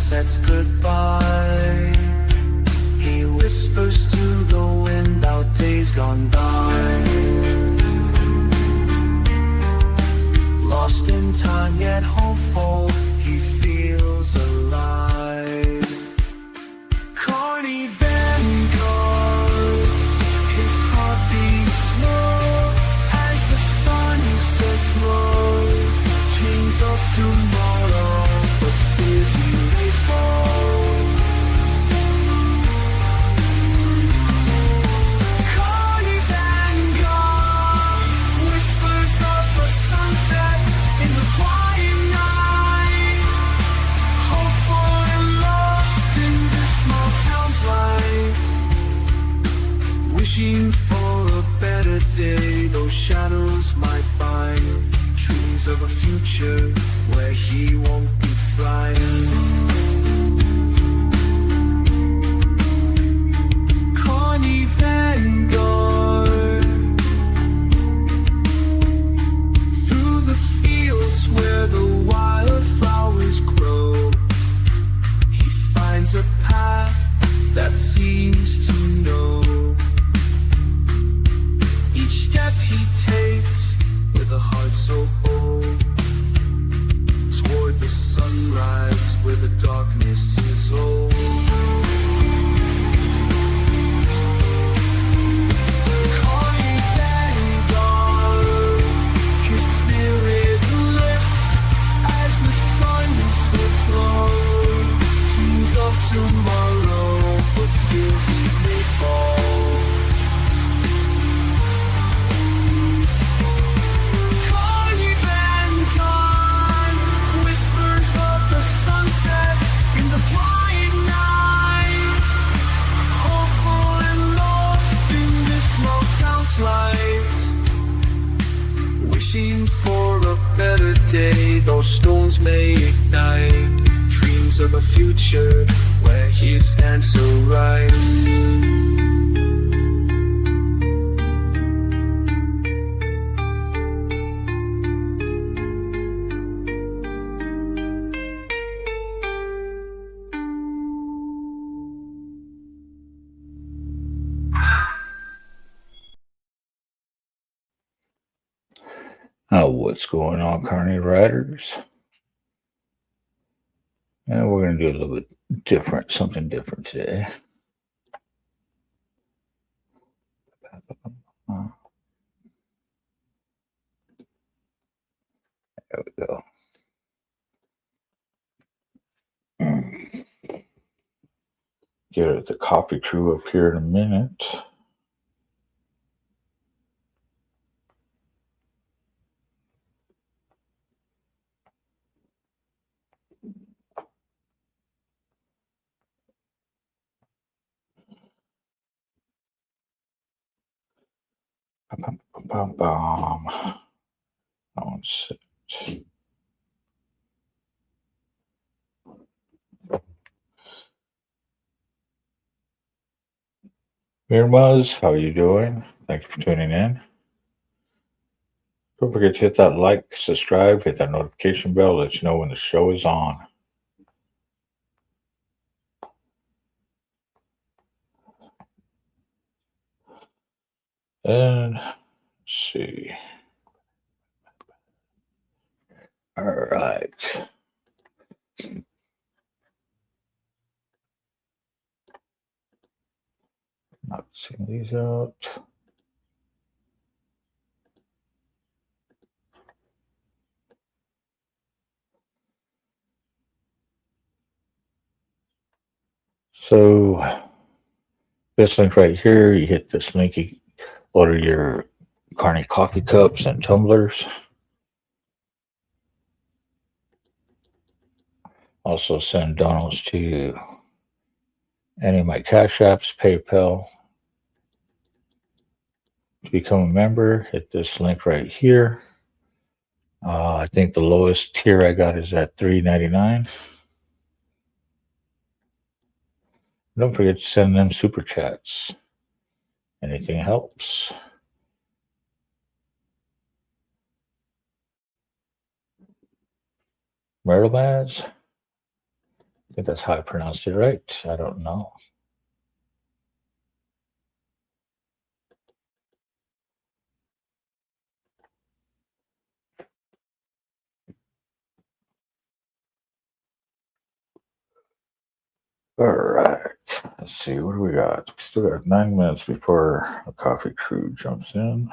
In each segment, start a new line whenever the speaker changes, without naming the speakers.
sunsets goodbye. He whispers to the wind out days gone by. Lost in time yet hopeful, he feels alive. Carney Vanguard, his heart beats slow as the sun sets low. Dreams of tomorrow, but fears he may fall. Carney Vanguard, whispers of a sunset in the quiet night. Hopeful and lost in this small town's light. Wishing for a better day, those shadows might bind. Dreams of a future where he won't be flying. Carney Vanguard, through the fields where the wildflowers grow, he finds a path that seems to know. Each step he takes with a heart so old, toward the sunrise where the darkness is old. Carney Vanguard, his spirit lifts as the sun sets low. Dreams of tomorrow, but fears he may fall. Carney Vanguard, whispers of the sunset in the quiet night. Hopeful and lost in this small town's light. Wishing for a better day, those stones may ignite. Dreams of a future where he stands so right.
What's going on, Carney Riders? And we're going to do a little bit different, something different today. There we go. Get the coffee crew up here in a minute. One sec. Mirmaz, how are you doing? Thanks for tuning in. Don't forget to hit that like, subscribe, hit that notification bell, let you know when the show is on. And let's see. All right. Not seeing these out. So this link right here, you hit this link, you order your Carney coffee cups and tumblers. Also send donos to any of my Cash Apps, PayPal. To become a member, hit this link right here. I think the lowest tier I got is at $3.99. Don't forget to send them super chats. Anything helps. Merlebaz, think that's how I pronounced it right. I don't know. All right. Let's see. What do we got? We still got 9 minutes before the coffee crew jumps in.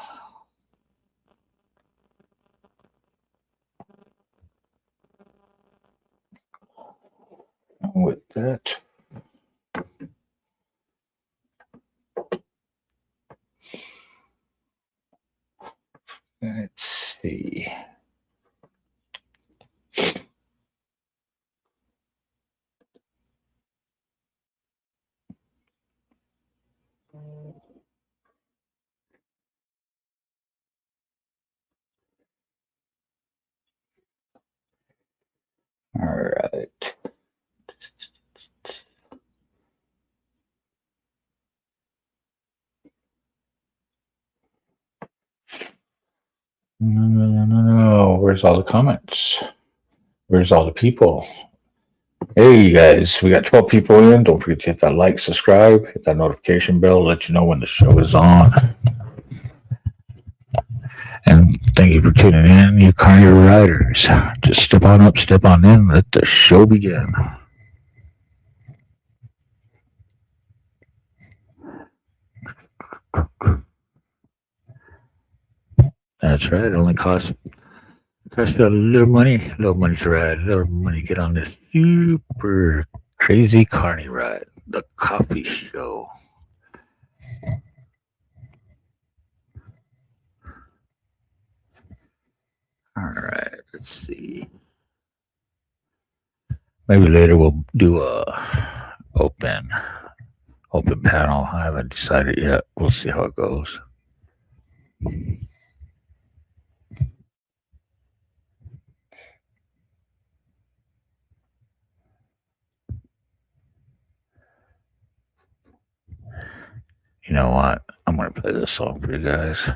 And with that, let's see. All right. No. Where's all the comments? Where's all the people? Hey, you guys, we got 12 people in. Don't forget to hit that like, subscribe, hit that notification bell, let you know when the show is on. And thank you for tuning in, you Carny riders. Just step on up, step on in, let the show begin. That's right. It only costs a little money to ride, a little money to get on this super crazy carny ride, the coffee show. All right, let's see. Maybe later we'll do a open panel. I haven't decided yet. We'll see how it goes. You know what? I'm going to play this song for you guys.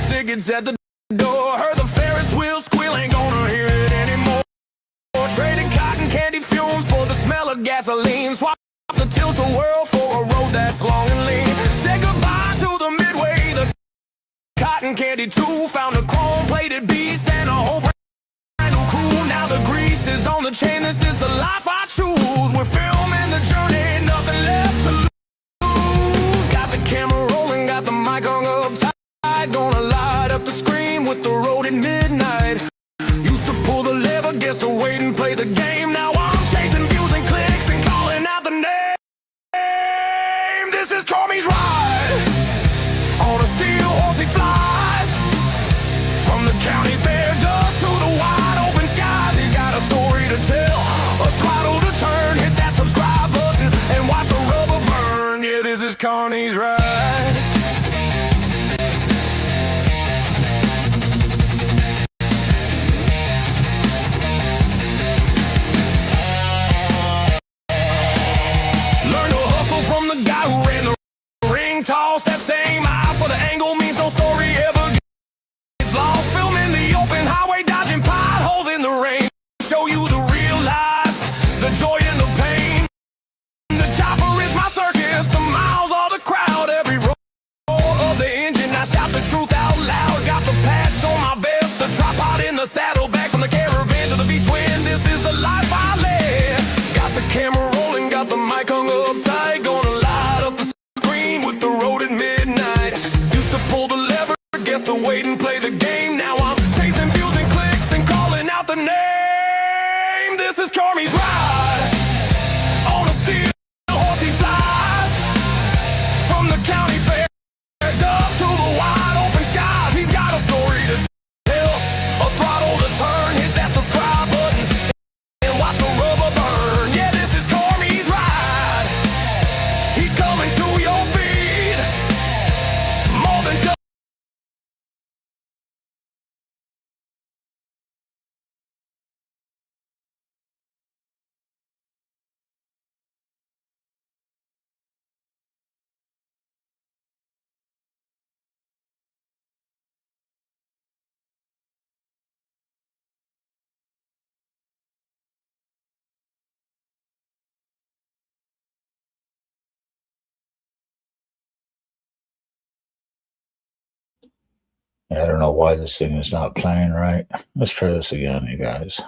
Tickets at the door. Heard the Ferris wheel squeal, ain't gonna hear it anymore. Traded cotton candy fumes for the smell of gasoline. Swap the tilt-a-whirl for a road that's long and lean. Said goodbye to the midway, the cotton candy too. Found a chrome-plated beast and a whole brand new crew. Now the grease is on the chain, this is the life I choose. We're filming the journey, nothing left to lose. Got the camera rolling, got the mic hung up tight. Gonna light up the screen with the road at midnight. Used to pull the lever, guess to wait and play the game. Now I'm chasing views and clicks and calling out the name. This is CARNY'S ride. On a steel horse he flies. From the county fair dust to the wide open skies. He's got a story to tell, a throttle to turn. Hit that subscribe button and watch the rubber burn. Yeah, this is CARNY'S ride. Toss that same eye for the angle means no story ever gets lost. Filming the open highway, dodging potholes in the rain. Show you the game. Now I'm chasing views and clicks and calling out the name. This is CARNY'S ride. On a steel horse he flies. From the county fair dust to the wide open skies. He's got a story to tell, a throttle to turn. Hit that subscribe button and watch the rubber burn. Yeah, this is CARNY'S ride. He's coming to your feed. More than just
I don't know why this thing is not playing right. Let's try this again, you guys.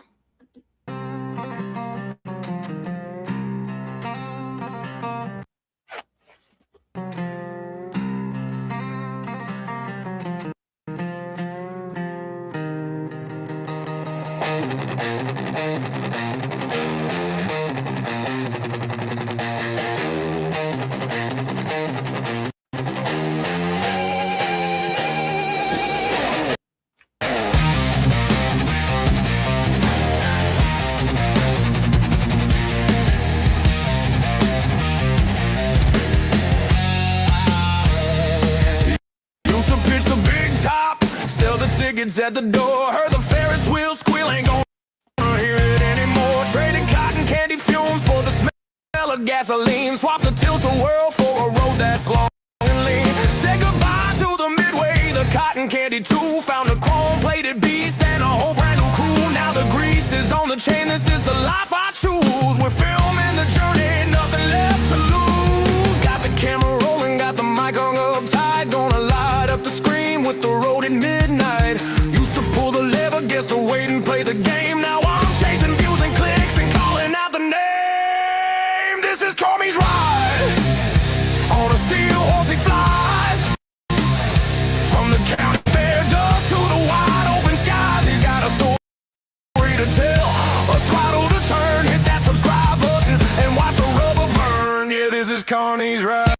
used to pitch the big top, sell the tickets at the door. Heard the Ferris wheel squeal, ain't gonna hear it anymore. Traded cotton candy fumes for the smell of gasoline. Swapped the tilt-a-whirl for a road that's long and lean. Said goodbye to the midway, the cotton candy too. Found a chrome-plated beast and a whole brand new crew. Now the grease is on the chain, this is the life I choose. We're filming the journey, nothing left to lose. Got the camera rolling, got the mic hung up tight. Gonna light up the screen with the road at midnight. Used to pull the lever, guess to wait and play the game. Now I'm chasing views and clicks and calling out the name. This is CARNY'S ride. On a steel horse he flies. From the county fair dust to the wide open skies. He's got a story to tell, a throttle to turn. Hit that subscribe button and watch the rubber burn. Yeah, this is CARNY'S ride.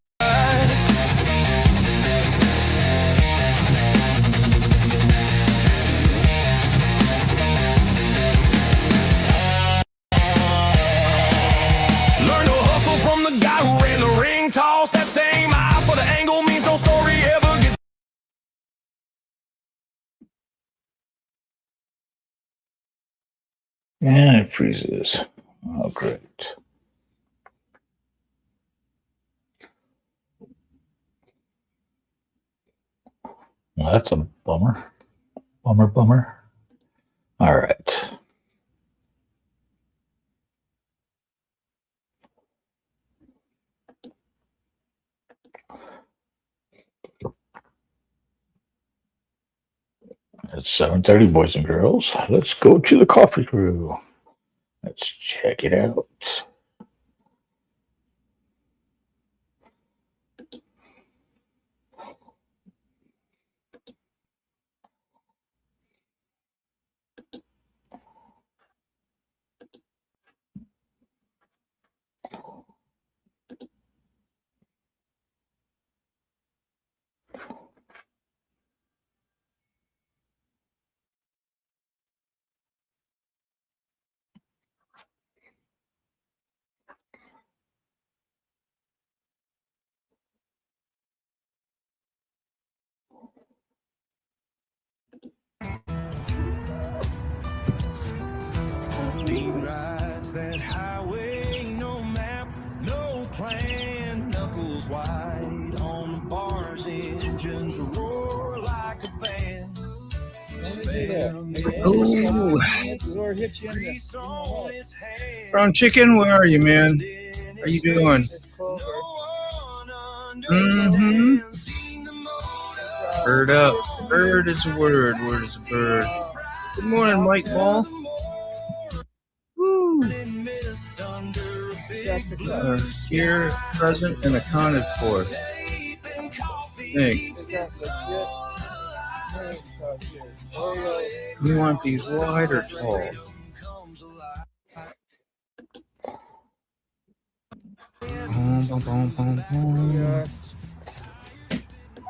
Learn to hustle from the guy who ran the ring toss. That same eye for the angle means no story ever gets.
And it freezes. Oh, great. Well, that's a bummer. Bummer. All right. It's 7:30, boys and girls. Let's go to the coffee crew. Let's check it out.
Rides that highway, no map, no plan. Knuckles wide on the bars, engines roar like a band.
Oh, Brown Chicken, where are you, man? How you doing? Mm-hmm. Bird up. Bird is a word. Word is a bird. Good morning, Mike Ball. Woo. Here, present, and accounted for. Thanks. You want these wide or tall? Boom, boom, boom, boom, boom.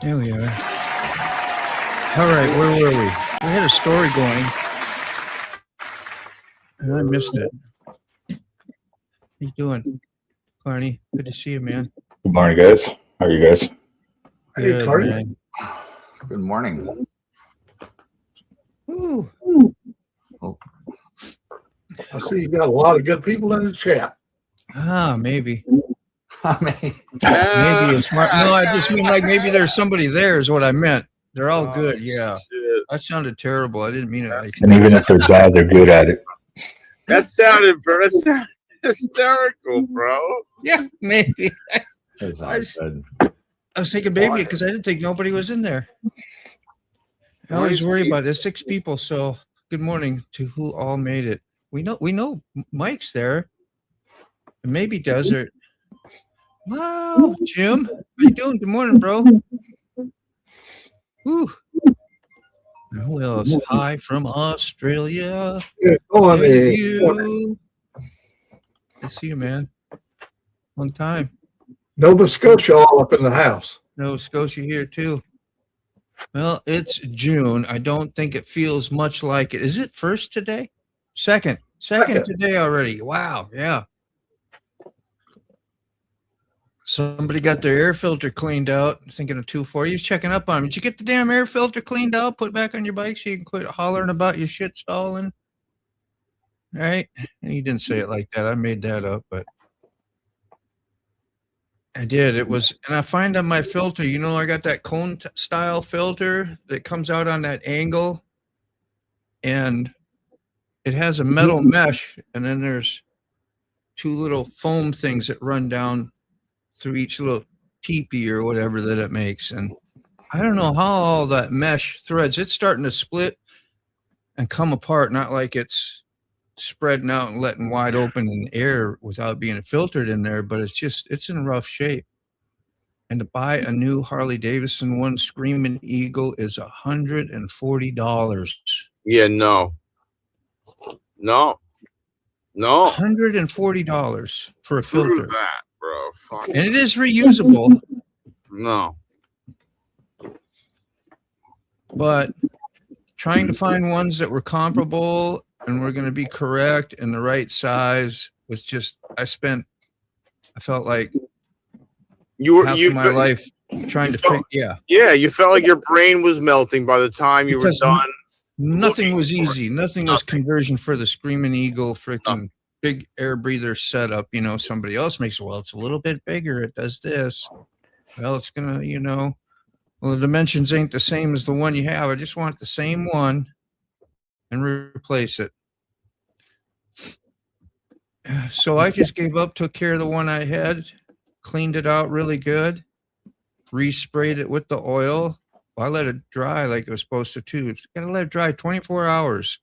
There we are. All right, where were we? We had a story going, and I missed it. How you doing, Carney? Good to see you, man.
Good morning, guys. How are you guys?
Good,
Carney.
man.
Good morning.
Ooh.
I see you got a lot of good people in the chat.
Maybe.
I mean,
Maybe it's smart. No, I just mean like maybe there's somebody there is what I meant. They're all good. Yeah.
Shit.
That sounded terrible. I didn't mean it like
And even if they're bad, they're good at it.
That sounded hysterical, bro.
Yeah, maybe.
it's
I
not
just-
good.
I was thinking maybe because I didn't think nobody was in there. I always worry about it. There's 6 people, so good morning to who all made it. We know Mike's there. And maybe Desert. Wow, Jim. How you doing? Good morning, bro. Whew. And who else? Hi from Australia.
Oh,
Hey, you. Good to see you, man. Long time.
Nova Scotia all up in the house.
Nova Scotia here too. Well, it's June. I don't think it feels much like it. Is it first today? Second today already. Wow. Yeah. Somebody got their air filter cleaned out. Thinking of 2-4. He was checking up on me. Did you get the damn air filter cleaned out? Put back on your bike so you can quit hollering about your shit stalling. Right? And he didn't say it like that. I made that up, but I did. It was, and I find on my filter, I got that cone style filter that comes out on that angle, and it has a metal mesh, and then there's 2 little foam things that run down through each little teepee or whatever that it makes. And I don't know how all that mesh threads, it's starting to split and come apart, not like it's spreading out and letting wide open in air without being filtered in there, but it's in rough shape. And to buy a new Harley Davidson one Screaming Eagle is $140.
Yeah, no.
$140 for a
Screw
filter.
that, bro. Fuck.
And it is reusable,
No.
but trying to find ones that were comparable and were going to be correct and the right size was just, I felt like half of my life trying to figure,
Yeah, you felt like your brain was melting by the time you
Because
were done.
nothing was easy. Nothing was conversion for the Screaming Eagle freaking big air breather setup. Somebody else makes it. Well, it's a little bit bigger. It does this. Well, it's going to, well, the dimensions ain't the same as the one you have. I just want the same one and replace it. So I just gave up, took care of the one I had, cleaned it out really good, resprayed it with the oil. I let it dry like it was supposed to too. It's got to let it dry 24 hours.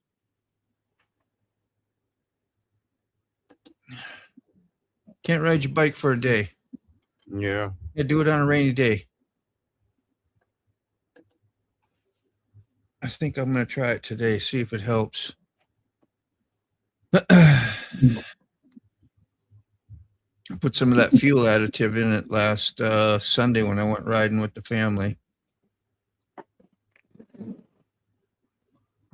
Can't ride your bike for a day.
Yeah.
You do it on a rainy day. I think I'm going to try it today, see if it helps. I put some of that fuel additive in it last Sunday when I went riding with the family.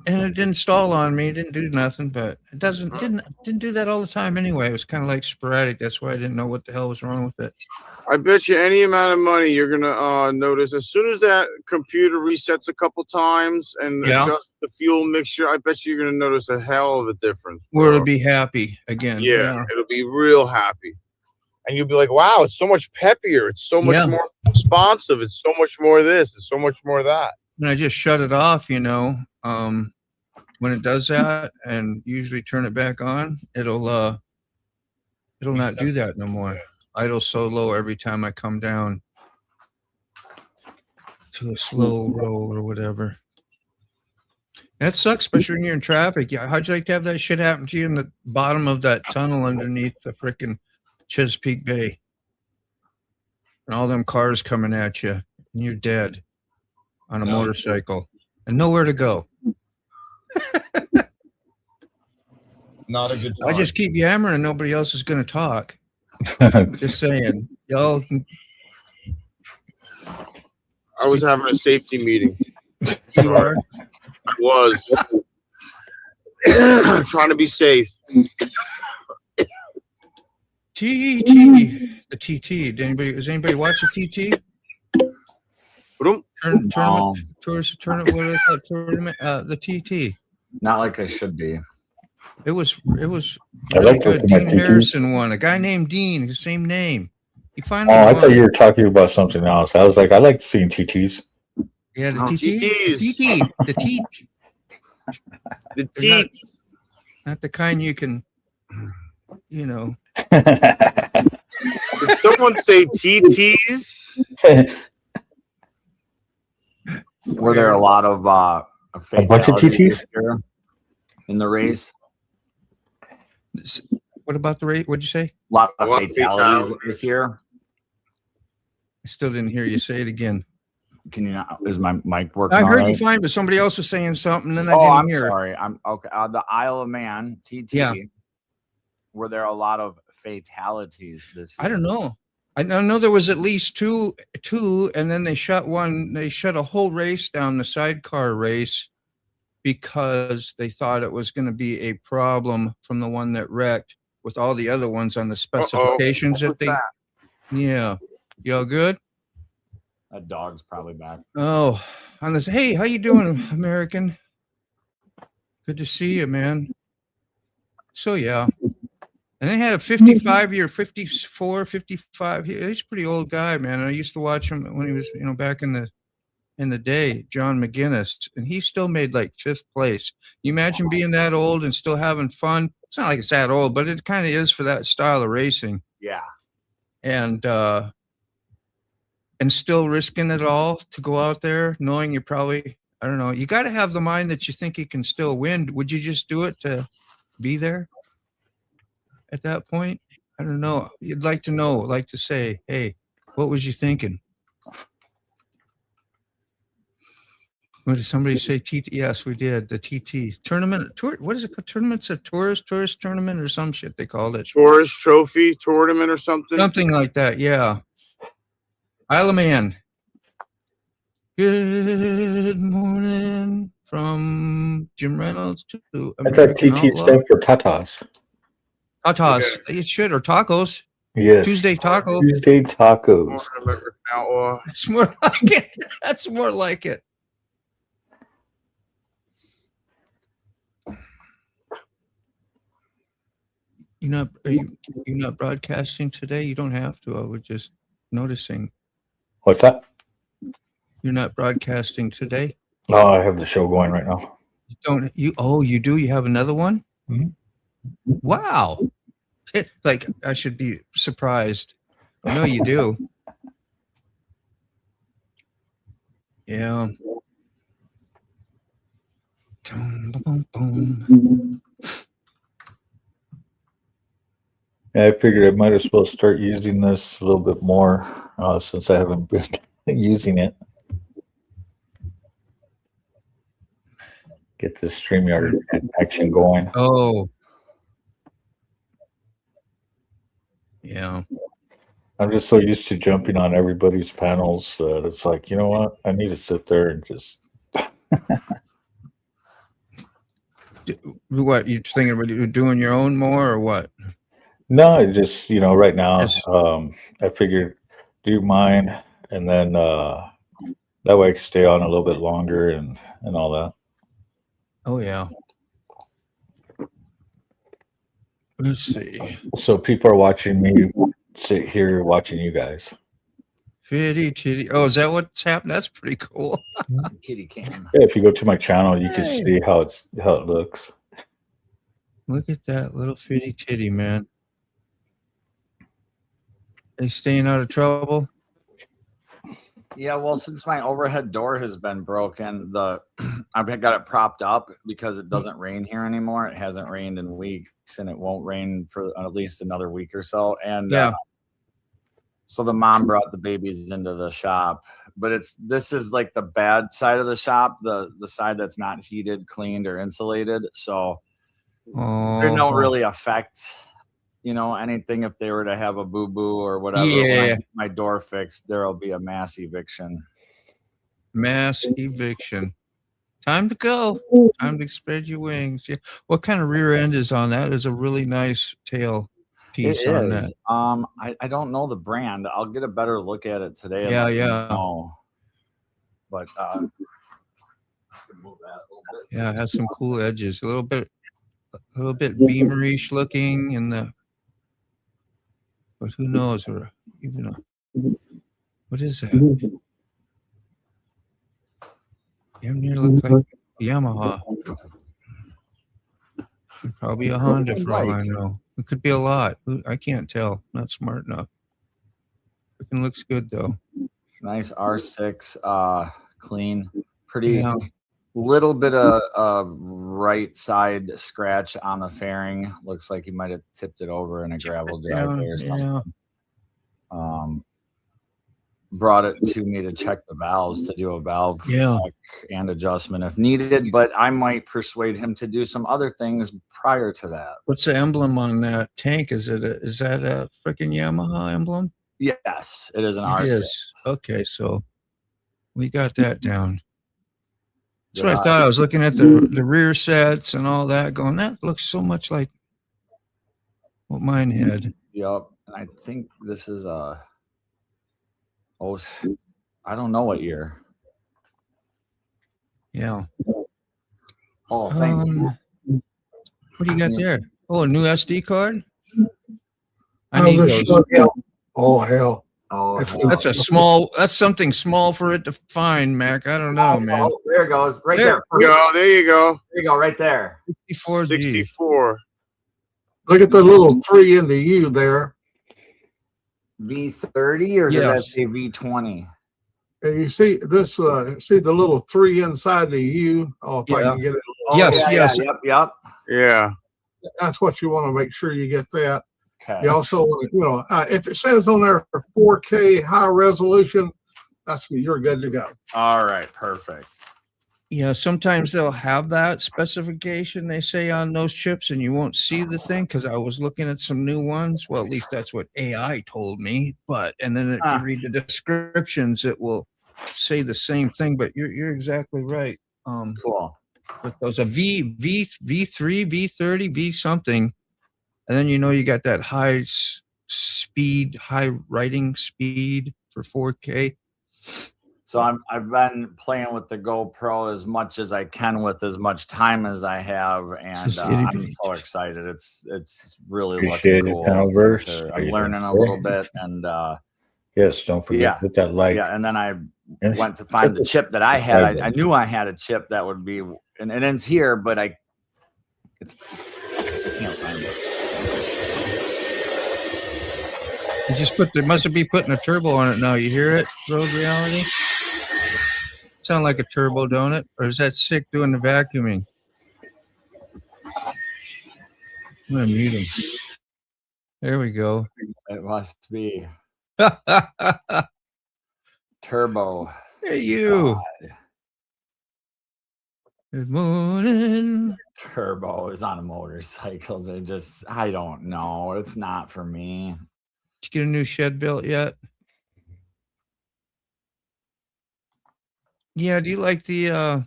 And it didn't stall on me, didn't do nothing, but it didn't do that all the time anyway. It was kind of like sporadic. That's why I didn't know what the hell was wrong with it.
I bet you any amount of money you're gonna notice as soon as that computer resets a couple times and adjusts the fuel mixture. I bet you're gonna notice a hell of a difference.
Where it'll be happy again.
Yeah, it'll be real happy, and you'll be like, "Wow, it's so much peppier. It's so much more responsive. It's so much more this. It's so much more that."
And I just shut it off, when it does that, and usually turn it back on. It'll not do that no more. Idle so low every time I come down to a slow roll or whatever. That sucks, especially when you're in traffic. Yeah, how'd you like to have that shit happen to you in the bottom of that tunnel underneath the frickin' Chesapeake Bay? And all them cars coming at you, and you're dead on a motorcycle. and nowhere to go.
Not a good
I
time.
just keep yammering and nobody else is going to talk. Just saying. Y'all,
I was having a safety meeting.
you are?
I was trying to be safe.
TT. The TT. Does anybody watch the TT? Tournament, tourist tournament, what do they call it? Tournament, the TT.
Not like I should be.
It was
I
really
like
good.
looking at
Dean
TTs.
Harrison won. A guy named Dean, his same name. He finally
Oh, I
won.
thought you were talking about something else. I was like, I like seeing TTs.
Yeah, the
Oh,
TT.
TTs.
The TT. The TT.
The
Not-
teeth.
Not the kind you can, you know.
Did someone say TTs?
Were there a lot of
A bunch of
fatalities
TTs?
this year in the race?
What about the rate? What'd you say?
A lot of
A lot of
fatalities
fatalities.
this year.
I still didn't hear you say it again.
Can you not? Is my mic working?
I heard
all
you
right?
fine, but somebody else was saying something, and I
Oh,
didn't
I'm
hear it.
sorry. I'm okay. The Isle of Man, TT.
Yeah.
Were there a lot of fatalities this year?
I don't know. I know there was at least two, and then they shut one. They shut a whole race down, the sidecar race, because they thought it was going to be a problem from the one that wrecked with all the other ones on the specifications that
What's
they.
that?
Yeah, you all good?
That dog's probably back.
Oh, on this. Hey, how you doing, American? Good to see you, man. So yeah. And they had a 55-year, 54, 55. He's a pretty old guy, man. I used to watch him when he was, back in the day, John McGinnis, and he still made like 5th place. You imagine being that old and still having fun? It's not like it's that old, but it kind of is for that style of racing.
Yeah.
And still risking it all to go out there, knowing you're probably, I don't know, you got to have the mind that you think you can still win. Would you just do it to be there at that point? I don't know. You'd like to know, like to say, hey, what was you thinking? What did somebody say? TT? Yes, we did. The TT tournament. What is it called? Tournaments of tourist tournament or some shit they called it.
Tourist trophy tournament or something?
Something like that. Yeah. Isle of Man. Good morning from Jim Reynolds to
I thought
American
TT
Outlaw.
stood for Tatas.
Tatas. It should, or tacos.
Yes.
Tuesday taco.
Tuesday tacos.
That's more like it. That's more like it. Are you not broadcasting today? You don't have to. I was just noticing.
What's that?
You're not broadcasting today?
Oh, I have the show going right now.
Don't you? Oh, you do? You have another one?
Mhm.
Wow. Like, I should be surprised. I know you do. Yeah. Boom, boom, boom.
Yeah, I figured I might as well start using this a little bit more since I haven't been using it. Get this StreamYard action going.
Oh. Yeah.
I'm just so used to jumping on everybody's panels that it's like, you know what? I need to sit there and just.
What, you thinking about doing your own more or what?
No, I just, right now,
Yes.
I figured do mine and then that way I can stay on a little bit longer and all that.
Oh, yeah. Let's see.
So people are watching me sit here watching you guys.
Fitty titty. Oh, is that what's happened? That's pretty cool.
Kitty cam.
Yeah, if you go to my channel, you can
Hey.
see how it looks.
Look at that little fitty titty, man. They staying out of trouble?
Yeah, well, since my overhead door has been broken, I've got it propped up because it doesn't rain here anymore. It hasn't rained in weeks, and it won't rain for at least another week or so. And
Yeah.
so the mom brought the babies into the shop but this is like the bad side of the shop, the side that's not heated, cleaned, or insulated. So they don't really affect, you know, anything. If they were to have a boo-boo or whatever, when I get my door fixed, there'll be a mass eviction.
Mass eviction. Time to go. Time to spread your wings. Yeah. What kind of rear end is on that? Is a really nice tail piece on that.
I don't know the brand. I'll get a better look at it today. And
Yeah,
let you
yeah.
know. But
yeah, it has some cool edges. A little bit beamerish looking in the, but who knows? Or even what is that? Damn near looks like Yamaha. Probably a Honda for all I know. It could be a lot. I can't tell. Not smart enough. Freaking looks good though.
Nice R6, clean, pretty. Little bit of right side scratch on the fairing. Looks like he might have tipped it over in a gravel driveway or something. Brought it to me to check the valves, to do a valve check and adjustment if needed, but I might persuade him to do some other things prior to that.
What's the emblem on that tank? Is that a freaking Yamaha emblem?
Yes, it is an R6.
Okay, so we got that down. That's what I thought. I was looking at the rear sets and all that, going, that looks so much like what mine had.
Yep, and I think this is a. Oh, I don't know what year.
Yeah.
Oh, thanks.
What do you got there? Oh, a new SD card? I need those.
Oh, hell.
Oh,
that's a small. That's something small for it to find, Mac. I don't know, man.
Oh, there it goes. Right there.
There you go.
There you go. Right there.
64.
Look at the little 3 in the U there.
V30 or does that say V20?
And you see this, see the little 3 inside the U? Oh, if I can get it.
Yes.
Yep.
Yeah.
That's what you want to make sure you get that.
Okay.
You also want to, you know, if it says on there 4K high resolution, that's you're good to go.
All right. Perfect.
Yeah, sometimes they'll have that specification they say on those chips, and you won't see the thing because I was looking at some new ones. Well, at least that's what AI told me. And then if you read the descriptions, it will say the same thing. But you're exactly right.
Cool.
But those a V3, V30, V something, and then you got that high speed, high writing speed for 4K.
So I've been playing with the GoPro as much as I can with as much time as I have, and I'm so excited. It's really looking cool. I'm learning a little bit, and
yes, don't forget to hit that like.
Yeah, and then I went to find the chip that I had. I knew I had a chip that would be, and it's here, but I can't find it.
You just must be putting a turbo on it now. You hear it, Road Reality? Sound like a turbo, don't it? Or is that sick doing the vacuuming? I'm gonna mute him. There we go.
It must be turbo.
Hey, you. God. Good morning.
Turbo is on motorcycles. I don't know. It's not for me.
Did you get a new shed built yet? Yeah, do you like the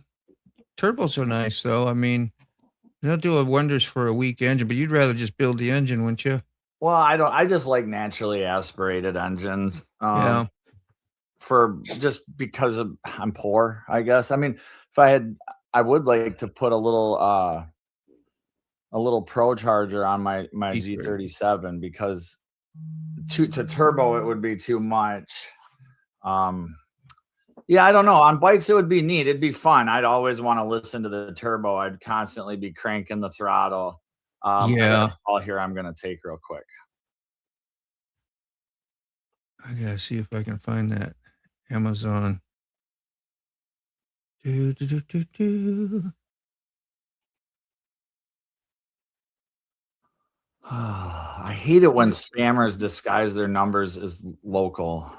turbos are nice though? I mean, they'll do wonders for a weak engine, but you'd rather just build the engine, wouldn't you?
Well, I just like naturally aspirated engines.
Yeah.
Because I'm poor, I guess. I mean, I would like to put a little pro charger on my G37 because to turbo it would be too much. Yeah, I don't know. On bikes it would be neat. It'd be fun. I'd always want to listen to the turbo. I'd constantly be cranking the throttle. All here I'm gonna take real quick.
I gotta see if I can find that Amazon.
I hate it when spammers disguise their numbers as local.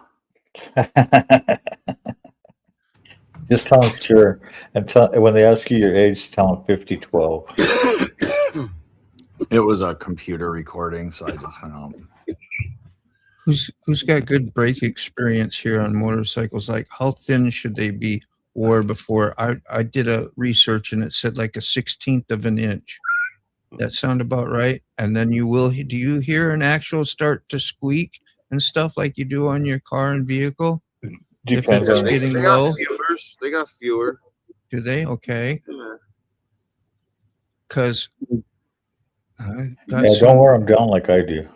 Just tell them sure. And when they ask you your age, tell them 5012.
It was a computer recording, so I just went on.
Who's got good brake experience here on motorcycles? Like, how thin should they be wore before? I did a research and it said like a 1/16 of an inch. That sound about right? And then do you hear an actual start to squeak and stuff like you do on your car and vehicle? If
Depends
it's
on
getting
They
low,
got feelers. They got fewer.
do they? Okay.
Yeah.
Because I got
Yeah, don't
some
wear them down like I do.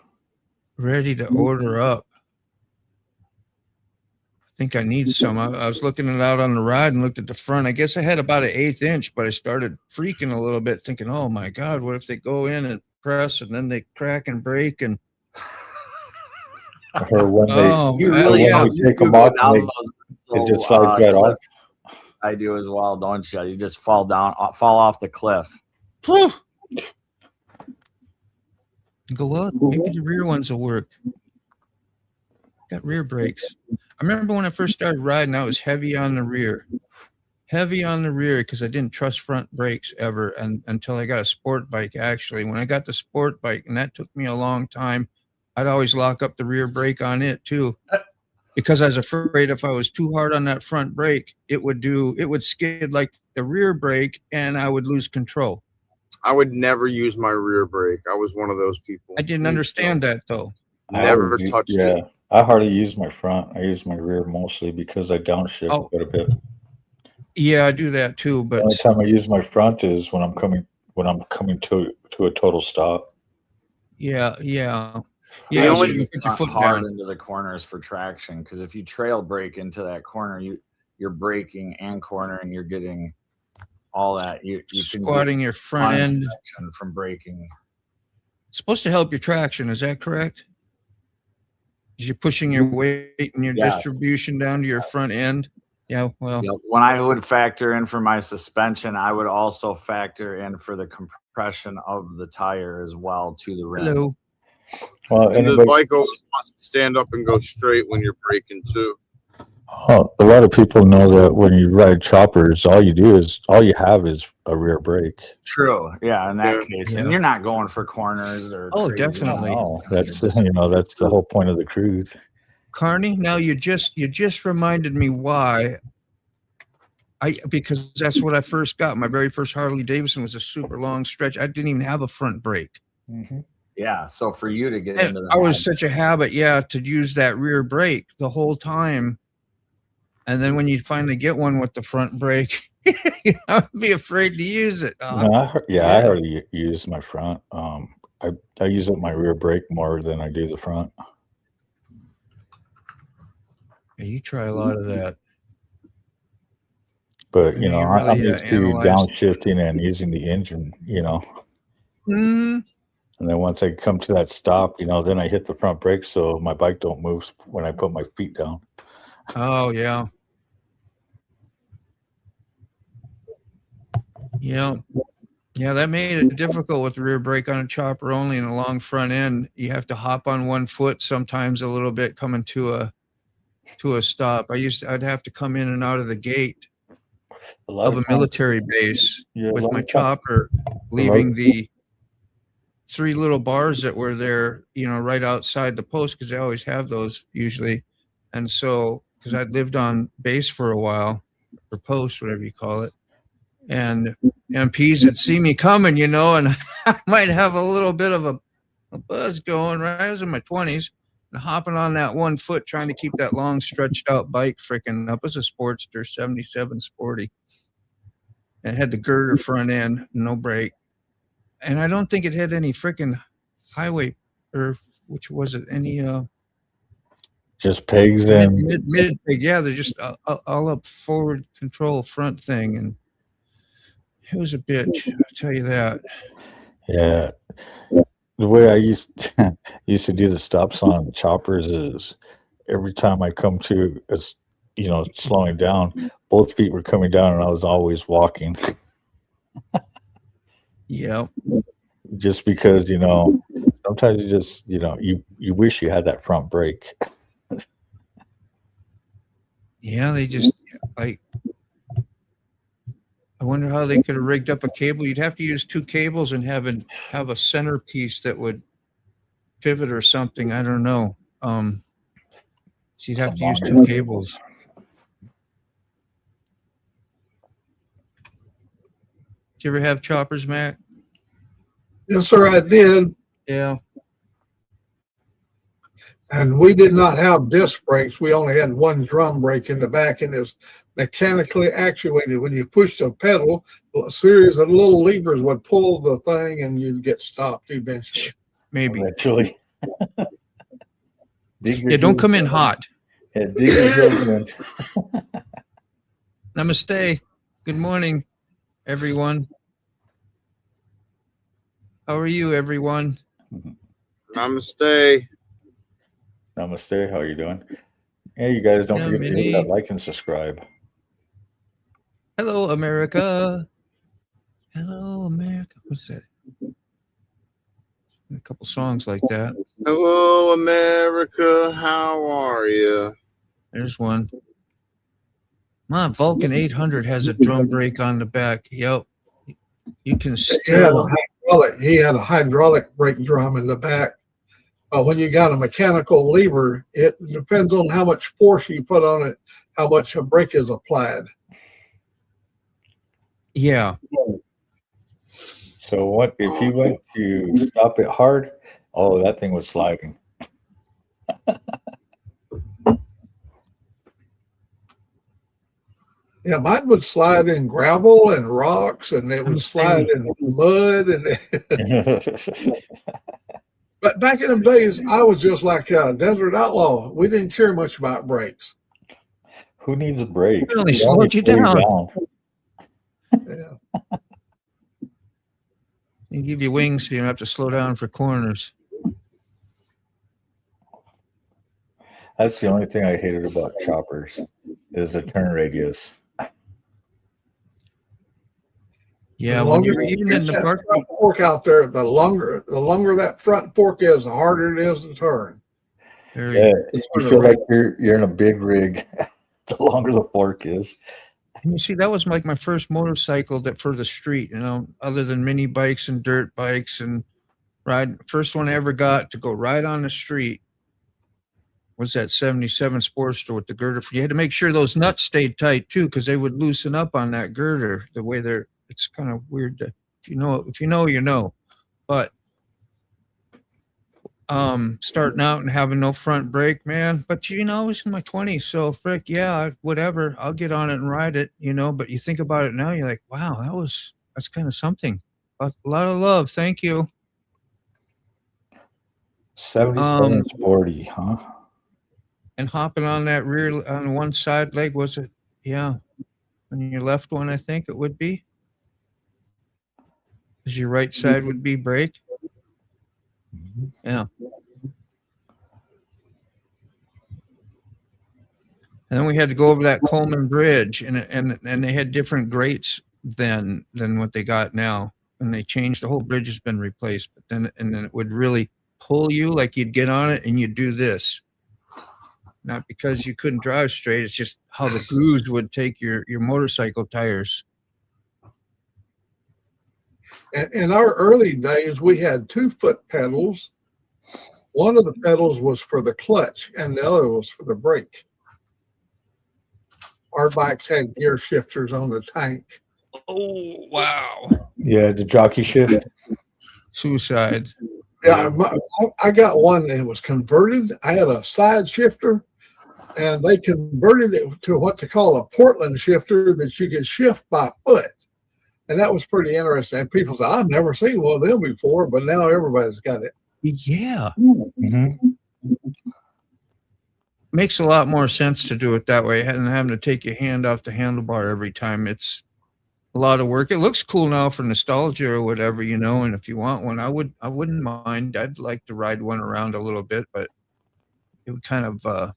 ready to order up. I think I need some. I was looking it out on the ride and looked at the front. I guess I had about an 1/8 inch, but I started freaking a little bit, thinking, "Oh my God, what if they go in and press and then they crack and break?" And
Or when
oh,
You
or
really
when
have
we
you
take
do
them
go
off,
down
and
those
it just
little,
slides right off.
cliff. I do as well, don't you? You just fall off the cliff.
whew. Go, well, maybe the rear ones will work. Got rear brakes. I remember when I first started riding, I was heavy on the rear because I didn't trust front brakes ever, and until I got a sport bike. Actually, when I got the sport bike, and that took me a long time, I'd always lock up the rear brake on it too, because I was afraid if I was too hard on that front brake, it would skid like the rear brake, and I would lose control.
I would never use my rear brake. I was one of those people.
I didn't understand that though.
Never touched it.
I hardly use my front. I use my rear mostly because I downshift quite a bit.
Yeah, I do that too,
The
but
only time I use my front is when I'm coming to a total stop.
yeah.
The only-
so you put your
Not
foot
hard
down.
into the corners for traction, because if you trail brake into that corner, you're braking and cornering. You're getting all that. You can
Squatting your front end.
traction from braking.
It's supposed to help your traction. Is that correct? You're pushing your weight and your
Yeah.
distribution down to your front end. Yeah. Well,
Yep. When I would factor in for my suspension, I would also factor in for the compression of the tire as well to the rim.
hello.
Well,
And the
anybody,
bike always wants to stand up and go straight when you're braking too.
a lot of people know that when you ride choppers, all you have is a rear brake.
True. Yeah. In that
Yeah.
case,
Yeah.
and you're not going for corners or.
Oh,
crazy
definitely.
No,
stuff.
that's the whole point of the cruise.
Carney, now you just reminded me why. Because that's what I first got. My very first Harley Davidson was a super long stretch. I didn't even have a front brake.
Yeah. So for you to get
And
into the
I was such a habit, to use that rear brake the whole time. And then when you finally get one with the front brake, I'd be afraid to use it.
No, I already use my front. I use up my rear brake more than I do the front.
Yeah, you try a lot of that.
But
You
you
know,
know,
you
I'm
really,
used to
analyze-
downshifting and using the engine.
Mm,
And then once I come to that stop, then I hit the front brake so my bike don't move when I put my feet down.
oh yeah. Yeah, that made it difficult with the rear brake on a chopper only and a long front end. You have to hop on one foot sometimes a little bit coming to a stop. I'd have to come in and out of the gate of a military base with my chopper, leaving the 3 little bars that were there, right outside the post, because they always have those usually. And so, because I'd lived on base for a while, or post, whatever you call it, and MPs would see me coming, and I might have a little bit of a buzz going, right? I was in my 20s and hopping on that one foot, trying to keep that long stretched out bike freaking up. It was a Sportster 77 Sporty. And it had the girder front end, no brake. And I don't think it had any freaking highway, or which was it? Any
just pegs and
mid peg. Yeah, they're just all up forward control front thing, and it was a bitch. I'll tell you that.
yeah. The way I used to do the stops on choppers is every time I come to, slowing down, both feet were coming down and I was always walking.
Yeah.
Just because, sometimes you just, you wish you had that front brake.
Yeah, they just like wonder how they could have rigged up a cable. You'd have to use 2 cables and have a centerpiece that would pivot or something. I don't know. So you'd have to use 2 cables. Did you ever have choppers, Matt?
Yes, sir, I did.
Yeah.
And we did not have disc brakes. We only had one drum brake in the back, and it was mechanically actuated. When you pushed a pedal, a series of little levers would pull the thing, and you'd get stopped eventually.
Maybe.
Eventually.
Yeah, don't come in hot.
Yeah, dig your heels in.
Namaste. Good morning, everyone. How are you, everyone?
Namaste.
Namaste. How are you doing? Hey, you guys, don't
Yeah,
forget to
Minnie.
hit that like and subscribe.
Hello, America. Hello, America. What's that? A couple songs like that.
Hello, America. How are you?
There's one. My Vulcan 800 has a drum brake on the back. Yep. You can still.
He had a hydraulic brake drum in the back. When you got a mechanical lever, it depends on how much force you put on it, how much a brake is applied.
Yeah.
So what if you went to stop it hard? Oh, that thing was sliding.
Yeah, mine would slide in gravel and rocks, and it would slide in mud. But back in them days, I was just like a desert outlaw. We didn't care much about brakes.
Who needs a brake?
Really
They
slowed
only
you
slow
down.
Yeah.
They give you wings so you don't have to slow down for corners.
That's the only thing I hated about choppers is the turn radius.
Yeah,
The
when
longer
you're
you
even
get
in the
that
park.
front fork out there, the longer that front fork is, the harder it is to turn.
Yeah, you feel like you're in a big rig. The longer the fork is.
And you see, that was like my first motorcycle that for the street, you know, other than mini bikes and dirt bikes and ride. First one I ever got to go right on the street was that 77 Sportster with the girder. You had to make sure those nuts stayed tight too, because they would loosen up on that girder the way they're. It's kind of weird to, if you know, you know. But starting out and having no front brake, man. But you know, I was in my 20s, so frick, yeah, whatever. I'll get on it and ride it, you know. But you think about it now, you're like, wow, that's kind of something. A lot of love, thank you.
77 40, huh?
And hopping on that rear on one side leg, was it? Yeah, on your left one, I think it would be. Because your right side would be brake. Yeah. And then we had to go over that Coleman Bridge, and they had different grates then than what they got now. And they changed, the whole bridge has been replaced. But then it would really pull you, like you'd get on it and you'd do this. Not because you couldn't drive straight, it's just how the grooves would take your motorcycle tires.
In our early days, we had 2 foot pedals. One of the pedals was for the clutch, and the other was for the brake. Our bikes had gear shifters on the tank.
Oh, wow.
Yeah, the jockey shift.
Suicide.
Yeah, I got one that was converted. I had a side shifter, and they converted it to what they call a Portland shifter that you could shift by foot. And that was pretty interesting. People say, I've never seen one of them before, but now everybody's got it.
Yeah.
Mm-hmm.
Makes a lot more sense to do it that way than having to take your hand off the handlebar every time. It's a lot of work. It looks cool now for nostalgia or whatever, you know, and if you want one, I wouldn't mind. I'd like to ride one around a little bit, but it would kind of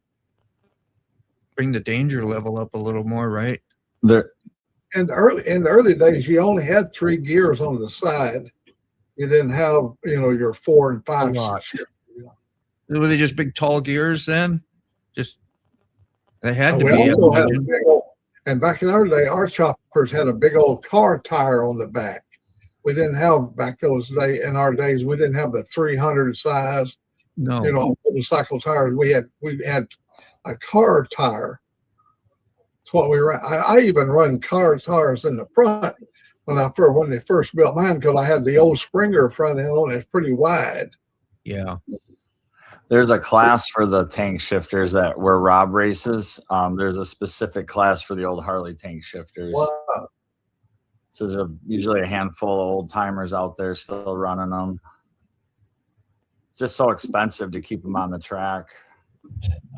bring the danger level up a little more, right?
In the early days, you only had 3 gears on the side. You didn't have, your 4 and 5 shifters.
Were they just big tall gears then? Just they had to
We
be.
also had And back in our day, our choppers had a big old car tire on the back. We didn't have back those days. In our days, we didn't have the 300 size,
No.
motorcycle tires. We had a car tire. That's what we ran. I even run car tires in the front when they first built mine, because I had the old Springer front end on it. It's pretty wide.
Yeah.
There's a class for the tank shifters where Rob races. There's a specific class for the old Harley tank shifters.
Wow.
So there's usually a handful of old timers out there still running them. It's just so expensive to keep them on the track.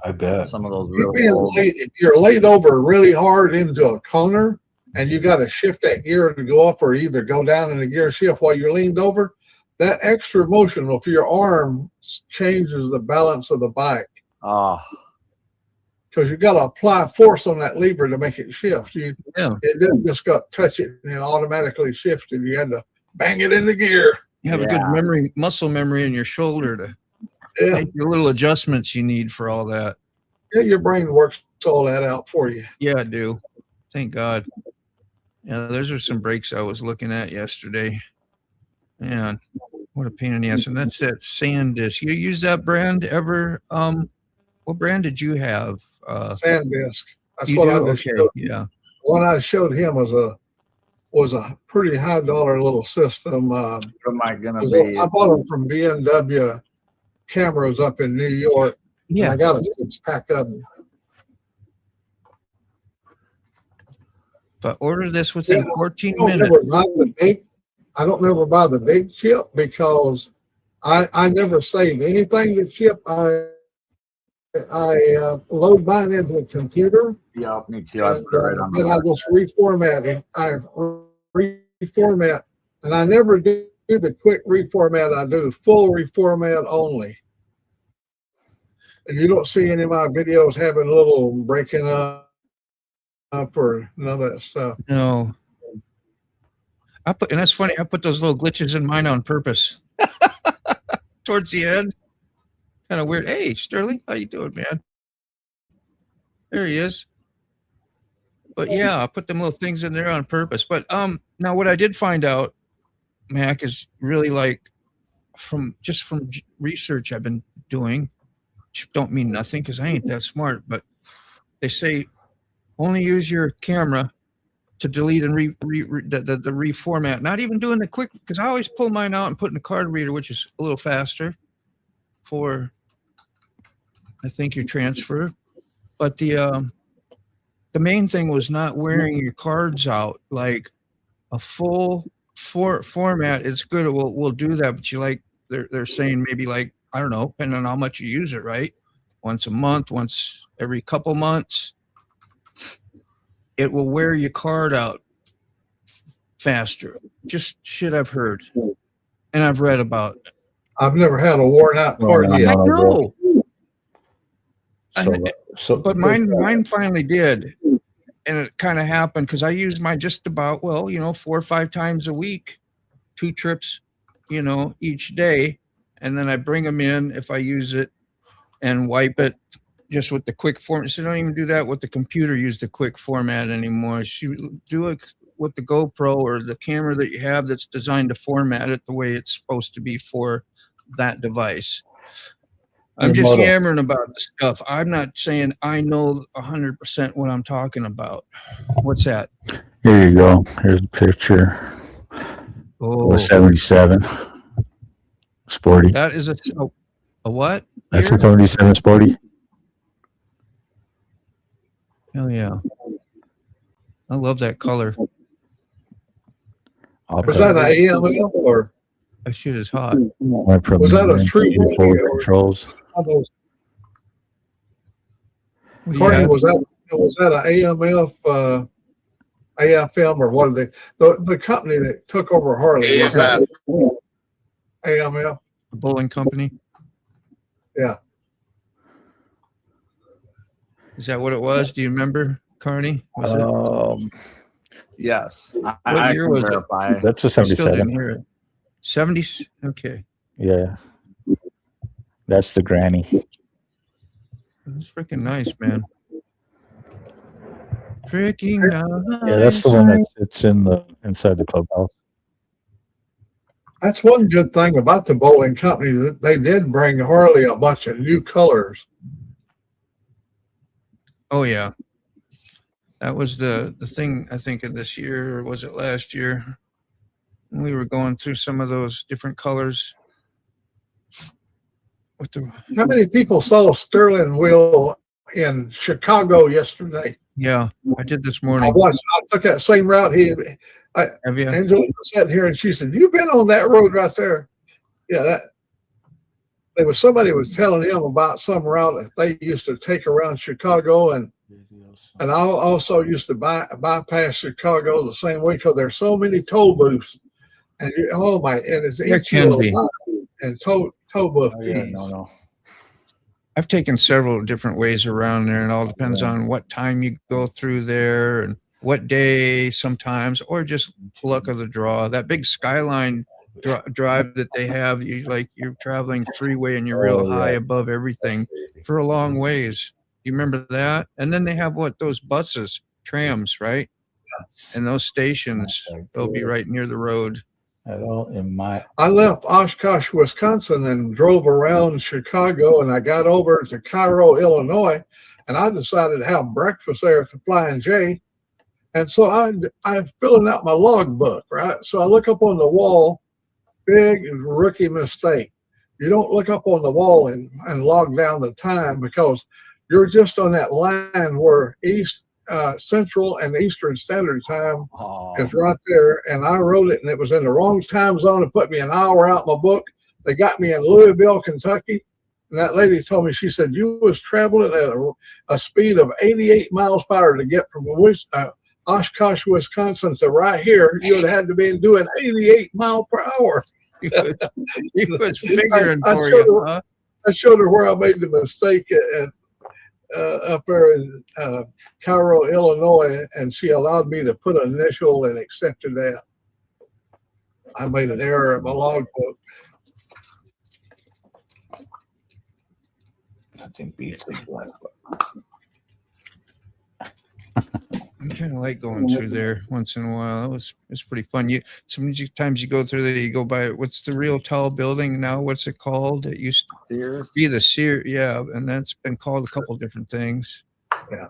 I bet.
Some of those really old.
If you're laid over really hard into a corner and you got to shift that gear to go up or either go down in the gear shift while you're leaned over, that extra motion of your arm changes the balance of the bike.
Oh,
because you got to apply force on that lever to make it shift. It didn't just touch it and it automatically shifted. You had to bang it into gear.
You have a good muscle memory in your shoulder to make the little adjustments you need for all that.
Yeah, your brain works all that out for you.
Yeah, I do. Thank God. Yeah, those are some brakes I was looking at yesterday. Man, what a pain in the ass. And that's that SanDisk. You use that brand ever? What brand did you have?
SanDisk. That's
you
what
do?
I
Okay,
showed.
yeah.
What I showed him was a pretty high dollar little system.
what am I gonna be?
I bought them from BMW Cameras up in New York.
Yeah.
And I got it packed up.
If I order this within 14
I
minutes.
don't never buy the big chip because I never save anything to chip. I load mine into the computer.
Yeah, me too. I put it right on
then
the
I just reformat it. I reformat, and I never do the quick reformat. I do full reformat only. And you don't see any of my videos having a little breaking up or none of that stuff.
No. And that's funny. I put those little glitches in mine on purpose. Towards the end. Kind of weird. Hey, Sterling, how you doing, man? There he is. But yeah, I put them little things in there on purpose. But now what I did find out, Mac, is really like from research I've been doing, which don't mean nothing because I ain't that smart, but they say only use your camera to delete and the reformat. Not even doing the quick, because I always pull mine out and put in the card reader, which is a little faster for, I think, your transfer. But the main thing was not wearing your cards out. Like a full format, it's good. We'll do that, but they're saying maybe like, I don't know, depending on how much you use it, right? Once a month, once every couple months. It will wear your card out faster. Just shit I've heard and I've read about.
I've never had a worn out card yet.
I know.
But
mine finally did. And it kind of happened because I use mine just about, 4 or 5 times a week, 2 trips, each day. And then I bring them in if I use it and wipe it just with the quick format. So don't even do that with the computer, use the quick format anymore. You do it with the GoPro or the camera that you have that's designed to format it the way it's supposed to be for that device. I'm just yammering about the stuff. I'm not saying I know 100% what I'm talking about. What's that?
Here you go. Here's a picture.
Oh,
a 77 Sporty.
that is a what?
That's
Here?
a 77 Sporty.
Hell yeah. I love that color.
Was that an AML or
That shit is hot.
was that a true
controls?
Carney, was that an AMF AFM or what are they? The company that took over Harley? Was that AMF?
The bowling company.
Yeah.
Is that what it was? Do you remember, Carney? Was it?
Yes.
What year was it?
That's a
I still didn't
77.
hear it. 70s? Okay.
Yeah. That's the granny.
That's freaking nice, man. Freaking
Yeah, that's the one that sits in the inside the clubhouse.
That's one good thing about the bowling company, that they did bring Harley a bunch of new colors.
Oh yeah, that was the thing. I think of this year, or was it last year? We were going through some of those different colors. With the
How many people saw Sterling Wheel in Chicago yesterday?
yeah, I did this
I
morning.
watched. I took that same route.
Have you?
Angela was sitting here and she said, "You've been on that road right there." Yeah, somebody was telling him about some route that they used to take around Chicago, and I also used to bypass Chicago the same way because there's so many toll booths, and it's
There
each you
can be.
and toll booth
Yeah,
fees.
no.
I've taken several different ways around there, and it all depends on what time you go through there and what day sometimes, or just luck of the draw. That big Skyline drive that they have, you're traveling freeway and you're real high above everything for a long ways. You remember that? And then they have those buses, trams, right? And those stations, they'll be right near the road.
I left Oshkosh, Wisconsin, and drove around Chicago, and I got over to Cairo, Illinois, and I decided to have breakfast there at the Flying J. And so I'm filling out my logbook, right? So I look up on the wall, big rookie mistake. You don't look up on the wall and log down the time, because you're just on that line where Central and Eastern Standard Time is right there. And I wrote it, and it was in the wrong time zone. It put me an hour out my book. They got me in Louisville, Kentucky. And that lady told me, she said, you was traveling at a speed of 88 miles per hour to get from Oshkosh, Wisconsin to right here. You would have had to be doing 88 mile per hour.
He was figuring for you, huh?
I showed her where I made the mistake up there in Cairo, Illinois, and she allowed me to put an initial and accepted that. I made an error in my logbook.
Nothing beats it.
I kind of like going through there once in a while. It's pretty fun. Sometimes you go through there, you go by, what's the real tall building now? What's it called? It used to be the Sears. Yeah, and that's been called a couple different things.
Yeah.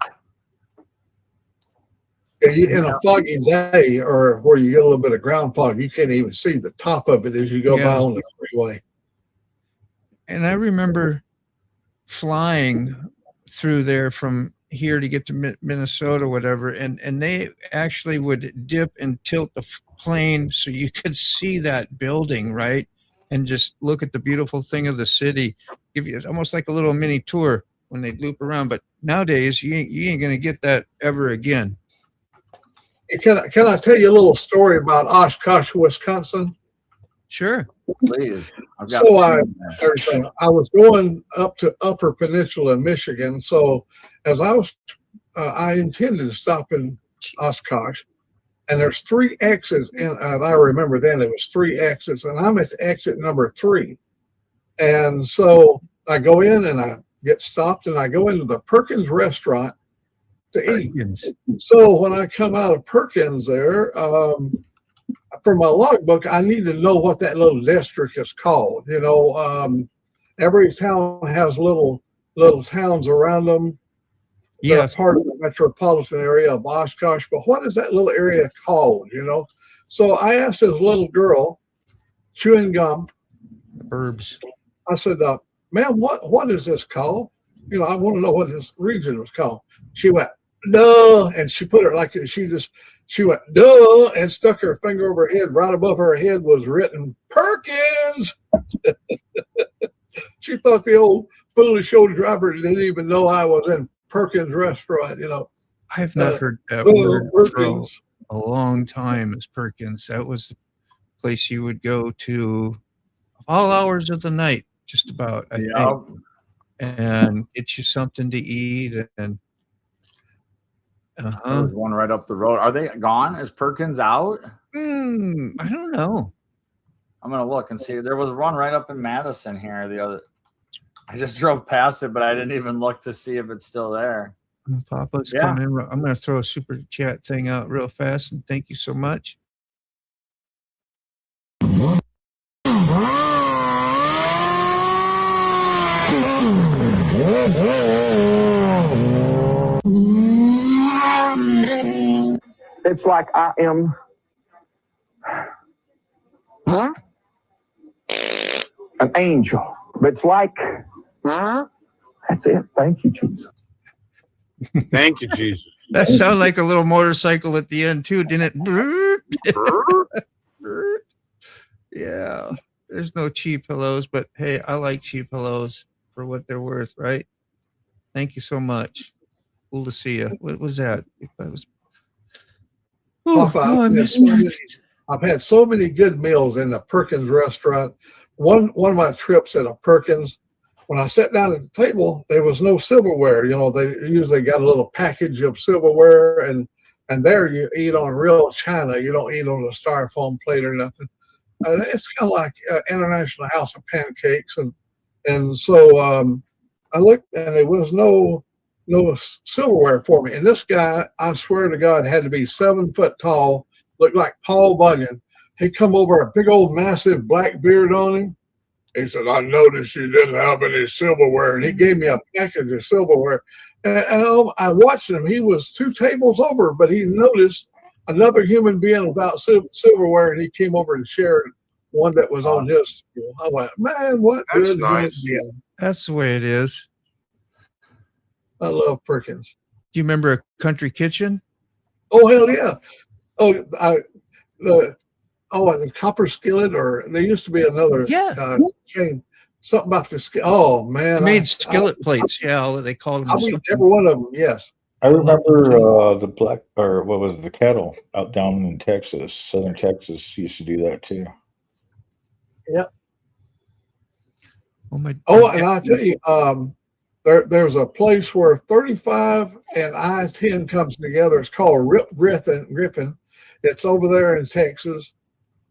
In a foggy day, or where you get a little bit of ground fog, you can't even see the top of it as you go by on the freeway.
And I remember flying through there from here to get to Minnesota, whatever, and they actually would dip and tilt the plane so you could see that building, right? And just look at the beautiful thing of the city. Give you almost like a little mini tour when they loop around. But nowadays, you ain't gonna get that ever again.
Can I tell you a little story about Oshkosh, Wisconsin?
Sure, please.
So I was going up to Upper Peninsula, Michigan. So as I intended to stop in Oshkosh, and there's 3 exits, and I remember then it was 3 exits, and I'm at exit number 3. And so I go in and I get stopped, and I go into the Perkins restaurant to eat. So when I come out of Perkins there, for my logbook, I need to know what that little district is called. You know, every town has little towns around them. Yeah, part of the metropolitan area of Oshkosh. But what is that little area called? You know, so I asked this little girl, chewing gum,
Herbs.
I said, "Ma'am, what is this called? You know, I want to know what this region was called." She went, "Duh," and she put it like she went, "Duh," and stuck her finger over her head. Right above her head was written Perkins. She thought the old foolish old driver didn't even know I was in Perkins restaurant. You know,
I've not heard that word for a long time. As Perkins, that was the place you would go to all hours of the night, just about. I think, and get you something to eat. And
there's one right up the road. Are they gone? Is Perkins out?
I don't know.
I'm gonna look and see. There was one right up in Madison here. I just drove past it, but I didn't even look to see if it's still there.
Papa's
Yeah.
coming in. I'm going to throw a super chat thing out real fast, and thank you so much.
It's like I am an angel. It's like, that's it. Thank you, Jesus.
Thank you, Jesus.
That sounded like a little motorcycle at the end too, didn't it? Yeah. There's no cheap pillows, but hey, I like cheap pillows for what they're worth, right? Thank you so much. Cool to see you. What was that?
Papa,
I miss
I've had so many good meals in the Perkins restaurant. One of my trips at a Perkins, when I sat down at the table, there was no silverware. You know, they usually got a little package of silverware, and there you eat on real china. You don't eat on a styrofoam plate or nothing. It's kind of like International House of Pancakes, and so I looked, and there was no silverware for me. And this guy, I swear to God, had to be 7 foot tall, looked like Paul Bunyan. He come over, a big old massive black beard on him. He said, I noticed you didn't have any silverware. And he gave me a package of silverware. And I watched him. He was 2 tables over, but he noticed another human being without silverware, and he came over and shared one that was on his table. I went, man, what
That's
good
nice.
human being.
That's the way it is.
I love Perkins.
Do you remember a country kitchen?
Oh, hell yeah. Oh, and Copper Skillet, or there used to be another chain. Something about the skillet. Oh, man.
They made skillet plates. Yeah, they called them.
I mean, every one of them, yes.
I remember the black, or what was it, the kettle out down in Texas, southern Texas used to do that too.
Yep.
Oh,
and I'll tell you, there's a place where 35 and I-10 comes together. It's called Griffin. It's over there in Texas.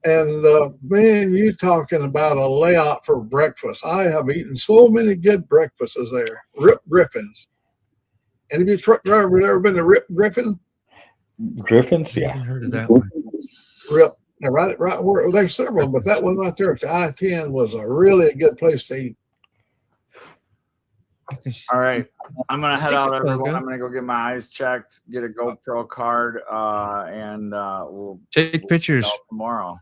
And man, you talking about a layout for breakfast. I have eaten so many good breakfasts there. Griffins. Any of you truck drivers ever been to Griffin?
Griffins,
I
yeah.
haven't heard of that one.
Now, right where there's several, but that one right there, it's I-10, was a really good place to eat.
All right, I'm gonna head out, everyone. I'm gonna go get my eyes checked, get a GoPro card, and we'll
take pictures
tomorrow.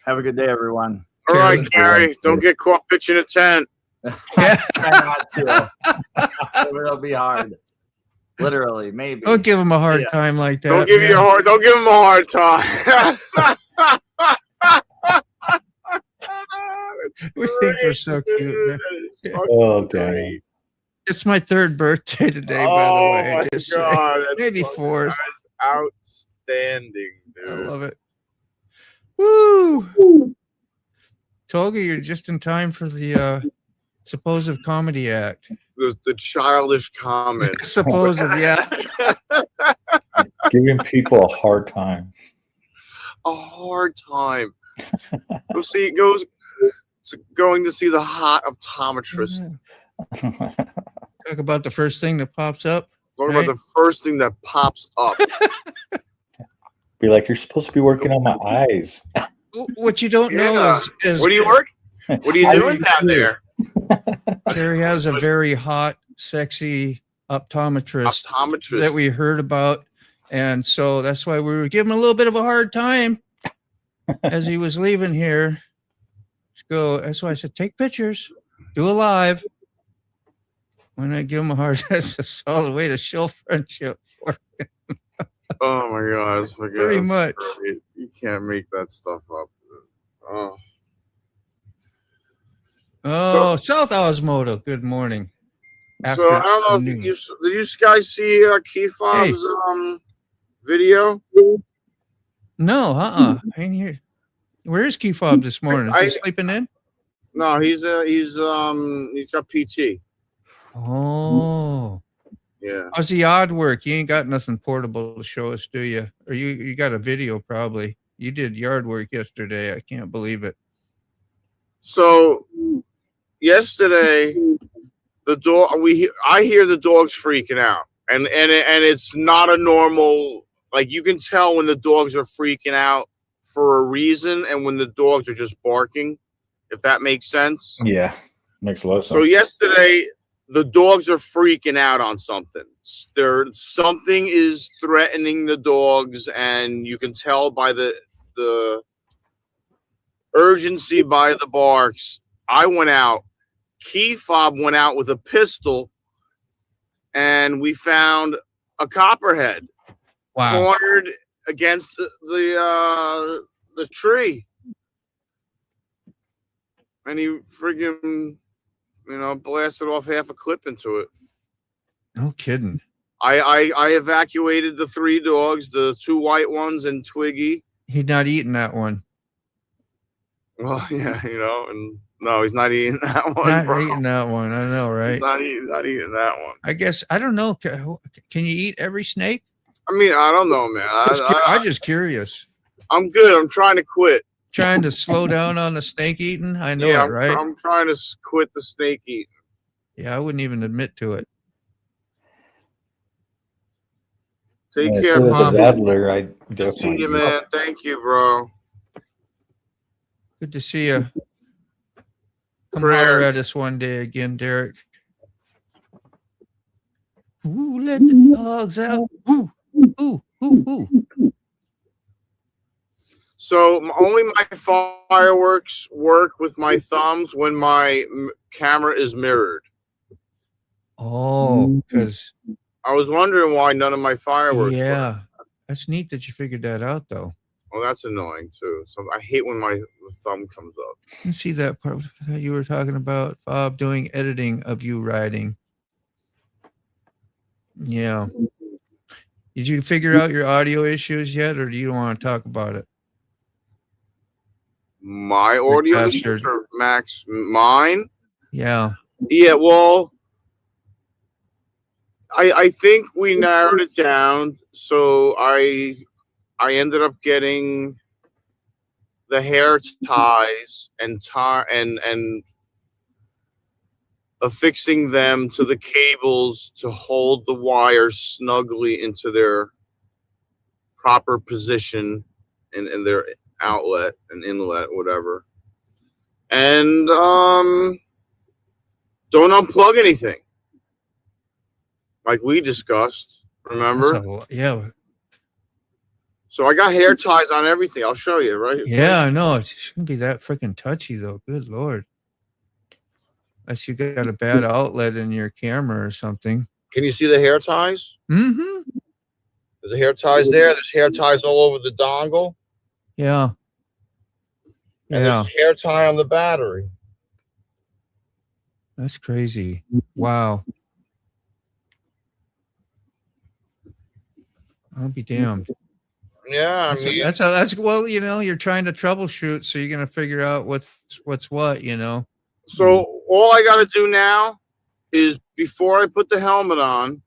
Have a good day, everyone.
All right, Gary, don't get caught pitching a tent.
Try not to. It'll be hard. Literally, maybe.
Don't give him a hard time like that.
Don't give him a hard time.
We think we're so cute, man.
Oh, dang.
It's my 3rd birthday today, by the way.
Oh, my God.
Maybe 4th.
Outstanding, dude.
I love it. Woo! Toga, you're just in time for the supposed comedy act.
The childish comment.
Supposed, yeah.
Giving people a hard time.
A hard time. Going to see the hot optometrist.
Talk about the first thing that pops up.
Talk about the first thing that pops up.
Be like, you're supposed to be working on my eyes.
What you don't know is
what do you work? What are you doing down there?
Terry has a very hot, sexy optometrist that we heard about, and so that's why we were giving him a little bit of a hard time as he was leaving here. That's why I said, take pictures, do a live. When I give him a hard, that's a solid way to show friendship.
Oh my God,
pretty much.
You can't make that stuff up.
Oh, South Osmodo. Good morning.
So I don't know if did you guys see Key Fob's video?
No, I ain't here. Where is Key Fob this morning? Is he sleeping in?
No, he's got PT.
Oh.
Yeah.
How's the yard work? You ain't got nothing portable to show us, do you? Or you got a video probably. You did yard work yesterday. I can't believe it.
So yesterday, I hear the dogs freaking out. and it's not a normal. Like you can tell when the dogs are freaking out for a reason, and when the dogs are just barking. If that makes sense.
Yeah, makes a lot of sense.
So yesterday, the dogs are freaking out on something. Something is threatening the dogs, and you can tell by the urgency by the barks. I went out. Key fob went out with a pistol, and we found a copperhead cornered against the tree, and he friggin' blasted off half a clip into it.
No kidding.
I evacuated the 3 dogs, the 2 white ones and Twiggy.
He's not eating that one.
Well, yeah, and no, he's not eating that one.
Not eating that one. I know, right?
He's not eating that one.
I guess I don't know. Can you eat every snake?
I mean, I don't know, man.
I'm just curious.
I'm good. I'm trying to quit.
Trying to slow down on the snake eating. I know,
Yeah,
right?
I'm trying to quit the snake eating.
Yeah, I wouldn't even admit to it.
Take
Yeah,
care,
as a
Mom.
dabbler, I
See
definitely
you, man. Thank you, bro.
Good to see you. Come
Prayers.
holler at us one day again, Derek. Ooh, let the dogs out. Ooh, ooh, ooh, ooh.
So only my fireworks work with my thumbs when my camera is mirrored.
Oh, because
I was wondering why none of my fireworks
yeah,
work.
that's neat that you figured that out, though.
Well, that's annoying too. So I hate when my thumb comes up.
You see that part that you were talking about, Bob, doing editing of you riding. Yeah. Did you figure out your audio issues yet, or do you want to talk about it?
My audio
bastard.
issues or Max? Mine?
Yeah.
Yeah, well, I think we narrowed it down. So I ended up getting the hair ties and affixing them to the cables to hold the wires snugly into their proper position in their outlet and inlet, whatever. And don't unplug anything, like we discussed. Remember?
Yeah.
So I got hair ties on everything. I'll show you, right?
Yeah, I know. It shouldn't be that freaking touchy, though. Good Lord. Unless you got a bad outlet in your camera or something.
Can you see the hair ties?
Mm-hmm.
There's a hair ties there. There's hair ties all over the dongle.
Yeah.
And
Yeah.
there's hair tie on the battery.
That's crazy. Wow. I'll be damned.
Yeah, I mean,
That's well, you're trying to troubleshoot, so you're gonna figure out what's what,
So all I got to do now is before I put the helmet on,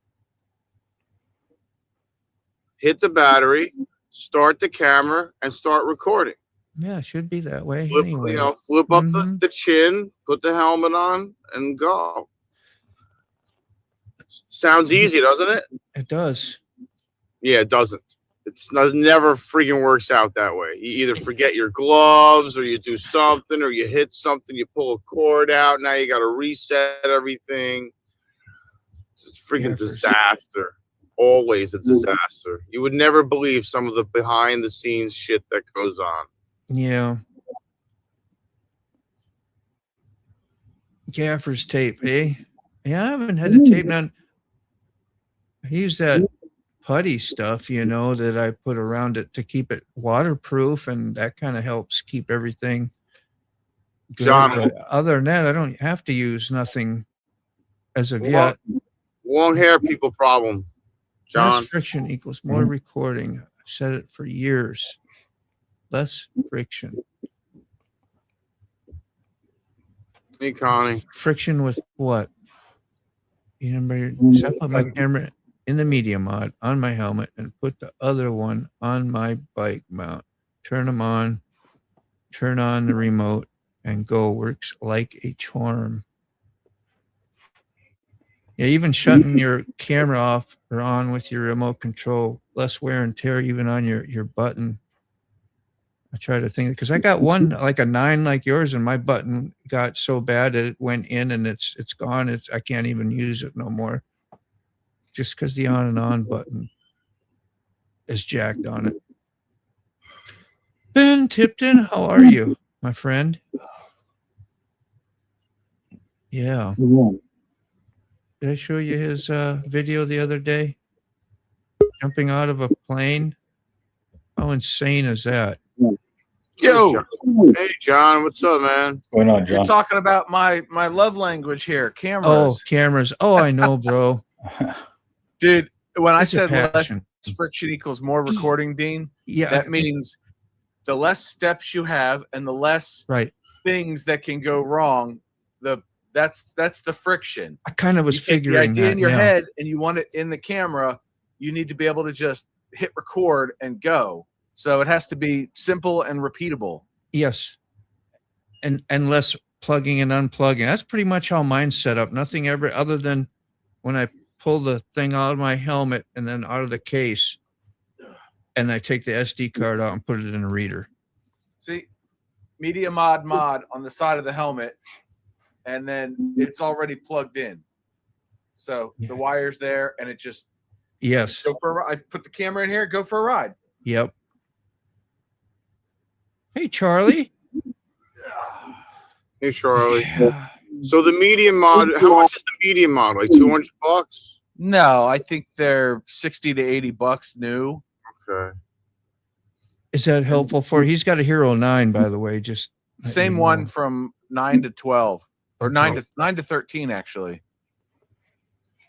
hit the battery, start the camera, and start recording.
Yeah, it should be that way.
Flip,
anyway.
flip up the chin, put the helmet on, and go. Sounds easy, doesn't it?
It does.
Yeah, it doesn't. It never freaking works out that way. You either forget your gloves, or you do something, or you hit something, you pull a cord out. Now you got to reset everything. It's a freaking disaster. Always a disaster. You would never believe some of the behind the scenes shit that goes on.
Yeah. Gaffer's tape, eh? Yeah, I haven't had the tape done. I use that putty stuff, that I put around it to keep it waterproof, and that kind of helps keep everything good.
John,
but other than that, I don't have to use nothing as of yet.
Long hair people problem, John.
Less friction equals more recording. I've said it for years. Less friction.
Hey, Connie.
Friction with what? So I put my camera in the media mod on my helmet and put the other one on my bike mount. Turn them on, turn on the remote, and go. Works like a charm. Yeah, even shutting your camera off or on with your remote control, less wear and tear even on your button. I try to think because I got one like a 9 like yours, and my button got so bad that it went in and it's gone. I can't even use it no more. Just because the on and on button is jacked on it. Ben Tipton, how are you, my friend? Yeah. Did I show you his video the other day? Jumping out of a plane. How insane is that?
Yo,
Hey, John, what's up, man?
What's going on,
you're
John?
talking about my love language here,
Oh,
cameras.
cameras. Oh, I know, bro.
Dude, when I
It's a
said less
passion.
friction equals more recording, Dean,
Yeah.
that means the less steps you have and the less
Right.
things that can go wrong, that's the friction.
I kind of was
You take
figuring
the idea
that.
in your
Yeah.
head and you want it in the camera, you need to be able to just hit record and go. So it has to be simple and repeatable.
Yes. And less plugging and unplugging. That's pretty much how mine's set up. Nothing ever other than when I pull the thing out of my helmet and then out of the case, and I take the SD card out and put it in a reader.
See, media mod on the side of the helmet, and then it's already plugged in. So
Yeah.
the wire's there, and it just
Yes.
go for a ride. I put the camera in here, go for a ride.
Yep. Hey, Charlie.
Hey, Charlie.
Yeah.
So the medium mod, how much is the medium mod? Like $200?
No, I think they're 60 to 80 bucks new.
Okay.
Is that helpful for? He's got a Hero 9, by the way. Just let
Same
you
one
know.
from 9 to 12 or
Okay.
9 to 13 actually.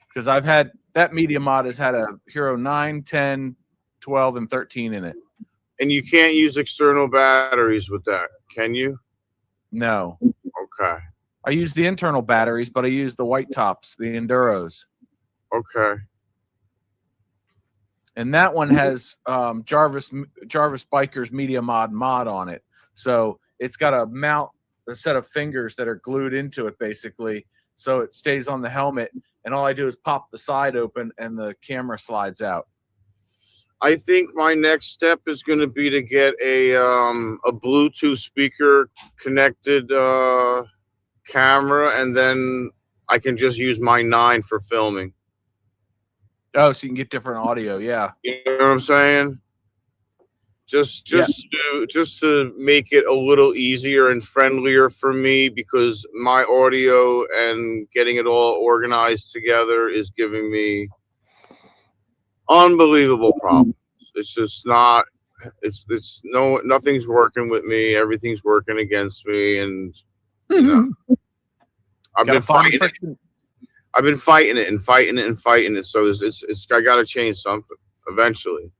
Because I've had that media mod has had a Hero 9, 10, 12, and 13 in it.
And you can't use external batteries with that, can you?
No.
Okay.
I use the internal batteries, but I use the white tops, the Enduros.
Okay.
And that one has Jarvis Biker's Media Mod on it. So it's got a set of fingers that are glued into it, basically. So it stays on the helmet. And all I do is pop the side open and the camera slides out.
I think my next step is going to be to get a Bluetooth speaker connected camera, and then I can just use my 9 for filming.
Oh, so you can get different audio. Yeah.
You know what I'm saying? Just to make it a little easier and friendlier for me, because my audio and getting it all organized together is giving me unbelievable problems. It's just not. Nothing's working with me. Everything's working against me, and you know, I've been fighting it. I've been fighting it and fighting it and fighting it. So it's I got to change something eventually.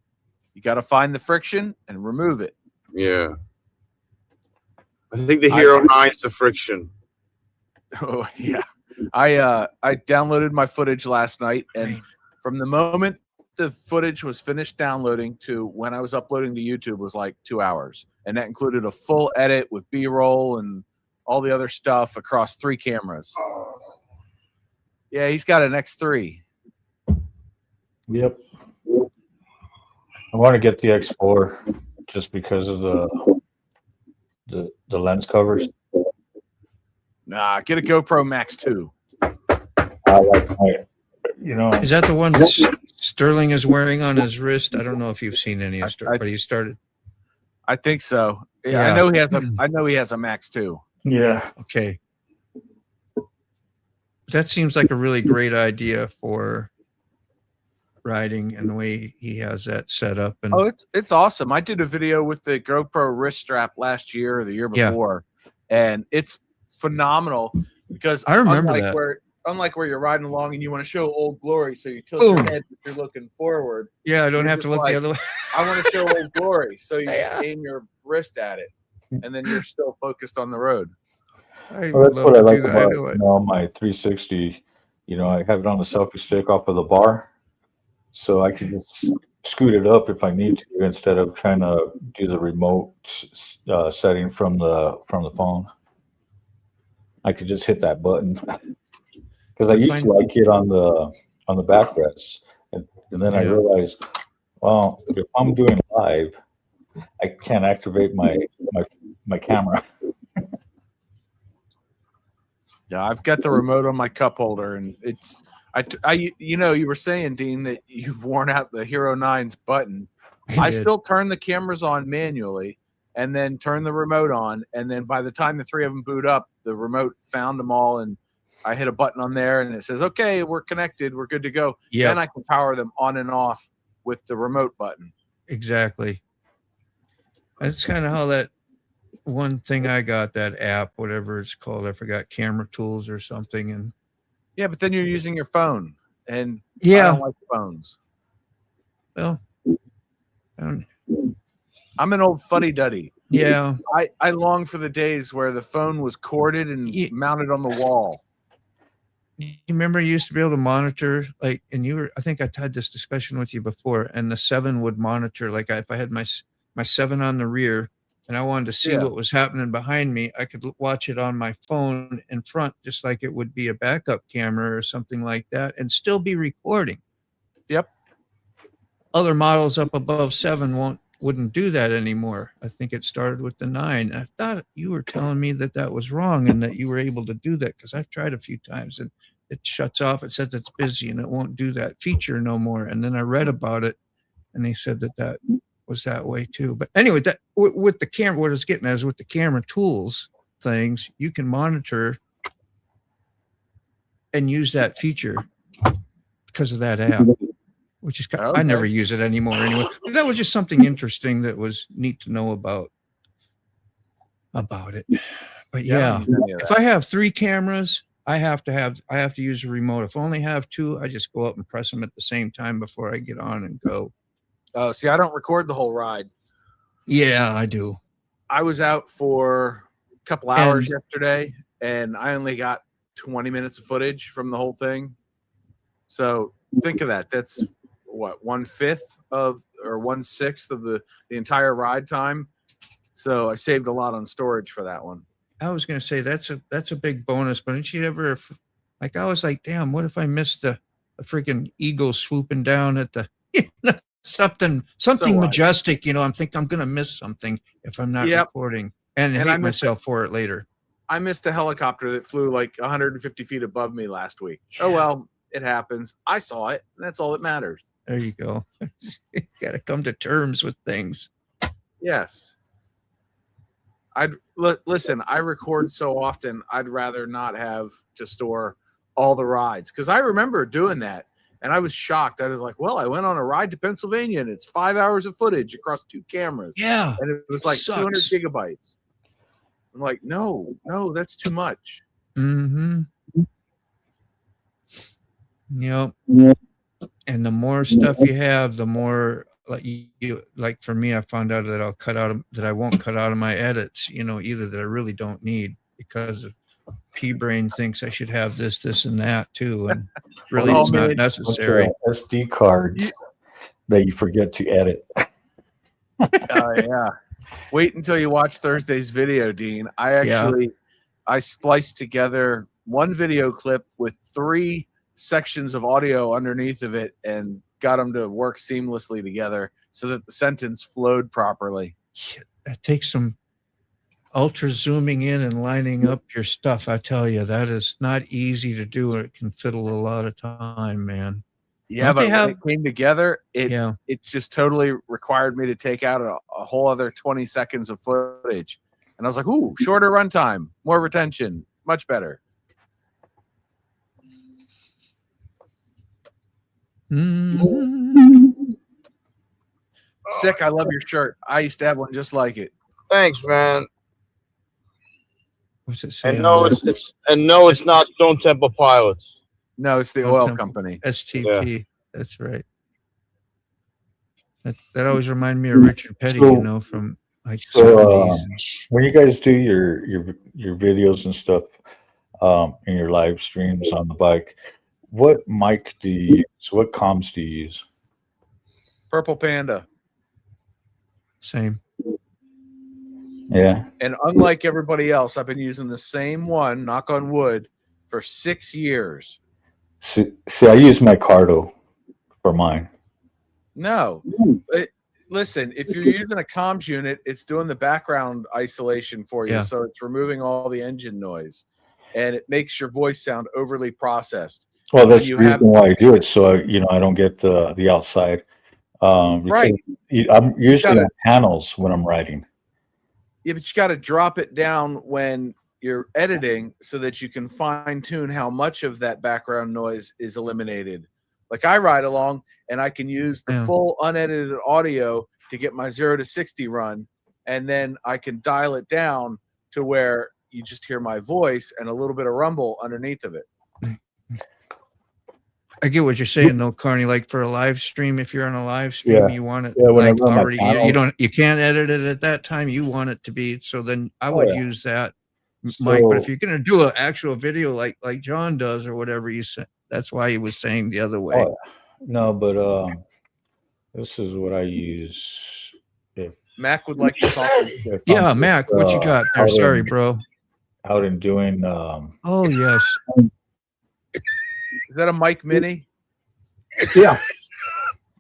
You got to find the friction and remove it.
Yeah. I think the Hero 9's the friction.
Oh yeah. I downloaded my footage last night, and from the moment the footage was finished downloading to when I was uploading to YouTube was like 2 hours, and that included a full edit with B-roll and all the other stuff across 3 cameras. Yeah, he's got an X3.
Yep. I want to get the X4 just because of the lens covers.
Nah, get a GoPro Max 2.
I like my, you know.
Is that the one that Sterling is wearing on his wrist? I don't know if you've seen any of Sterling, but he started.
I think so. Yeah,
Yeah.
I know he has a Max 2.
Yeah.
Okay. That seems like a really great idea for riding and the way he has that set up. And
Oh, it's awesome. I did a video with the GoPro wrist strap last year or the year
Yeah.
before, and it's phenomenal because
I remember that.
Unlike where you're riding along and you want to show Old Glory, so you tilt your
Boom.
head if you're looking forward.
yeah, I don't
You're
have to
just
look
like,
the other way.
I want to show Old Glory, so you
Yeah.
just aim your wrist at it, and then you're still focused on the road.
I
Well,
would
that's
love
what I
to
like
do that.
about
know it.
my 360. You know, I have it on the selfie stick off of the bar, so I can just scoot it up if I need to instead of trying to do the remote setting from the phone. I could just hit that button. because I used to like it on the backrest, and then I
Yeah.
realized, well, if I'm doing live, I can't activate my camera.
Yeah, I've got the remote on my cup holder, and it's you know, you were saying, Dean, that you've worn out the Hero 9's button. I
did.
still turn the cameras on manually and then turn the remote on, and then by the time the three of them boot up, the remote found them all, and I hit a button on there and it says, okay, we're connected, we're good to go.
Yep.
Then I can power them on and off with the remote button.
Exactly. That's kind of how that one thing I got, that app, whatever it's called, I forgot, Camera Tools or something. And
Yeah, but then you're using your phone, and I
yeah,
don't like phones.
well, I don't,
I'm an old fuddy-duddy.
yeah,
I long for the days where the phone was corded and mounted on the wall.
you remember you used to be able to monitor, like, and I think I had this discussion with you before, and the 7 would monitor, like if I had my 7 on the rear and I wanted to see what was happening behind me, I could watch it on my phone in front, just like it would be a backup camera or something like that, and still be recording.
Yep.
Other models up above 7 wouldn't do that anymore. I think it started with the 9. I thought you were telling me that was wrong and that you were able to do that, because I've tried a few times and it shuts off. It says it's busy and it won't do that feature no more. And then I read about it and they said that was that way too. But anyway, that with the camera, what I was getting at is with the camera tools things, you can monitor and use that feature because of that app, which is I never use it anymore anyway. But that was just something interesting that was neat to know about it. But yeah, if I have 3 cameras, I have to use a remote. If I only have 2, I just go up and press them at the same time before I get on and go.
See, I don't record the whole ride.
Yeah, I do.
I was out for a couple hours yesterday, and I only got 20 minutes of footage from the whole thing. So think of that. That's what, 1/5 of, or 1/6 of the entire ride time. So I saved a lot on storage for that one.
I was going to say that's a big bonus, but didn't you ever, like, I was like, damn, what if I missed the freaking eagle swooping down at the something majestic, I'm thinking I'm going to miss something if I'm not recording, and hate myself for it later.
I missed a helicopter that flew like 150 feet above me last week. Oh, well, it happens. I saw it, and that's all that matters.
There you go. You got to come to terms with things.
Yes. Listen, I record so often, I'd rather not have to store all the rides, because I remember doing that. And I was shocked. I was like, well, I went on a ride to Pennsylvania and it's 5 hours of footage across 2 cameras.
Yeah.
And it was like 200 gigabytes. I'm like, no, that's too much.
Mm-hmm. Yep. And the more stuff you have, the more, like for me, I found out that I won't cut out of my edits, either that I really don't need, because of P-Brain thinks I should have this and that too, and really it's not necessary.
SD cards that you forget to edit.
Yeah. Wait until you watch Thursday's video, Dean. I spliced together one video clip with 3 sections of audio underneath of it and got them to work seamlessly together so that the sentence flowed properly.
That takes some ultra zooming in and lining up your stuff. I tell you, that is not easy to do. It can fiddle a lot of time, man.
Yeah, but when it came together, it just totally required me to take out a whole other 20 seconds of footage. And I was like, ooh, shorter runtime, more retention, much better.
Mm-hmm.
Sick, I love your shirt. I used to have one just like it.
Thanks, man.
What's it say?
And no, it's not Stone Temple Pilots.
No, it's the oil company.
STP. Yeah. That's right. That always reminded me of Richard Petty, from like 70s.
When you guys do your videos and stuff, and your live streams on the bike, what mic do you use? What comms do you use?
Purple Panda.
Same.
Yeah.
And unlike everybody else, I've been using the same one, knock on wood, for 6 years.
See, I use my Cardo for mine.
No. Listen, if you're using a comms unit, it's doing the background isolation for you.
Yeah.
So it's removing all the engine noise and it makes your voice sound overly processed.
Well,
When
that's the
you
reason
have-
why I do it, so I don't get the outside. Because
Right.
I'm usually
gotta-
on panels when I'm writing.
Yeah, but you got to drop it down when you're editing so that you can fine tune how much of that background noise is eliminated. Like I ride along and I can use the
Yeah.
full unedited audio to get my 0 to 60 run, and then I can dial it down to where you just hear my voice and a little bit of rumble underneath of it.
I get what you're saying though, Carney. Like for a live stream, if you're on a live stream,
Yeah.
you want it
Yeah,
like
whenever I'm on
already.
panel.
You can't edit it at that time. You want it to be. So then I
Oh,
would
yeah.
use that, Mike. But if
So-
you're gonna do an actual video like John does or whatever you said, that's why he was saying the other way.
Oh, no, but this is what I use. If
Mac would like to talk.
if
Yeah,
I'm
Mac,
just,
what you got there?
out
Sorry,
in-
bro.
Out and doing
Oh yes.
Is that a mic mini?
Yeah,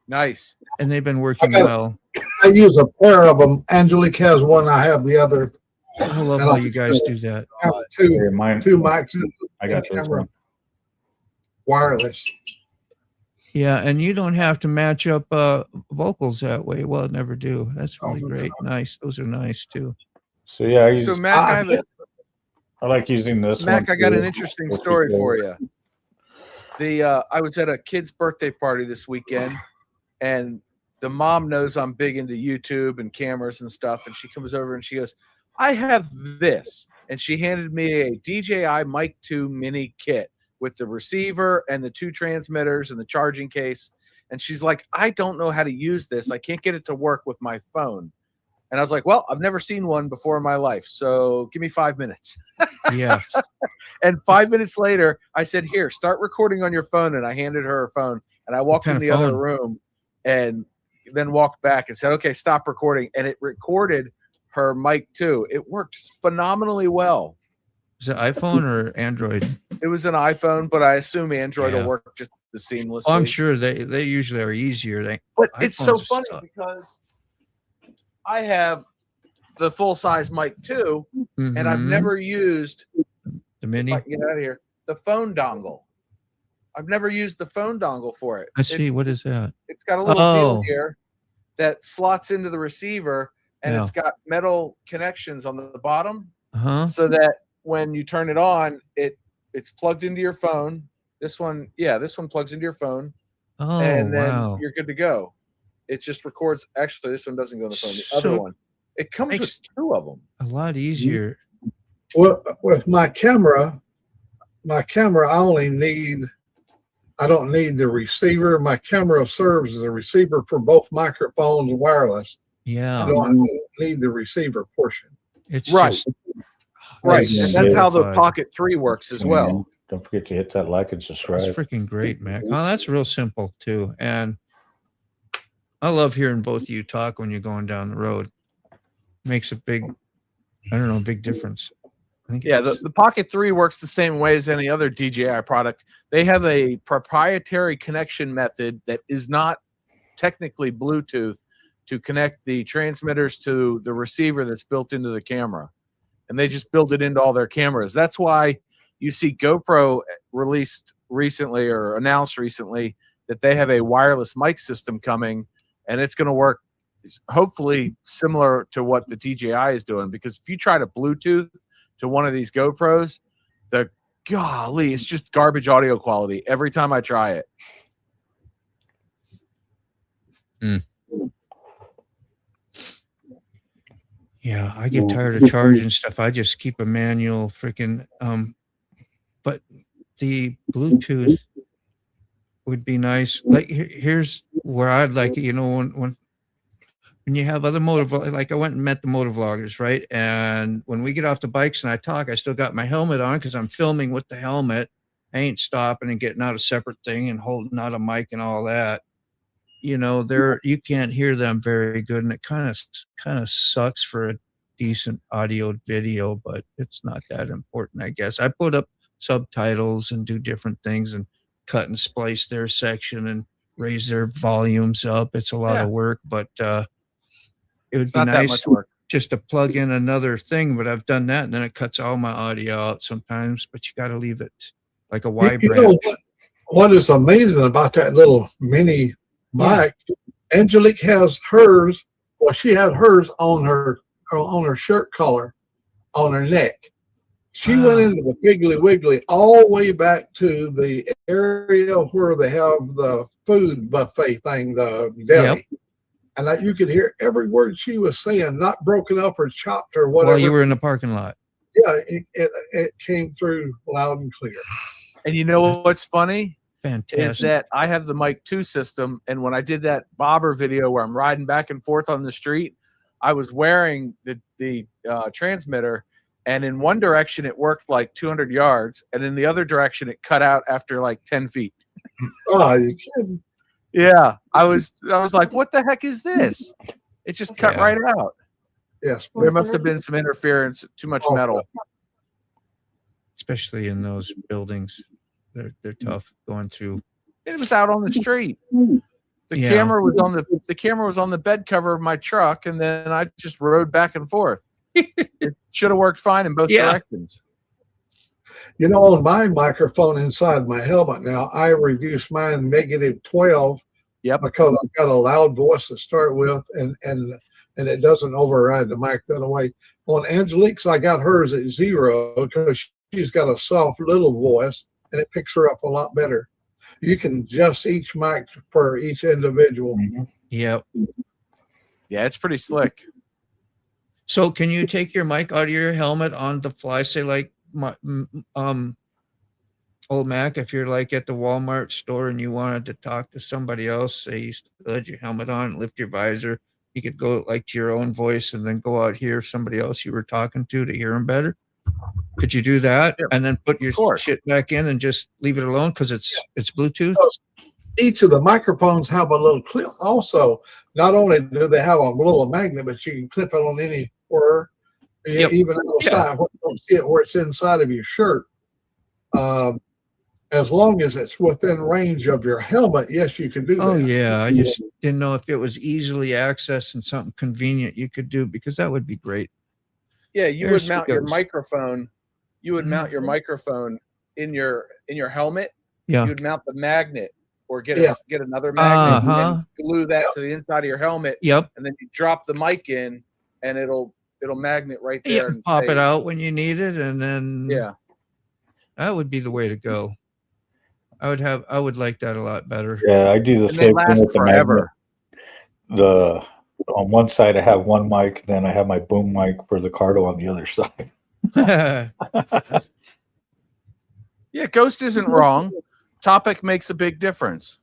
Nice.
And they've been working
Okay.
well.
I use a pair of them. Angelique has one. I have the other.
I love
And
how
I-
you guys do that.
I have two
mine.
mics in
I got
the
this
camera.
one.
Wireless.
Yeah, and you don't have to match up vocals that way. Well, never do. That's really great. Nice. Those are nice too.
So yeah, I, use,
So Mac, I have a
I like using this
Mac,
one.
I got
too.
an interesting
With
story
people.
for you. I was at a kid's birthday party this weekend, and the mom knows I'm big into YouTube and cameras and stuff, and she comes over and she goes, "I have this," and she handed me a DJI Mic 2 mini kit with the receiver and the 2 transmitters and the charging case, and she's like, "I don't know how to use this. I can't get it to work with my phone." And I was like, "Well, I've never seen one before in my life, so give me 5 minutes."
Yes.
And 5 minutes later, I said, "Here, start recording on your phone." And I handed her her phone, and I walked
kind
in
of
the other
phone?
room and then walked back and said, "Okay, stop recording." And it recorded her mic too. It worked phenomenally well.
Is it iPhone or Android?
It was an iPhone, but I assume Android
Yeah.
will work just as seamlessly.
Oh, I'm sure they usually are easier.
But it's so
iPhones are
funny
tough.
because I have the full size mic too, and I've
Mhm.
never used,
The mini.
if I can get out of here, the phone dongle. I've never used the phone dongle for it.
Let's see. What is that?
It's got a little
Oh.
deal here that slots into the receiver, and
Yeah.
it's got metal connections on the bottom,
Huh?
so that when you turn it on, it's plugged into your phone. This one plugs into your phone,
Oh,
and then
wow.
you're good to go. It just records. Actually, this one doesn't go on the phone. The other
So-
one, it comes with
Makes-
2 of them.
A lot easier.
Well, with my camera, I don't need the receiver. My camera serves as a receiver for both microphones wireless. I
Yeah.
don't need the receiver portion.
It's
Right.
just
Right,
Yeah,
and that's how the
simplified.
Pocket 3 works as well.
Don't forget to hit that like and
That's
subscribe.
freaking great, Mac. Oh, that's real simple too. And I love hearing both of you talk when you're going down the road. Makes a big difference. I think
Yeah,
it's-
the Pocket 3 works the same way as any other DJI product. They have a proprietary connection method that is not technically Bluetooth to connect the transmitters to the receiver that's built into the camera. And they just build it into all their cameras. That's why you see GoPro released recently or announced recently that they have a wireless mic system coming, and it's going to work hopefully similar to what the DJI is doing. Because if you try to Bluetooth to one of these GoPros, it's just garbage audio quality every time I try it.
Yeah, I get tired of charging stuff. I just keep a manual freaking but the Bluetooth would be nice. Like here's where I'd like it, when you have other like I went and met the motovloggers, right? And when we get off the bikes and I talk, I still got my helmet on because I'm filming with the helmet. I ain't stopping and getting out a separate thing and holding out a mic and all that. You can't hear them very good, and it kind of sucks for a decent audio video, but it's not that important, I guess. I put up subtitles and do different things and cut and splice their section and raise their volumes up. It's a lot of work, but it would
It's
be
not that
nice
much work.
just to plug in another thing, but I've done that and then it cuts all my audio out sometimes, but you got to leave it like a Y
You
branch.
know what is amazing about that little mini mic? Angelique has hers. Well, she had hers on her shirt collar on her neck. She went into the Piggly Wiggly all the way back to the area where they have the food buffet thing, the deli. And that you could hear every word she was saying, not broken up or chopped or whatever.
While you were in the parking lot.
Yeah, it came through loud and clear.
And you know what's funny?
Fantastic.
Is that I have the Mic 2 system, and when I did that bobber video where I'm riding back and forth on the street, I was wearing the transmitter, and in one direction it worked like 200 yards, and in the other direction it cut out after like 10 feet.
Oh, you kidding?
Yeah, I was like, what the heck is this? It just cut right out.
Yes.
There must have been some interference, too much metal.
Especially in those buildings. They're tough going through.
It was out on the street. The camera was on the bed cover of my truck, and then I just rode back and forth. It should have worked fine in both directions.
You know, on my microphone inside my helmet now, I reduced mine -12.
Yep.
Because I've got a loud voice to start with, and it doesn't override the mic that way. On Angelique's, I got hers at 0 because she's got a soft little voice, and it picks her up a lot better. You can adjust each mic for each individual.
Yep.
Yeah, it's pretty slick.
So can you take your mic out of your helmet on the fly? Say like old Mac, if you're like at the Walmart store and you wanted to talk to somebody else, say you still had your helmet on, lift your visor, you could go like to your own voice and then go out here somebody else you were talking to hear them better. Could you do that and then put your shit back in and just leave it alone because it's Bluetooth?
Each of the microphones have a little clip. Also, not only do they have a little magnet, but you can clip it on anywhere, even outside. You don't see it where it's inside of your shirt. As long as it's within range of your helmet, yes, you can do that.
Oh yeah, I just didn't know if it was easily accessed and something convenient you could do because that would be great.
Yeah, you would mount your microphone. You would mount your microphone in your helmet.
Yeah.
You would mount the magnet or get another magnet and glue that to the inside of your helmet.
Yep.
And then you drop the mic in, and it'll magnet right there. And
pop it out when you need it, and then that would be the way to go. I would like that a lot better.
Yeah, I do the same thing with the magnet. On one side I have one mic, then I have my boom mic for the Cardo on the other side.
Yeah, Ghost isn't wrong. Topic makes a big difference.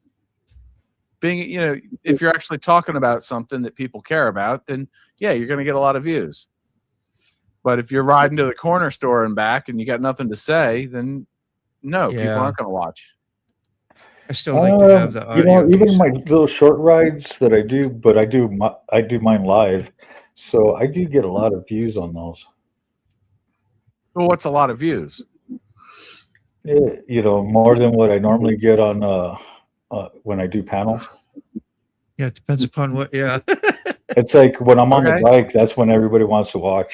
Being, if you're actually talking about something that people care about, then yeah, you're going to get a lot of views. But if you're riding to the corner store and back and you got nothing to say, then no, people aren't going to watch.
I still like to have the audio.
Even my little short rides that I do, but I do mine live, so I do get a lot of views on those.
Well, what's a lot of views?
More than what I normally get on when I do panels.
Yeah, it depends upon what. Yeah,
it's like when I'm on the bike, that's when everybody wants to watch.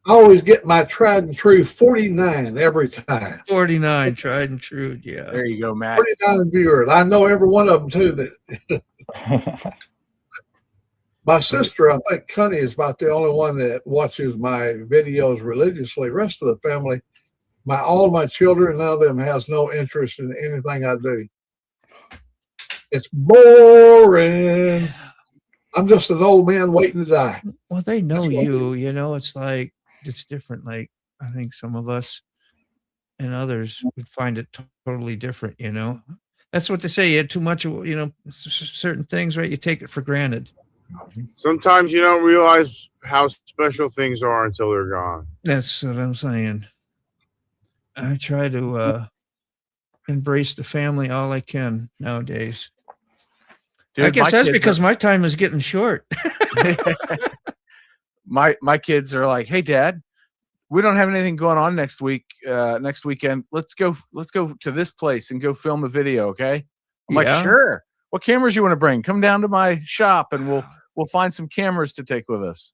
I always get my tried and true 49 every time.
49 tried and true. Yeah.
There you go, Matt.
49 viewers. I know every one of them too. That my sister, I think Connie, is about the only one that watches my videos religiously. The rest of the family, all my children, none of them has no interest in anything I do. It's boring. I'm just an old man waiting to die.
Well, they know you. It's like. It's different. Like I think some of us and others would find it totally different. That's what they say. You had too much of, certain things, right? You take it for granted.
Sometimes you don't realize how special things are until they're gone.
That's what I'm saying. I try to embrace the family all I can nowadays. Dude, I guess that's because my time is getting short.
My kids are like, hey, Dad, we don't have anything going on next weekend. Let's go to this place and go film a video, okay? I'm like, sure. What cameras you want to bring? Come down to my shop and we'll find some cameras to take with us.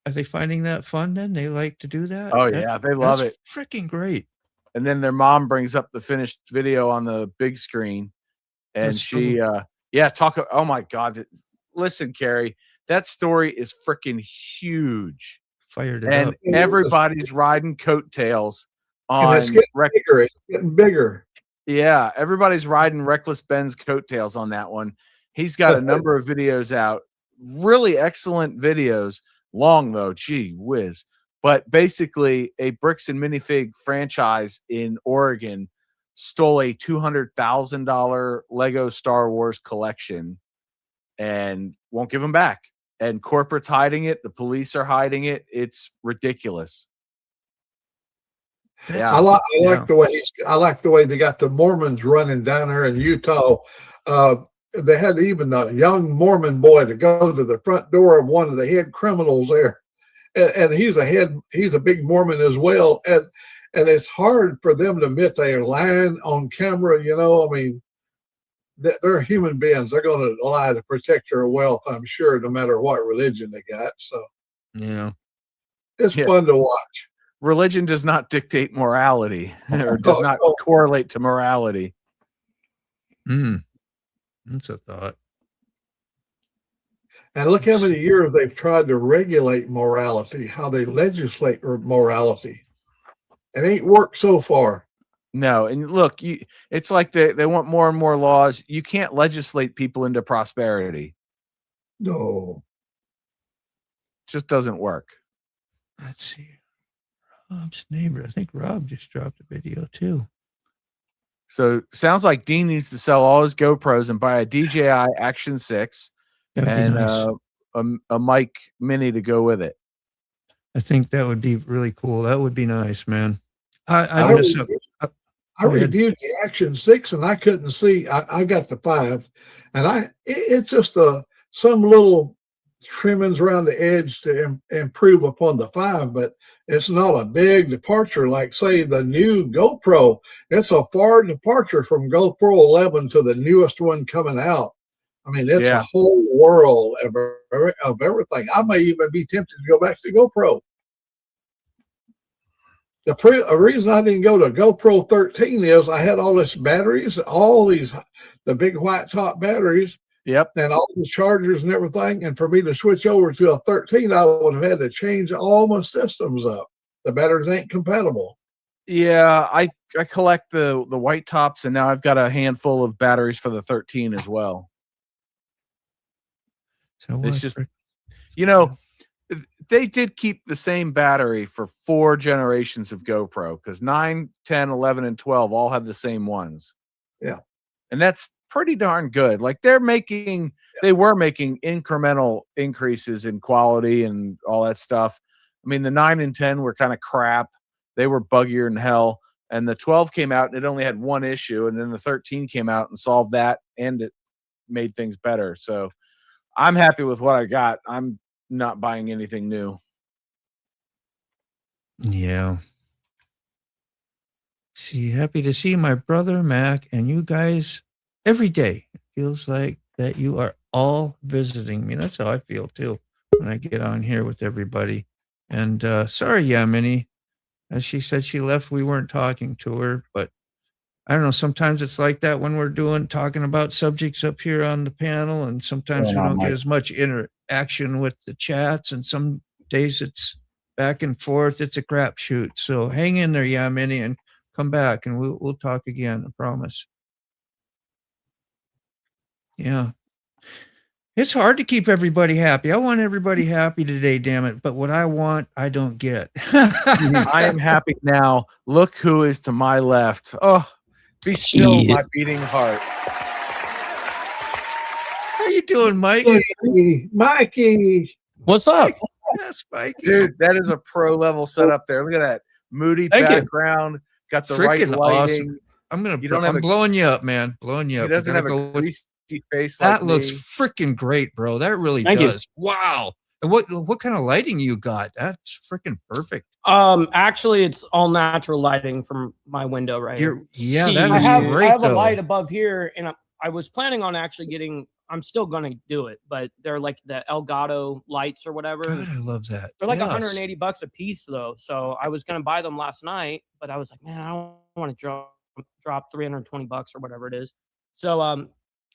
Are they finding that fun then? They like to do that?
Oh, yeah, they love it.
Freaking great.
And then their mom brings up the finished video on the big screen. And
That's
she, oh my God. Listen, Carrie, that story is freaking huge.
Fired it
And
up.
everybody's riding coattails
And
on
it's getting bigger. It's getting bigger.
Yeah, everybody's riding Reckless Ben's coattails on that one. He's got a number of videos out, really excellent videos. Long though, gee whiz. But basically, a Bricks and Minifig franchise in Oregon stole a $200,000 Lego Star Wars collection and won't give them back. And corporate's hiding it. The police are hiding it. It's ridiculous.
That's
I like the way they got the Mormons running down there in Utah. They had even a young Mormon boy to go to the front door of one of the head criminals there, and he's a big Mormon as well. And it's hard for them to admit they're lying on camera. You know, I mean, they're human beings. They're going to lie to protect their wealth, I'm sure, no matter what religion they got. So
yeah,
it's fun to watch.
Religion does not dictate morality or does not correlate to morality.
That's a thought.
And look how many years they've tried to regulate morality, how they legislate morality. It ain't worked so far.
No, and look, it's like they want more and more laws. You can't legislate people into prosperity.
No.
It just doesn't work.
Let's see. Rob's neighbor. I think Rob just dropped a video too.
So sounds like Dean needs to sell all his GoPros and buy a DJI Action 6 and nice. a mic mini to go with it.
I think that would be really cool. That would be nice, man. I
reviewed the Action 6 and I couldn't see. I got the 5, and it's just some little trimmings around the edge to improve upon the 5, but it's not a big departure like, say, the new GoPro. It's a far departure from GoPro 11 to the newest one coming out. I mean, it's a whole world of everything. I may even be tempted to go back to GoPro. The reason I didn't go to GoPro 13 is I had all these batteries, the big white top batteries.
Yep.
And all the chargers and everything. And for me to switch over to a 13, I would have had to change all my systems up. The batteries ain't compatible.
Yeah, I collect the white tops, and now I've got a handful of batteries for the 13 as well.
So
it's just, they did keep the same battery for 4 generations of GoPro, because 9, 10, 11, and 12 all have the same ones.
Yeah.
And that's pretty darn good. Like they were making incremental increases in quality and all that stuff. I mean, the 9 and 10 were kind of crap. They were buggier than hell. And the 12 came out and it only had one issue. And then the 13 came out and solved that, and it made things better. So I'm happy with what I got. I'm not buying anything new.
Yeah. Happy to see my brother Mac and you guys every day. It feels like that you are all visiting me. That's how I feel too when I get on here with everybody. And sorry, Yamini, as she said she left, we weren't talking to her, but I don't know. Sometimes it's like that when we're talking about subjects up here on the panel, and sometimes we don't get as much interaction with the chats, and some days it's back and forth. It's a crapshoot. So hang in there, Yamini, and come back, and we'll talk again. I promise. Yeah. It's hard to keep everybody happy. I want everybody happy today, damn it. But what I want, I don't get.
I am happy now. Look who is to my left. Oh, be still, my beating heart.
How you doing, Mike?
Mikey.
What's up?
Yes, Mike.
Dude, that is a pro level setup there. Look at that. Moody background. Got the right lighting.
Awesome. I'm blowing you up, man. Blowing you up.
He doesn't have a greasy face
that
like
looks
me.
freaking great, bro. That really does.
You.
Wow. And what kind of lighting you got? That's freaking perfect.
Actually, it's all natural lighting from my window right here.
Yeah, that
I
is
have
great.
I have a
though.
light above here, and I was planning on actually getting. I'm still gonna do it, but they're like the Elgato lights or whatever.
God, I love that.
They're like
Yes.
$180 a piece though. So I was gonna buy them last night, but I was like, man, I don't want to drop $320 or whatever it is. So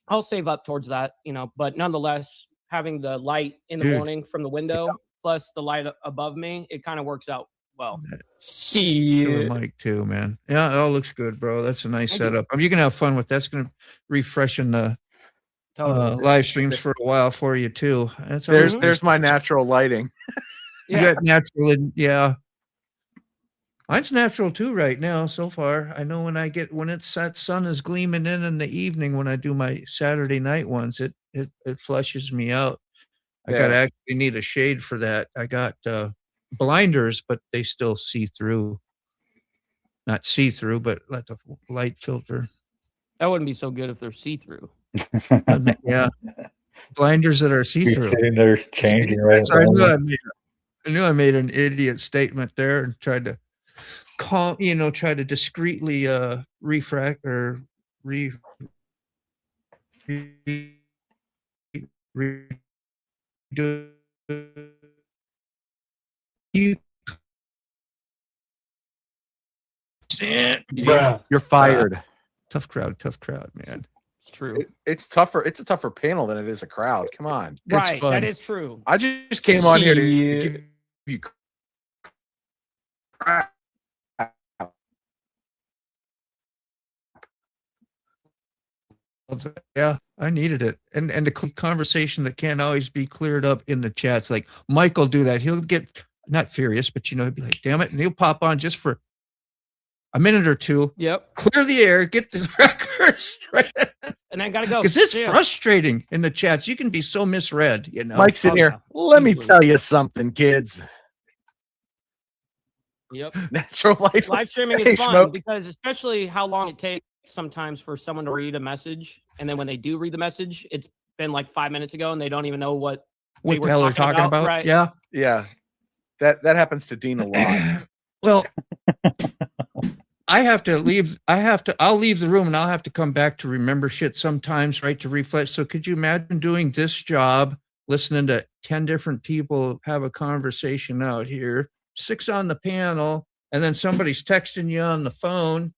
I'll save up towards that, but nonetheless, having the light in the
Dude.
morning from the window plus the light above me, it kind of works out well.
Killer mic too, man. Yeah, it all looks good, bro. That's a nice
Thank you.
setup. You can have fun with that. That's gonna refreshen the
Totally.
live streams for a while for you too. That's always
There's my natural lighting.
You got natural and yeah. Mine's natural too right now so far. I know when it's that sun is gleaming in the evening when I do my Saturday night ones, it flushes me out. I gotta actually need a shade for that. I got blinders, but they still see through. Not see through, but let the light filter.
That wouldn't be so good if they're see through.
Yeah. Blinders that are see
You're
through.
sitting there changing right in
So I
front of
knew
them.
I knew I made an idiot statement there and tried to try to discreetly refract or do you
You're fired.
tough crowd, man.
It's true.
It's tougher. It's a tougher panel than it is a crowd. Come on.
Right.
fun.
That is true.
I just came on here to give you crap.
Yeah, I needed it. And the conversation that can't always be cleared up in the chats. Like Mike will do that. He'll get not furious, but he'll be like, damn it. And he'll pop on just for a minute or two.
Yep.
Clear the air, get the record straight.
And I gotta go.
Because it's
Yeah.
frustrating in the chats. You can be so misread,
Mike's in
Oh,
here.
yeah.
Let me
Easily.
tell you something, kids.
Yep.
Natural life.
Live streaming
Hey,
is fun
Schmo.
because especially how long it takes sometimes for someone to read a message, and then when they do read the message, it's been like 5 minutes ago, and they don't even know what
What
were
the hell they're talking about?
Right.
Yeah.
Yeah. That happens to Dean a lot.
Well, I'll leave the room and I'll have to come back to remember shit sometimes, right? To reflect. So could you imagine doing this job, listening to 10 different people have a conversation out here, 6 on the panel, and then somebody's texting you on the phone?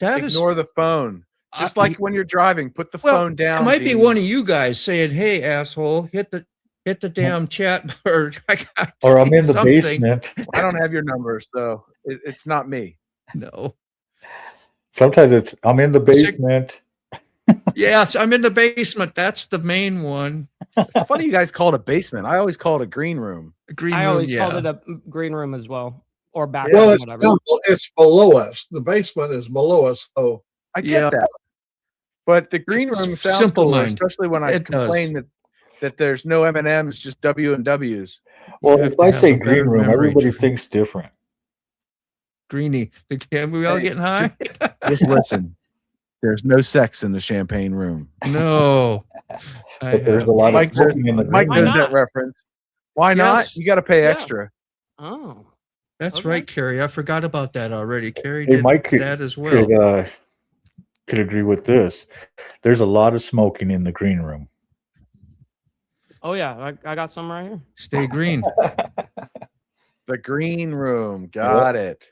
Ignore the phone. Just like when you're driving, put the phone down.
It might be
Dean.
one of you guys saying, "Hey, asshole, hit the damn chat bird."
Or I'm in the
something.
basement.
I don't have your number, so it's not me.
No.
Sometimes it's I'm in the basement.
Yes, I'm in the basement. That's the main one.
It's funny you guys call it a basement. I always call it a green room.
Green
I
room,
always
yeah.
called it a green room as well, or back
Well,
room, whatever.
it's below us. The basement is below us. So
I get that. But the green
It's
room sounds
simple
cooler,
mind.
especially when I
It does.
complain that there's no M&Ms, just W and W's.
Well,
have
if
to
I
have
say
a better
green room,
memory
everybody
train.
thinks different.
Greeny. Are we all getting high?
Just listen. There's no sex in the champagne room.
No.
But there's a lot
Mike
of smoking in the
Mike
green
knows
room.
that reference. Why not?
Yes.
You got to pay
Yeah.
extra.
Oh,
That's
Okay.
right, Carrie. I forgot about that already. Carrie
Hey,
did
Mike
that as well.
could agree with this. There's a lot of smoking in the green room.
oh yeah, I got some right here.
Stay green.
The green room. Got it.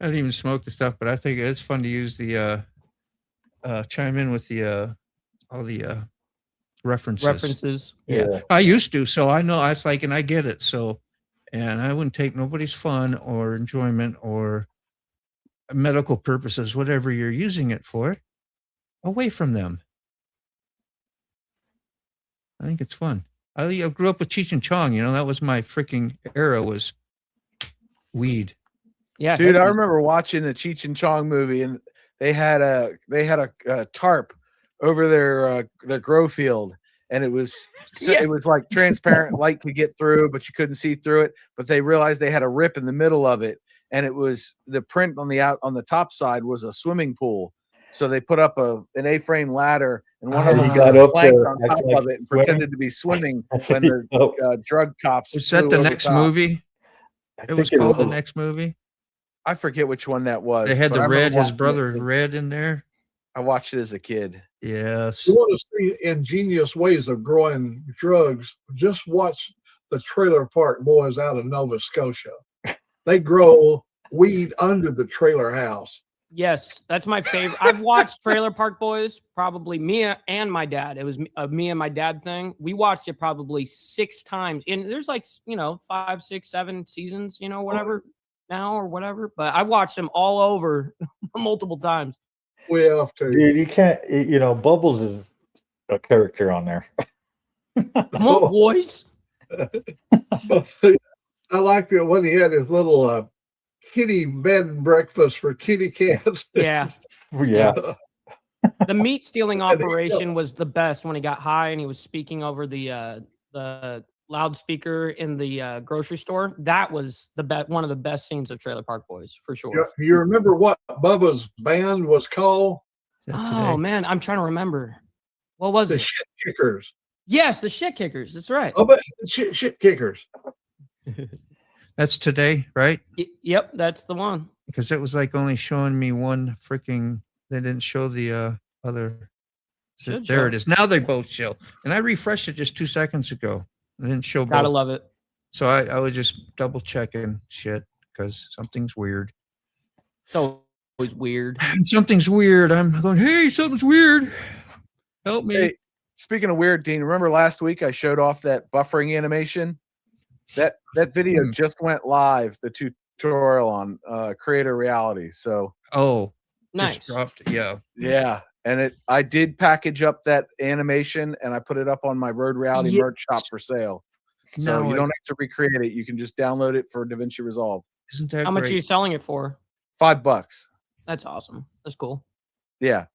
I don't even smoke the stuff, but I think it's fun to use the chime in with the all the references.
References.
Yeah. I used to, so I know. I was like, and I get it. So, and I wouldn't take nobody's fun or enjoyment or medical purposes, whatever you're using it for, away from them. I think it's fun. I grew up with Cheech and Chong. That was my freaking era. Was weed.
Yeah,
Dude, I
hippies.
remember watching the Cheech and Chong movie, and they had a tarp over their grow field, and it was like transparent light could get through, but you couldn't see through it. But they realized they had a rip in the middle of it, and it was the print on the top side was a swimming pool, So they put up an A-frame ladder, and one of
He
them
got up
planked
there,
on
acting
top
like
of it and
swimming.
pretended to be swimming when the drug cops.
Was that
flew
the
over
next
top.
movie?
I
It was
think
called the
was.
next movie.
I forget which one that was.
They had
but
the
I remember
Red, his
watching
brother
it.
Red in there.
I watched it as a kid.
Yes.
You want to see ingenious ways of growing drugs? Just watch the Trailer Park Boys out of Nova Scotia. They grow weed under the trailer house.
Yes, that's my favorite. I've watched Trailer Park Boys, probably me and my dad. It was a me and my dad thing. We watched it probably 6 times. And there's like, 5, 6, 7 seasons, whatever now or whatever. But I watched them all over multiple times.
We have to.
Dude, you can't. Bubbles is a character on there.
Come on, boys.
I liked it when he had his little kitty bed and breakfast for kitty cats.
Yeah.
Yeah.
The meat stealing operation was the best when he got high and he was speaking over the loudspeaker in the grocery store. That was one of the best scenes of Trailer Park Boys for sure.
You remember what Bubba's band was called?
Oh man, I'm trying to remember. What was
The
it?
Shit Kickers.
Yes, the Shit Kickers. That's right.
Oh, but shit Kickers.
That's today, right?
Yep, that's the one.
Because it was like only showing me one freaking. They didn't show the other.
Should
There
show.
it is. Now they both show, and I refreshed it just 2 seconds ago. I didn't show both.
Gotta love it.
So I was just double checking shit because something's weird.
It's always weird.
Something's weird. I'm going, hey, something's weird. Help me.
Hey, speaking of weird, Dean, remember last week I showed off that buffering animation? That video just went live, the tutorial on Creator Reality. So
Nice.
just dropped it.
yeah, and I did package up that animation and I put it up on my Road Reality merch shop for sale. So you don't have to recreate it. You can just download it for DaVinci Resolve.
Isn't that
How much
great?
are you selling it for?
$5.
That's awesome. That's cool.
Yeah.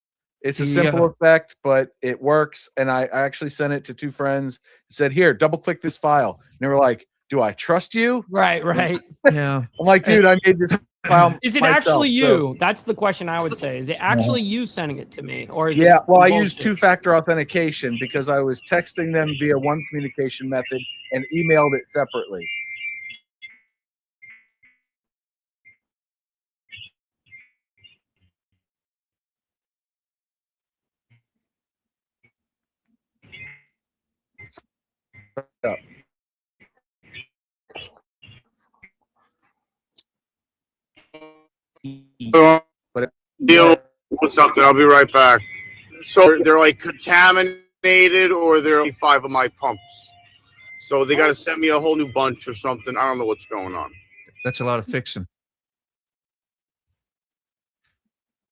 It's a simple effect, but it works. And I actually sent it to 2 friends, said, here, double click this file. And they were like, do I trust you?
Right.
Yeah.
I'm like, dude, I made this file.
Is it
myself,
actually you?
so-
That's the question I would say. Is it actually you sending it to me? Or is
Yeah,
it
well, I
bullshit?
used 2-factor authentication because I was texting them via one communication method and emailed it separately.
Deal with something. I'll be right back. So they're like contaminated, or they're only 5 of my pumps. So they got to send me a whole new bunch or something. I don't know what's going on.
That's a lot of fixing.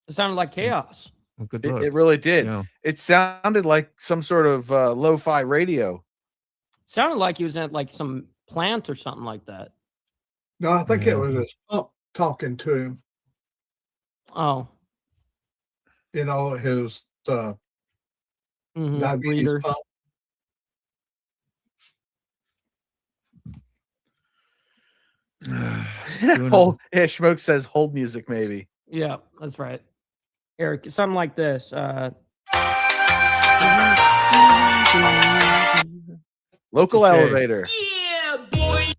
It sounded like chaos.
Well, good luck.
It really did.
Yeah.
It sounded like some sort of lo-fi radio.
Sounded like he was at like some plant or something like that.
No, I think it was his pump talking to him.
Oh.
His diabetes
Reader.
pump.
Smoke says hold music, maybe.
Yeah, that's right. Eric, something like this.
Local
Okay.
elevator.
Yeah, boy.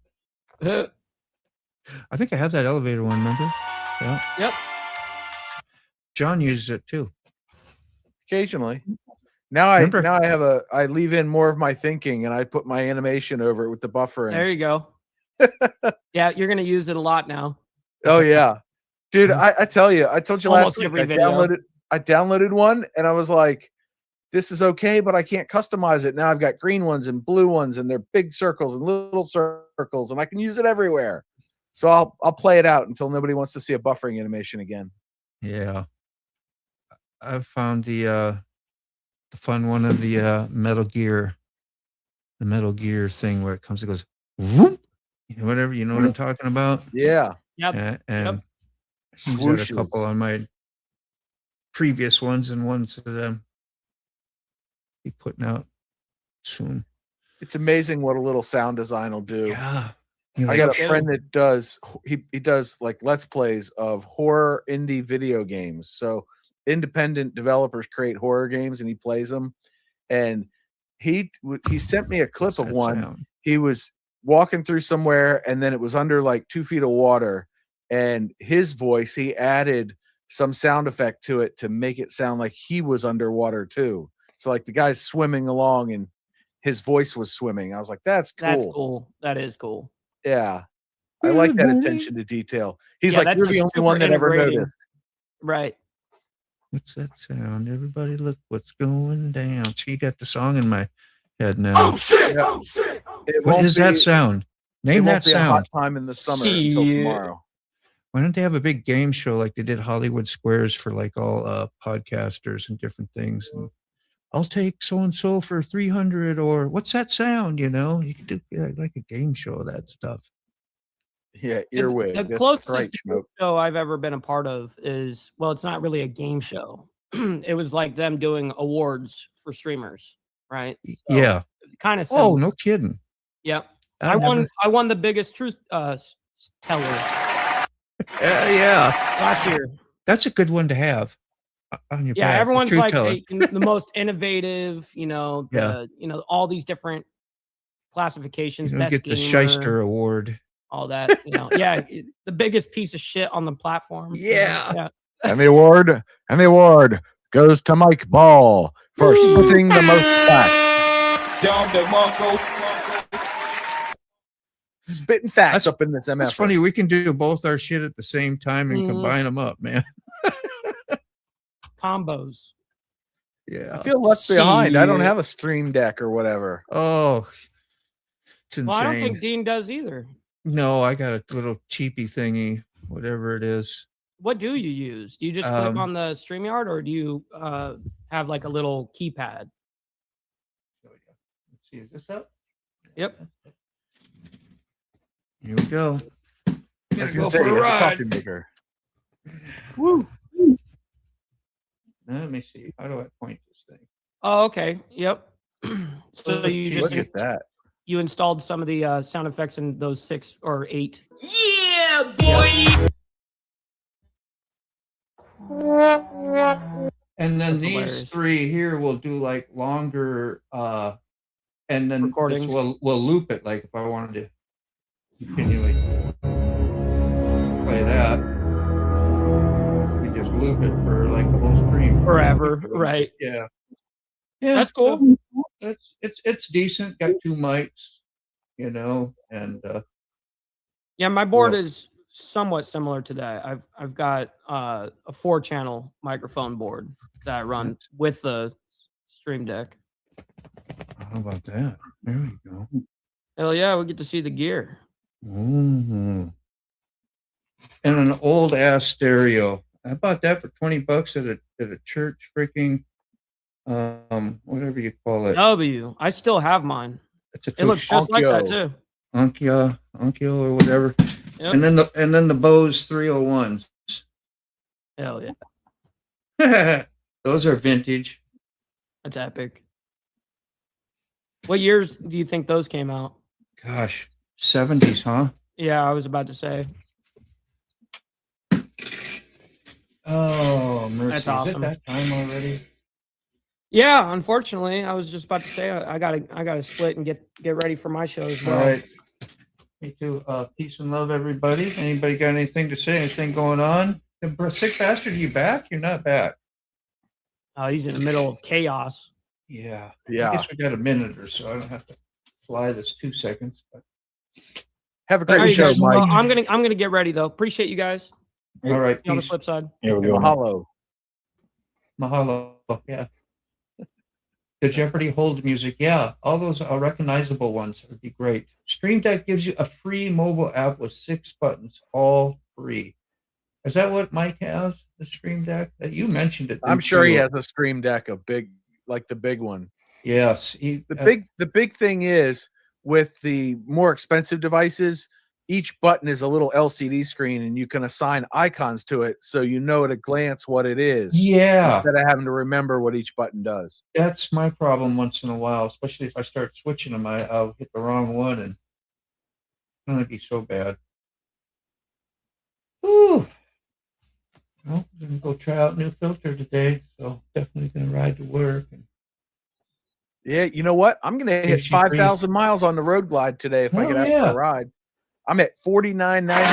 I think I have that elevator one, remember? Yeah.
Yep.
John uses it too.
Occasionally. Now I leave in more of my thinking and I put my animation over it with the buffering.
There you go. Yeah, you're gonna use it a lot now.
Oh yeah. Dude, I tell you, I told you
Almost
last week
every video.
I downloaded one and I was like, this is okay, but I can't customize it. Now I've got green ones and blue ones and they're big circles and little circles and I can use it everywhere. So I'll play it out until nobody wants to see a buffering animation again.
Yeah. I've found the fun one of the Metal Gear thing where it comes and goes whoop, whatever, you know what I'm talking about?
Yeah.
Yep.
And I've got a
Swooshes.
couple on my previous ones and ones that be putting out soon.
It's amazing what a little sound design will do.
Yeah.
I got a friend that does he does like let's plays of horror indie video games. So independent developers create horror games, and he plays them. And he sent me a clip of one.
Sound?
He was walking through somewhere, and then it was under like 2 feet of water, and his voice, he added some sound effect to it to make it sound like he was underwater too. So like the guy's swimming along and his voice was swimming. I was like, that's cool.
That's cool. That is cool.
Yeah. I like that attention to detail. He's
Yeah,
like,
that's,
you're
like,
the only
super
one that ever
integrating.
noticed.
Right.
What's that sound? Everybody look what's going down. See, you got the song in my head now.
Oh shit! Oh shit!
What is that sound? Name that sound.
A hot time in the summer until tomorrow.
Why don't they have a big game show like they did Hollywood Squares for like all podcasters and different things? And I'll take so and so for 300, or what's that sound? You know, you could do like a game show of that stuff.
Yeah, earwig.
The
That's
closest
right,
game
Smoke.
show I've ever been a part of is, well, it's not really a game show. It was like them doing awards for streamers, right? So,
Yeah.
kind of.
Oh, no kidding.
Yep.
I
I won the biggest truth teller
yeah.
last year.
That's a good one to have on your
Yeah,
back, the
everyone's
truth
like
teller.
the most innovative,
Yeah.
all these different classifications.
You
Best
get the
gamer,
Shyster Award.
all that. Yeah, the biggest piece of shit on the platform.
Yeah.
And the award goes to Mike Ball for spitting the most facts. Spitting facts up in this MF.
That's funny. We can do both our shit at the same time and
Mhm.
combine them up, man.
Combos.
Yeah.
I feel left behind. I don't
Shit.
have a stream deck or whatever.
Oh, it's insane.
Well, I don't think Dean does either.
No, I got a little cheapy thingy, whatever it is.
What do you use? Do you just click on the StreamYard, or do you have like a little keypad?
Let's see, is this up?
Yep.
Here we go.
I was
Gotta
gonna
go
say,
for a
he has a
ride.
coffee maker.
Woo. Now, let me see. How do I point this thing?
Oh, okay. Yep. So
Oh,
you
geez.
just
Look at that.
you installed some of the sound effects in those 6 or 8.
Yeah, boy.
And then
That's
these
hilarious.
3 here will do like longer and then
Recordings.
we'll loop it, like if I wanted to continually play that. We just loop it for like the whole stream.
Forever, right.
Yeah. Yeah.
That's cool.
It's decent. Got 2 mics, and
Yeah, my board
Well-
is somewhat similar to that. I've got a 4-channel microphone board that I run with the Stream Deck.
how about that? There we go.
Hell yeah, we get to see the gear.
Mm-hmm. And an old ass stereo. I bought that for $20 at a church freaking whatever you call it.
W. I still have mine.
It's a
It looks just like that too.
Onkyo or whatever.
Yep.
And then the Bose 301s.
Hell yeah,
Those are vintage.
that's epic. What years do you think those came out?
Gosh, 70s, huh?
Yeah, I was about to say.
Oh, mercy.
That's
Is
awesome.
it that time already?
Yeah, unfortunately, I was just about to say I gotta split and get ready for my show as
All
well.
right. Me too. Peace and love, everybody. Anybody got anything to say? Anything going on? The sick bastard, you back? You're not back.
He's in the middle of chaos.
Yeah. I
Yeah.
guess we got a minute or so. I don't have to fly this 2 seconds. But...
Have a
All
great
right,
show,
guys,
Mike.
well, I'm gonna get ready though. Appreciate you guys.
All right.
On the
Peace.
flip side.
Here we go.
Mahalo.
Mahalo. Yeah. The Jeopardy hold music. Yeah. All those are recognizable ones would be great. Stream Deck gives you a free mobile app with 6 buttons, all free. Is that what Mike has? The Stream Deck? That you mentioned it.
I'm
didn't
sure he
you?
has a stream deck, the big one.
Yes.
The big thing is with the more expensive devices, each button is a little LCD screen and you can assign icons to it so you know at a glance what it is.
Yeah.
Instead of having to remember what each button does.
That's my problem once in a while, especially if I start switching them. I'll hit the wrong one and it's going to be so bad. Ooh. Well, I'm gonna go try out a new filter today, so definitely gonna ride to work. And
Yeah, you know what? I'm gonna hit
she breathes.
5,000 miles on the road glide today if I
Oh,
get out for
yeah.
a ride. I'm at 49.94.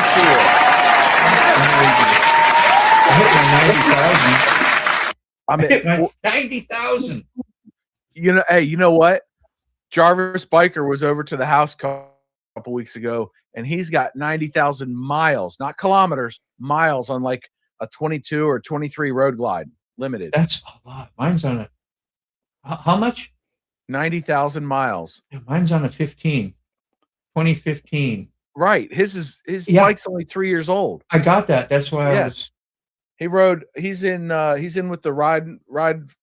I hit my 90,000.
I'm
I hit
at
my 90,000.
you know, hey, you know what? Jarvis Biker was over to the house a couple weeks ago, and he's got 90,000 miles, not kilometers, miles on like a 22 or 23 road glide limited.
That's a lot. Mine's on a how much?
90,000 miles.
Yeah, mine's on a 2015.
Right. His
Yeah.
bike's only 3 years old.
I got that. That's why I was.
He rode. He's in with the ride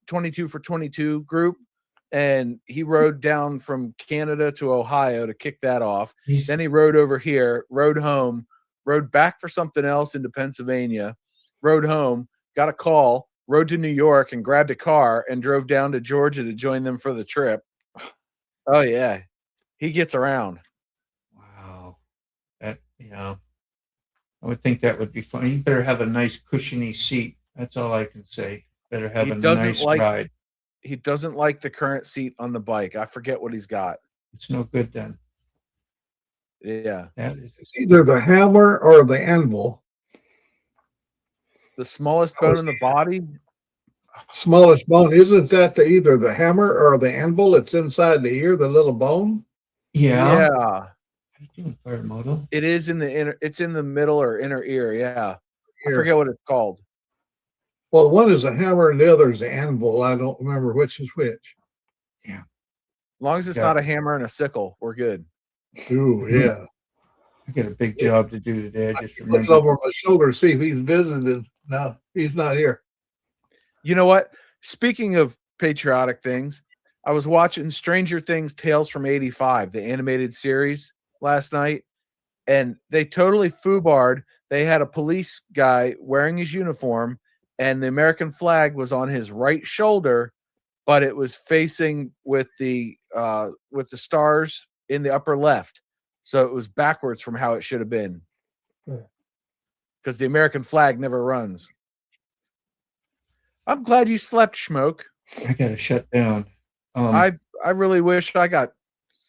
22 for 22 group, and he rode down from Canada to Ohio to kick that off. Then he rode over here, rode home, rode back for something else into Pennsylvania, rode home, got a call, rode to New York, and grabbed a car and drove down to Georgia to join them for the trip. Oh yeah, he gets around.
Wow. That, I would think that would be fun. You better have a nice cushiony seat. That's all I can say. Better have a nice ride.
He doesn't like the current seat on the bike. I forget what he's got.
It's no good then.
Yeah.
That is
either the hammer or the anvil.
The smallest bone in the body.
Smallest bone, isn't that either the hammer or the anvil? It's inside the ear, the little bone.
Yeah.
Yeah.
How you doing, Firemoto?
It is in the inner. It's in the middle or inner ear. Yeah. I
Ear.
forget what it's called.
Well, one is a hammer and the other is the anvil. I don't remember which is which.
Yeah.
As long as it's not a hammer and a sickle, we're good.
Ooh, yeah.
I got a big job to do today. I just
Look
remember.
over my shoulder to see if he's visiting. No, he's not here.
You know what? Speaking of patriotic things, I was watching Stranger Things Tales from 85, the animated series, last night, and they totally foobarred. They had a police guy wearing his uniform, and the American flag was on his right shoulder, but it was facing with the stars in the upper left. So it was backwards from how it should have been. Because the American flag never runs. I'm glad you slept, Schmoke.
I got to shut down.
I really wish I got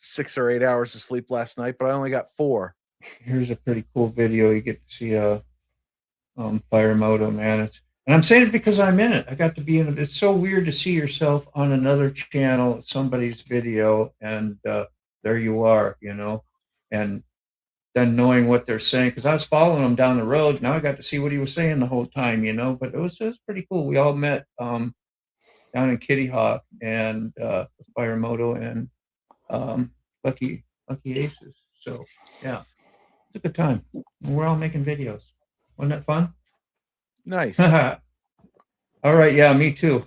6 or 8 hours of sleep last night, but I only got 4.
Here's a pretty cool video. You get to see Firemoto, man. And I'm saying it because I'm in it. I got to be in it. It's so weird to see yourself on another channel, somebody's video, and there you are, and then knowing what they're saying, because I was following him down the road. Now I got to see what he was saying the whole time, but it was pretty cool. We all met down in Kitty Hawk, and Firemoto and Lucky Aces. So yeah, it's a good time. We're all making videos. Wasn't that fun?
Nice.
All right, yeah, me too.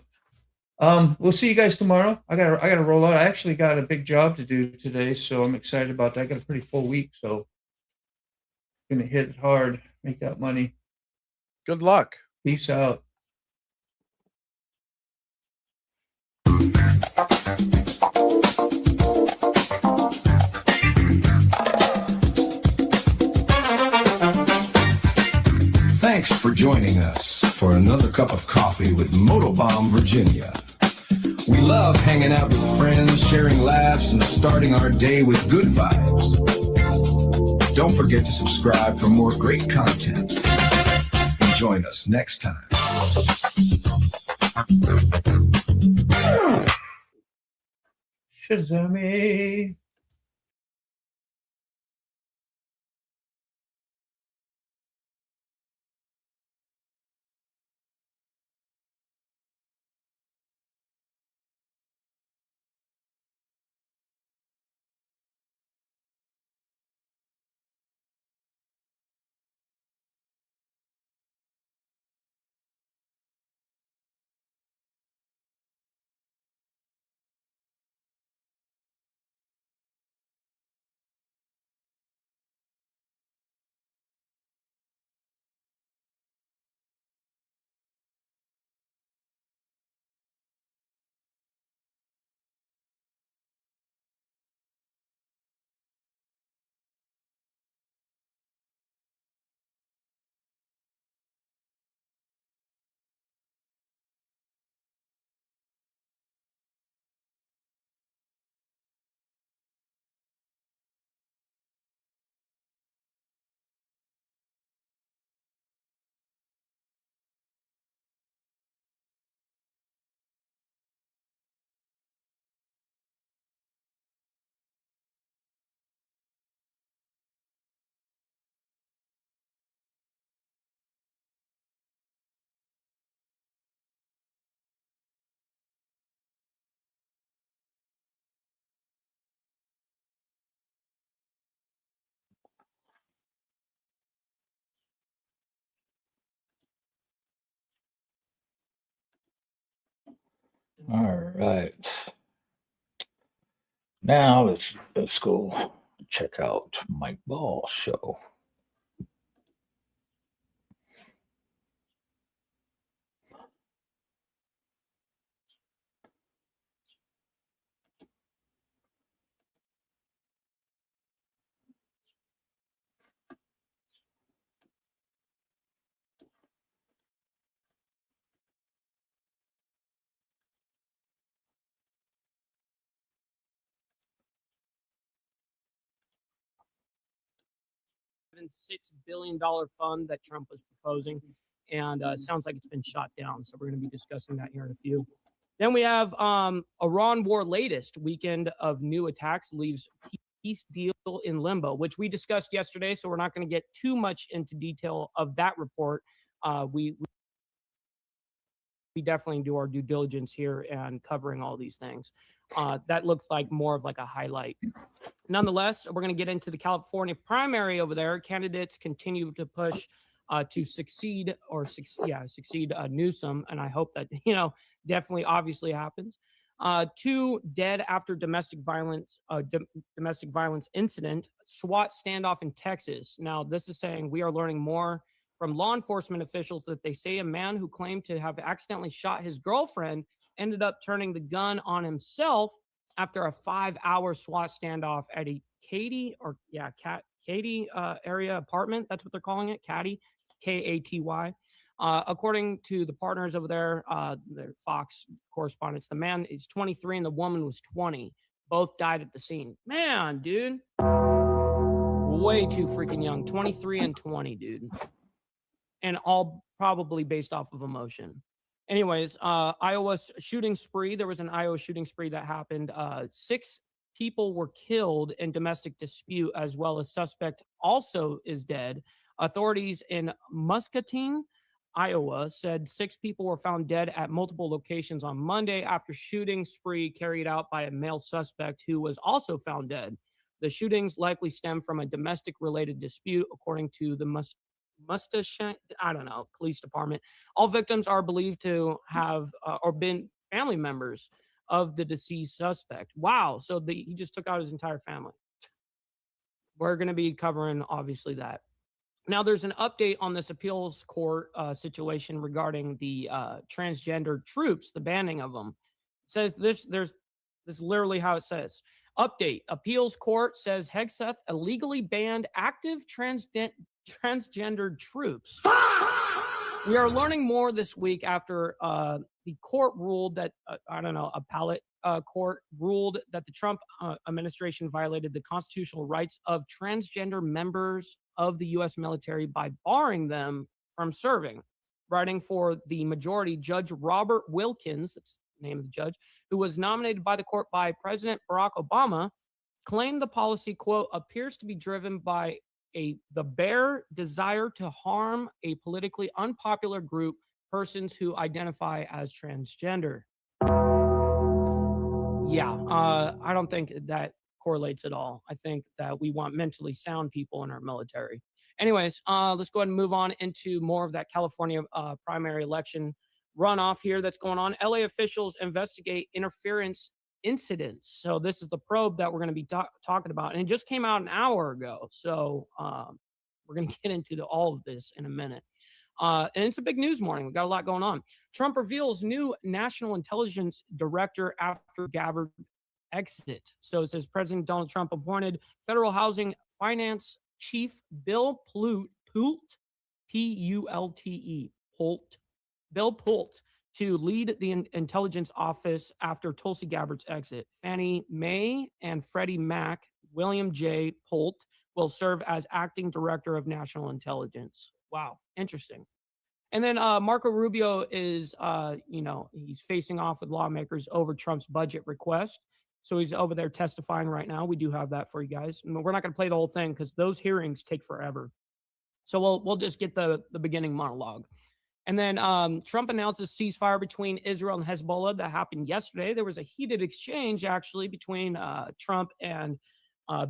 We'll see you guys tomorrow. I gotta roll out. I actually got a big job to do today, so I'm excited about that. I got a pretty full week, so gonna hit it hard, make that money.
Good luck.
Peace out.
Thanks for joining us for another cup of coffee with Motobomb Virginia. We love hanging out with friends, sharing laughs, and starting our day with good vibes. Don't forget to subscribe for more great content. And join us next time.
Shazami.
All right. Now let's go check out Mike Ball show.
$6 billion fund that Trump was proposing, and sounds like it's been shot down. So we're going to be discussing that here in a few. Then we have Iran war latest weekend of new attacks leaves peace deal in limbo, which we discussed yesterday. So we're not going to get too much into detail of that report. We definitely do our due diligence here and covering all these things. That looks like more of like a highlight. Nonetheless, we're going to get into the California primary over there. Candidates continue to push to succeed Newsom, and I hope that definitely obviously happens. 2 dead after domestic violence incident, SWAT standoff in Texas. Now, this is saying we are learning more from law enforcement officials that they say a man who claimed to have accidentally shot his girlfriend ended up turning the gun on himself after a 5-hour SWAT standoff at a Katy area apartment. That's what they're calling it, Katy, Katy. According to the partners over there, their Fox correspondents, the man is 23 and the woman was 20. Both died at the scene. Man, dude, way too freaking young. 23 and 20, dude, and all probably based off of emotion. Anyways, Iowa shooting spree. There was an Iowa shooting spree that happened. 6 people were killed in domestic dispute, as well as suspect also is dead. Authorities in Muscatine, Iowa, said 6 people were found dead at multiple locations on Monday after shooting spree carried out by a male suspect who was also found dead. The shootings likely stem from a domestic-related dispute, according to the police department. All victims are believed to have or been family members of the deceased suspect. Wow. So he just took out his entire family. We're going to be covering obviously that. Now there's an update on this appeals court situation regarding the transgender troops, the banning of them. It says this is literally how it says. Update. Appeals court says Hegseth illegally banned active transgender troops. We are learning more this week after the court ruled that, appellate court ruled that the Trump administration violated the constitutional rights of transgender members of the U.S. military by barring them from serving. Writing for the majority, Judge Robert Wilkins, that's the name of the judge, who was nominated by the court by President Barack Obama, claimed the policy, quote, appears to be driven by the bare desire to harm a politically unpopular group, persons who identify as transgender. Yeah, I don't think that correlates at all. I think that we want mentally sound people in our military. Anyways, let's go ahead and move on into more of that California primary election runoff here that's going on. LA officials investigate interference incidents. So this is the probe that we're going to be talking about, and it just came out an hour ago. So we're going to get into all of this in a minute. And it's a big news morning. We've got a lot going on. Trump reveals new national intelligence director after Gabbard exit. So it says President Donald Trump appointed federal housing finance chief Bill Pult, P-U-L-T-E, Bill Pult, to lead the intelligence office after Tulsi Gabbard's exit. Fannie Mae and Freddie Mac, William J. Pult, will serve as acting director of national intelligence. Wow, interesting. And then Marco Rubio is, he's facing off with lawmakers over Trump's budget request. So he's over there testifying right now. We do have that for you guys. And we're not going to play the whole thing because those hearings take forever. So we'll just get the beginning monologue. And then Trump announces ceasefire between Israel and Hezbollah. That happened yesterday. There was a heated exchange, actually, between Trump and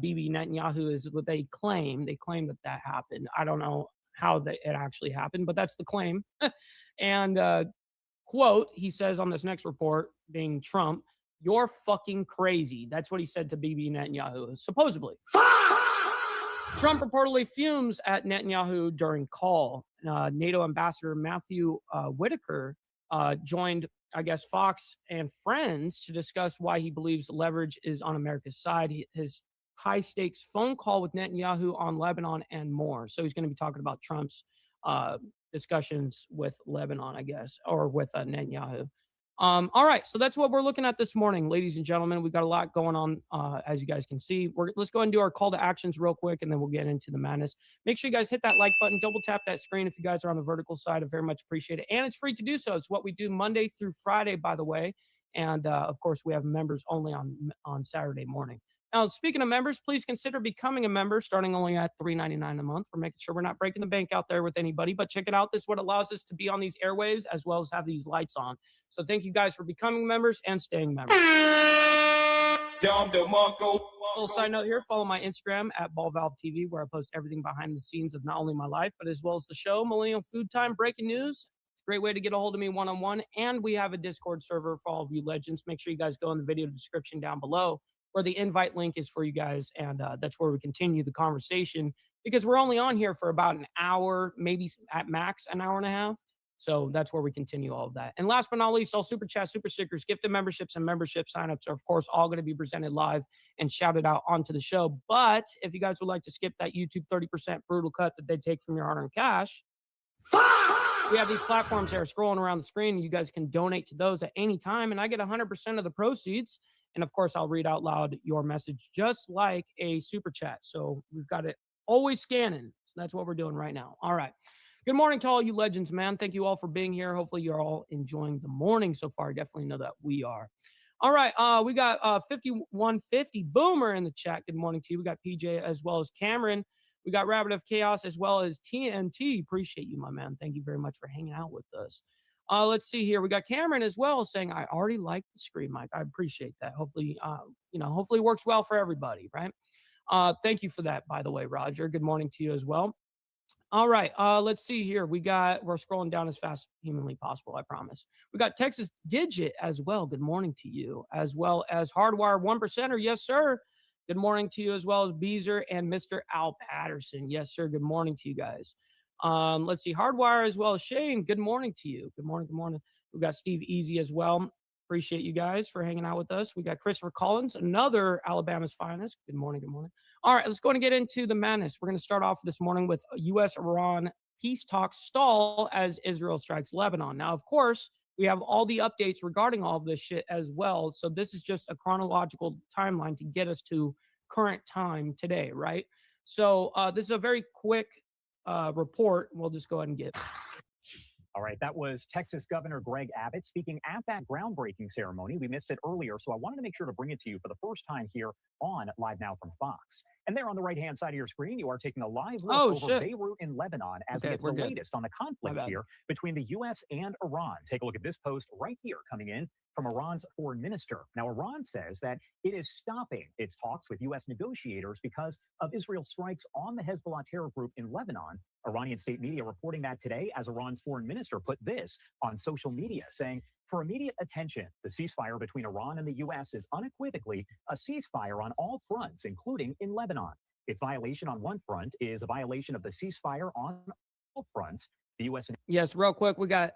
Bibi Netanyahu, is what they claim. They claim that happened. I don't know how it actually happened, but that's the claim. And quote, he says on this next report, being Trump, "You're fucking crazy." That's what he said to Bibi Netanyahu, supposedly. Trump reportedly fumes at Netanyahu during call. NATO Ambassador Matthew Whitaker joined, I guess, Fox and Friends to discuss why he believes leverage is on America's side. His high-stakes phone call with Netanyahu on Lebanon and more. So he's going to be talking about Trump's discussions with Lebanon, I guess, or with Netanyahu. All right, so that's what we're looking at this morning, ladies and gentlemen. We've got a lot going on, as you guys can see. Let's go and do our call to actions real quick, and then we'll get into the madness. Make sure you guys hit that like button, double tap that screen if you guys are on the vertical side. I very much appreciate it, and it's free to do so. It's what we do Monday through Friday, by the way, and of course, we have members only on Saturday morning. Now, speaking of members, please consider becoming a member, starting only at $3.99 a month. We're making sure we're not breaking the bank out there with anybody, but check it out. This is what allows us to be on these airwaves as well as have these lights on. So thank you guys for becoming members and staying members. Little side note here, follow my Instagram at BallValveTV, where I post everything behind the scenes of not only my life, but as well as the show, Millennial Food Time, breaking news. It's a great way to get a hold of me one-on-one, and we have a Discord server for all of you legends. Make sure you guys go in the video description down below, where the invite link is for you guys, and that's where we continue the conversation, because we're only on here for about an hour, maybe at max an hour and a half. So that's where we continue all of that. And last but not least, all super chat, super stickers, gifted memberships, and membership signups are, of course, all going to be presented live and shouted out onto the show. But if you guys would like to skip that YouTube 30% brutal cut that they take from your hard-earned cash, we have these platforms that are scrolling around the screen. You guys can donate to those at any time, and I get 100% of the proceeds. And of course, I'll read out loud your message just like a super chat. So we've got it always scanning. So that's what we're doing right now. All right. Good morning to all you legends, man. Thank you all for being here. Hopefully you're all enjoying the morning so far. I definitely know that we are. All right. We got 5150 Boomer in the chat. Good morning to you. We got PJ as well as Cameron. We got Rabbit of Chaos as well as TNT. Appreciate you, my man. Thank you very much for hanging out with us. Let's see here. We got Cameron as well saying, I already like the screen mic. I appreciate that. Hopefully, hopefully it works well for everybody, right? Thank you for that, by the way, Roger. Good morning to you as well. All right. Let's see here. We're scrolling down as fast as humanly possible, I promise. We got Texas Gidget as well. Good morning to you, as well as Hardwire 1%er. Yes, sir. Good morning to you, as well as Beezer and Mr. Al Patterson. Yes, sir. Good morning to you guys. Let's see, Hardwire as well as Shane. Good morning to you. Good morning. Good morning. We got Steve Easy as well. Appreciate you guys for hanging out with us. We got Christopher Collins, another Alabama's finest. Good morning. Good morning. All right, let's go and get into the madness. We're going to start off this morning with U.S.-Iran peace talks stall as Israel strikes Lebanon. Now, of course, we have all the updates regarding all of this shit as well. So this is just a chronological timeline to get us to current time today, right? So this is a very quick report. We'll just go ahead and get.
All right, that was Texas Governor Greg Abbott speaking at that groundbreaking ceremony. We missed it earlier, so I wanted to make sure to bring it to you for the first time here on Live Now from Fox. And there on the right-hand side of your screen, you are taking a live look over Beirut in Lebanon as we get the latest on the conflict here between the U.S. and Iran. Take a look at this post right here coming in from Iran's foreign minister. Now, Iran says that it is stopping its talks with U.S. negotiators because of Israel's strikes on the Hezbollah terror group in Lebanon. Iranian state media reporting that today as Iran's foreign minister put this on social media, saying, for immediate attention, the ceasefire between Iran and the U.S. is unequivocally a ceasefire on all fronts, including in Lebanon. Its violation on one front is a violation of the ceasefire on all fronts. The U.S.
Yes, real quick, we got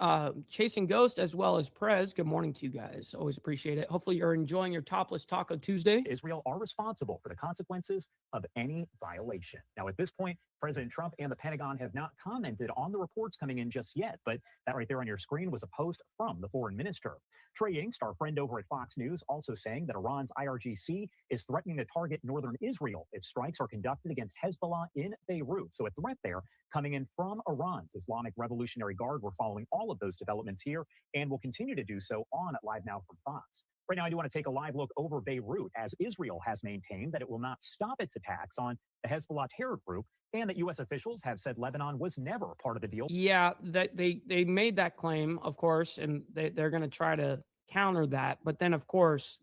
Chasing Ghost as well as Prez. Good morning to you guys. Always appreciate it. Hopefully you're enjoying your Topless Taco Tuesday.
Israel are responsible for the consequences of any violation. Now, at this point, President Trump and the Pentagon have not commented on the reports coming in just yet, but that right there on your screen was a post from the foreign minister. Trey Yingst, our friend over at Fox News, also saying that Iran's IRGC is threatening to target northern Israel if strikes are conducted against Hezbollah in Beirut. So a threat there coming in from Iran's Islamic Revolutionary Guard. We're following all of those developments here and will continue to do so on Live Now from Fox. Right now, I do want to take a live look over Beirut as Israel has maintained that it will not stop its attacks on the Hezbollah terror group and that U.S. officials have said Lebanon was never part of the deal.
Yeah, that they made that claim, of course, and they're going to try to counter that. But then, of course,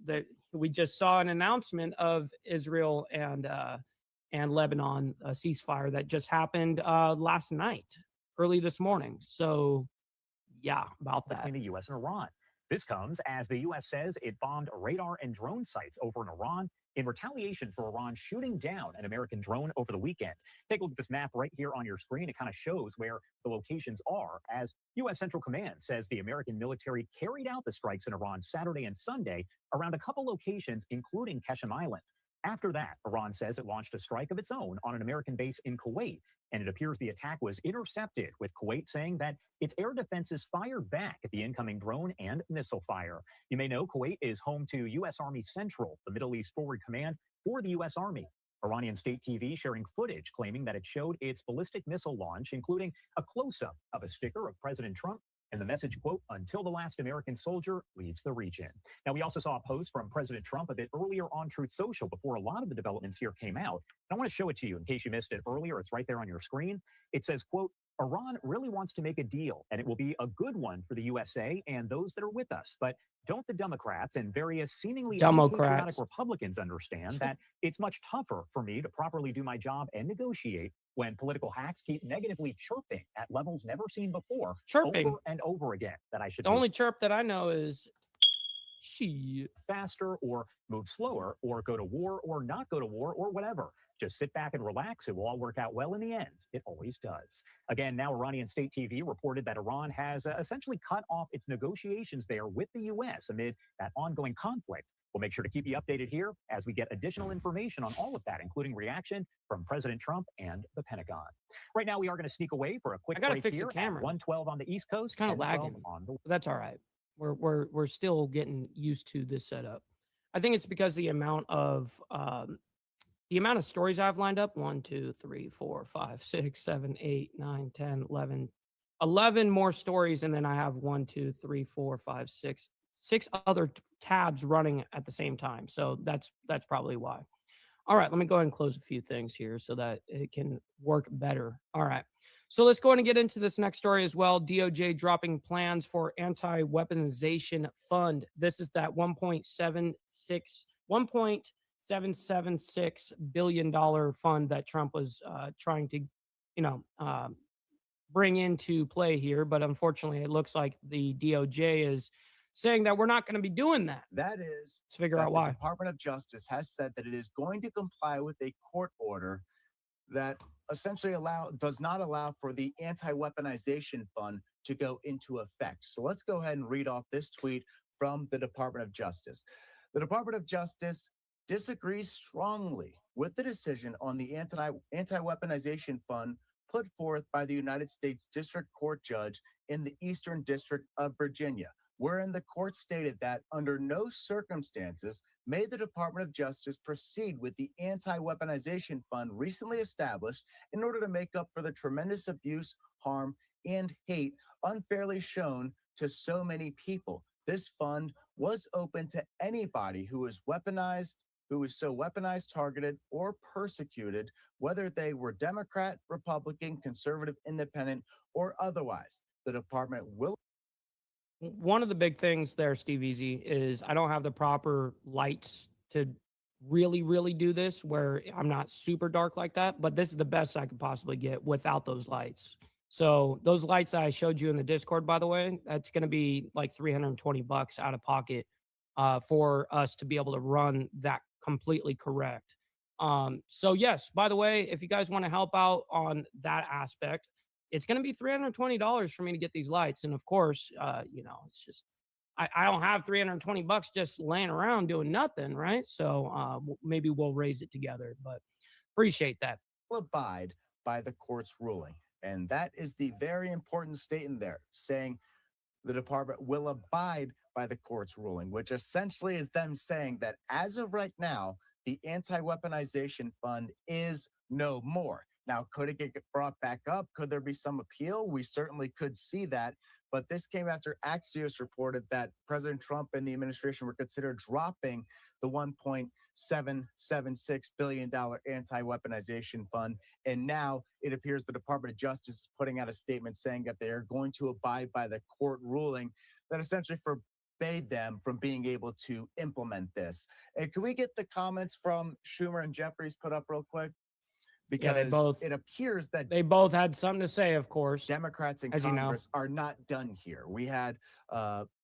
we just saw an announcement of Israel and Lebanon a ceasefire that just happened last night, early this morning. So, yeah, about that.
Between the U.S. and Iran. This comes as the U.S. says it bombed radar and drone sites over in Iran in retaliation for Iran shooting down an American drone over the weekend. Take a look at this map right here on your screen. It kind of shows where the locations are, as U.S. Central Command says the American military carried out the strikes in Iran Saturday and Sunday around a couple locations, including Qeshm Island. After that, Iran says it launched a strike of its own on an American base in Kuwait, and it appears the attack was intercepted, with Kuwait saying that its air defenses fired back at the incoming drone and missile fire. You may know Kuwait is home to U.S. Army Central, the Middle East Forward Command for the U.S. Army. Iranian state TV sharing footage claiming that it showed its ballistic missile launch, including a close-up of a sticker of President Trump and the message, quote, "until the last American soldier leaves the region." Now, we also saw a post from President Trump a bit earlier on Truth Social before a lot of the developments here came out. I want to show it to you in case you missed it earlier. It's right there on your screen. It says, quote, "Iran really wants to make a deal, and it will be a good one for the USA and those that are with us. But don't the Democrats and various seemingly unpatriotic Republicans understand that it's much tougher for me to properly do my job and negotiate when political hacks keep negatively chirping at levels never seen before,
Chirping
over and over again, that I should
the only chirp that I know is she
faster or move slower or go to war or not go to war or whatever. Just sit back and relax. It will all work out well in the end. It always does." Again, now Iranian state TV reported that Iran has essentially cut off its negotiations there with the U.S. amid that ongoing conflict. We'll make sure to keep you updated here as we get additional information on all of that, including reaction from President Trump and the Pentagon. Right now, we are going to sneak away for a quick break
fix
here
the camera.
at 112 on the East Coast.
It's kind of
10:12
lagging.
on the
That's all right. We're still getting used to this setup. I think it's because the amount of stories I've lined up 1, 2, 3, 4, 5, 6, 7, 8, 9, 10, 11 more stories, and then I have 1, 2, 3, 4, 5, 6 other tabs running at the same time. So that's probably why. All right, let me go ahead and close a few things here so that it can work better. All right. So let's go ahead and get into this next story as well. DOJ dropping plans for anti-weaponization fund. This is that $1.776 billion fund that Trump was trying to, bring into play here. But unfortunately, it looks like the DOJ is saying that we're not going to be doing that.
That is,
let's figure
that
out why.
The Department of Justice has said that it is going to comply with a court order that essentially does not allow for the anti-weaponization fund to go into effect. So let's go ahead and read off this tweet from the Department of Justice. The Department of Justice disagrees strongly with the decision on the anti-weaponization fund put forth by the United States District Court judge in the Eastern District of Virginia, wherein the court stated that under no circumstances may the Department of Justice proceed with the anti-weaponization fund recently established in order to make up for the tremendous abuse, harm, and hate unfairly shown to so many people. This fund was open to anybody who is weaponized, who is so weaponized, targeted, or persecuted, whether they were Democrat, Republican, conservative, independent, or otherwise. The department will.
One of the big things there, Steve Easy, is I don't have the proper lights to really do this, where I'm not super dark like that, but this is the best I could possibly get without those lights. So those lights that I showed you in the Discord, by the way, that's going to be like $320 out of pocket for us to be able to run that completely correct. So yes, by the way, if you guys want to help out on that aspect, it's going to be $320 for me to get these lights. And of course, it's just, I don't have $320 just laying around doing nothing. Right. So maybe we'll raise it together, but appreciate that.
Will abide by the court's ruling. And that is the very important statement there, saying the department will abide by the court's ruling, which essentially is them saying that as of right now, the anti-weaponization fund is no more. Now, could it get brought back up? Could there be some appeal? We certainly could see that. But this came after Axios reported that President Trump and the administration were considering dropping the $1.776 billion anti-weaponization fund. And now it appears the Department of Justice is putting out a statement saying that they are going to abide by the court ruling that essentially forbade them from being able to implement this. And can we get the comments from Schumer and Jeffries put up real quick? because it appears that
they both had something to say, of course.
Democrats in
as you know.
Congress are not done here. We had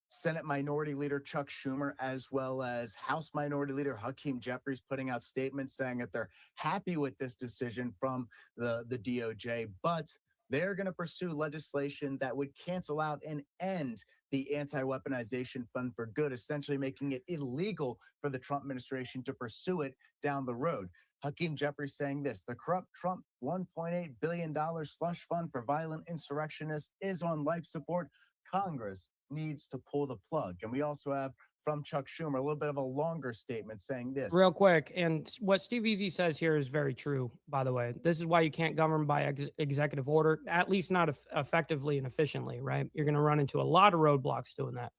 Senate Minority Leader Chuck Schumer, as well as House Minority Leader Hakeem Jeffries, putting out statements saying that they're happy with this decision from the DOJ, but they're going to pursue legislation that would cancel out and end the anti-weaponization fund for good, essentially making it illegal for the Trump administration to pursue it down the road. Hakeem Jeffries saying this: the corrupt Trump $1.8 billion slush fund for violent insurrectionists is on life support. Congress needs to pull the plug. And we also have from Chuck Schumer a little bit of a longer statement saying this.
Real quick, and what Steve Easy says here is very true, by the way. This is why you can't govern by executive order, at least not effectively and efficiently, right? You're going to run into a lot of roadblocks doing that.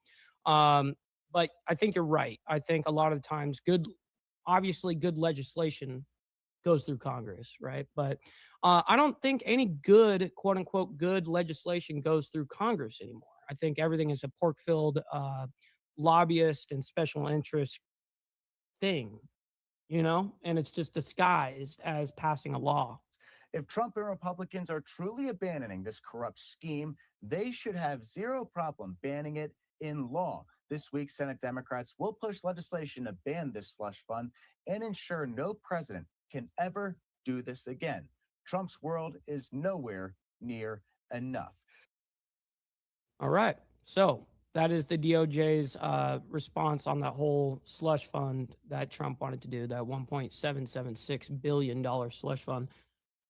But I think you're right. I think a lot of times obviously good legislation goes through Congress, right? But I don't think any good, quote unquote, good legislation goes through Congress anymore. I think everything is a pork-filled lobbyist and special interest thing, and it's just disguised as passing a law.
If Trump and Republicans are truly abandoning this corrupt scheme, they should have zero problem banning it in law. This week, Senate Democrats will push legislation to ban this slush fund and ensure no president can ever do this again. Trump's world is nowhere near enough.
All right. So that is the DOJ's response on that whole slush fund that Trump wanted to do, that $1.776 billion slush fund.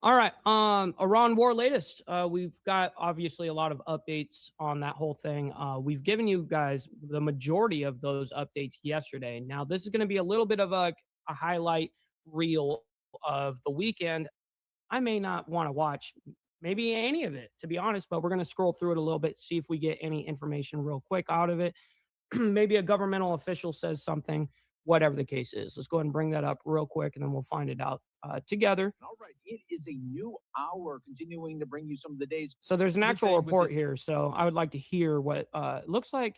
All right. Iran war latest. We've got obviously a lot of updates on that whole thing. We've given you guys the majority of those updates yesterday. Now, this is going to be a little bit of a highlight reel of the weekend. I may not want to watch maybe any of it, to be honest, but we're going to scroll through it a little bit, see if we get any information real quick out of it. Maybe a governmental official says something, whatever the case is. Let's go ahead and bring that up real quick, and then we'll find it out together.
All right. It is a new hour, continuing to bring you some of the days.
So there's an actual report here. So I would like to hear what it looks like.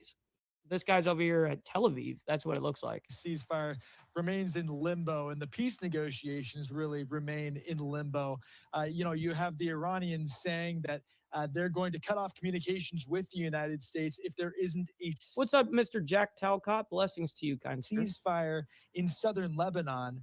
This guy's over here at Tel Aviv. That's what it looks like.
Ceasefire remains in limbo, and the peace negotiations really remain in limbo. You have the Iranians saying that they're going to cut off communications with the United States if there isn't a
What's up, Mr. Jack Talcott? Blessings to you, kind sir.
Ceasefire in southern Lebanon.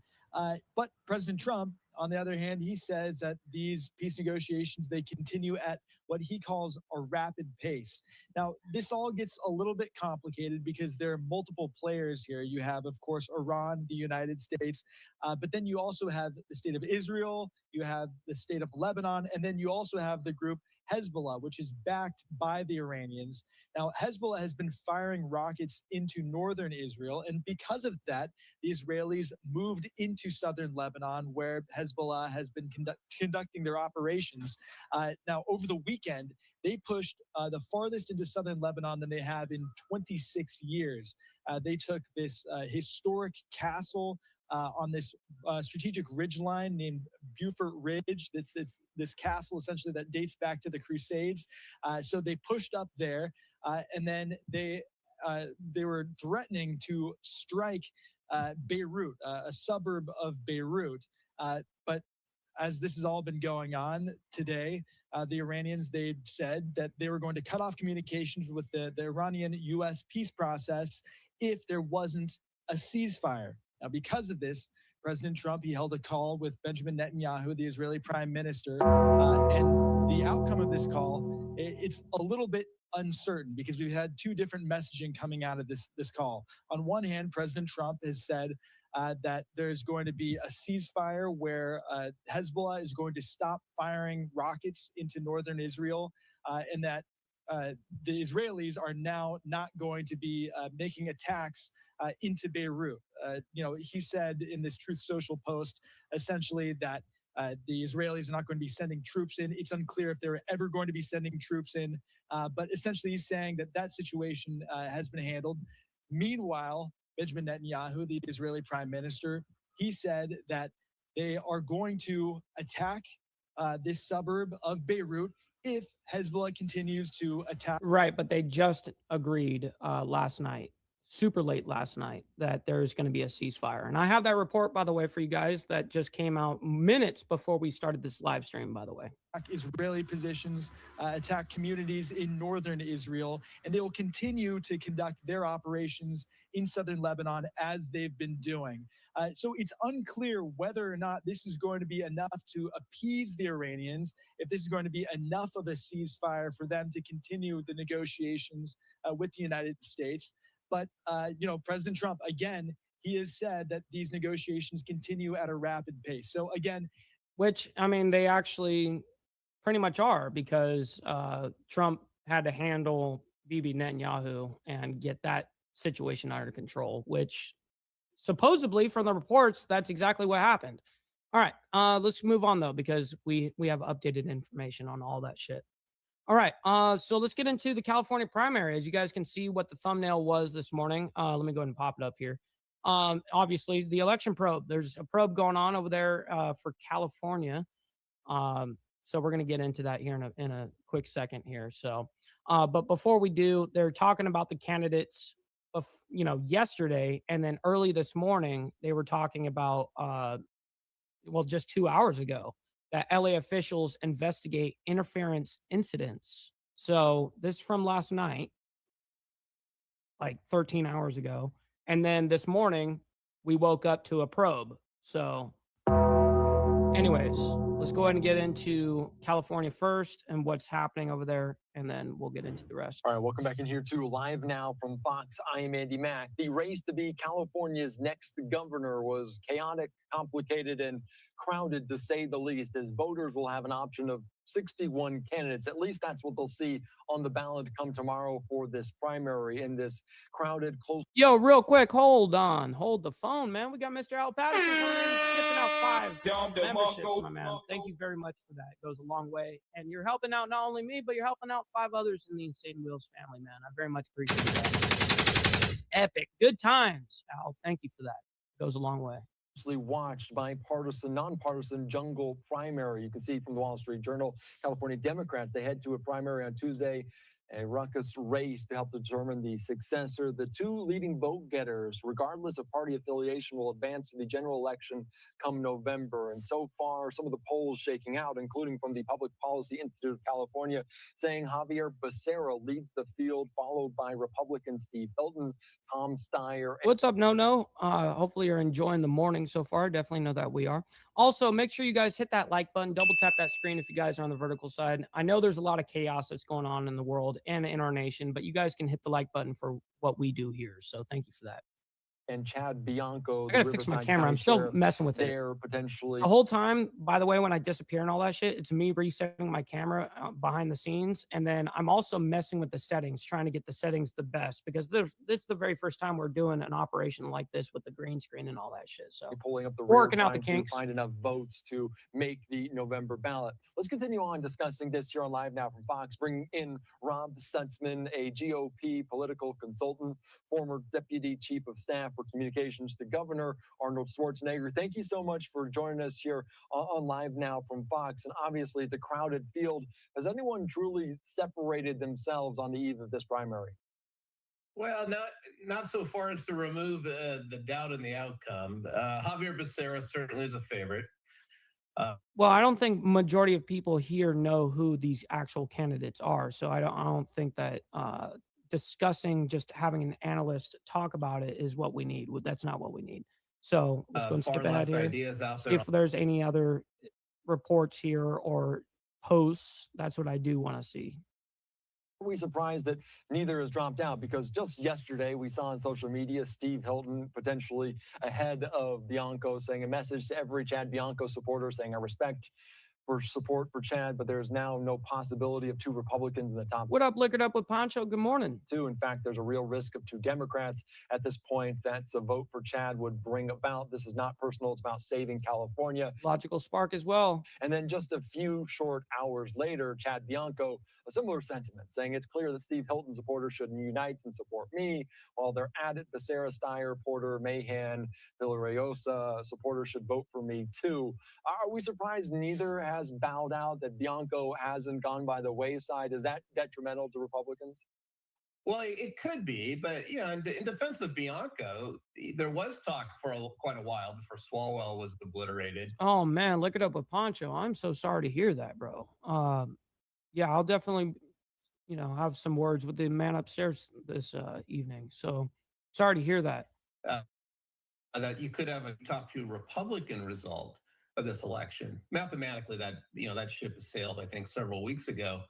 But President Trump, on the other hand, he says that these peace negotiations, they continue at what he calls a rapid pace. Now, this all gets a little bit complicated because there are multiple players here. You have, of course, Iran, the United States, but then you also have the state of Israel, you have the state of Lebanon, and then you also have the group Hezbollah, which is backed by the Iranians. Now, Hezbollah has been firing rockets into northern Israel, and because of that, the Israelis moved into southern Lebanon, where Hezbollah has been conducting their operations. Now, over the weekend, they pushed the farthest into southern Lebanon than they have in 26 years. They took this historic castle on this strategic ridgeline named Beaufort Ridge. That's this castle essentially that dates back to the Crusades. So they pushed up there, and then they were threatening to strike Beirut, a suburb of Beirut. But as this has all been going on today, the Iranians, they said that they were going to cut off communications with the Iranian-U.S. peace process if there wasn't a ceasefire. Now, because of this, President Trump, he held a call with Benjamin Netanyahu, the Israeli prime minister, and the outcome of this call, it's a little bit uncertain because we've had two different messaging coming out of this call. On one hand, President Trump has said that there's going to be a ceasefire where Hezbollah is going to stop firing rockets into northern Israel, and that the Israelis are now not going to be making attacks into Beirut. He said in this Truth Social post, essentially that the Israelis are not going to be sending troops in. It's unclear if they're ever going to be sending troops in, but essentially he's saying that situation has been handled. Meanwhile, Benjamin Netanyahu, the Israeli prime minister, he said that they are going to attack this suburb of Beirut if Hezbollah continues to attack.
Right, but they just agreed last night. super late last night that there's going to be a ceasefire. And I have that report, by the way, for you guys that just came out minutes before we started this live stream, by the way.
Israeli positions, attack communities in northern Israel, and they will continue to conduct their operations in southern Lebanon as they've been doing. So it's unclear whether or not this is going to be enough to appease the Iranians, if this is going to be enough of a ceasefire for them to continue the negotiations with the United States. But, President Trump, again, he has said that these negotiations continue at a rapid pace. So again,
which, I mean, they actually pretty much are, because Trump had to handle Bibi Netanyahu and get that situation under control, which supposedly from the reports, that's exactly what happened. All right, let's move on though, because we have updated information on all that shit. All right, so let's get into the California primary. As you guys can see what the thumbnail was this morning. Let me go ahead and pop it up here. Obviously, the election probe. There's a probe going on over there for California. So we're going to get into that here in a quick second here. So, but before we do, they're talking about the candidates of, yesterday, and then early this morning, they were talking about, just 2 hours ago, that LA officials investigate interference incidents. So this is from last night, like 13 hours ago. And then this morning, we woke up to a probe. So anyways, let's go ahead and get into California first and what's happening over there, and then we'll get into the rest.
All right, welcome back in here to Live Now from Fox. I am Andy Mack. The race to be California's next governor was chaotic, complicated, and crowded, to say the least, as voters will have an option of 61 candidates. At least that's what they'll see on the ballot come tomorrow for this primary in this crowded, close.
Yo, real quick, hold on. Hold the phone, man. We got Mr. Al Patterson giving out 5 memberships, my man. Thank you very much for that. It goes a long way. And you're helping out not only me, but you're helping out 5 others in the Insane Wheels family, man. I very much appreciate that. It's epic. Good times, Al. Thank you for that. It goes a long way.
Watched bipartisan, nonpartisan jungle primary. You can see from the Wall Street Journal, California Democrats, they head to a primary on Tuesday, a ruckus race to help determine the successor. The 2 leading vote getters, regardless of party affiliation, will advance to the general election come November. And so far, some of the polls shaking out, including from the Public Policy Institute of California, saying Javier Becerra leads the field, followed by Republican Steve Hilton, Tom Steyer.
What's up, No? Hopefully you're enjoying the morning so far. Definitely know that we are. Also, make sure you guys hit that like button, double tap that screen if you guys are on the vertical side. I know there's a lot of chaos that's going on in the world and in our nation, but you guys can hit the like button for what we do here. So thank you for that.
And Chad Bianco.
I gotta fix my camera. I'm still messing with it.
Potentially.
The whole time, by the way, when I disappear and all that shit, it's me resetting my camera behind the scenes. And then I'm also messing with the settings, trying to get the settings the best, because this is the very first time we're doing an operation like this with the green screen and all that shit. So
pulling up the
working out the kinks.
Find enough votes to make the November ballot. Let's continue on discussing this here on Live Now from Fox. Bring in Rob Stutzman, a GOP political consultant, former deputy chief of staff for communications to Governor Arnold Schwarzenegger. Thank you so much for joining us here on Live Now from Fox. And obviously, it's a crowded field. Has anyone truly separated themselves on the eve of this primary?
Well, not so far as to remove the doubt in the outcome. Javier Becerra certainly is a favorite.
Well, I don't think majority of people here know who these actual candidates are. So I don't think that discussing, just having an analyst talk about it is what we need. That's not what we need. So let's go and skip ahead here. See if there's any other reports here or posts. That's what I do want to see.
Are we surprised that neither has dropped out? Because just yesterday we saw on social media Steve Hilton potentially ahead of Bianco, saying a message to every Chad Bianco supporter saying, I respect for support for Chad, but there's now no possibility of 2 Republicans in the top.
What up, Liquored Up with Poncho? Good morning.
In fact, there's a real risk of 2 Democrats at this point. That's a vote for Chad would bring about. This is not personal. It's about saving California.
Logical spark as well.
And then just a few short hours later, Chad Bianco, a similar sentiment, saying it's clear that Steve Hilton supporters should unite and support me, while they're at it, Becerra, Steyer, Porter, Mahan, Villaraigosa supporters should vote for me too. Are we surprised neither has bowed out, that Bianco hasn't gone by the wayside? Is that detrimental to Republicans?
Well, it could be, but in defense of Bianco, there was talk for quite a while before Swalwell was obliterated.
Oh man, look it up with Poncho. I'm so sorry to hear that, bro. Yeah, I'll definitely, have some words with the man upstairs this evening. So sorry to hear that.
That you could have a top 2 Republican result of this election. Mathematically, that ship has sailed, I think, several weeks ago.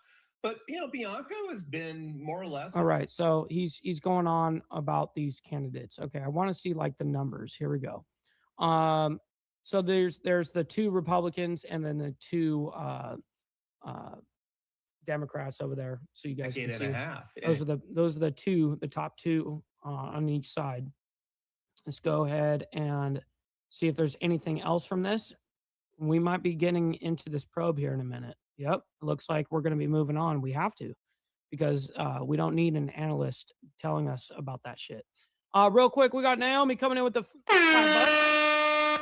But Bianco has been more or less.
All right, so he's going on about these candidates. Okay, I want to see like the numbers. Here we go. So there's the 2 Republicans and then the 2 Democrats over there. So you guys can
Decade
see
and a half.
those are the top 2 on each side. Let's go ahead and see if there's anything else from this. We might be getting into this probe here in a minute. Yep, looks like we're going to be moving on. We have to, because we don't need an analyst telling us about that shit. Real quick, we got Naomi coming in with the $5.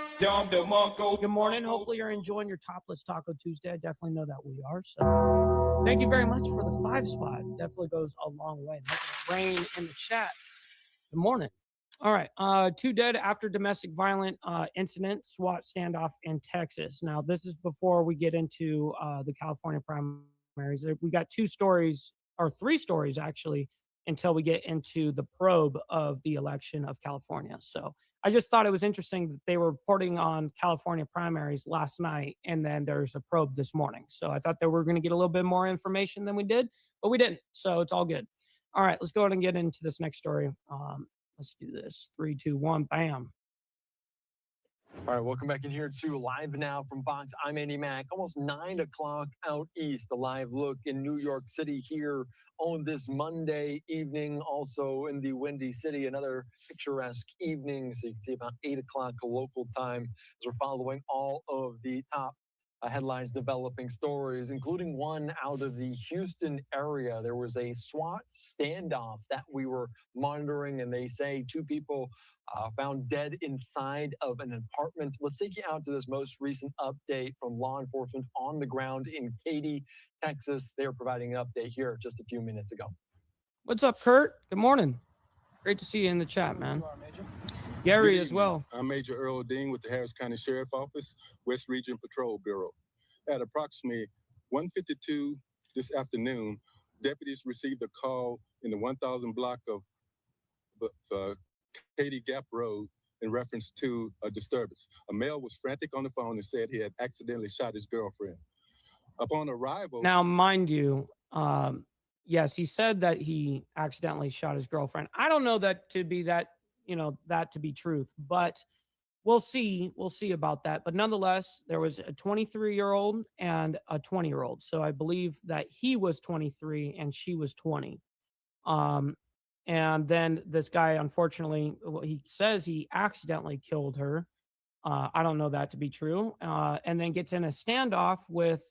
Good morning. Hopefully you're enjoying your Topless Taco Tuesday. I definitely know that we are. So thank you very much for the 5 spot. Definitely goes a long way. Rain in the chat. Good morning. All right. 2 dead after domestic violent incident, SWAT standoff in Texas. Now, this is before we get into the California primaries. We got 2 stories, or 3 stories actually, until we get into the probe of the election of California. So I just thought it was interesting that they were reporting on California primaries last night, and then there's a probe this morning. So I thought that we were going to get a little bit more information than we did, but we didn't. So it's all good. All right, let's go ahead and get into this next story. Let's do this. 3, 2, 1, bam.
All right, welcome back in here to Live Now from Fox. I'm Andy Mack. Almost 9 o'clock out east. A live look in New York City here on this Monday evening. Also in the Windy City, another picturesque evening. So you can see about 8 o'clock local time as we're following all of the top headlines, developing stories, including one out of the Houston area. There was a SWAT standoff that we were monitoring, and they say 2 people found dead inside of an apartment. Let's take you out to this most recent update from law enforcement on the ground in Katy, Texas. They were providing an update here just a few minutes ago.
What's up, Kurt? Good morning. Great to see you in the chat, man. Gary as well.
I'm Major Earl Dean with the Harris County Sheriff Office, West Region Patrol Bureau. At approximately 1:52 this afternoon, deputies received a call in the 1000 block of Katy Gap Road in reference to a disturbance. A male was frantic on the phone and said he had accidentally shot his girlfriend. Upon arrival...
Now, mind you, yes, he said that he accidentally shot his girlfriend. I don't know that to be that to be truth, but we'll see. We'll see about that. But nonetheless, there was a 23-year-old and a 20-year-old. So I believe that he was 23 and she was 20. And then this guy, unfortunately, he says he accidentally killed her. I don't know that to be true. And then gets in a standoff with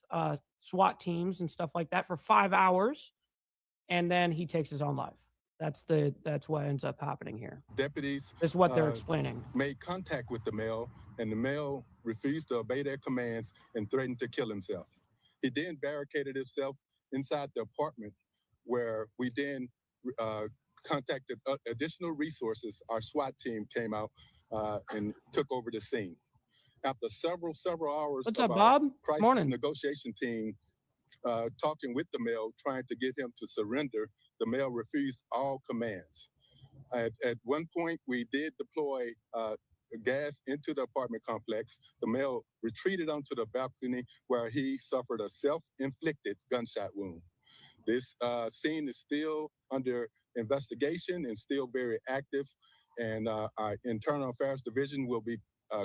SWAT teams and stuff like that for 5 hours. And then he takes his own life. That's what ends up happening here.
Deputies,
this is what they're explaining.
Made contact with the male, and the male refused to obey their commands and threatened to kill himself. He then barricaded himself inside the apartment, where we then contacted additional resources. Our SWAT team came out and took over the scene. After several hours
What's
of
up, Bob?
crisis
Morning.
negotiation team talking with the male, trying to get him to surrender, the male refused all commands. At one point, we did deploy gas into the apartment complex. The male retreated onto the balcony where he suffered a self-inflicted gunshot wound. This scene is still under investigation and still very active, and our Internal Affairs Division will be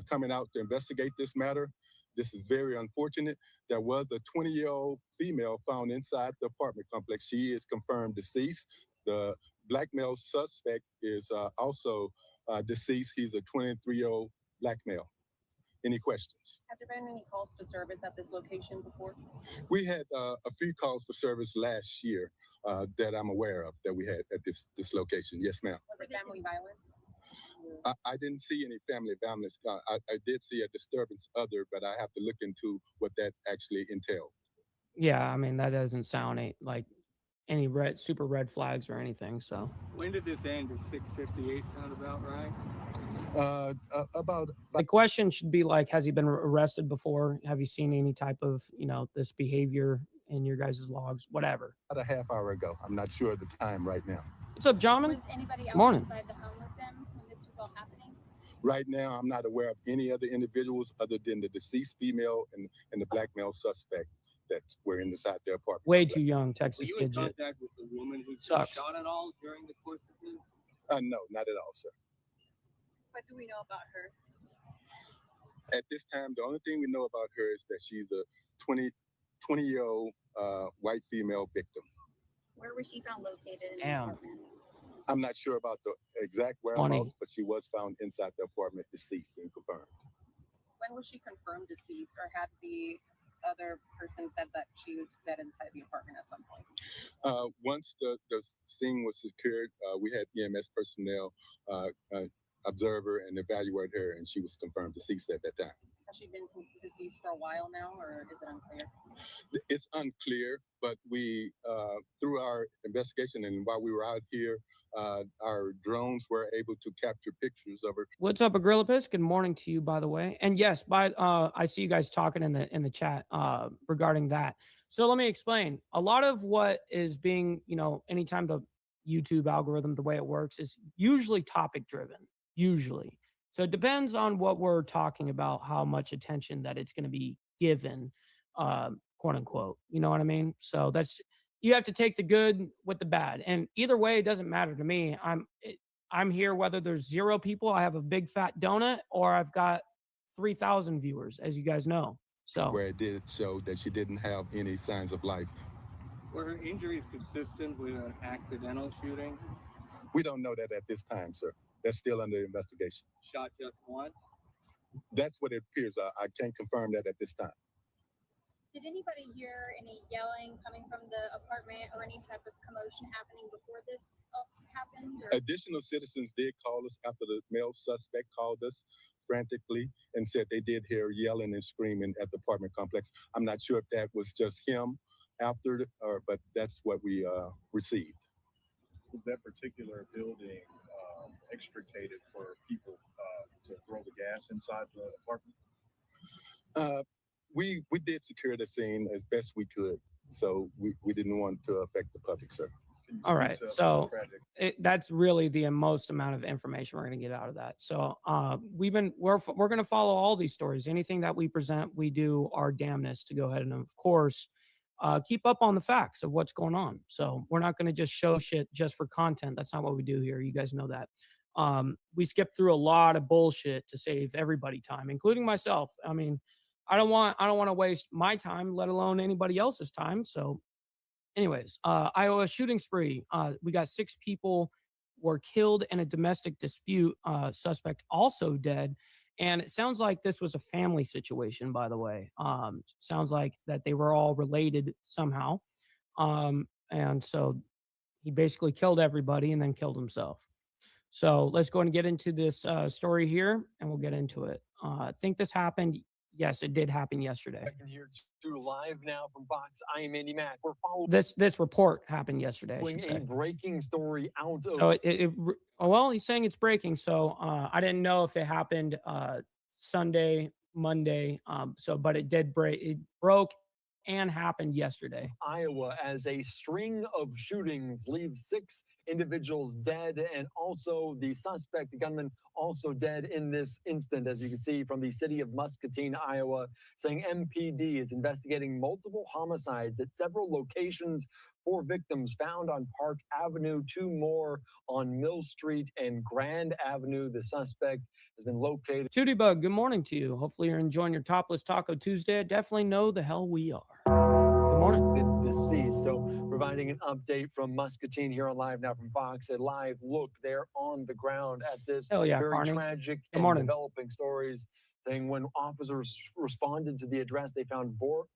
coming out to investigate this matter. This is very unfortunate. There was a 20-year-old female found inside the apartment complex. She is confirmed deceased. The black male suspect is also deceased. He's a 23-year-old black male. Any questions?
Have there been any calls to service at this location before?
We had a few calls for service last year that I'm aware of that we had at this location. Yes, ma'am.
Was it family violence?
I didn't see any family violence. I did see a disturbance but I have to look into what that actually entailed.
Yeah, I mean, that doesn't sound like any super red flags or anything. So
When did this end? Does 6:58 sound about right?
About
the question should be like, has he been arrested before? Have you seen any type of, this behavior in your guys' logs? Whatever.
a half hour ago. I'm not sure of the time right now.
What's up, John?
Was anybody else
Morning.
inside the home with them when this was all happening?
Right now, I'm not aware of any other individuals other than the deceased female and the black male suspect that were inside their apartment.
Way too young, Texas
Were you in
Gidget.
contact with the woman who was
Sucks.
shot at all during the course of this?
No, not at all, sir.
What do we know about her?
At this time, the only thing we know about her is that she's a 20-year-old white female victim.
Where was she found located in the
Damn.
apartment?
I'm not sure about the exact whereabouts, but she was found inside the apartment deceased and confirmed.
When was she confirmed deceased, or had the other person said that she was dead inside the apartment at some point?
Once the scene was secured, we had EMS personnel observe her and evaluate her, and she was confirmed deceased at that time.
Has she been deceased for a while now, or is it unclear?
It's unclear, but we, through our investigation and while we were out here, our drones were able to capture pictures of her.
What's up, Agrillipus? Good morning to you, by the way. And yes, I see you guys talking in the chat regarding that. So let me explain. A lot of what is being, anytime the YouTube algorithm, the way it works, is usually topic driven. Usually. So it depends on what we're talking about, how much attention that it's going to be given, quote unquote. You know what I mean? So you have to take the good with the bad. And either way, it doesn't matter to me. I'm here whether there's 0 people, I have a big fat donut, or I've got 3,000 viewers, as you guys know. So
where it did show that she didn't have any signs of life.
Were her injuries consistent with an accidental shooting?
We don't know that at this time, sir. That's still under investigation.
Shot just once?
That's what it appears. I can't confirm that at this time.
Did anybody hear any yelling coming from the apartment or any type of commotion happening before this happened? Or?
Additional citizens did call us after the male suspect called us frantically and said they did hear yelling and screaming at the apartment complex. I'm not sure if that was just him after, but that's what we received.
Was that particular building extricated for people to throw the gas inside the apartment?
We did secure the scene as best we could, so we didn't want to affect the public, sir.
all right. So that's really the most amount of information we're going to get out of that. So we're going to follow all these stories. Anything that we present, we do our damnness to go ahead and, of course, keep up on the facts of what's going on. So we're not going to just show shit just for content. That's not what we do here. You guys know that. We skip through a lot of bullshit to save everybody time, including myself. I mean, I don't want to waste my time, let alone anybody else's time. So anyways, Iowa shooting spree. We got 6 people were killed in a domestic dispute. Suspect also dead. And it sounds like this was a family situation, by the way. Sounds like that they were all related somehow. And so he basically killed everybody and then killed himself. So let's go and get into this story here, and we'll get into it. I think this happened. Yes, it did happen yesterday.
I can hear two live now from Fox. I am Andy Mack. We're following
This report happened yesterday. I should
a
say.
breaking story out of.
So well, he's saying it's breaking. So I didn't know if it happened Sunday, Monday. But it did break. It broke and happened yesterday.
Iowa, as a string of shootings leaves 6 individuals dead, and also the suspect, the gunman, also dead in this instant, as you can see from the city of Muscatine, Iowa, saying MPD is investigating multiple homicides at several locations. 4 victims found on Park Avenue, 2 more on Mill Street and Grand Avenue. The suspect has been located.
Tootie Bug, good morning to you. Hopefully you're enjoying your Topless Taco Tuesday. I definitely know the hell we are. Good morning.
Deceased. So providing an update from Muscatine here on Live Now from Fox. A live look there on the ground at this
Hell yeah,
very
Carney.
tragic
Good
and
morning.
developing stories, saying when officers responded to the address, they found 4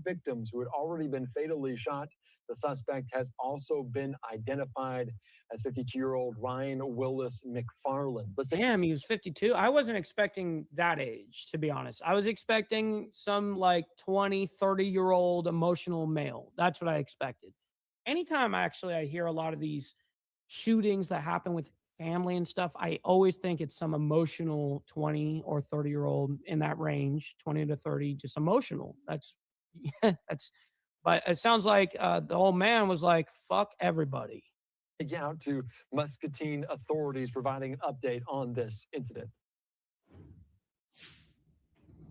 victims who had already been fatally shot. The suspect has also been identified as 52-year-old Ryan Willis McFarland. But
Damn, he was 52. I wasn't expecting that age, to be honest. I was expecting some like 20, 30-year-old emotional male. That's what I expected. anytime actually I hear a lot of these shootings that happen with family and stuff, I always think it's some emotional 20 or 30-year-old in that range, 20 to 30, just emotional. That's that's. But it sounds like the old man was like, "Fuck everybody."
Out to Muscatine authorities providing an update on this incident.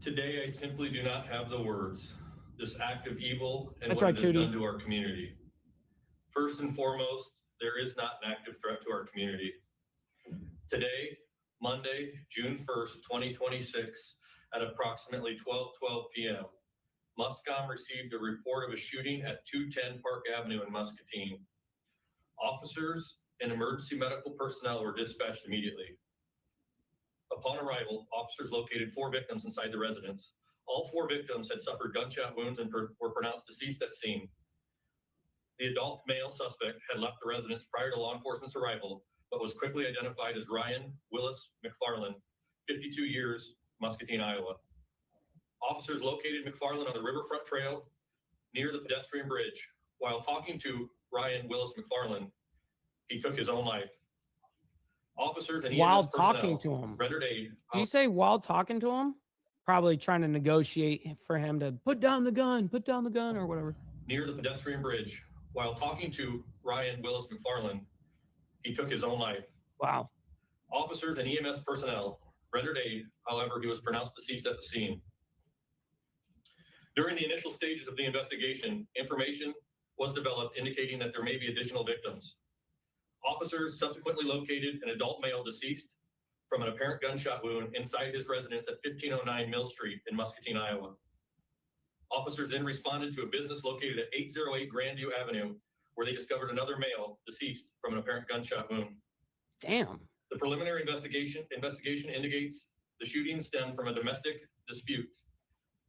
Today, I simply do not have the words. This act of evil and
That's
what
right,
it has
Tootie.
done to our community. First and foremost, there is not an active threat to our community. Today, Monday, June 1st, 2026, at approximately 12:12 p.m., Muscom received a report of a shooting at 210 Park Avenue in Muscatine. Officers and emergency medical personnel were dispatched immediately. Upon arrival, officers located 4 victims inside the residence. All 4 victims had suffered gunshot wounds and were pronounced deceased at scene. The adult male suspect had left the residence prior to law enforcement's arrival, but was quickly identified as Ryan Willis McFarland, 52 years, Muscatine, Iowa. Officers located McFarland on the Riverfront Trail near the pedestrian bridge. While talking to Ryan Willis McFarland, he took his own life. Officers and
While
EMS
talking
personnel
to him.
rendered aid.
Did you say while talking to him? Probably trying to negotiate for him to put down the gun, or whatever.
Near the pedestrian bridge. While talking to Ryan Willis McFarland, he took his own life.
Wow.
Officers and EMS personnel rendered aid. However, he was pronounced deceased at the scene. During the initial stages of the investigation, information was developed indicating that there may be additional victims. Officers subsequently located an adult male deceased from an apparent gunshot wound inside his residence at 1509 Mill Street in Muscatine, Iowa. Officers then responded to a business located at 808 Grandview Avenue, where they discovered another male deceased from an apparent gunshot wound.
Damn.
The preliminary investigation indicates the shooting stemmed from a domestic dispute.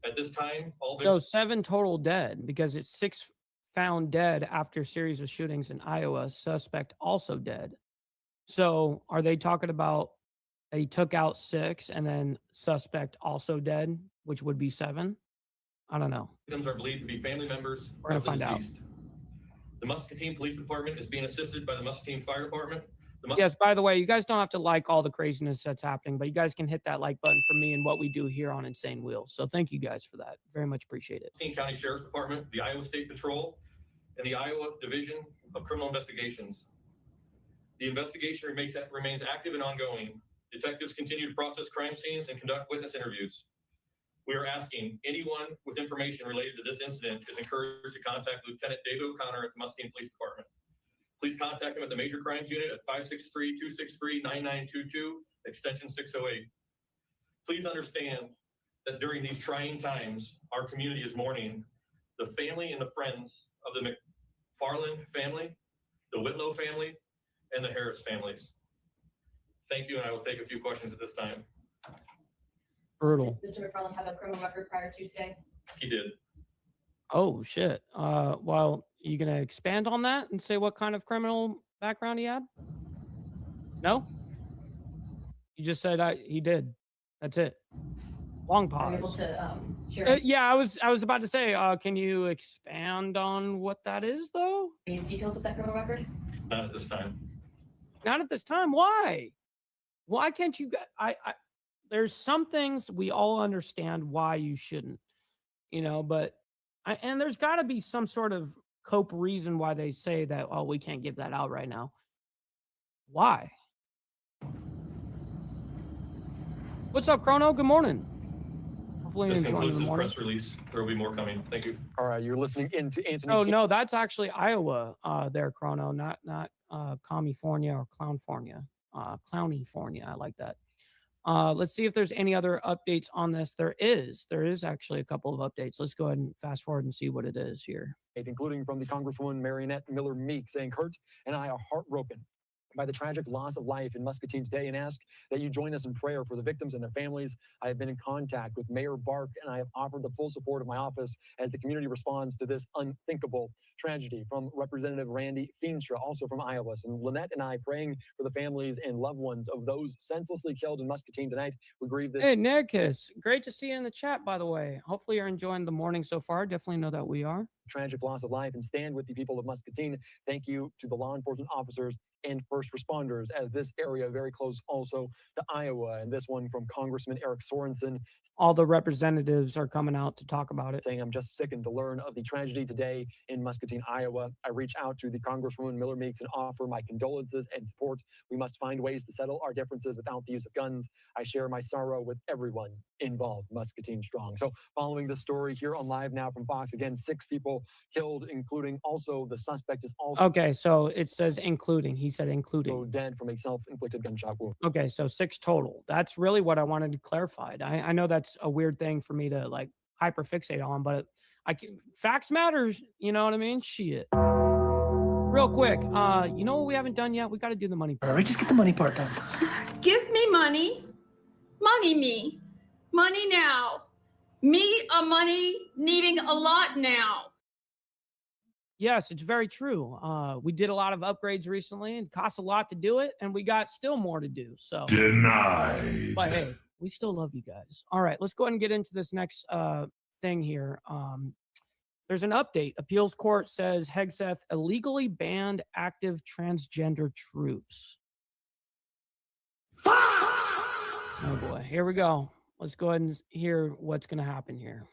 At this time, all
So 7 total dead because it's 6 found dead after a series of shootings in Iowa. Suspect also dead. So are they talking about he took out 6 and then suspect also dead, which would be 7? I don't know.
victims are believed to be family members
We're gonna
of the
find out.
deceased. The Muscatine Police Department is being assisted by the Muscatine Fire Department.
Yes, by the way, you guys don't have to like all the craziness that's happening, but you guys can hit that like button for me and what we do here on Insane Wheels. So thank you guys for that. Very much appreciate it.
Muscatine County Sheriff's Department, the Iowa State Patrol, and the Iowa Division of Criminal Investigations. The investigation remains active and ongoing. Detectives continue to process crime scenes and conduct witness interviews. We are asking anyone with information related to this incident is encouraged to contact Lieutenant David O'Connor at the Muscatine Police Department. Please contact him at the Major Crimes Unit at 563-263-9922, extension 608. Please understand that during these trying times, our community is mourning the family and the friends of the McFarland family, the Whitlow family, and the Harris families. Thank you, and I will take a few questions at this time.
Brutal.
Mr. McFarland have a criminal record prior to today?
He did.
Oh shit. Well, you gonna expand on that and say what kind of criminal background he had? No? You just said he did. That's it. Long
Are you able
pause.
to share
Yeah, I was about to say, can you expand on what that is though?
any details of that criminal record?
Not at this time.
Not at this time. Why? Why can't you there's some things we all understand why you shouldn't, but and there's got to be some sort of cope reason why they say that, oh, we can't give that out right now. Why? What's up, Chrono? Good morning. Hopefully
This
you're enjoying
concludes
the
this
morning.
press release. There will be more coming. Thank you.
All right, you're listening into Anthony.
Oh no, that's actually Iowa there, Chrono, not California or Clownfornia. Clownifornia. I like that. Let's see if there's any other updates on this. There is actually a couple of updates. Let's go ahead and fast forward and see what it is here.
Including from the Congresswoman Marionette Miller Meek, saying, Kurt and I are heartbroken by the tragic loss of life in Muscatine today and ask that you join us in prayer for the victims and their families. I have been in contact with Mayor Bark and I have offered the full support of my office as the community responds to this unthinkable tragedy. From Representative Randy Feenstra, also from Iowa, and Lynette and I praying for the families and loved ones of those senselessly killed in Muscatine tonight. We grieve this.
Hey, Nerkis, great to see you in the chat, by the way. Hopefully you're enjoying the morning so far. Definitely know that we are.
tragic loss of life and stand with the people of Muscatine. Thank you to the law enforcement officers and first responders, as this area very close also to Iowa. And this one from Congressman Eric Sorensen.
All the representatives are coming out to talk about it.
Saying, I'm just sickened to learn of the tragedy today in Muscatine, Iowa. I reach out to the Congresswoman Miller Meeks and offer my condolences and support. We must find ways to settle our differences without the use of guns. I share my sorrow with everyone involved. Muscatine strong. So following the story here on Live Now from Fox, again, 6 people killed, including also the suspect is also
Okay, so it says including. He said including.
so dead from a self-inflicted gunshot wound.
Okay, so 6 total. That's really what I wanted to clarify. I know that's a weird thing for me to like hyperfixate on, but facts matters. You know what I mean? Shit. Real quick, you know what we haven't done yet? We got to do the money part.
All right, just get the money part done.
Give me money. Money me. Money now. Me a money needing a lot now.
Yes, it's very true. We did a lot of upgrades recently. It costs a lot to do it, and we got still more to do. So
Denied.
But hey, we still love you guys. All right, let's go ahead and get into this next thing here. There's an update. Appeals court says Hegseth illegally banned active transgender troops. Oh boy, here we go. Let's go ahead and hear what's going to happen here.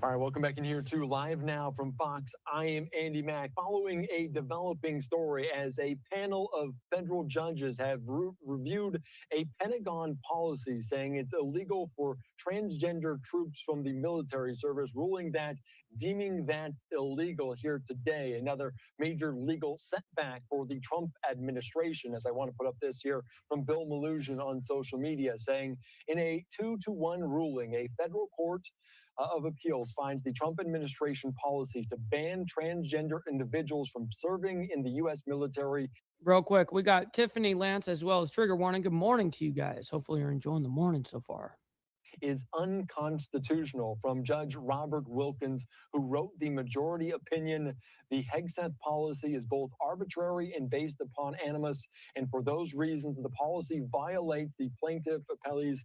All right, welcome back in here to Live Now from Fox. I am Andy Mack. Following a developing story as a panel of federal judges have reviewed a Pentagon policy saying it's illegal for transgender troops from the military service, deeming that illegal here today. Another major legal setback for the Trump administration, as I want to put up this here from Bill Maluzhin on social media, saying in a 2-1 ruling, a federal court of appeals finds the Trump administration policy to ban transgender individuals from serving in the U.S. military.
Real quick, we got Tiffany, Lance, as well as Trigger Warning. Good morning to you guys. Hopefully you're enjoying the morning so far.
Is unconstitutional from Judge Robert Wilkins, who wrote the majority opinion. The Hegseth policy is both arbitrary and based upon animus, and for those reasons, the policy violates the plaintiff appellee's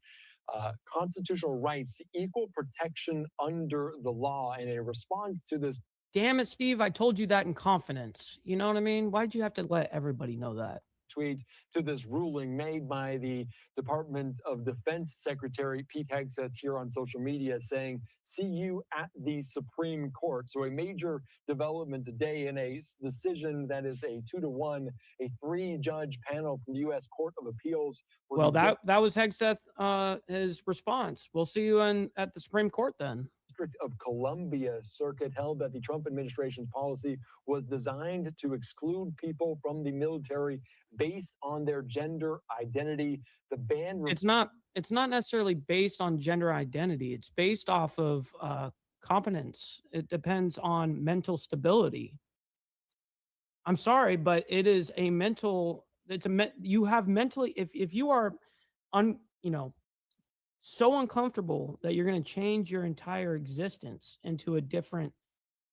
constitutional rights to equal protection under the law. And in response to this,
damn it, Steve, I told you that in confidence. You know what I mean? Why'd you have to let everybody know that?
Tweet to this ruling made by the Department of Defense Secretary Pete Hegseth here on social media, saying, see you at the Supreme Court. So a major development today in a decision that is a 2-1, a 3-judge panel from the U.S. Court of Appeals.
Well, that was Hegseth, his response. We'll see you at the Supreme Court then.
District of Columbia Circuit held that the Trump administration's policy was designed to exclude people from the military based on their gender identity. The ban
it's not necessarily based on gender identity. It's based off of competence. It depends on mental stability. I'm sorry, but it is a mental. You have mentally. If you are so uncomfortable that you're going to change your entire existence into a different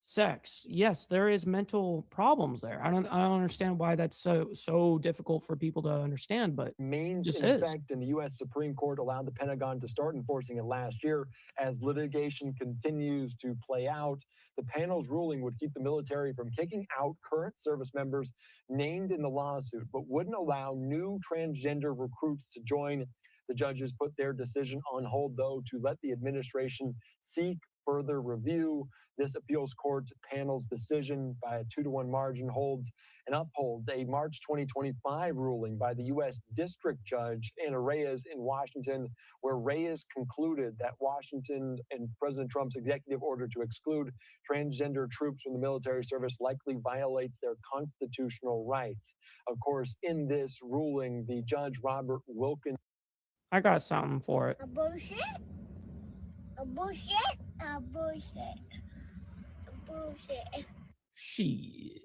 sex, yes, there is mental problems there. I don't understand why that's so difficult for people to understand, but
remains
just
in effect, and the U.S. Supreme Court allowed the Pentagon to start enforcing it last year. As litigation continues to play out, the panel's ruling would keep the military from kicking out current service members named in the lawsuit, but wouldn't allow new transgender recruits to join. The judges put their decision on hold, though, to let the administration seek further review. This appeals court panel's decision by a 2-1 margin holds and upholds a March 2025 ruling by the U.S. District Judge Anna Reyes in Washington, where Reyes concluded that Washington and President Trump's executive order to exclude transgender troops from the military service likely violates their constitutional rights. Of course, in this ruling, the Judge Robert Wilkins.
I got something for it.
A bullshit? A bullshit? A bullshit. A bullshit.
Shit.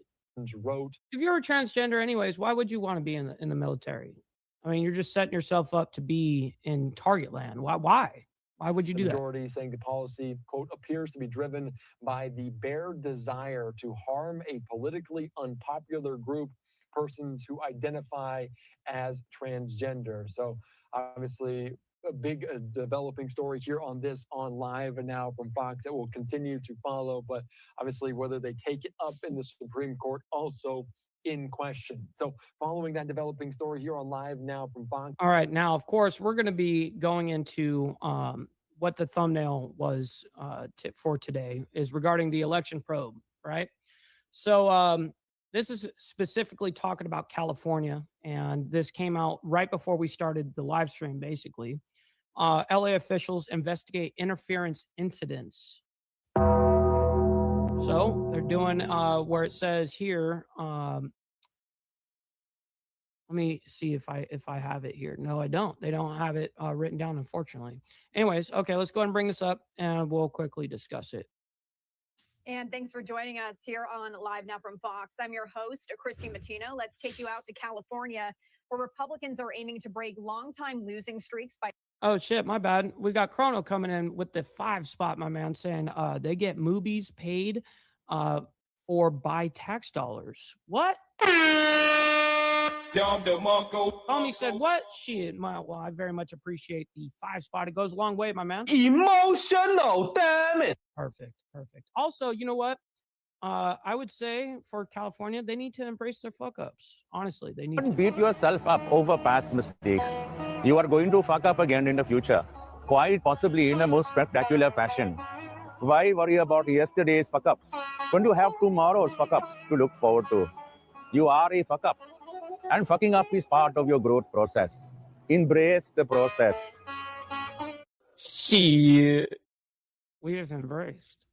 Wrote.
If you're a transgender anyways, why would you want to be in the military? I mean, you're just setting yourself up to be in target land. Why? Why would you do that?
Majority saying the policy, quote, appears to be driven by the bare desire to harm a politically unpopular group, persons who identify as transgender. So obviously, a big developing story here on this on Live and Now from Fox that will continue to follow. But obviously, whether they take it up in the Supreme Court also in question. So following that developing story here on Live Now from Fox.
All right. Now, of course, we're going to be going into what the thumbnail was for today is regarding the election probe, right? So this is specifically talking about California, and this came out right before we started the live stream, basically. LA officials investigate interference incidents. So they're doing where it says here, let me see if I have it here. No, I don't. They don't have it written down, unfortunately. Anyways, okay, let's go ahead and bring this up and we'll quickly discuss it.
And thanks for joining us here on Live Now from Fox. I'm your host, Christy Matino. Let's take you out to California, where Republicans are aiming to break longtime losing streaks by...
Oh, shit, my bad. We got Chrono coming in with the 5 spot, my man, saying they get movies paid for by tax dollars. What? Homie said what? Shit, well, I very much appreciate the 5 spot. It goes a long way, my man.
Emotional, damn it.
Perfect. Also, you know what? I would say for California, they need to embrace their fuck ups. Honestly, they need to
Beat yourself up over past mistakes. You are going to fuck up again in the future, quite possibly in a most spectacular fashion. Why worry about yesterday's fuck ups when you have tomorrow's fuck ups to look forward to? You are a fuck up, and fucking up is part of your growth process. Embrace the process.
Shit. We have embraced.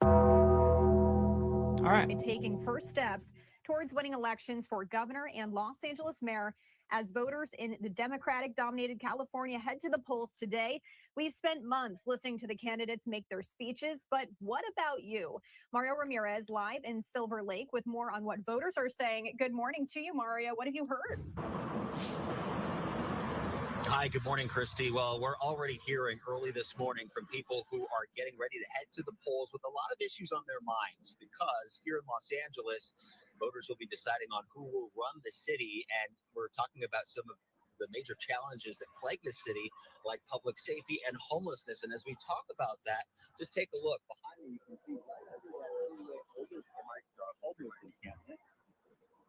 All right.
Taking first steps towards winning elections for governor and Los Angeles mayor as voters in the Democratic-dominated California head to the polls today. We've spent months listening to the candidates make their speeches, but what about you? Mario Ramirez live in Silver Lake with more on what voters are saying. Good morning to you, Mario. What have you heard?
Hi, good morning, Christy. Well, we're already hearing early this morning from people who are getting ready to head to the polls with a lot of issues on their minds, because here in Los Angeles, voters will be deciding on who will run the city, and we're talking about some of the major challenges that plague the city, like public safety and homelessness. And as we talk about that, just take a look behind me. You can see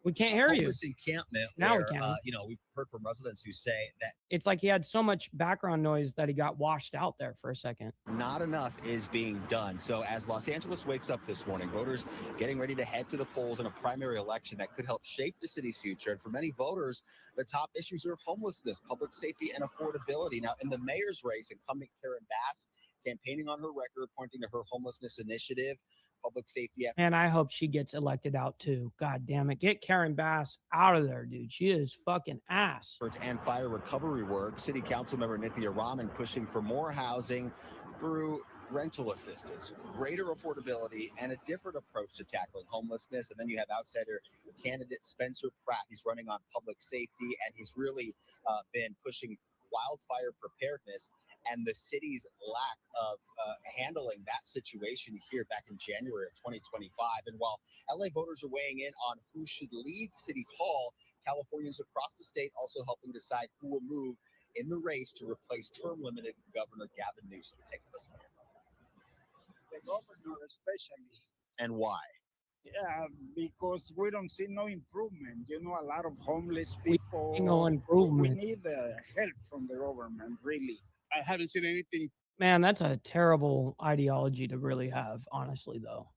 We can't hear you.
homeless encampment.
Now we
where,
can.
we've heard from residents who say that
It's like he had so much background noise that he got washed out there for a second.
not enough is being done. So as Los Angeles wakes up this morning, voters getting ready to head to the polls in a primary election that could help shape the city's future. And for many voters, the top issues are homelessness, public safety, and affordability. Now, in the mayor's race, incumbent Karen Bass campaigning on her record, pointing to her homelessness initiative, public safety efforts.
And I hope she gets elected out too. God damn it. Get Karen Bass out of there, dude. She is fucking ass.
And fire recovery work. City Council member Nithya Raman pushing for more housing through rental assistance, greater affordability, and a different approach to tackling homelessness. And then you have outsider candidate Spencer Pratt. He's running on public safety, and he's really been pushing wildfire preparedness and the city's lack of handling that situation here back in January of 2025. And while LA voters are weighing in on who should lead City Hall, Californians across the state also helping decide who will move in the race to replace term-limited Governor Gavin Newsom. Take a listen.
The governor especially.
And why?
Yeah, because we don't see no improvement. You know, a lot of homeless people.
no improvement.
We need help from the government, really. I haven't seen anything.
Man, that's a terrible ideology to really have, honestly, though.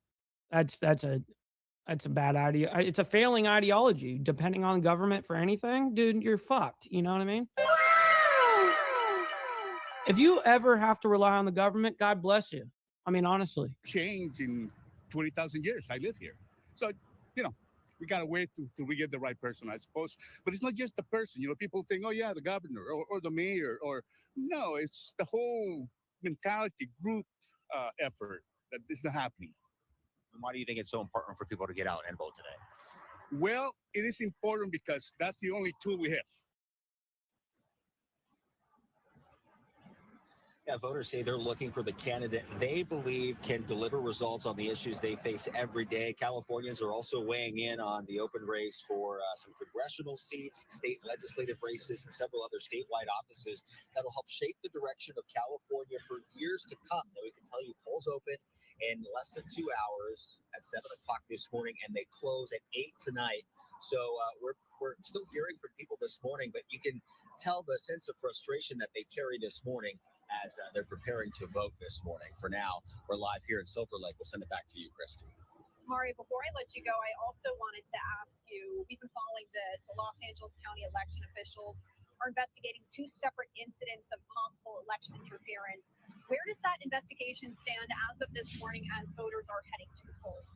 That's a bad idea. It's a failing ideology. Depending on government for anything, dude, you're fucked. You know what I mean? If you ever have to rely on the government, God bless you. I mean, honestly.
Change in 20,000 years. I live here. So, we got to wait till we get the right person, I suppose. But it's not just the person. People think, oh, yeah, the governor or the mayor no, it's the whole mentality, group effort that is not happening.
Why do you think it's so important for people to get out and vote today?
Well, it is important because that's the only tool we have.
Yeah, voters say they're looking for the candidate they believe can deliver results on the issues they face every day. Californians are also weighing in on the open race for some congressional seats, state legislative races, and several other statewide offices that'll help shape the direction of California for years to come. Now, we can tell you polls open in less than 2 hours at 7 o'clock this morning, and they close at 8 tonight. So we're still hearing from people this morning, but you can tell the sense of frustration that they carry this morning as they're preparing to vote this morning. For now, we're live here in Silver Lake. We'll send it back to you, Christy.
Mario, before I let you go, I also wanted to ask you, we've been following this. The Los Angeles County election officials are investigating 2 separate incidents of possible election interference. Where does that investigation stand as of this morning as voters are heading to the polls?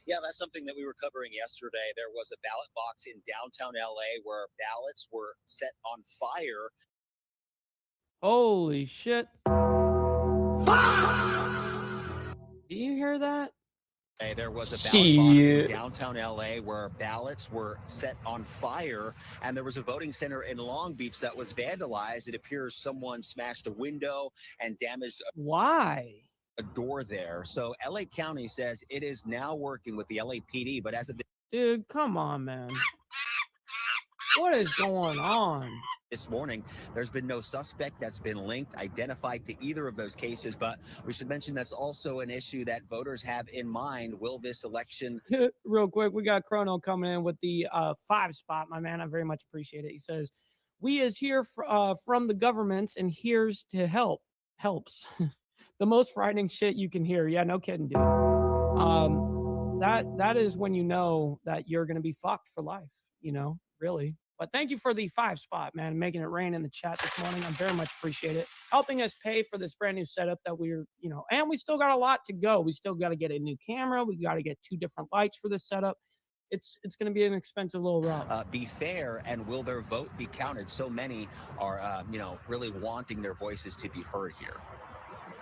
Yeah, that's something that we were covering yesterday. There was a ballot box in downtown LA where ballots were set on fire.
Holy shit. Do you hear that?
There was a ballot box in
Shit.
downtown LA where ballots were set on fire, and there was a voting center in Long Beach that was vandalized. It appears someone smashed a window and damaged a door there. So LA County says it is now working with the LAPD, but as of
Dude, come on, man. What is going on?
this morning, there's been no suspect that's been linked, identified to either of those cases, but we should mention that's also an issue that voters have in mind. Will this election...
Real quick, we got Chrono coming in with the 5 spot, my man. I very much appreciate it. He says, we is here from the government and here's to help. Helps. The most frightening shit you can hear. Yeah, no kidding, dude. That is when you know that you're going to be fucked for life, you know, really. But thank you for the 5 spot, man, making it rain in the chat this morning. I very much appreciate it. Helping us pay for this brand new setup that we're, you know, and we still got a lot to go. We still got to get a new camera. We got to get 2 different lights for this setup. It's going to be an expensive little route.
Be fair, and will their vote be counted? So many are, you know, really wanting their voices to be heard here.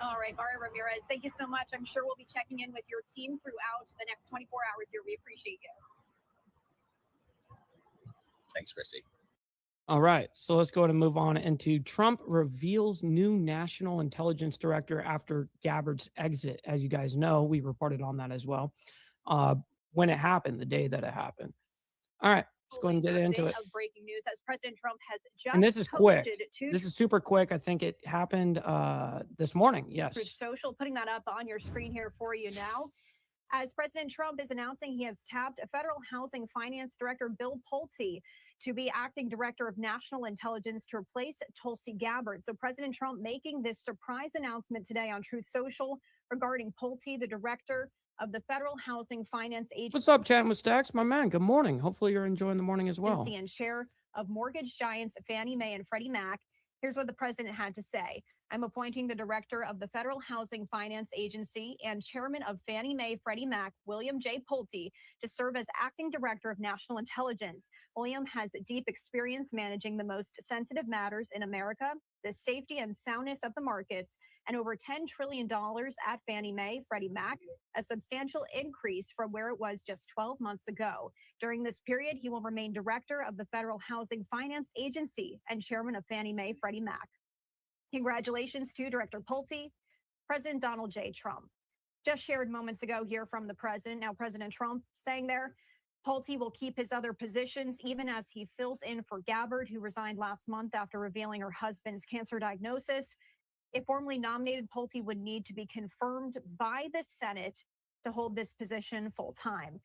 All right, Mario Ramirez, thank you so much. I'm sure we'll be checking in with your team throughout the next 24 hours here. We appreciate you.
Thanks, Chrissy.
All right, so let's go ahead and move on into Trump reveals new national intelligence director after Gabbard's exit. As you guys know, we reported on that as well when it happened, the day that it happened. All right, let's go ahead and get into it.
Of breaking news as President Trump has just
And this is quick.
posted
This is super quick. I think it happened this morning. Yes.
Truth Social, putting that up on your screen here for you now. As President Trump is announcing he has tapped Federal Housing Finance Director Bill Pulte to be acting director of national intelligence to replace Tulsi Gabbard. So President Trump making this surprise announcement today on Truth Social regarding Pulte, the director of the Federal Housing Finance Agency.
What's up, chatting with Stacks? My man, good morning. Hopefully you're enjoying the morning as well.
And chair of mortgage giants Fannie Mae and Freddie Mac. Here's what the president had to say. I'm appointing the director of the Federal Housing Finance Agency and chairman of Fannie Mae Freddie Mac, William J. Pulte, to serve as acting director of national intelligence. William has deep experience managing the most sensitive matters in America, the safety and soundness of the markets, and over $10 trillion at Fannie Mae Freddie Mac, a substantial increase from where it was just 12 months ago. During this period, he will remain director of the Federal Housing Finance Agency and chairman of Fannie Mae Freddie Mac. Congratulations to Director Pulte, President Donald J. Trump. Just shared moments ago here from the president. Now, President Trump saying there, Pulte will keep his other positions even as he fills in for Gabbard, who resigned last month after revealing her husband's cancer diagnosis. If formally nominated, Pulte would need to be confirmed by the Senate to hold this position full time.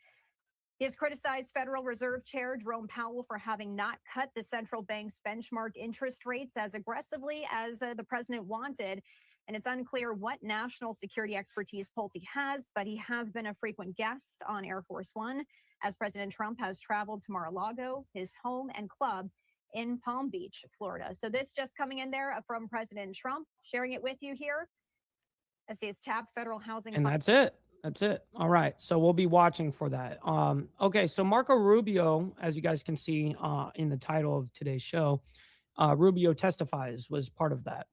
He has criticized Federal Reserve Chair Jerome Powell for having not cut the central bank's benchmark interest rates as aggressively as the president wanted. And it's unclear what national security expertise Pulte has, but he has been a frequent guest on Air Force One as President Trump has traveled to Mar-a-Lago, his home and club in Palm Beach, Florida. So this just coming in there from President Trump, sharing it with you here as he has tapped federal housing.
And that's it. That's it. All right. So we'll be watching for that. Okay. So Marco Rubio, as you guys can see in the title of today's show, Rubio testifies was part of that.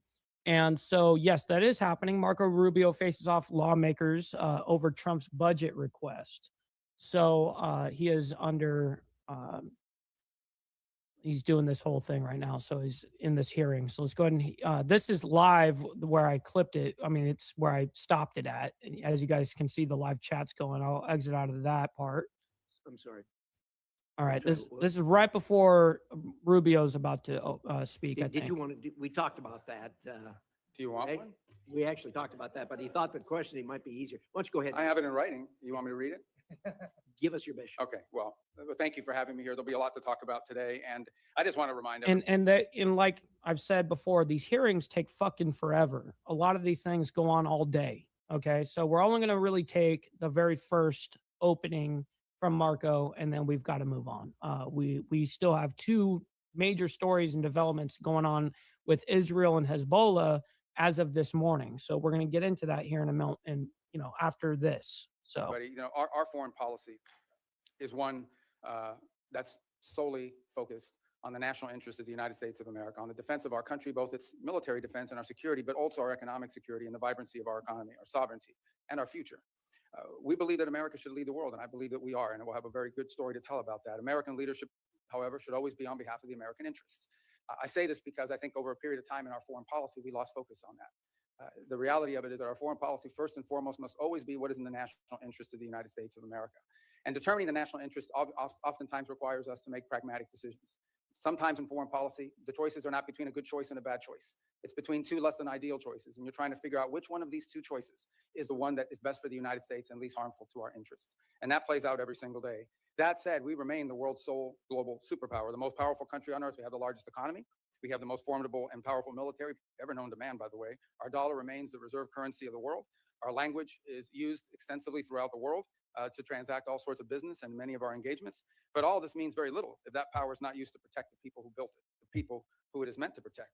And so, yes, that is happening. Marco Rubio faces off lawmakers over Trump's budget request. So he is under he's doing this whole thing right now. So he's in this hearing. So let's go ahead and this is live where I clipped it. I mean, it's where I stopped it at. And as you guys can see, the live chat's going. I'll exit out of that part.
I'm sorry.
All right. This is right before Rubio's about to speak. I
Did
think.
you want to? We talked about that. Do
you want one?
We actually talked about that, but he thought the questioning might be easier. Why don't you go ahead?
I have it in writing. You want me to read it?
Give us your best.
Okay. Well, thank you for having me here. There'll be a lot to talk about today, and I just want to remind
And like I've said before, these hearings take fucking forever. A lot of these things go on all day. Okay, so we're only going to really take the very first opening from Marco, and then we've got to move on. We still have two major stories and developments going on with Israel and Hezbollah as of this morning. So we're going to get into that here in a minute, and after this. So,
But, our foreign policy is one that's solely focused on the national interest of the United States of America, on the defense of our country, both its military defense and our security, but also our economic security and the vibrancy of our economy, our sovereignty, and our future. We believe that America should lead the world, and I believe that we are, and we'll have a very good story to tell about that. American leadership, however, should always be on behalf of the American interests. I say this because I think over a period of time in our foreign policy, we lost focus on that. The reality of it is that our foreign policy, first and foremost, must always be what is in the national interest of the United States of America. And determining the national interest oftentimes requires us to make pragmatic decisions. Sometimes in foreign policy, the choices are not between a good choice and a bad choice. It's between two less than ideal choices, and you're trying to figure out which one of these two choices is the one that is best for the United States and least harmful to our interests. And that plays out every single day. That said, we remain the world's sole global superpower, the most powerful country on earth. We have the largest economy. We have the most formidable and powerful military ever known to man, by the way. Our dollar remains the reserve currency of the world. Our language is used extensively throughout the world to transact all sorts of business and many of our engagements. But all this means very little if that power is not used to protect the people who built it, the people who it is meant to protect.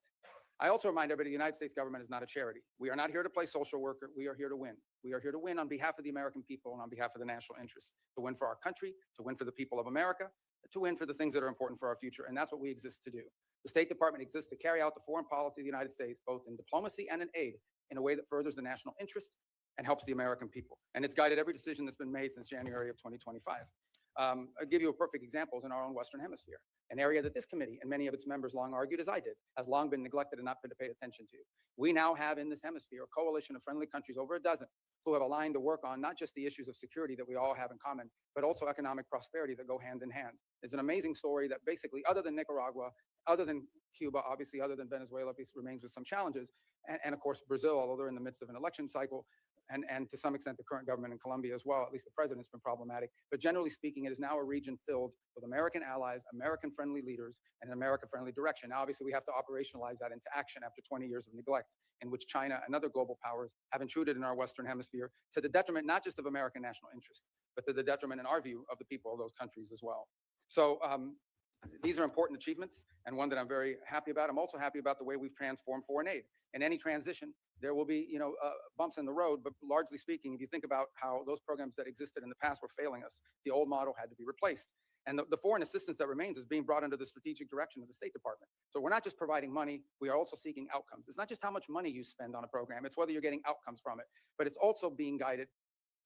I also remind everybody the United States government is not a charity. We are not here to play social worker. We are here to win. We are here to win on behalf of the American people and on behalf of the national interests, to win for our country, to win for the people of America, to win for the things that are important for our future. And that's what we exist to do. The State Department exists to carry out the foreign policy of the United States, both in diplomacy and in aid, in a way that furthers the national interest and helps the American people. And it's guided every decision that's been made since January of 2025. I'll give you a perfect example in our own Western Hemisphere, an area that this committee and many of its members long argued, as I did, has long been neglected and not been paid attention to. We now have in this hemisphere a coalition of friendly countries, over a dozen, who have aligned to work on not just the issues of security that we all have in common, but also economic prosperity that go hand in hand. It's an amazing story that basically, other than Nicaragua, other than Cuba, obviously, other than Venezuela, remains with some challenges, and of course, Brazil, although they're in the midst of an election cycle, and to some extent the current government in Colombia as well, at least the president's been problematic. But generally speaking, it is now a region filled with American allies, American-friendly leaders, and an American-friendly direction. Now, obviously, we have to operationalize that into action after 20 years of neglect, in which China and other global powers have intruded in our Western Hemisphere to the detriment not just of American national interest, but to the detriment, in our view, of the people of those countries as well. So these are important achievements, and one that I'm very happy about. I'm also happy about the way we've transformed foreign aid. In any transition, there will be, bumps in the road, but largely speaking, if you think about how those programs that existed in the past were failing us, the old model had to be replaced. And the foreign assistance that remains is being brought under the strategic direction of the State Department. So we're not just providing money, we are also seeking outcomes. It's not just how much money you spend on a program, it's whether you're getting outcomes from it, but it's also being guided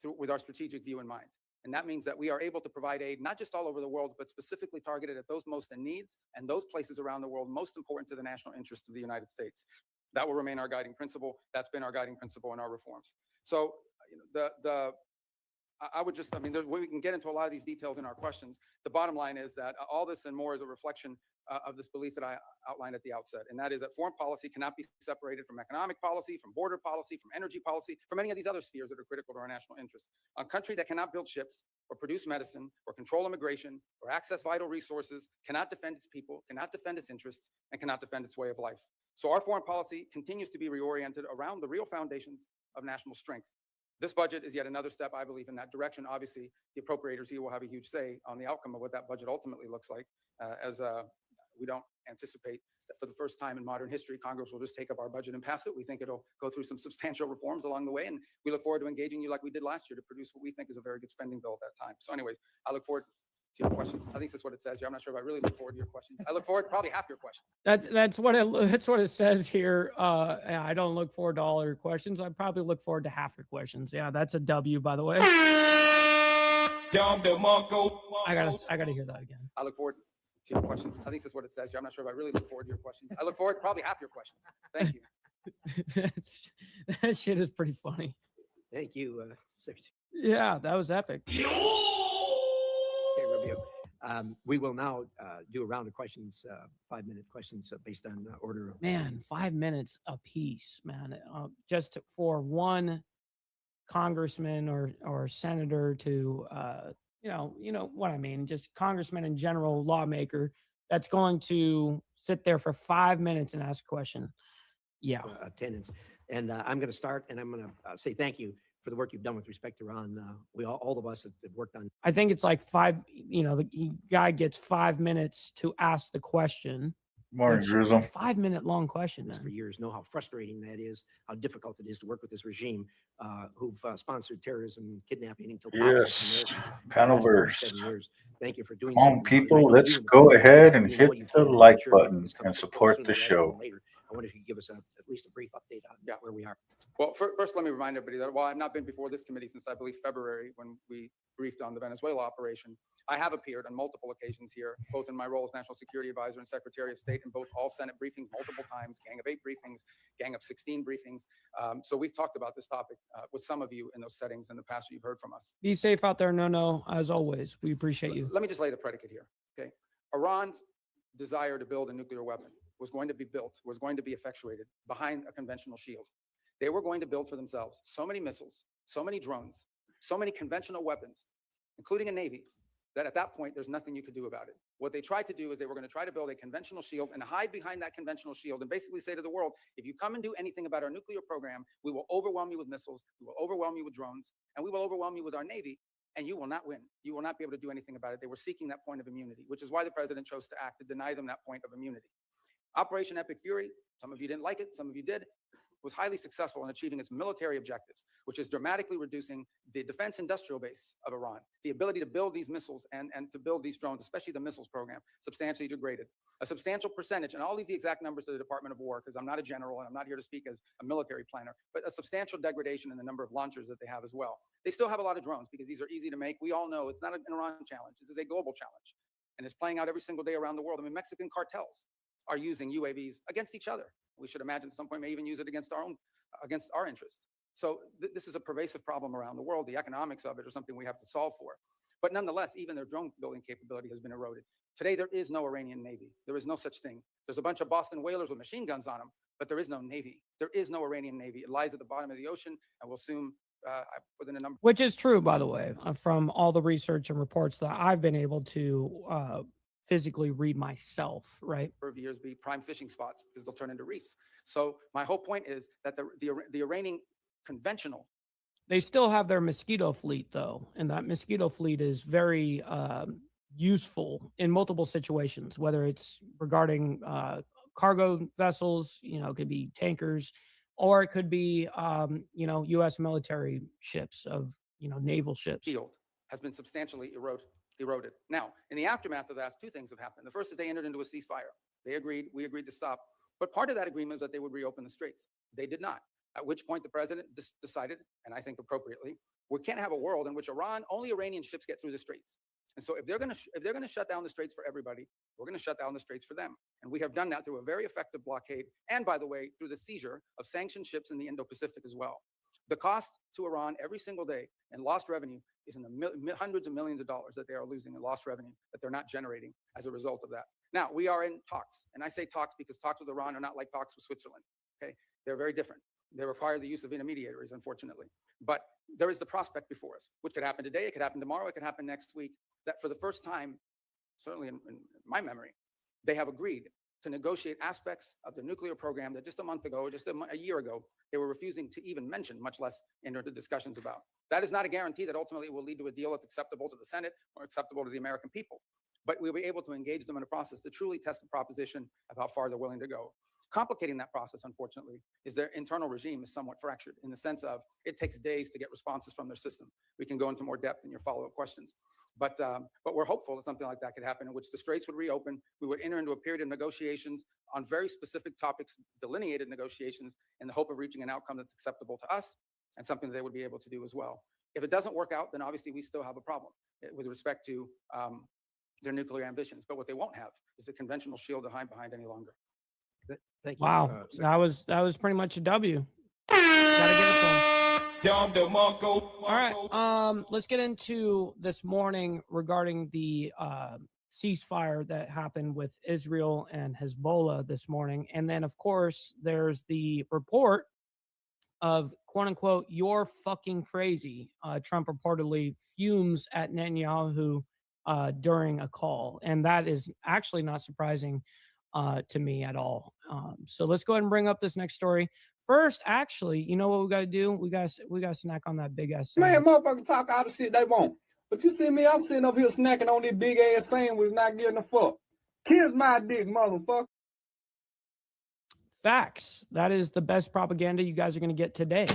with our strategic view in mind. And that means that we are able to provide aid, not just all over the world, but specifically targeted at those most in needs and those places around the world most important to the national interest of the United States. That will remain our guiding principle. That's been our guiding principle in our reforms. So we can get into a lot of these details in our questions. The bottom line is that all this and more is a reflection of this belief that I outlined at the outset, and that is that foreign policy cannot be separated from economic policy, from border policy, from energy policy, from any of these other spheres that are critical to our national interests. A country that cannot build ships or produce medicine or control immigration or access vital resources cannot defend its people, cannot defend its interests, and cannot defend its way of life. So our foreign policy continues to be reoriented around the real foundations of national strength. This budget is yet another step, I believe, in that direction. Obviously, the appropriators here will have a huge say on the outcome of what that budget ultimately looks like, we don't anticipate that for the first time in modern history, Congress will just take up our budget and pass it. We think it'll go through some substantial reforms along the way, and we look forward to engaging you like we did last year to produce what we think is a very good spending bill at that time. So anyways, I look forward to your questions. I think that's what it says here. I'm not sure if I really look forward to your questions. I look forward to probably half your questions.
That's what it says here. I don't look forward to all your questions. I probably look forward to half your questions. Yeah, that's a W, by the way. I gotta hear that again.
I look forward to Do you have questions? I think that's what it says here. I'm not sure if I really look forward to your questions. I look forward to probably half your questions. Thank you.
That shit is pretty funny.
Thank you, Secretary.
Yeah, that was epic.
Okay, review. We will now do a round of questions, 5-minute questions based on order of.
Man, 5 minutes a piece, man. Just for one congressman or senator to, you know what I mean, just congressman in general, lawmaker that's going to sit there for 5 minutes and ask a question. Yeah.
Attendance. And I'm going to start, and I'm going to say thank you for the work you've done with respect to Ron. We all of us have worked on.
I think it's like the guy gets 5 minutes to ask the question.
Morning, Grizzle.
5 minute long question. For years, know how frustrating that is, how difficult it is to work with this regime who've sponsored terrorism, kidnapping, until
Yes, Panelverse.
Thank you for doing.
Come on, people, let's go ahead and hit the like button and support the show.
I wonder if you could give us at least a brief update on where we are.
Well, first, let me remind everybody that while I've not been before this committee since I believe February when we briefed on the Venezuela operation, I have appeared on multiple occasions here, both in my role as National Security Advisor and Secretary of State, in both all Senate briefings multiple times, Gang of 8 briefings, Gang of 16 briefings. So we've talked about this topic with some of you in those settings in the past. You've heard from us.
Be safe out there. No, as always, we appreciate you.
Let me just lay the predicate here. Okay, Iran's desire to build a nuclear weapon was going to be built, was going to be effectuated behind a conventional shield. They were going to build for themselves so many missiles, so many drones, so many conventional weapons, including a Navy, that at that point, there's nothing you could do about it. What they tried to do is they were going to try to build a conventional shield and hide behind that conventional shield and basically say to the world, if you come and do anything about our nuclear program, we will overwhelm you with missiles, we will overwhelm you with drones, and we will overwhelm you with our Navy, and you will not win. You will not be able to do anything about it. They were seeking that point of immunity, which is why the president chose to act to deny them that point of immunity. Operation Epic Fury, some of you didn't like it, some of you did, was highly successful in achieving its military objectives, which is dramatically reducing the defense industrial base of Iran. The ability to build these missiles and to build these drones, especially the missiles program, substantially degraded. A substantial percentage, and I'll leave the exact numbers to the Department of War because I'm not a general and I'm not here to speak as a military planner, but a substantial degradation in the number of launchers that they have as well. They still have a lot of drones because these are easy to make. We all know it's not an Iran challenge. This is a global challenge. And it's playing out every single day around the world. I mean, Mexican cartels are using UAVs against each other. We should imagine at some point may even use it against our interests. So this is a pervasive problem around the world. The economics of it are something we have to solve for. But nonetheless, even their drone building capability has been eroded. Today, there is no Iranian Navy. There is no such thing. There's a bunch of Boston whalers with machine guns on them, but there is no Navy. There is no Iranian Navy. It lies at the bottom of the ocean and will soon, within a number.
Which is true, by the way, from all the research and reports that I've been able to physically read myself, right?
Of years be prime fishing spots because they'll turn into reefs. So my whole point is that the Iranian conventional.
They still have their Mosquito fleet, though, and that Mosquito fleet is very useful in multiple situations, whether it's regarding cargo vessels, it could be tankers, or it could be, U.S. military ships of, naval ships.
Field has been substantially eroded. Now, in the aftermath of that, two things have happened. The first is they entered into a ceasefire. We agreed to stop. But part of that agreement was that they would reopen the straits. They did not, at which point the president decided, and I think appropriately, we can't have a world in which only Iranian ships get through the straits. And so if they're going to shut down the straits for everybody, we're going to shut down the straits for them. And we have done that through a very effective blockade. And by the way, through the seizure of sanctioned ships in the Indo-Pacific as well. The cost to Iran every single day and lost revenue is in the hundreds of millions of dollars that they are losing in lost revenue that they're not generating as a result of that. Now, we are in talks. And I say talks because talks with Iran are not like talks with Switzerland. Okay, they're very different. They require the use of intermediaries, unfortunately. But there is the prospect before us, which could happen today, it could happen tomorrow, it could happen next week, that for the first time, certainly in my memory, they have agreed to negotiate aspects of the nuclear program that just a month ago, just a year ago, they were refusing to even mention, much less enter into discussions about. That is not a guarantee that ultimately will lead to a deal that's acceptable to the Senate or acceptable to the American people. But we'll be able to engage them in a process to truly test the proposition of how far they're willing to go. Complicating that process, unfortunately, is their internal regime is somewhat fractured in the sense of it takes days to get responses from their system. We can go into more depth in your follow-up questions. But we're hopeful that something like that could happen in which the straits would reopen. We would enter into a period of negotiations on very specific topics, delineated negotiations, in the hope of reaching an outcome that's acceptable to us and something that they would be able to do as well. If it doesn't work out, then obviously we still have a problem with respect to their nuclear ambitions. But what they won't have is the conventional shield to hide behind any longer.
Thank you.
Wow, that was pretty much a W. Gotta give it to him. All right, let's get into this morning regarding the ceasefire that happened with Israel and Hezbollah this morning. And then, of course, there's the report of, quote unquote, "you're fucking crazy." Trump reportedly fumes at Netanyahu during a call. And that is actually not surprising to me at all. So let's go ahead and bring up this next story. First, actually, you know what we got to do? We got to snack on that big ass
Man,
sandwich.
motherfucker talk all the shit they want. But you see me, I'm sitting up here snacking on this big ass sandwich, not getting a fuck. Kiss my dick, motherfucker.
Facts. That is the best propaganda you guys are going to get today.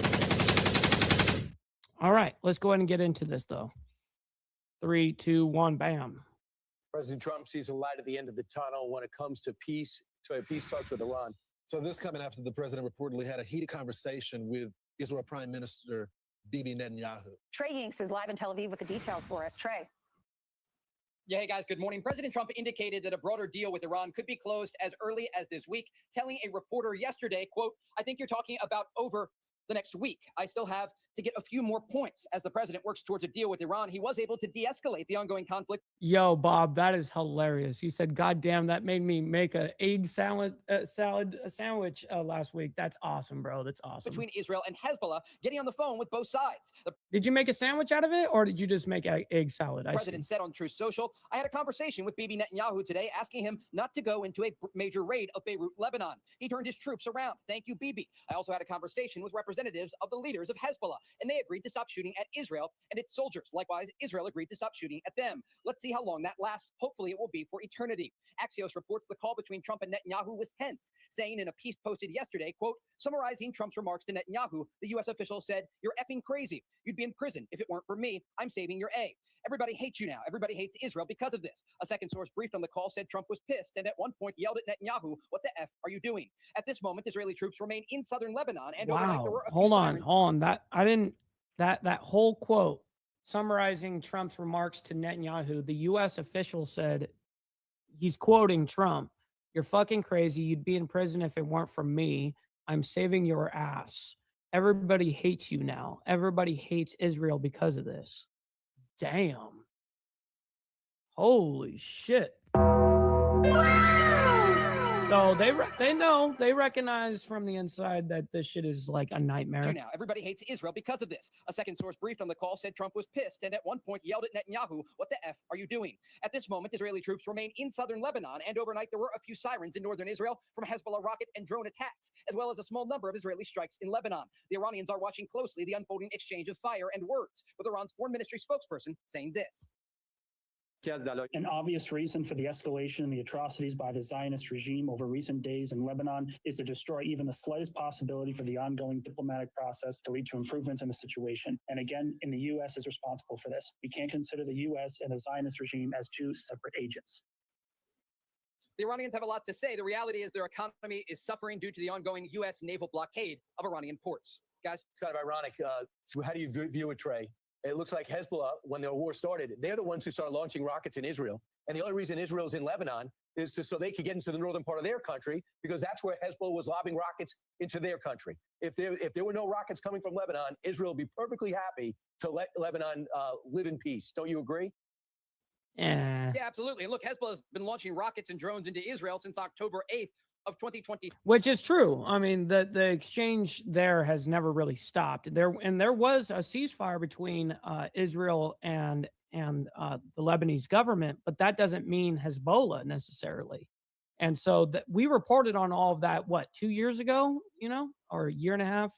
All right, let's go ahead and get into this, though. 3, 2, 1, bam.
President Trump sees a light at the end of the tunnel when it comes to peace talks with Iran.
So this coming after the president reportedly had a heated conversation with Israel Prime Minister Bibi Netanyahu.
Trey Yanks is live in Tel Aviv with the details for us. Trey.
Yeah, hey guys, good morning. President Trump indicated that a broader deal with Iran could be closed as early as this week, telling a reporter yesterday, quote, "I think you're talking about over the next week. I still have to get a few more points." As the president works towards a deal with Iran, he was able to de-escalate the ongoing conflict.
Yo, Bob, that is hilarious. He said, "God damn, that made me make a egg sandwich last week." That's awesome, bro. That's awesome.
Between Israel and Hezbollah, getting on the phone with both sides. The
Did you make a sandwich out of it, or did you just make egg salad? I see.
president said on Truth Social, "I had a conversation with Bibi Netanyahu today asking him not to go into a major raid of Beirut, Lebanon. He turned his troops around. Thank you, Bibi. I also had a conversation with representatives of the leaders of Hezbollah, and they agreed to stop shooting at Israel and its soldiers. Likewise, Israel agreed to stop shooting at them. Let's see how long that lasts. Hopefully, it will be for eternity." Axios reports the call between Trump and Netanyahu was tense, saying in a piece posted yesterday, quote, summarizing Trump's remarks to Netanyahu, the U.S. official said, "You're effing crazy. You'd be in prison if it weren't for me. I'm saving your A. Everybody hates you now. Everybody hates Israel because of this." A second source briefed on the call said Trump was pissed and at one point yelled at Netanyahu, "What the F are you doing?" At this moment, Israeli troops remain in southern Lebanon, and overnight there were a few
Hold on,
sirens.
hold on. That whole quote summarizing Trump's remarks to Netanyahu, the U.S. official said, he's quoting Trump, "You're fucking crazy. You'd be in prison if it weren't for me. I'm saving your ass. Everybody hates you now. Everybody hates Israel because of this." Damn. Holy shit. So they recognize from the inside that this shit is like a nightmare.
Now, everybody hates Israel because of this. A second source briefed on the call said Trump was pissed and at one point yelled at Netanyahu, "What the F are you doing?" At this moment, Israeli troops remain in southern Lebanon, and overnight there were a few sirens in northern Israel from Hezbollah rocket and drone attacks, as well as a small number of Israeli strikes in Lebanon. The Iranians are watching closely the unfolding exchange of fire and words, with Iran's foreign ministry spokesperson saying this.
An obvious reason for the escalation and the atrocities by the Zionist regime over recent days in Lebanon is to destroy even the slightest possibility for the ongoing diplomatic process to lead to improvements in the situation. And again, the U.S. is responsible for this. We can't consider the U.S. and the Zionist regime as two separate agents.
The Iranians have a lot to say. The reality is their economy is suffering due to the ongoing U.S. naval blockade of Iranian ports. Guys?
It's kind of ironic. So how do you view it, Trey? It looks like Hezbollah, when the war started, they're the ones who started launching rockets in Israel. And the only reason Israel's in Lebanon is so they could get into the northern part of their country, because that's where Hezbollah was lobbing rockets into their country. If there were no rockets coming from Lebanon, Israel would be perfectly happy to let Lebanon live in peace. Don't you agree?
Yeah.
Yeah, absolutely. And look, Hezbollah has been launching rockets and drones into Israel since October 8th of 2020.
Which is true. I mean, the exchange there has never really stopped. There was a ceasefire between Israel and the Lebanese government, but that doesn't mean Hezbollah necessarily. And so we reported on all of that, what, 2 years ago, or a year and a half?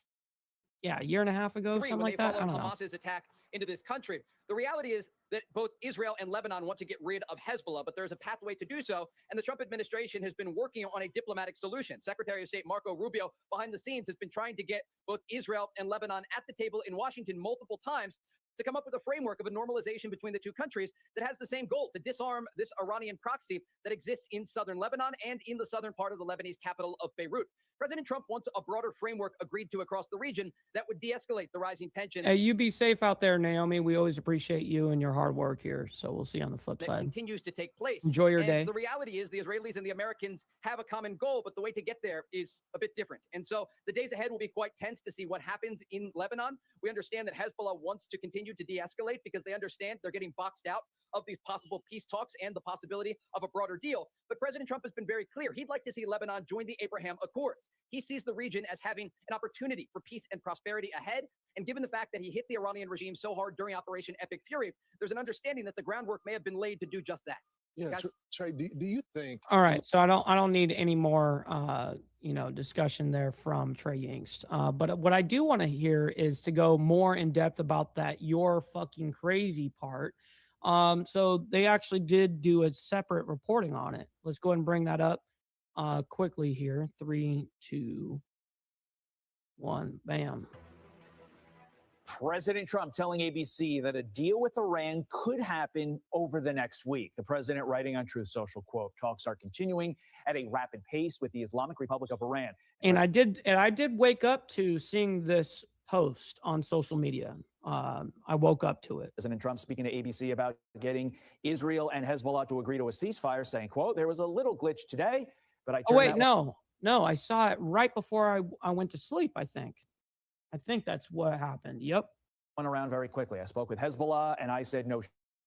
Yeah, a year and a half ago, something like that. I don't know.
Hamas's attack into this country. The reality is that both Israel and Lebanon want to get rid of Hezbollah, but there's a pathway to do so, and the Trump administration has been working on a diplomatic solution. Secretary of State Marco Rubio, behind the scenes, has been trying to get both Israel and Lebanon at the table in Washington multiple times to come up with a framework of a normalization between the two countries that has the same goal, to disarm this Iranian proxy that exists in southern Lebanon and in the southern part of the Lebanese capital of Beirut. President Trump wants a broader framework agreed to across the region that would de-escalate the rising tensions.
Hey, you be safe out there, Naomi. We always appreciate you and your hard work here. So we'll see you on the flip
that
side.
continues to take place.
Enjoy your
And
day.
the reality is the Israelis and the Americans have a common goal, but the way to get there is a bit different. And so the days ahead will be quite tense to see what happens in Lebanon. We understand that Hezbollah wants to continue to de-escalate because they understand they're getting boxed out of these possible peace talks and the possibility of a broader deal. But President Trump has been very clear. He'd like to see Lebanon join the Abraham Accords. He sees the region as having an opportunity for peace and prosperity ahead. And given the fact that he hit the Iranian regime so hard during Operation Epic Fury, there's an understanding that the groundwork may have been laid to do just that.
Yeah,
Guys-
Trey, do you think?
All right, so I don't need any more discussion there from Trey Yingst. But what I do want to hear is to go more in depth about that "you're fucking crazy" part. So they actually did do a separate reporting on it. Let's go ahead and bring that up quickly here. 3, 2, 1, bam.
President Trump telling ABC that a deal with Iran could happen over the next week. The president writing on Truth Social, quote, "Talks are continuing at a rapid pace with the Islamic Republic of Iran."
And I did wake up to seeing this post on social media. I woke up to it.
President Trump speaking to ABC about getting Israel and Hezbollah to agree to a ceasefire, saying, quote, "There was a little glitch today, but I
Oh,
turned
wait,
that
no, I saw it right before I went to sleep, I think. I think that's what happened. Yep.
one around very quickly. I spoke with Hezbollah and I said no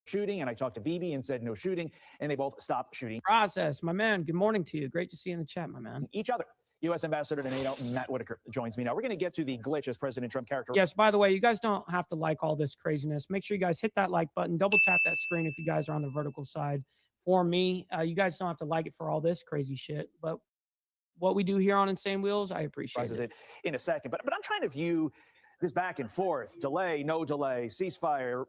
shooting, and I talked to Bibi and said no shooting, and they both stopped shooting
Process, my man. Good morning to you. Great to see you in the chat, my man.
each other. U.S. Ambassador to NATO, Matt Whitaker, joins me now. We're going to get to the glitch as President Trump characterized.
Yes, by the way, you guys don't have to like all this craziness. Make sure you guys hit that like button, double tap that screen if you guys are on the vertical side. For me, you guys don't have to like it for all this crazy shit, but what we do here on Insane Wheels, I appreciate
it
it.
in a second. But I'm trying to view this back and forth, delay, no delay, ceasefire,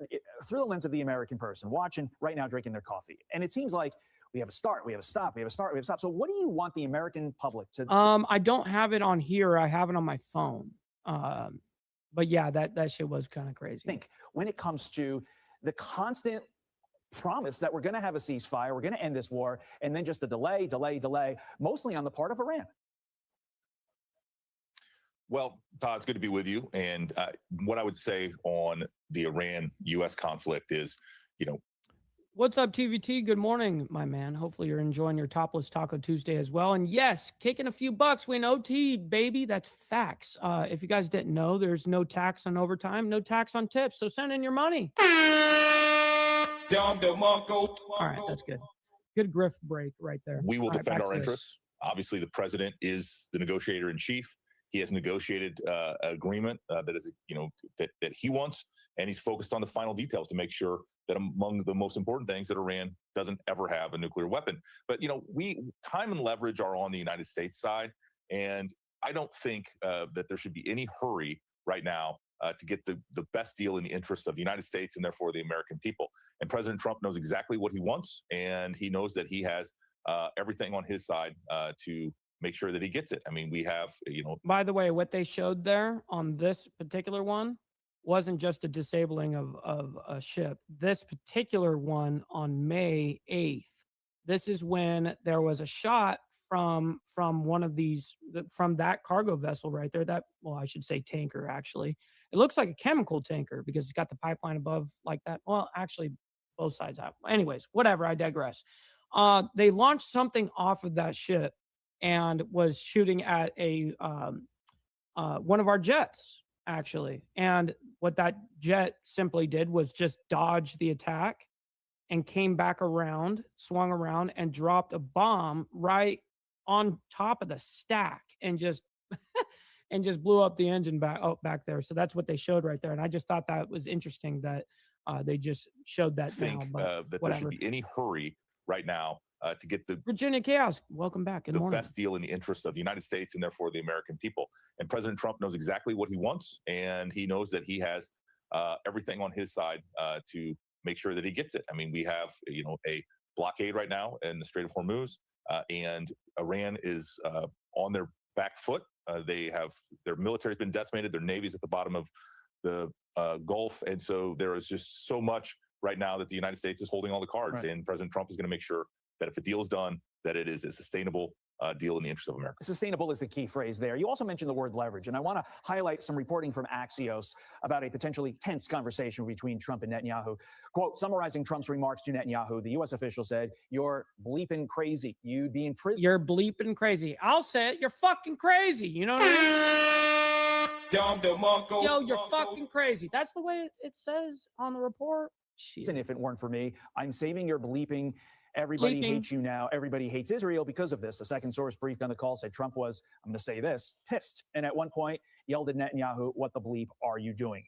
through the lens of the American person watching right now, drinking their coffee. And it seems like we have a start, we have a stop, we have a start, we have a stop. So what do you want the American public to?
I don't have it on here. I have it on my phone. But yeah, that shit was kind of crazy.
Think when it comes to the constant promise that we're going to have a ceasefire, we're going to end this war, and then just the delay, mostly on the part of Iran.
Well, Todd, it's good to be with you. And what I would say on the Iran-U.S. conflict is,
What's up, TVT? Good morning, my man. Hopefully you're enjoying your Topless Taco Tuesday as well. And yes, kicking a few bucks, win OT, baby. That's facts. If you guys didn't know, there's no tax on overtime, no tax on tips. So send in your money. All right, that's good. Good grift break right there.
we will
All right,
defend
back
our
to this.
interests. Obviously, the president is the negotiator in chief. He has negotiated an agreement that is, that he wants, and he's focused on the final details to make sure that among the most important things that Iran doesn't ever have a nuclear weapon. But time and leverage are on the United States side, and I don't think that there should be any hurry right now to get the best deal in the interests of the United States and therefore the American people. And President Trump knows exactly what he wants, and he knows that he has everything on his side to make sure that he gets it. I mean, we have,
By the way, what they showed there on this particular one wasn't just a disabling of a ship. This particular one on May 8th, this is when there was a shot from one of these, from that cargo vessel right there, well, I should say tanker, actually. It looks like a chemical tanker because it's got the pipeline above like that. Well, actually, both sides have. Anyways, whatever, I digress. They launched something off of that ship and was shooting at one of our jets, actually. And what that jet simply did was just dodge the attack and came back around, swung around, and dropped a bomb right on top of the stack and just blew up the engine back there. So that's what they showed right there. And I just thought that was interesting that they just showed that now. But
that
whatever.
there should be any hurry right now to get the
Virginia Chaos, welcome back. Good morning.
best deal in the interests of the United States and therefore the American people. And President Trump knows exactly what he wants, and he knows that he has everything on his side to make sure that he gets it. I mean, we have a blockade right now in the Strait of Hormuz, and Iran is on their back foot. Their military has been decimated. Their navy's at the bottom of Gulf. And so there is just so much right now that the United States is holding all the cards.
Right.
And President Trump is going to make sure that if a deal is done, that it is a sustainable deal in the interest of America.
Sustainable is the key phrase there. You also mentioned the word leverage, and I want to highlight some reporting from Axios about a potentially tense conversation between Trump and Netanyahu. Quote, summarizing Trump's remarks to Netanyahu, the U.S. official said, "You're bleeping crazy. You'd be in prison."
You're bleeping crazy. I'll say it. You're fucking crazy. You know what I mean? Yo, you're fucking crazy. That's the way it says on the report. Shit.
And if it weren't for me, I'm saving your bleeping. Everybody hates you now. Everybody hates Israel because of this. A second source briefed on the call said Trump was, I'm going to say this, pissed. And at one point yelled at Netanyahu, "What the bleep are you doing?"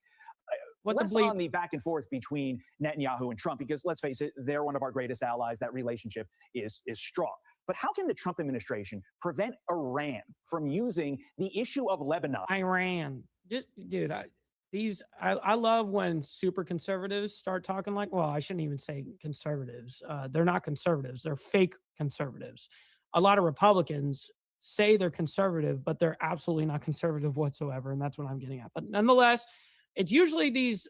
Less on the back and forth between Netanyahu and Trump, because let's face it, they're one of our greatest allies. That relationship is strong. But how can the Trump administration prevent Iran from using the issue of Lebanon?
Iran. Dude, I love when super conservatives start talking like, well, I shouldn't even say conservatives. They're not conservatives. They're fake conservatives. A lot of Republicans say they're conservative, but they're absolutely not conservative whatsoever. And that's what I'm getting at. But nonetheless, it's usually these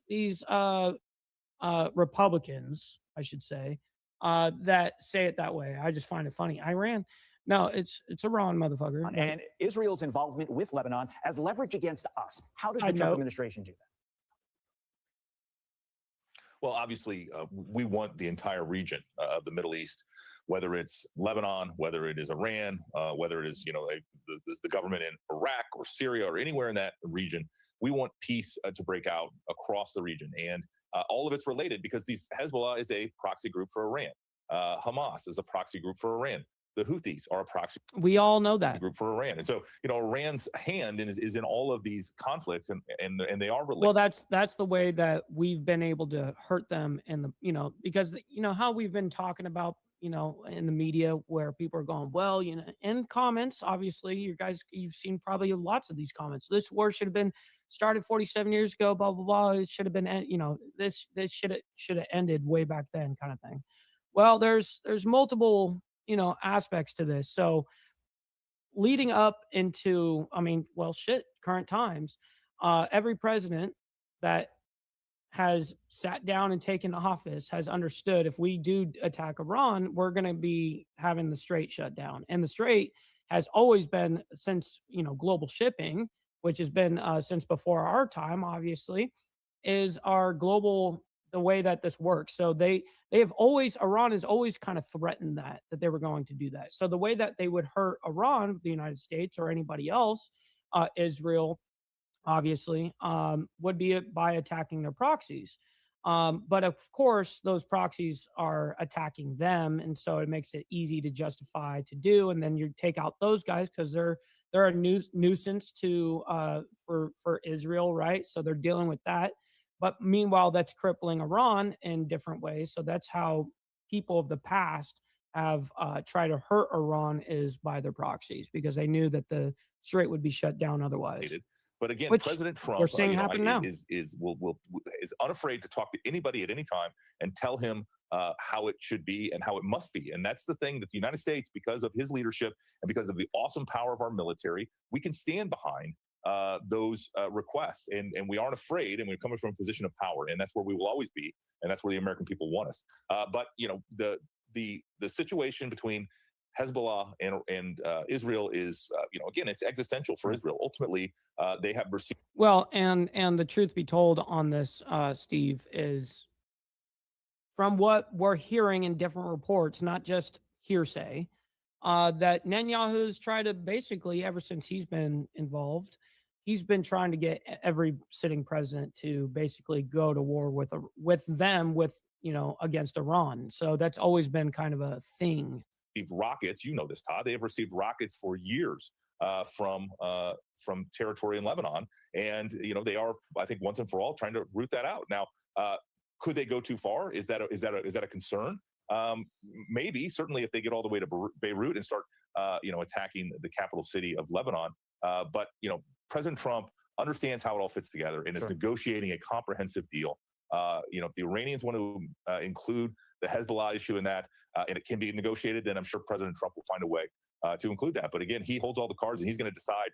Republicans, I should say, that say it that way. I just find it funny. Iran. No, it's Iran, motherfucker.
And Israel's involvement with Lebanon as leverage against us. How does the Trump administration do that?
Well, obviously, we want the entire region of the Middle East, whether it's Lebanon, whether it is Iran, whether it is, the government in Iraq or Syria or anywhere in that region. We want peace to break out across the region. And all of it's related because Hezbollah is a proxy group for Iran. Hamas is a proxy group for Iran. The Houthis are a proxy.
We all know that
group for Iran, and so Iran's hand is in all of these conflicts, and they are related.
Well, that's the way that we've been able to hurt them, and because how we've been talking about in the media where people are going, well, in comments, obviously you've seen probably lots of these comments. This war should have been started 47 years ago, blah blah blah. It should have been, this should have ended way back then, kind of thing. Well, there's multiple aspects to this. So leading up into, current times, every president that has sat down and taken office has understood if we do attack Iran, we're going to be having the Strait shut down. And the Strait has always been, since, global shipping, which has been since before our time, obviously, is our global, the way that this works. So Iran has always kind of threatened that they were going to do that. So the way that they would hurt Iran, the United States or anybody else, Israel, obviously, would be by attacking their proxies. But of course, those proxies are attacking them. And so it makes it easy to justify to do. And then you take out those guys because they're a nuisance for Israel, right? So they're dealing with that. But meanwhile, that's crippling Iran in different ways. So that's how people of the past have tried to hurt Iran, is by their proxies, because they knew that the Strait would be shut down otherwise.
But again,
Which
President Trump
we're seeing happen now.
is unafraid to talk to anybody at any time and tell him how it should be and how it must be. And that's the thing that the United States, because of his leadership and because of the awesome power of our military, we can stand behind those requests, and we aren't afraid, and we're coming from a position of power, and that's where we will always be, and that's where the American people want us. But the situation between Hezbollah and Israel is, again, it's existential for Israel. Ultimately, they have received.
Well, and the truth be told on this, Steve, is from what we're hearing in different reports, not just hearsay, that Netanyahu's tried to basically, ever since he's been involved, he's been trying to get every sitting president to basically go to war with against Iran. So that's always been kind of a thing.
Rockets, this, Todd. They have received rockets for years from territory in Lebanon, and they are, I think, once and for all trying to root that out. Now, could they go too far? Is that a concern? Maybe, certainly, if they get all the way to Beirut and start, attacking the capital city of Lebanon. But President Trump understands how it all fits together and is negotiating a comprehensive deal. If the Iranians want to include the Hezbollah issue in that, and it can be negotiated, then I'm sure President Trump will find a way to include that. But again, he holds all the cards, and he's going to decide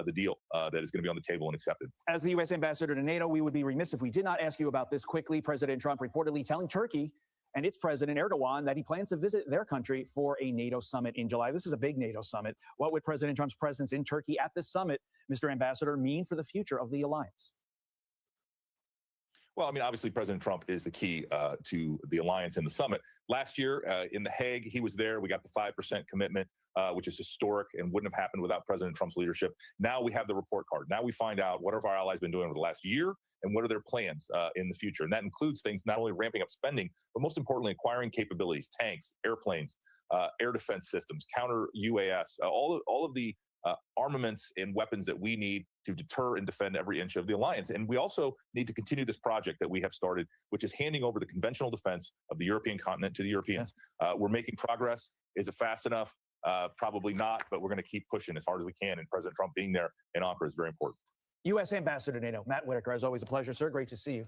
the deal that is going to be on the table and accepted.
As the U.S. ambassador to NATO, we would be remiss if we did not ask you about this quickly. President Trump reportedly telling Turkey and its president Erdogan that he plans to visit their country for a NATO summit in July. This is a big NATO summit. What would President Trump's presence in Turkey at this summit, Mr. Ambassador, mean for the future of the alliance?
Well, I mean, obviously, President Trump is the key to the alliance and the summit. Last year in The Hague, he was there. We got the 5% commitment, which is historic and wouldn't have happened without President Trump's leadership. Now we have the report card. Now we find out what have our allies been doing over the last year and what are their plans in the future. And that includes things not only ramping up spending, but most importantly, acquiring capabilities, tanks, airplanes, air defense systems, counter UAS, all of the armaments and weapons that we need to deter and defend every inch of the alliance. And we also need to continue this project that we have started, which is handing over the conventional defense of the European continent to the Europeans. We're making progress. Is it fast enough? Probably not, but we're going to keep pushing as hard as we can. And President Trump being there in Ankara is very important.
U.S. Ambassador to NATO, Matt Whitaker, as always, a pleasure, sir. Great to see you.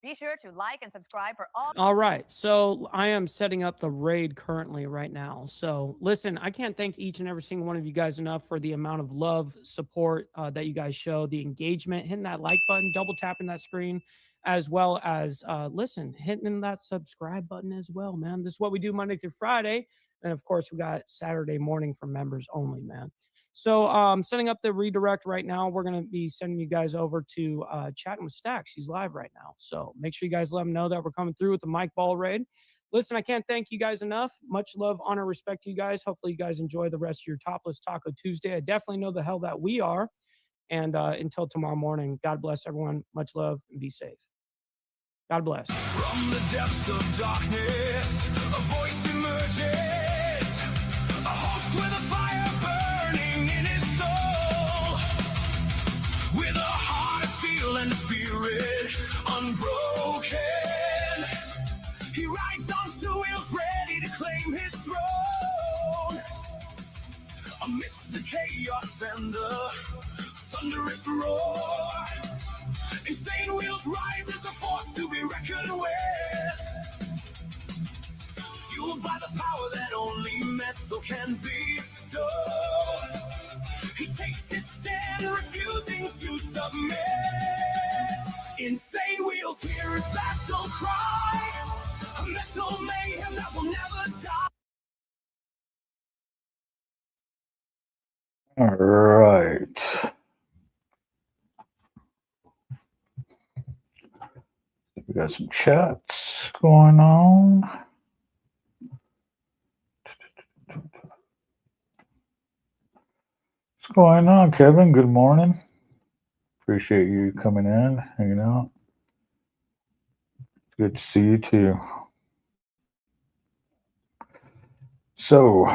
Be sure to like and subscribe for all.
All right. So I am setting up the raid currently right now. So listen, I can't thank each and every single one of you guys enough for the amount of love, support that you guys show, the engagement, hitting that like button, double tapping that screen, as well as, listen, hitting that subscribe button as well, man. This is what we do Monday through Friday. And of course, we got Saturday morning for members only, man. So setting up the redirect right now. We're going to be sending you guys over to Chatting with Stacks. He's live right now. So make sure you guys let him know that we're coming through with the Mike Ball raid. Listen, I can't thank you guys enough. Much love, honor, respect to you guys. Hopefully you guys enjoy the rest of your Topless Taco Tuesday. I definitely know the hell that we are. And until tomorrow morning, God bless everyone. Much love and be safe. God bless.
From the depths of darkness, a voice emerges, a host with a fire burning in his soul, with a heart of steel and a spirit unbroken. He rides on two wheels, ready to claim his throne. Amidst the chaos and the thunderous roar, insane wheels rise as a force to be reckoned with. Fueled by the power that only metal can bestow, he takes his stand, refusing to submit. Insane wheels hear his battle cry, a metal mayhem that will never die.
All right. We got some chats going on. What's going on, Kevin? Good morning. Appreciate you coming in, hanging out. Good to see you too. So,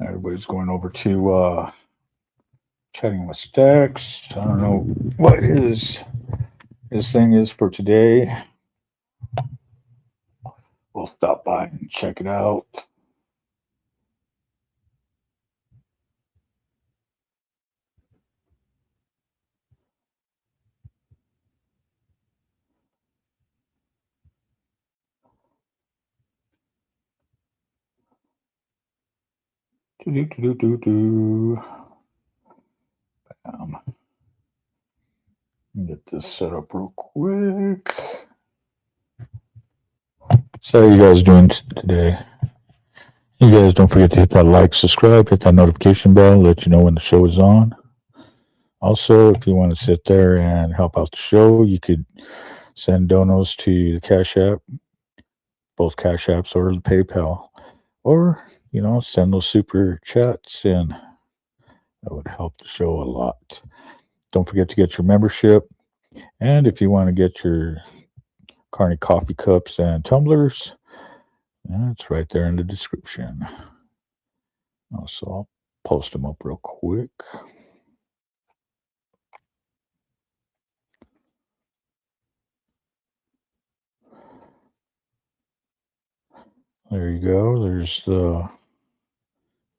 everybody's going over to Chatting with Stacks. I don't know what his thing is for today. We'll stop by and check it out. Bam. Get this set up real quick. So how you guys doing today? You guys don't forget to hit that like, subscribe, hit that notification bell, let you know when the show is on. Also, if you want to sit there and help out the show, you could send donos to the Cash App, both Cash Apps or the PayPal, or send those super chats in. That would help the show a lot. Don't forget to get your membership. And if you want to get your Carney coffee cups and tumblers, it's right there in the description. So I'll post them up real quick. There you go. There's the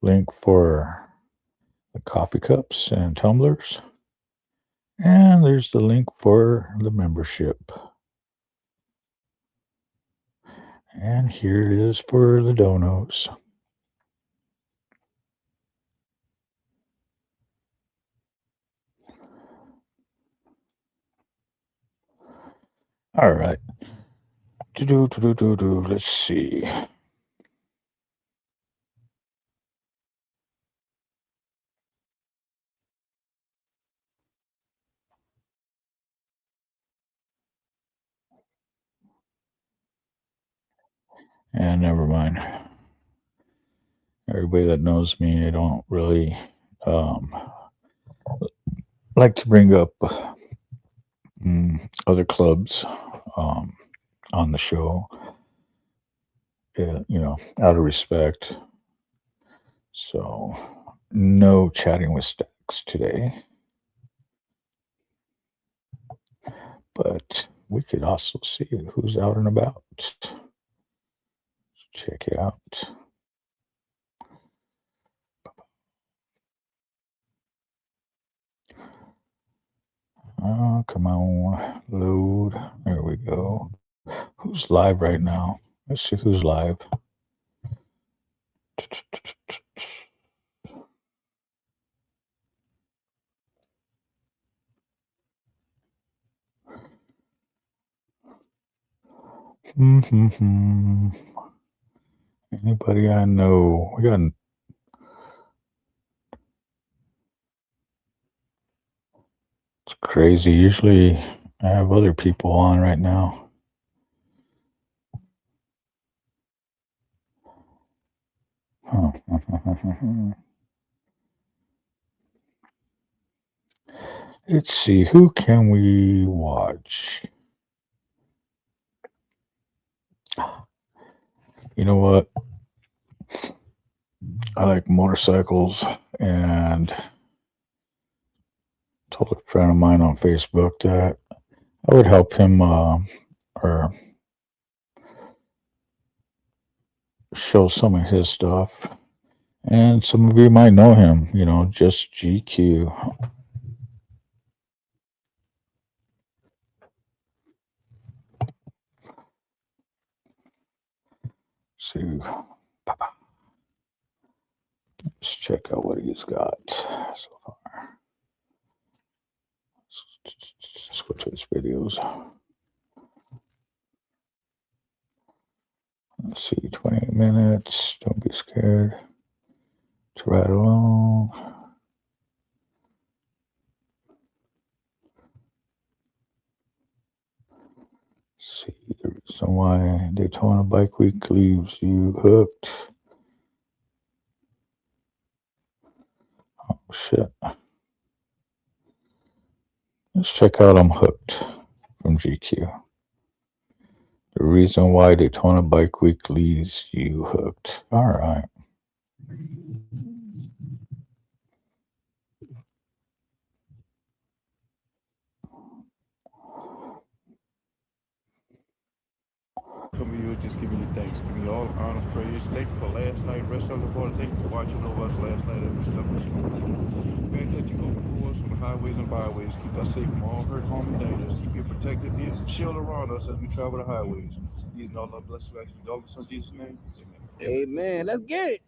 link for the coffee cups and tumblers. And there's the link for the membership. And here it is for the donos. All right. Let's see. And never mind. Everybody that knows me, I don't really like to bring up other clubs on the show. Out of respect. So, no chatting with Stacks today. But we could also see who's out and about. Check it out. Oh, come on, load. There we go. Who's live right now? Let's see who's live. Anybody I know? We got. It's crazy. Usually I have other people on right now. Huh. Let's see. Who can we watch? You know what? I like motorcycles, and told a friend of mine on Facebook that I would help him or show some of his stuff. And some of you might know him, just GQ. See, let's check out what he's got so far. Let's go to his videos. Let's see, 28 minutes. Don't be scared. It's right along. See the reason why Daytona Bike Week leaves you hooked. Oh, shit. Let's check out I'm Hooked from GQ. The reason why Daytona Bike Week leaves you hooked. All right.
Come to you, just giving you thanks. Give you all honor, praise. Thank you for last night, rest of the board. Thank you for watching over us last night as we slept this morning. We ask that you go before us on the highways and byways. Keep us safe from all hurt, harm, and dangers. Keep you protected, shield around us as we travel the highways. These and all our blessings, we ask you, all this in Jesus' name. Amen.
Amen. Let's get it.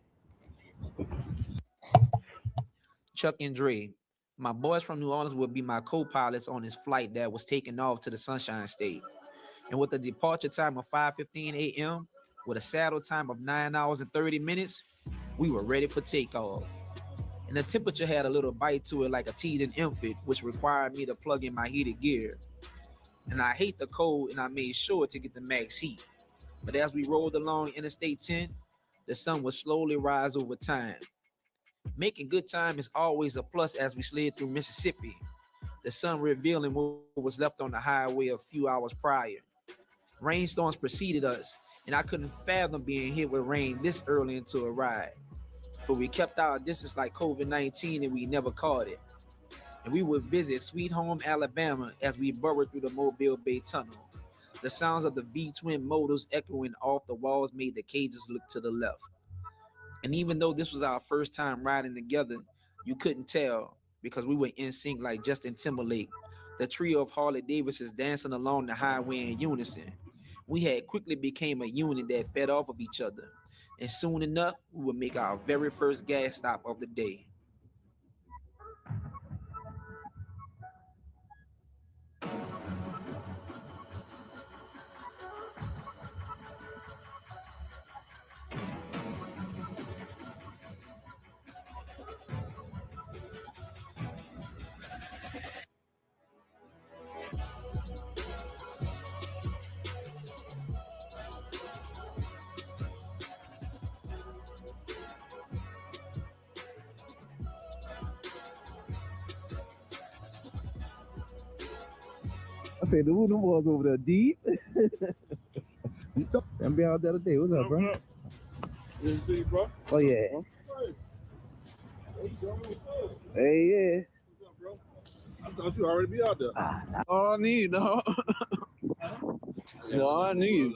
Chuck and Dre. My boys from New Orleans will be my co-pilots on this flight that was taking off to the Sunshine State. And with a departure time of 5:15 a.m., with a saddle time of 9 hours and 30 minutes, we were ready for takeoff. And the temperature had a little bite to it like a teething infant, which required me to plug in my heated gear. And I hate the cold, and I made sure to get the max heat. But as we rolled along Interstate 10, the sun would slowly rise over time. Making good time is always a plus as we slid through Mississippi, the sun revealing what was left on the highway a few hours prior. Rainstorms preceded us, and I couldn't fathom being hit with rain this early into a ride. But we kept our distance like COVID-19 and we never caught it. And we would visit Sweet Home, Alabama as we burrowed through the Mobile Bay Tunnel. The sounds of the V-twin motors echoing off the walls made the cages look to the left. And even though this was our first time riding together, you couldn't tell because we were in sync like Justin Timberlake. The trio of Harley Davidsons dancing along the highway in unison. We had quickly became a unit that fed off of each other. And soon enough, we would make our very first gas stop of the day.
said, "Ooh, them boys over there deep." I'm be out the other day. What's up, bro?
Bro?
Oh yeah. Hey, yeah.
I thought you already be out there.
All I need, dog. All I need.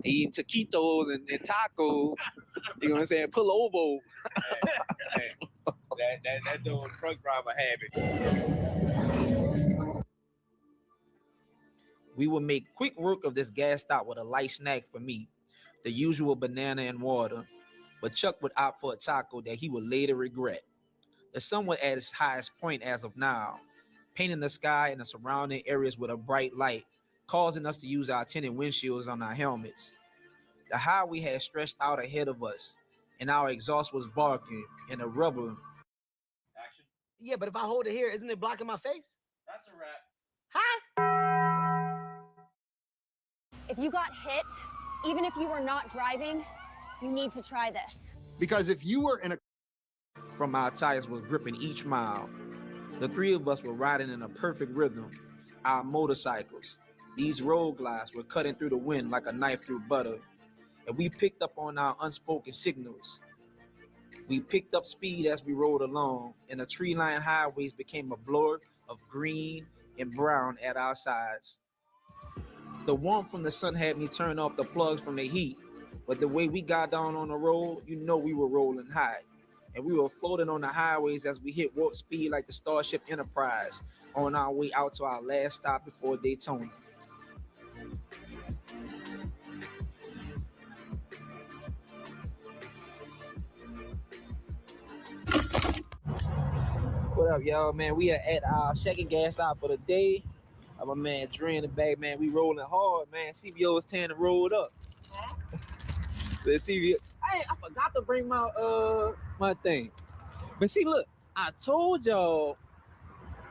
Eating taquitos and tacos. You know what I'm saying? Pull over.
That doing truck driver habit.
We would make quick work of this gas stop with a light snack for me, the usual banana and water, but Chuck would opt for a taco that he would later regret. The sun was at its highest point as of now, painting the sky and the surrounding areas with a bright light, causing us to use our tinted windshields on our helmets. The highway had stretched out ahead of us, and our exhaust was barking, and the rubber.
Yeah, but if I hold it here, isn't it blocking my face?
That's a wrap.
Huh?
If you got hit, even if you were not driving, you need to try this.
Because if you were in a... From our tires was gripping each mile. The three of us were riding in a perfect rhythm. Our motorcycles, these road glides, were cutting through the wind like a knife through butter. And we picked up on our unspoken signals. We picked up speed as we rode along, and the tree-lined highways became a blur of green and brown at our sides. The warmth from the sun had me turn off the plugs from the heat, but the way we got down on the road, you know we were rolling high. And we were floating on the highways as we hit warp speed like the Starship Enterprise on our way out to our last stop before Daytona. What up, y'all, man? We are at our second gas stop of the day. My man Dre in the back, man. We rolling hard, man. CBO is tearing the road up. The CBO. Hey, I forgot to bring my my thing. But see, look, I told y'all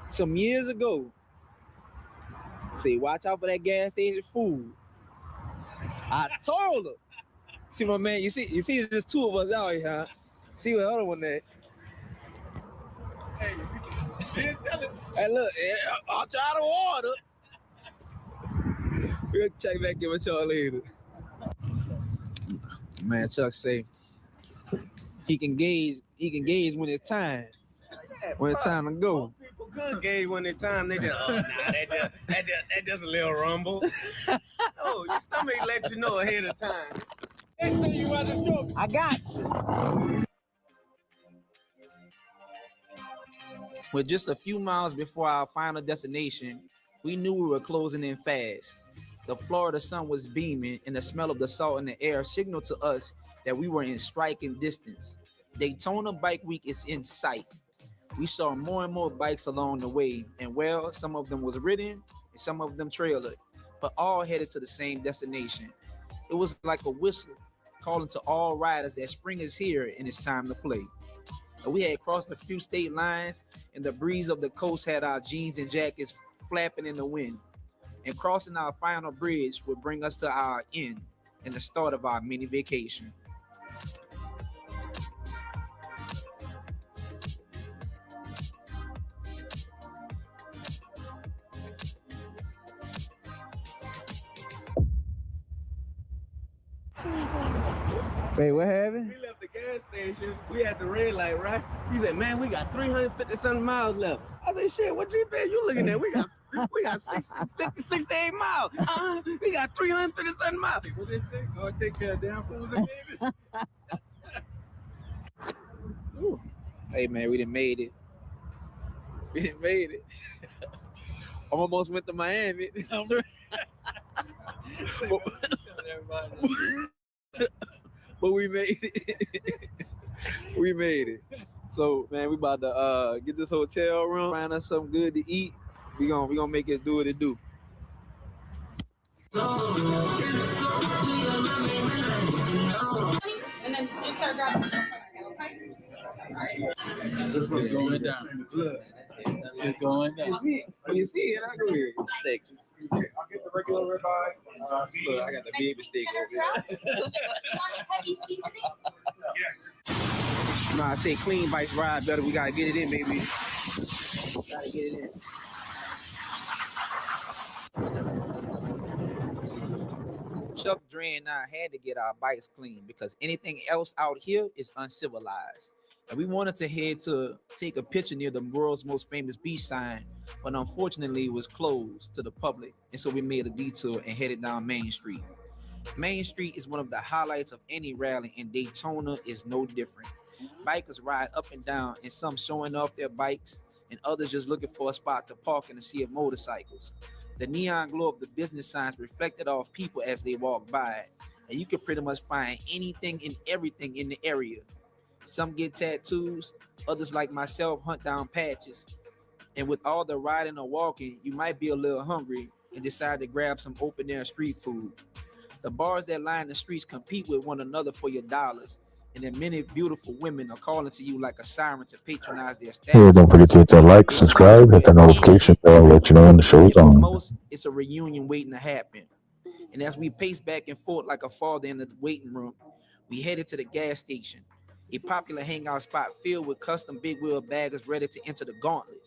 some years ago. See, watch out for that gas station food. I told her. See, my man, you see, it's just two of us out here, huh? See what the other one at.
Hey, you didn't tell it.
Hey, look, I'll try the water. We'll check back in with y'all later. Man, Chuck say he can gauge when it's time. When it's time to go.
People could gauge when it's time. They just, that just a little rumble. Oh, your stomach lets you know ahead of time. Next thing you want to show.
I got you.
With just a few miles before our final destination, we knew we were closing in fast. The Florida sun was beaming, and the smell of the salt in the air signaled to us that we were in striking distance. Daytona Bike Week is in sight. We saw more and more bikes along the way, and well, some of them was ridden and some of them trailered, but all headed to the same destination. It was like a whistle calling to all riders that spring is here and it's time to play. And we had crossed a few state lines, and the breeze of the coast had our jeans and jackets flapping in the wind. And crossing our final bridge would bring us to our end and the start of our mini vacation.
Wait, what happened?
We left the gas station. We had the red light, right? He said, "Man, we got 350-something miles left." I said, "Shit, what GPS you looking at? We got 68 miles. We got 350-something miles." What they say? Go take care of damn fools and babies.
Hey man, we done made it. We done made it. Almost went to Miami. But we made it. We made it. So man, we about to get this hotel room, find us something good to eat. We gonna make it do what it do.
And then just gotta grab it.
This one's going down. Look, it's going down. You see it? I go here. Steak. I'll get the regular ribeye. Look, I got the baby steak over here. No, I say clean bites ride better. We gotta get it in, baby. Gotta get it in.
Chuck, Dre, and I had to get our bikes clean because anything else out here is uncivilized. And we wanted to head to take a picture near the world's most famous beach sign, but unfortunately it was closed to the public. And so we made a detour and headed down Main Street. Main Street is one of the highlights of any rally, and Daytona is no different. Bikers ride up and down, and some showing off their bikes, and others just looking for a spot to park in a sea of motorcycles. The neon glow of the business signs reflected off people as they walk by, and you can pretty much find anything and everything in the area. Some get tattoos, others like myself hunt down patches. And with all the riding or walking, you might be a little hungry and decide to grab some open air street food. The bars that line the streets compete with one another for your dollars, and then many beautiful women are calling to you like a siren to patronize their status.
Hey, don't forget to hit that like, subscribe, hit that notification bell, let you know when the show's
For
on.
most, it's a reunion waiting to happen. And as we pace back and forth like a father in the waiting room, we headed to the gas station, a popular hangout spot filled with custom big wheel baggers ready to enter the gauntlet.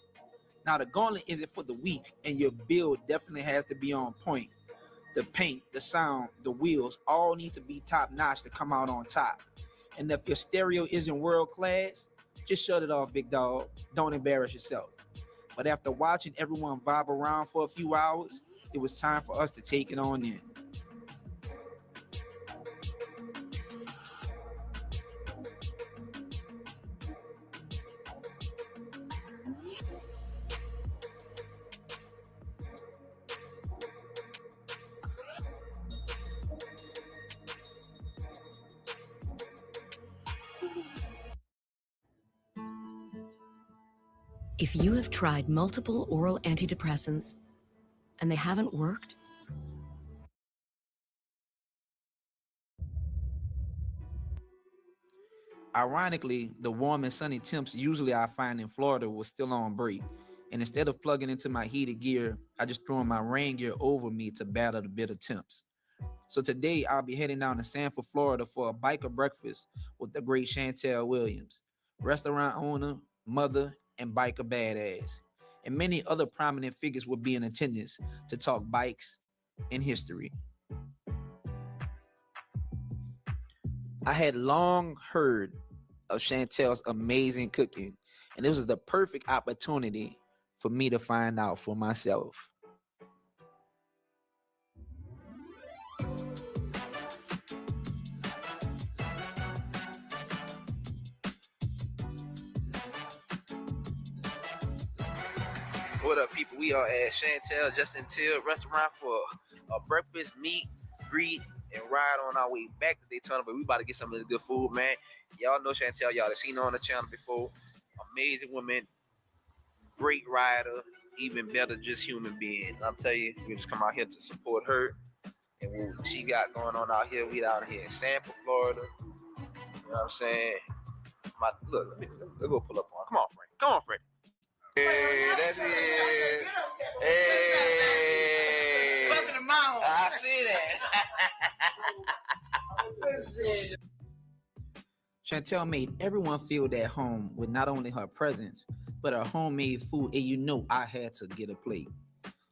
Now, the gauntlet isn't for the weak, and your build definitely has to be on point. The paint, the sound, the wheels all need to be top notch to come out on top. And if your stereo isn't world class, just shut it off, big dog. Don't embarrass yourself. But after watching everyone vibe around for a few hours, it was time for us to take it on in.
If you have tried multiple oral antidepressants and they haven't worked,
Ironically, the warm and sunny temps usually I find in Florida was still on break. And instead of plugging into my heated gear, I just threw my rain gear over me to battle the bitter temps. So today I'll be heading down to Sanford, Florida for a biker breakfast with the great Chantel Williams, restaurant owner, mother, and biker badass. And many other prominent figures will be in attendance to talk bikes and history. I had long heard of Chantel's amazing cooking, and this was the perfect opportunity for me to find out for myself. What up, people? We are at Chantel Justin Till restaurant for a breakfast, meet, greet, and ride on our way back to Daytona. But we about to get some of this good food, man. Y'all know Chantel. Y'all have seen her on the channel before. Amazing woman, great rider, even better, just human being. I'm telling you, we just come out here to support her and what she got going on out here. We out here in Sanford, Florida. You know what I'm saying? Look, let's go pull up on. Come on, Frank. Come on, Frank. Hey, that's it. Hey. Welcome to Mama. I see that. Chantel made everyone feel at home with not only her presence, but her homemade food, and you know I had to get a plate.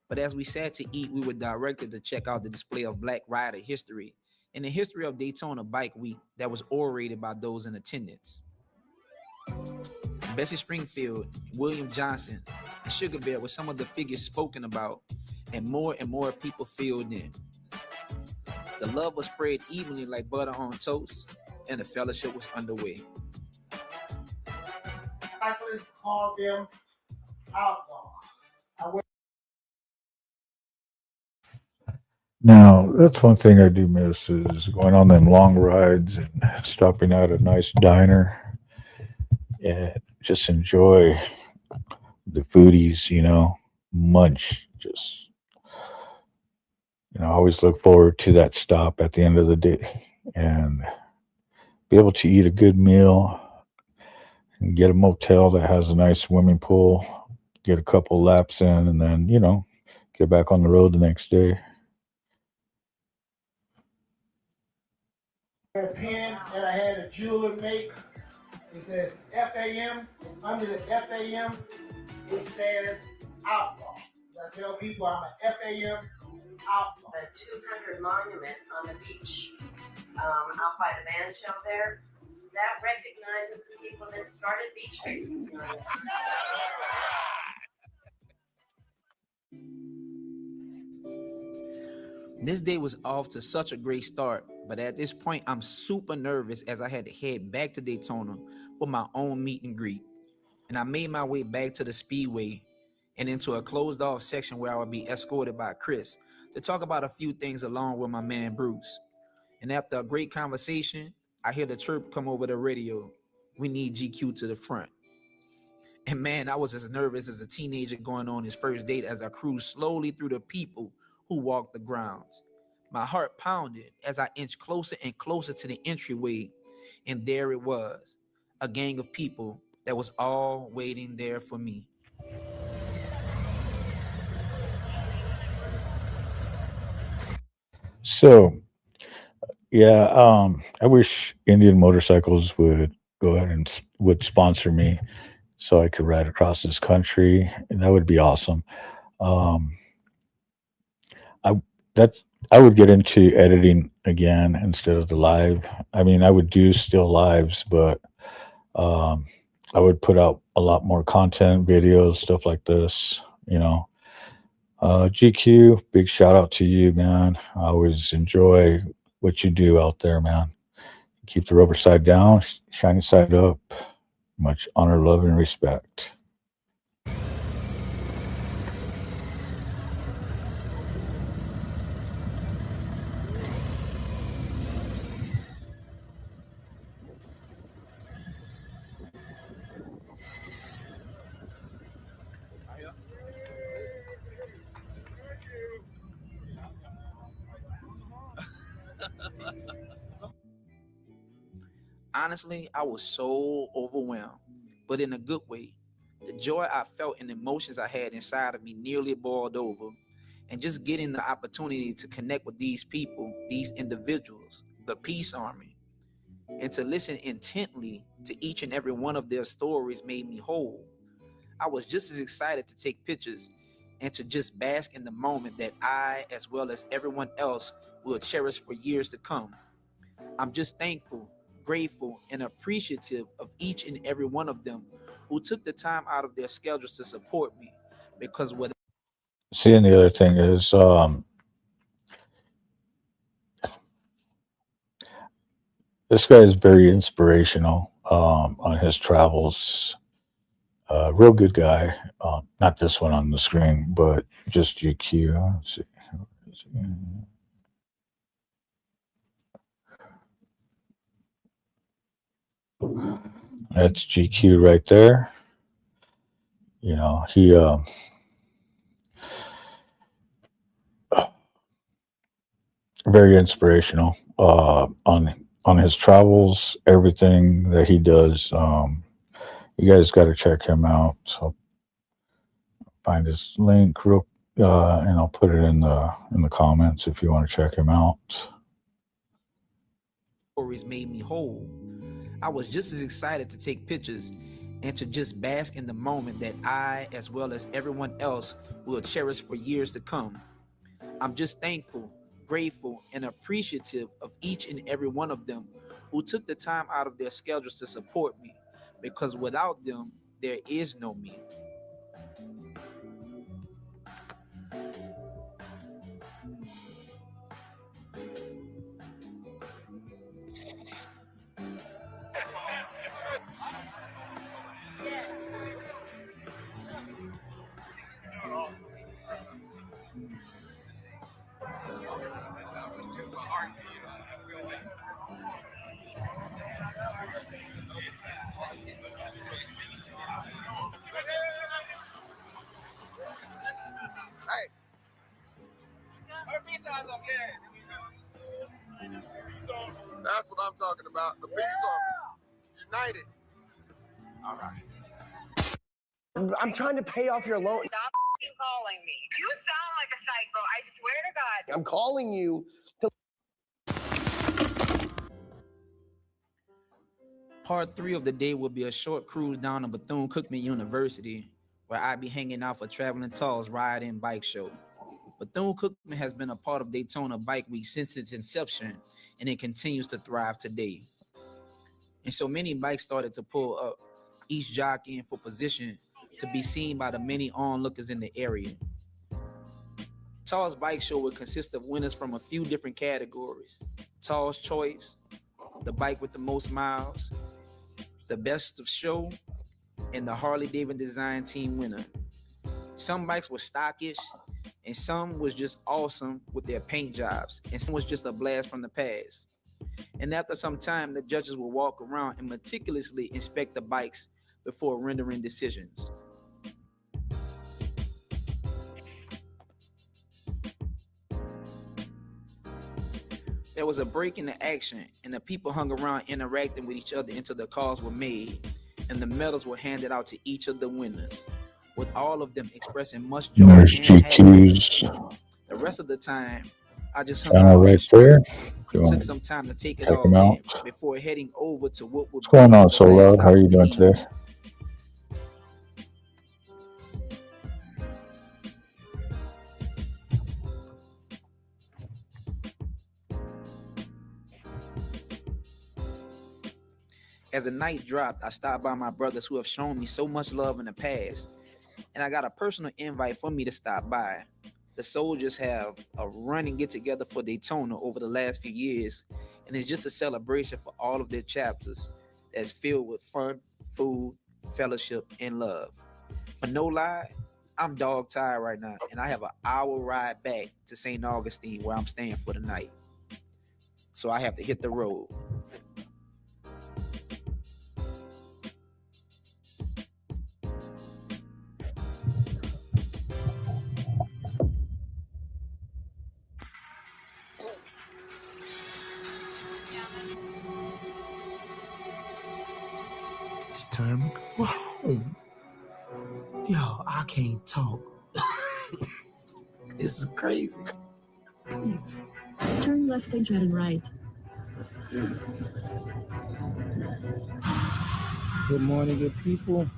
But as we sat to eat, we were directed to check out the display of Black rider history and the history of Daytona Bike Week that was orated by those in attendance. Bessie Springfield, William Johnson, and Sugar Bear were some of the figures spoken about, and more people filled in. The love was spread evenly like butter on toast, and the fellowship was underway.
Cyclists call them outlaws.
Now, that's one thing I do miss is going on them long rides and stopping at a nice diner and just enjoy the foodies, munch. Just, I always look forward to that stop at the end of the day and be able to eat a good meal and get a motel that has a nice swimming pool, get a couple laps in, and then, get back on the road the next day.
A pen that I had a jeweler make. It says FAM. Under the FAM, it says outlaw. I tell people I'm a FAM
a 200 monument on the beach out by the band shell there that recognizes the people that started beach racing.
This day was off to such a great start, but at this point, I'm super nervous as I had to head back to Daytona for my own meet and greet. And I made my way back to the speedway and into a closed off section where I would be escorted by Chris to talk about a few things along with my man Bruce. And after a great conversation, I hear the chirp come over the radio. We need GQ to the front. And man, I was as nervous as a teenager going on his first date as I cruised slowly through the people who walked the grounds. My heart pounded as I inched closer and closer to the entryway. And there it was, a gang of people that was all waiting there for me.
So, yeah, I wish Indian Motorcycles would go ahead and would sponsor me so I could ride across this country, and that would be awesome. Um, I that I would get into editing again instead of the live. I mean, I would do still lives, but um, I would put out a lot more content, videos, stuff like this. GQ, big shout out to you, man. I always enjoy what you do out there, man. Keep the rubber side down, shiny side up. Much honor, love, and respect.
Honestly, I was so overwhelmed, but in a good way. The joy I felt and emotions I had inside of me nearly boiled over. And just getting the opportunity to connect with these people, these individuals, the Peace Army, and to listen intently to each and every one of their stories made me whole. I was just as excited to take pictures and to just bask in the moment that I, as well as everyone else, will cherish for years to come. I'm just thankful, grateful, and appreciative of each and every one of them who took the time out of their schedules to support me. Because what
See, and the other thing is, this guy is very inspirational on his travels. Real good guy. Not this one on the screen, but just GQ. Let's see. That's GQ right there. He very inspirational on his travels, everything that he does. You guys got to check him out. So find his link and I'll put it in the comments if you want to check him out.
stories made me whole. I was just as excited to take pictures and to just bask in the moment that I, as well as everyone else, will cherish for years to come. I'm just thankful, grateful, and appreciative of each and every one of them who took the time out of their schedules to support me, because without them, there is no me.
That's what I'm talking about. The Peace Army. United. All right. I'm trying to pay off your loan.
Stop calling me. You sound like a psycho. I swear to God.
I'm calling you to.
Part 3 of the day will be a short cruise down to Bethune-Cookman University, where I'll be hanging out for Traveling Tall's Ride and Bike Show. Bethune-Cookman has been a part of Daytona Bike Week since its inception, and it continues to thrive today. And so many bikes started to pull up, each jockeying for position to be seen by the many onlookers in the area. Tall's Bike Show will consist of winners from a few different categories: Tall's Choice, the bike with the most miles, the best of show, and the Harley Davidson Design Team winner. Some bikes were stockish, and some was just awesome with their paint jobs, and some was just a blast from the past. And after some time, the judges will walk around and meticulously inspect the bikes before rendering decisions. There was a break in the action, and the people hung around interacting with each other until the calls were made, and the medals were handed out to each of the winners, with all of them expressing much joy
There's
and happiness.
GQ's
The rest of the time, I just hung
channel
out on the
right
street
there. If you
and
want
took
to
some time to take it
check
all
them out.
in before heading over to what would
What's going on,
the
So
last
Loud?
stop
How are you
of the
doing
evening.
today?
As the night dropped, I stopped by my brothers who have shown me so much love in the past, and I got a personal invite for me to stop by. The soldiers have a running get together for Daytona over the last few years, and it's just a celebration for all of their chapters that's filled with fun, food, fellowship, and love. But no lie, I'm dog tired right now, and I have an hour ride back to St. Augustine where I'm staying for the night. So I have to hit the road.
It's time to go home. Yo, I can't talk. This is crazy. Please.
Turn left and heading right.
Good morning, good people.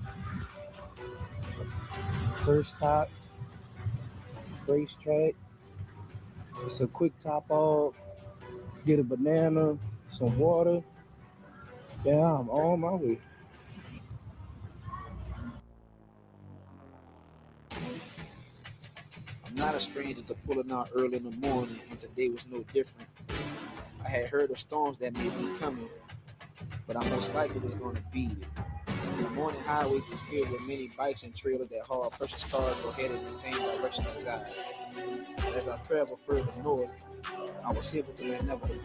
First stop, racetrack. It's a quick top off. Get a banana, some water. Yeah, I'm on my way.
I'm not a stranger to pulling out early in the morning, and today was no different. I had heard of storms that may be coming, but I most likely was going to beat it. The morning highways was filled with many bikes and trailers that hauled precious cars were headed in the same direction as I. But as I traveled further north, I was hit with the inevitable.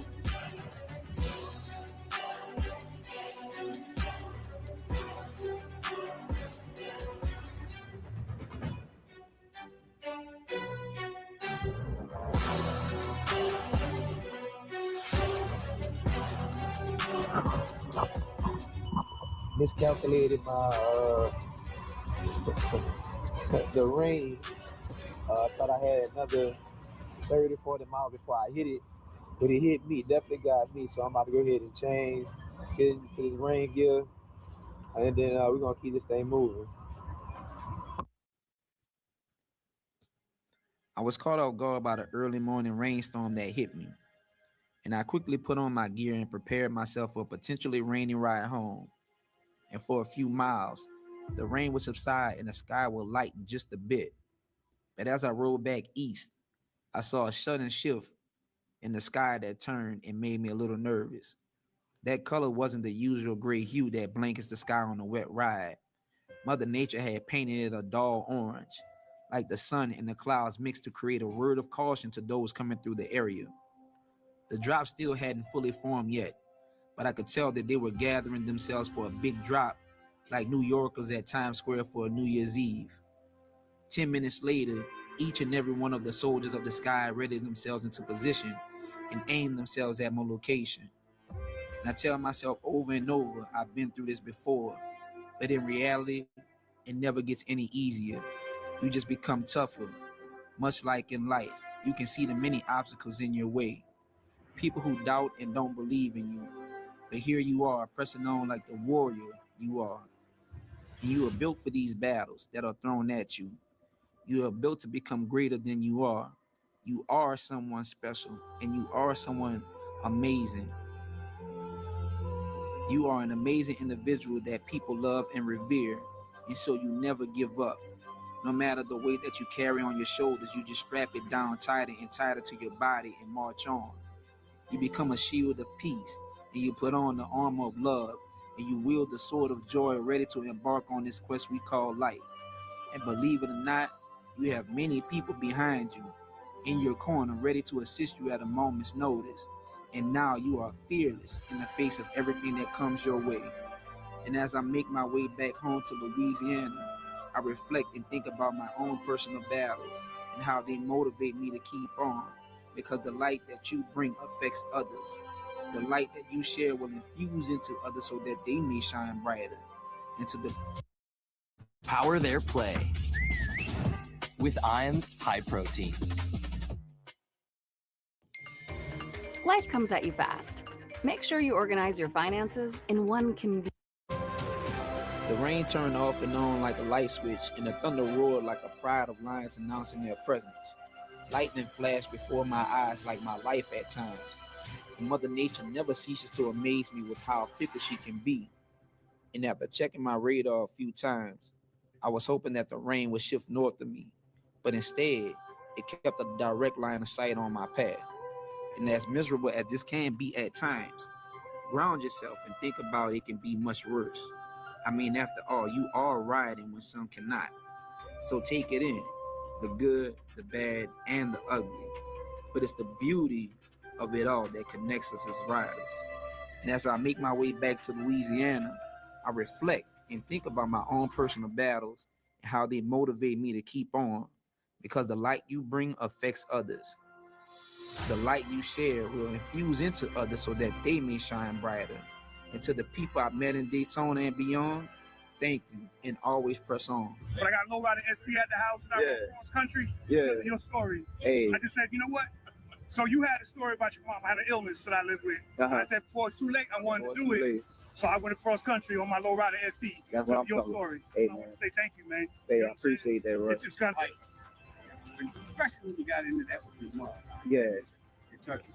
Miscalculated my the rain. I thought I had another 30, 40 miles before I hit it. But it hit me, definitely got me. So I'm about to go ahead and change, get into this rain gear, and then we're going to keep this thing moving.
I was caught off guard by the early morning rainstorm that hit me, and I quickly put on my gear and prepared myself for a potentially rainy ride home. And for a few miles, the rain would subside and the sky would lighten just a bit. But as I rode back east, I saw a sudden shift in the sky that turned and made me a little nervous. That color wasn't the usual gray hue that blankets the sky on a wet ride. Mother Nature had painted it a dull orange, like the sun and the clouds mixed to create a word of caution to those coming through the area. The drop still hadn't fully formed yet, but I could tell that they were gathering themselves for a big drop, like New Yorkers at Times Square for a New Year's Eve. 10 minutes later, each and every one of the soldiers of the sky readied themselves into position and aimed themselves at my location. And I tell myself over and over, I've been through this before, but in reality, it never gets any easier. You just become tougher. Much like in life, you can see the many obstacles in your way. People who doubt and don't believe in you. But here you are, pressing on like the warrior you are. And you are built for these battles that are thrown at you. You are built to become greater than you are. You are someone special, and you are someone amazing. You are an amazing individual that people love and revere, and so you never give up. No matter the weight that you carry on your shoulders, you just strap it down tighter and tighter to your body and march on. You become a shield of peace, and you put on the armor of love, and you wield the sword of joy, ready to embark on this quest we call life. And believe it or not, you have many people behind you, in your corner, ready to assist you at a moment's notice. And now you are fearless in the face of everything that comes your way. And as I make my way back home to Louisiana, I reflect and think about my own personal battles and how they motivate me to keep on, because the light that you bring affects others. The light that you share will infuse into others so that they may shine brighter. Into the
Power their play with Iams High Protein.
Life comes at you fast. Make sure you organize your finances in one convenient.
The rain turned off and on like a light switch, and the thunder roared like a pride of lions announcing their presence. Lightning flashed before my eyes like my life at times. And Mother Nature never ceases to amaze me with how fickle she can be. And after checking my radar a few times, I was hoping that the rain would shift north of me, but instead, it kept a direct line of sight on my path. And as miserable as this can be at times, ground yourself and think about it can be much worse. I mean, after all, you are riding when some cannot. So take it in, the good, the bad, and the ugly. But it's the beauty of it all that connects us as riders. And as I make my way back to Louisiana, I reflect and think about my own personal battles and how they motivate me to keep on, because the light you bring affects others. The light you share will infuse into others so that they may shine brighter. And to the people I met in Daytona and beyond, thank you, and always press on.
But I got low rider ST at the house and I rode cross country because of your story.
Hey.
I just said, you know what? So you had a story about your mom. I had an illness that I lived with. I said before it's too late, I wanted to do it. So I went across country on my low rider ST.
That's what I'm
your
talking
story.
Hey,
I want to say thank you, man.
Hey, I appreciate that, bro.
It's kind of especially when you got into that with your mom.
Yes.
Kentucky.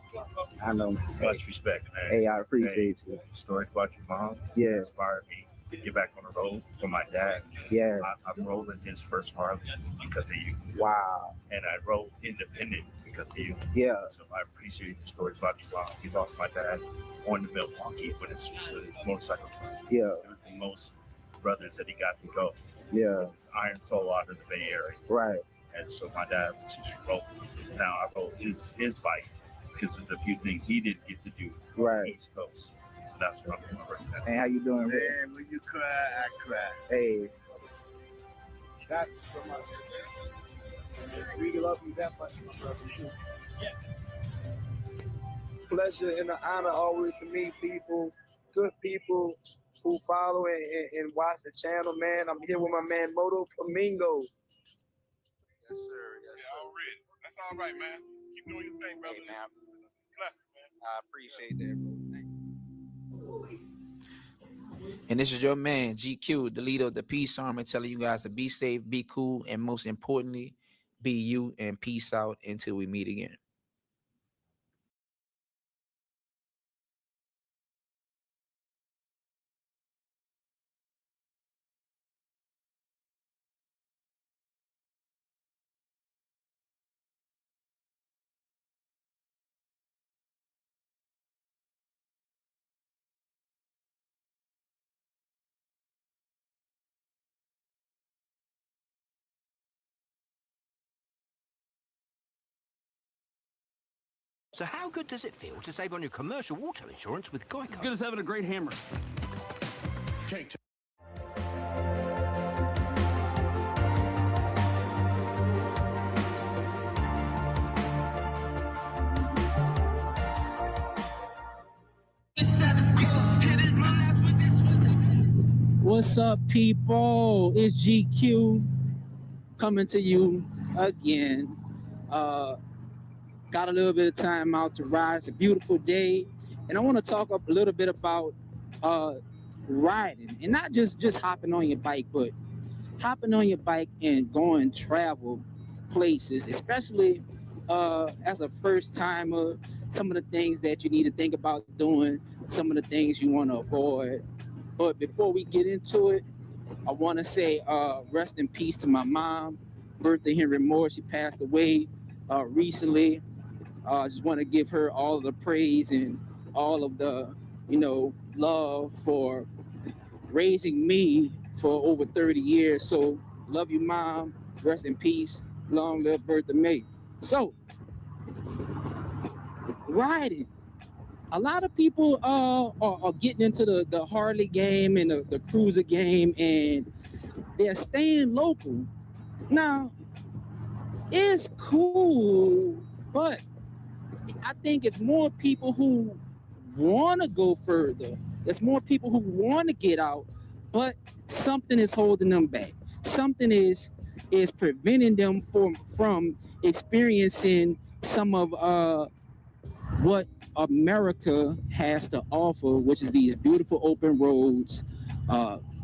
I know.
Much respect, man.
Hey, I appreciate you.
Stories about your mom inspired me to get back on the road for my dad.
Yeah.
I'm rolling his first Harley because of you.
Wow.
And I rode independent because of you.
Yeah.
So I appreciate the stories about your mom. He lost my dad on the Milwaukee with his motorcycle club.
Yeah.
It was the most brothers that he got to go.
Yeah.
It's Iron Soul out of the Bay Area.
Right.
And so my dad was just rolling. So now I rode his bike because of the few things he didn't get to do on the East Coast. So that's what I'm doing right now.
Hey, how you doing, bro?
Man, when you cry, I cry.
Hey.
That's from my we love you that much, my brother.
Pleasure and an honor always to meet people, good people who follow and watch the channel, man. I'm here with my man Moto Flamingo.
Yes, sir. Yes, sir. Already. That's all right, man. Keep doing your thing, brother.
Hey, man.
Bless it, man.
I appreciate that, bro.
And this is your man, GQ, the leader of the Peace Army, telling you guys to be safe, be cool, and most importantly, be you, and peace out until we meet again.
So how good does it feel to save on your commercial auto insurance with Geico?
As good as having a great hammer.
What's up, people? It's GQ coming to you again. Got a little bit of time out to ride. It's a beautiful day, and I want to talk a little bit about riding, and not just hopping on your bike, but hopping on your bike and going travel places, especially as a first timer, some of the things that you need to think about doing, some of the things you want to avoid. But before we get into it, I want to say rest in peace to my mom, Bertha Henry Moore. She passed away recently. I just want to give her all of the praise and all of the, love for raising me for over 30 years. So love you, Mom. Rest in peace. Long live Bertha May. So, riding. A lot of people are getting into the Harley game and the cruiser game, and they're staying local. Now, it's cool, but I think it's more people who want to go further. There's more people who want to get out, but something is holding them back. Something is preventing them from experiencing some of what America has to offer, which is these beautiful open roads,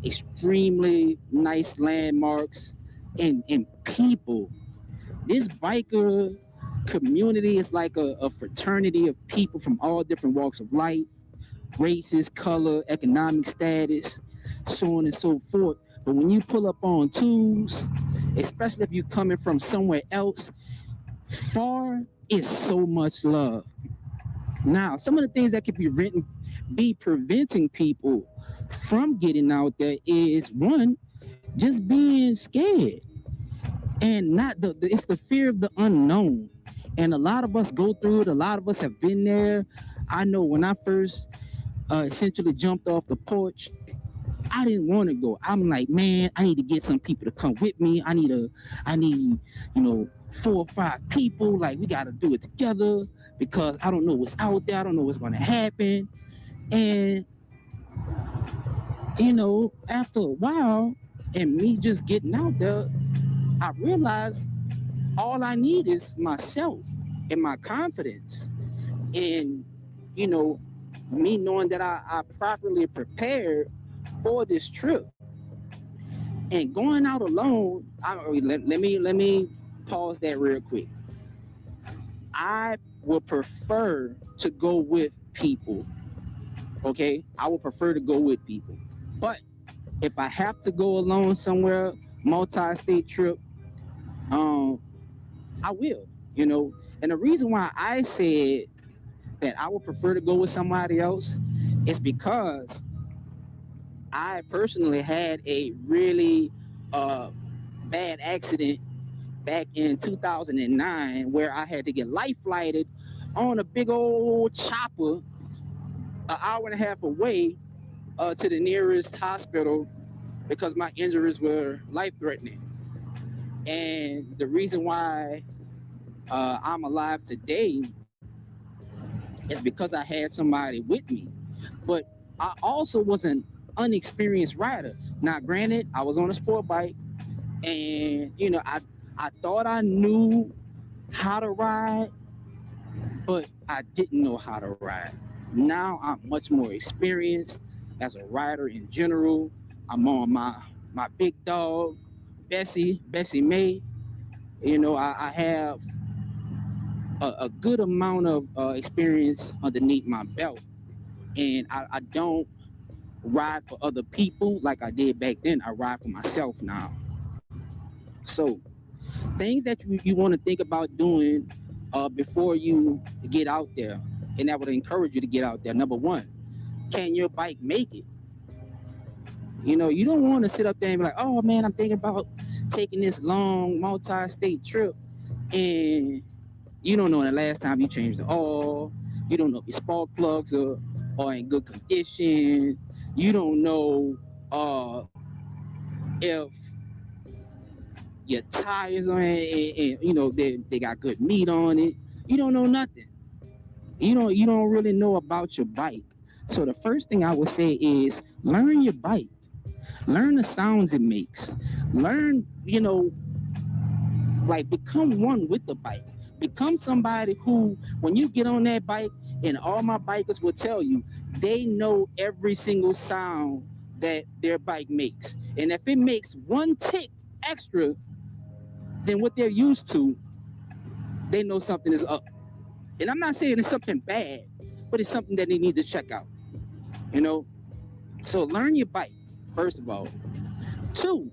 extremely nice landmarks, and people. This biker community is like a fraternity of people from all different walks of life, races, color, economic status, so on and so forth. But when you pull up on twos, especially if you're coming from somewhere else, far is so much love. Now, some of the things that could be preventing people from getting out there is, one, just being scared. And not it's the fear of the unknown. And a lot of us go through it. A lot of us have been there. I know when I first essentially jumped off the porch, I didn't want to go. I'm like, man, I need to get some people to come with me. I need 4 or 5 people. Like, we got to do it together because I don't know what's out there. I don't know what's going to happen. And, after a while and me just getting out there, I realized all I need is myself and my confidence. And, me knowing that I properly prepared for this trip. And going out alone, let me pause that real quick. I would prefer to go with people. Okay? I would prefer to go with people. But if I have to go alone somewhere, multi-state trip, I will, And the reason why I said that I would prefer to go with somebody else is because I personally had a really bad accident back in 2009 where I had to get life flighted on a big old chopper an hour and a half away to the nearest hospital because my injuries were life-threatening. And the reason why I'm alive today is because I had somebody with me. But I also was an unexperienced rider. Now, granted, I was on a sport bike, and I thought I knew how to ride, but I didn't know how to ride. Now I'm much more experienced as a rider in general. I'm on my big dog, Bessie May. I have a good amount of experience underneath my belt, and I don't ride for other people like I did back then. I ride for myself now. So things that you want to think about doing before you get out there, and that would encourage you to get out there. Number one, can your bike make it? You don't want to sit up there and be like, oh man, I'm thinking about taking this long multi-state trip, and you don't know the last time you changed the oil. You don't know if your spark plugs are in good condition. You don't know if your tires are they got good meat on it. You don't know nothing. You don't really know about your bike. So the first thing I would say is learn your bike. Learn the sounds it makes. Learn, become one with the bike. Become somebody who, when you get on that bike, and all my bikers will tell you, they know every single sound that their bike makes. And if it makes one tick extra than what they're used to, they know something is up. And I'm not saying it's something bad, but it's something that they need to check out, you know? So learn your bike, first of all. 2,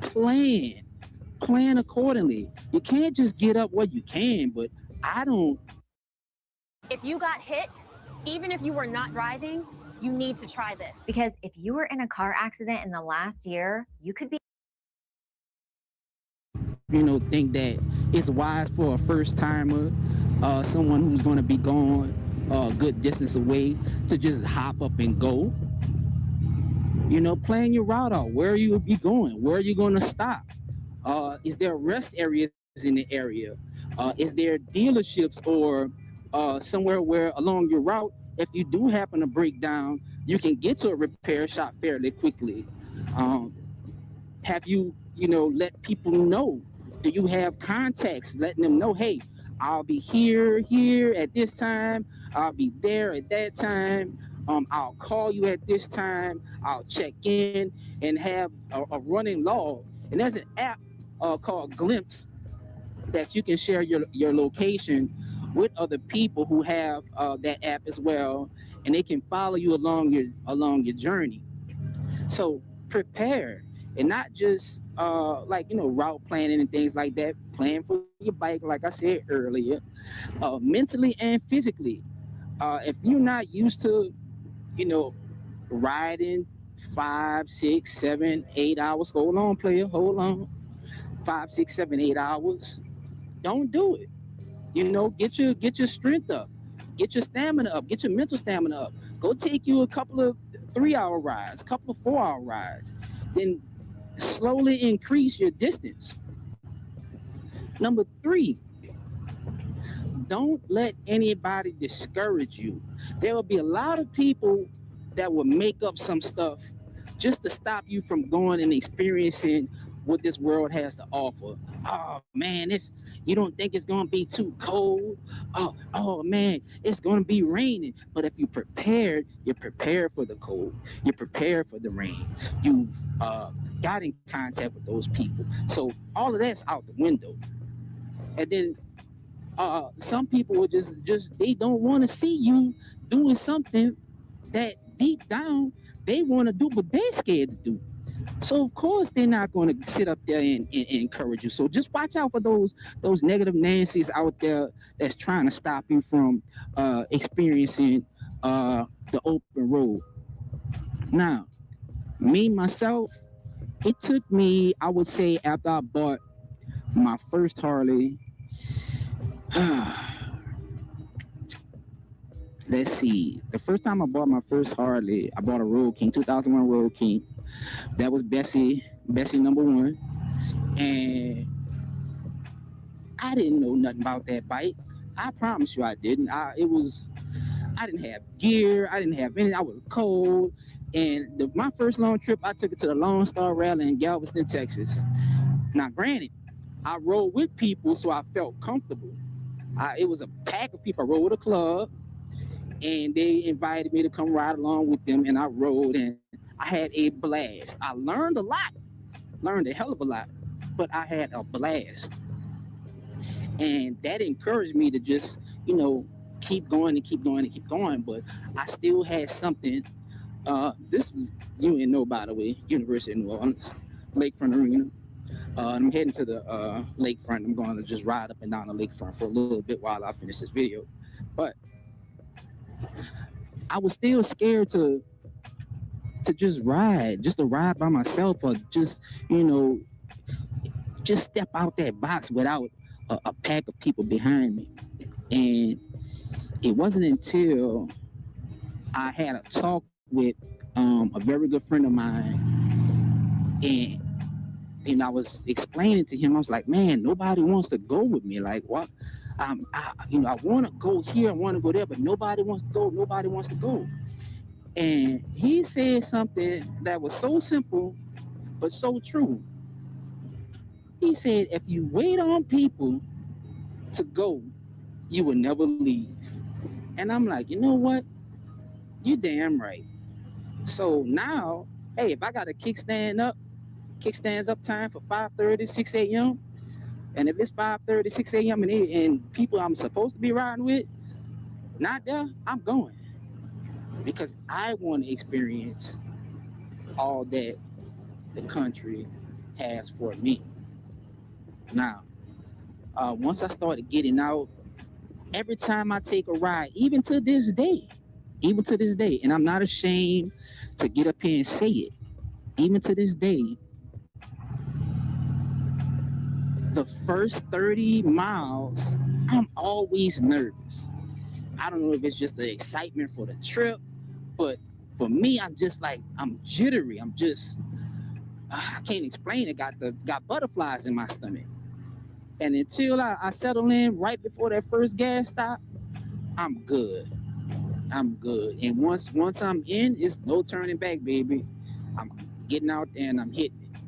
plan accordingly. You can't just get up what you can, but I don't.
If you got hit, even if you were not driving, you need to try this.
Because if you were in a car accident in the last year, you could be,
You know, think that it's wise for a first timer, someone who's going to be going a good distance away, to just hop up and go. You know, plan your route out. Where you will be going? Where are you going to stop? Is there rest areas in the area? Is there dealerships or somewhere where along your route, if you do happen to break down, you can get to a repair shop fairly quickly? Have you, let people know? Do you have contacts letting them know, hey, I'll be here at this time. I'll be there at that time. I'll call you at this time. I'll check in and have a running log. And there's an app called Glimpse that you can share your location with other people who have that app as well, and they can follow you along your journey. So prepare, and not just route planning and things like that. Plan for your bike, like I said earlier, mentally and physically. If you're not used to, riding 5, 6, 7, 8 hours, hold on, player, hold on. 5, 6, 7, 8 hours. Don't do it. Get your strength up, get your stamina up, get your mental stamina up. Go take you a couple of 3-hour rides, a couple of 4-hour rides. Then slowly increase your distance. Number 3, don't let anybody discourage you. There will be a lot of people that will make up some stuff just to stop you from going and experiencing what this world has to offer. Oh man, you don't think it's gonna be too cold? Oh man, it's gonna be raining. But if you're prepared for the cold. You're prepared for the rain. You've got in contact with those people. So all of that's out the window. And then some people will just they don't want to see you doing something that deep down they want to do, but they're scared to do. So of course they're not going to sit up there and encourage you. So just watch out for those negative Nancy's out there that's trying to stop you from experiencing the open road. Now, me myself, it took me, I would say, after I bought my first Harley, let's see, the first time I bought my first Harley, I bought a Road King, 2001 Road King. That was Bessie number 1. And I didn't know nothing about that bike. I promise you I didn't. I didn't have gear. I didn't have anything. I was cold. And my first long trip, I took it to the Lone Star Rally in Galveston, Texas. Now, granted, I rode with people, so I felt comfortable. It was a pack of people. I rode with a club, and they invited me to come ride along with them, and I rode, and I had a blast. I learned a a hell of a lot, but I had a blast. And that encouraged me to just, keep going and keep going and keep going. But I still had something. This was, you didn't know, by the way, University of New Orleans, Lakefront Arena. I'm heading to the lakefront. I'm going to just ride up and down the lakefront for a little bit while I finish this video. But I was still scared to just to ride by myself, or just step out that box without a pack of people behind me. And it wasn't until I had a talk with a very good friend of mine, and I was explaining to him, I was like, man, nobody wants to go with me. Like, what? I want to go here, I want to go there, but nobody wants to go. And he said something that was so simple, but so true. He said, if you wait on people to go, you will never leave. And I'm like, you know what? You're damn right. So now, hey, if I got a kickstands up time for 5:30, 6 a.m., And if it's 5:30, 6 a.m. and people I'm supposed to be riding with not there, I'm going. Because I want to experience all that the country has for me. Now, once I started getting out, every time I take a ride, even to this day, and I'm not ashamed to get up here and say it, even to this day, the first 30 miles, I'm always nervous. I don't know if it's just the excitement for the trip, but for me, I'm just like, I'm jittery. I'm just, I can't explain it. Got butterflies in my stomach. And until I settle in right before that first gas stop, I'm good. I'm good. And once I'm in, it's no turning back, baby. I'm getting out there and I'm hitting it.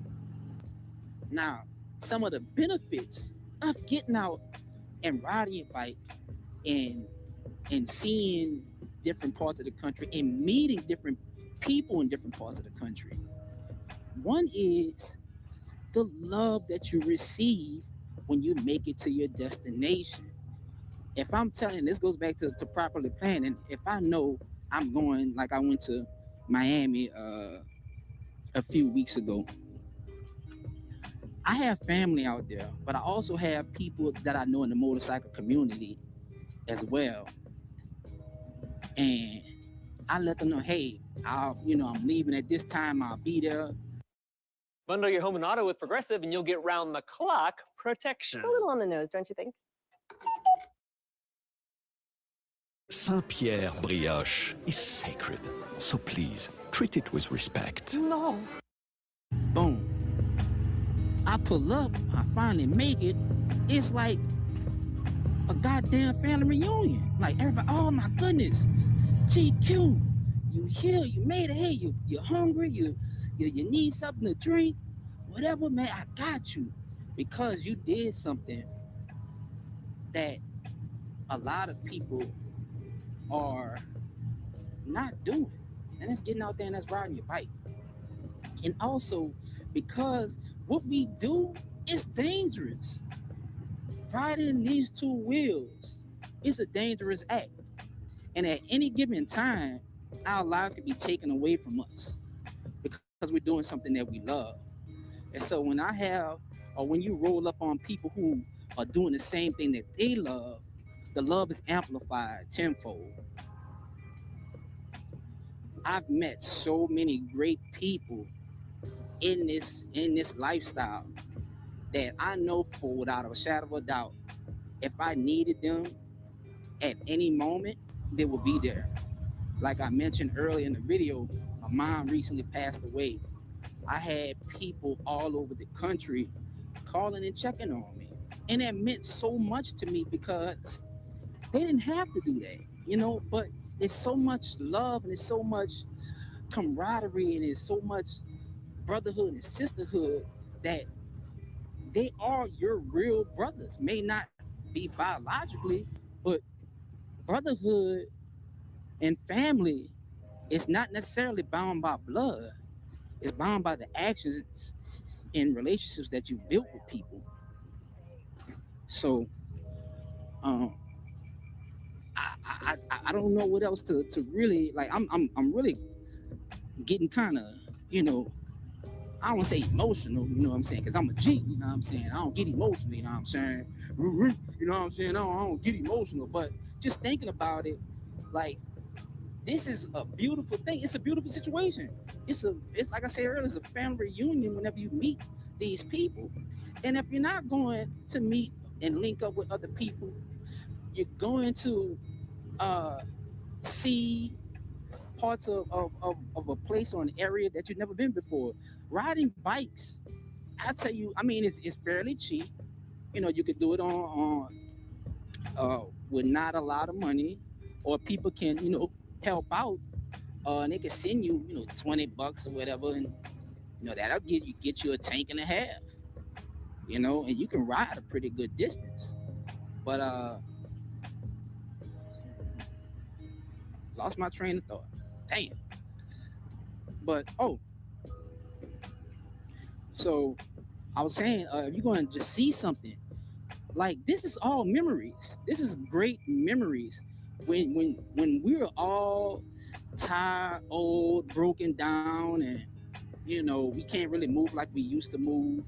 Now, some of the benefits of getting out and riding your bike and seeing different parts of the country and meeting different people in different parts of the country. One is the love that you receive when you make it to your destination. If I'm telling, this goes back to properly planning. If I know I'm going, like I went to Miami a few weeks ago, I have family out there, but I also have people that I know in the motorcycle community as well. And I let them know, hey, I'm leaving at this time, I'll be there.
Bundle your home and auto with Progressive and you'll get round-the-clock protection.
A little on the nose, don't you think?
Saint-Pierre brioche is sacred, so please treat it with respect.
No.
Boom. I pull up, I finally make it. It's like a goddamn family reunion. Like everybody, oh my goodness, GQ, you here, you made it. Hey, you're hungry, you need something to drink, whatever, man, I got you. Because you did something that a lot of people are not doing. And it's getting out there and that's riding your bike. And also because what we do is dangerous. Riding these two wheels is a dangerous act. And at any given time, our lives can be taken away from us because we're doing something that we love. And so when when you roll up on people who are doing the same thing that they love, the love is amplified tenfold. I've met so many great people in this lifestyle that I know for without a shadow of a doubt, if I needed them at any moment, they will be there. Like I mentioned earlier in the video, my mom recently passed away. I had people all over the country calling and checking on me. And that meant so much to me because they didn't have to do that, but there's so much love and there's so much camaraderie and there's so much brotherhood and sisterhood that they are your real brothers. May not be biologically, but brotherhood and family is not necessarily bound by blood. It's bound by the actions and relationships that you built with people. So I don't know what else to really like. I'm really getting kind of, I don't want to say emotional, you know what I'm saying? Because I'm a G, you know what I'm saying? I don't get emotional, you know what I'm saying? You know what I'm saying? I don't get emotional, but just thinking about it, like, this is a beautiful thing. It's a beautiful situation. It's like I said earlier, it's a family reunion whenever you meet these people. And if you're not going to meet and link up with other people, you're going to see parts of a place or an area that you've never been before. Riding bikes, I tell you, I mean, it's fairly cheap. You could do it on with not a lot of money, or people can, help out, and they can send you, $20 or whatever, and that'll get you a tank and a half, and you can ride a pretty good distance. But lost my train of thought. Damn. But so I was saying, if you're going to just see something, Like this is all memories. This is great memories. When we were all tired, old, broken down, and we can't really move like we used to move.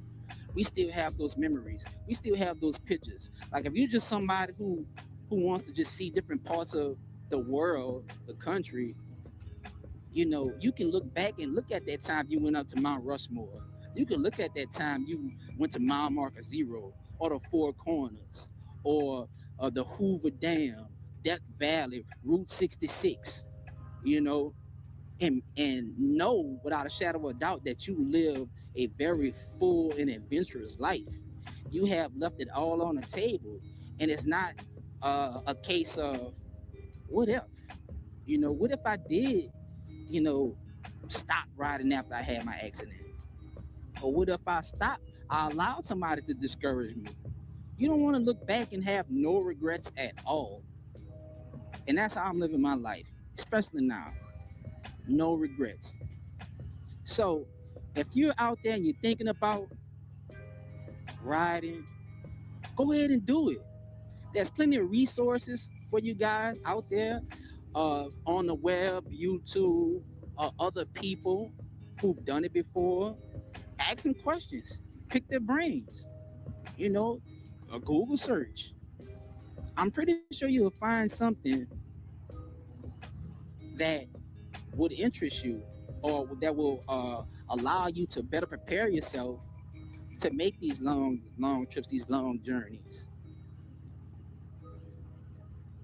We still have those memories. We still have those pictures. Like if you're just somebody who wants to just see different parts of the world, the country, you can look back and look at that time you went up to Mount Rushmore. You can look at that time you went to mile marker zero or the Four Corners or the Hoover Dam, Death Valley, Route 66, and know without a shadow of a doubt that you live a very full and adventurous life. You have left it all on the table, and it's not a case of what if. What if I did, stop riding after I had my accident? Or what if I allowed somebody to discourage me? You don't want to look back and have no regrets at all. And that's how I'm living my life, especially now. No regrets. So if you're out there and you're thinking about riding, go ahead and do it. There's plenty of resources for you guys out there on the web, YouTube, other people who've done it before. Ask them questions, pick their brains, a Google search. I'm pretty sure you'll find something that would interest you or that will allow you to better prepare yourself to make these long trips, these long journeys.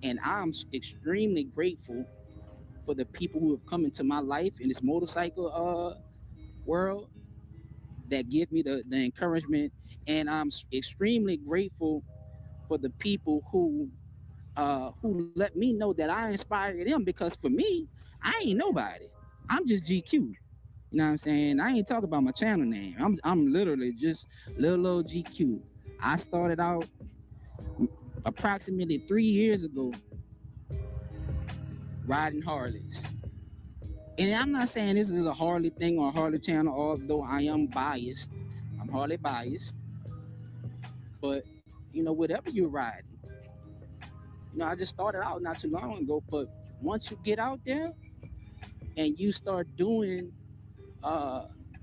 And I'm extremely grateful for the people who have come into my life in this motorcycle world that give me the encouragement. And I'm extremely grateful for the people who let me know that I inspire them, because for me, I ain't nobody. I'm just GQ. You know what I'm saying? I ain't talking about my channel name. I'm literally just little old GQ. I started out approximately 3 years ago riding Harleys. And I'm not saying this is a Harley thing or a Harley channel, although I am biased. I'm Harley biased. But, whatever you're riding, I just started out not too long ago. But once you get out there and you start doing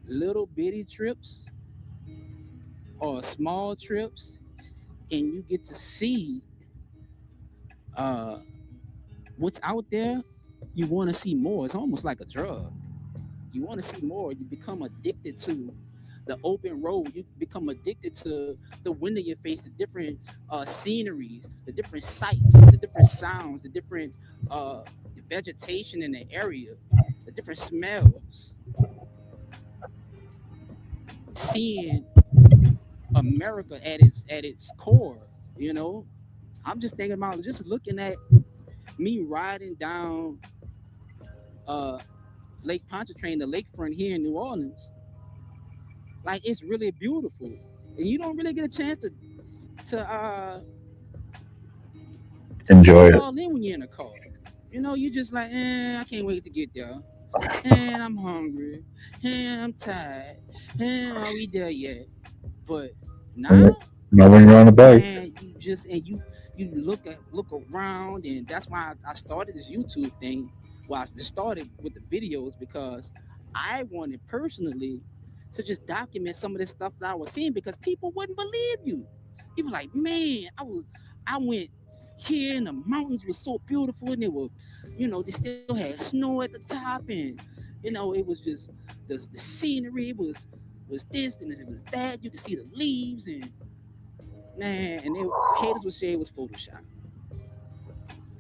little bitty trips or small trips, and you get to see what's out there, you want to see more. It's almost like a drug. You want to see more. You become addicted to the open road. You become addicted to the wind in your face, the different sceneries, the different sights, the different sounds, the different vegetation in the area, the different smells. Seeing America at its core, I'm just thinking about just looking at me riding down Lake Pontchartrain, the lakefront here in New Orleans. Like, it's really beautiful, and you don't really get a chance to
enjoy it.
All in when you're in a car. You just like, I can't wait to get there. And I'm hungry. And I'm tired. And are we there yet? But now
when you're on the bike,
and you look around, and that's why I started this YouTube thing. Well, I just started with the videos because I wanted personally to just document some of this stuff that I was seeing, because people wouldn't believe you. People like, man, I went here and the mountains were so beautiful, and they were, they still had snow at the top, and it was just the scenery was this and it was that. You could see the leaves, and man, and haters would say it was Photoshop.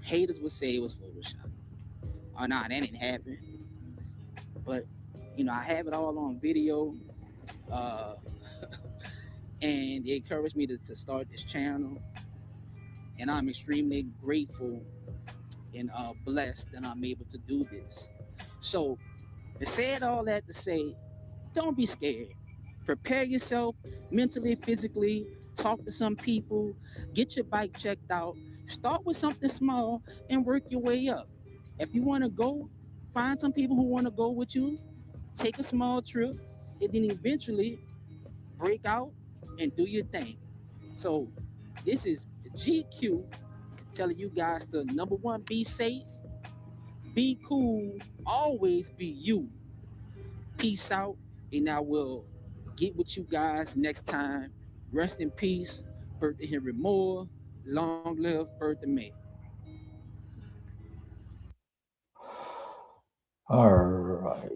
Haters would say it was Photoshop. Oh, nah, that didn't happen. But I have it all on video, and it encouraged me to start this channel. And I'm extremely grateful and blessed that I'm able to do this. So, I said all that to say, don't be scared. Prepare yourself mentally, physically. Talk to some people. Get your bike checked out. Start with something small and work your way up. If you want to go, find some people who want to go with you. Take a small trip, and then eventually break out and do your thing. So This is GQ telling you guys to number one, be safe, be cool, always be you. Peace out, and I will get with you guys next time. Rest in peace, Bertha Henry Moore. Long live Bertha May.
All right.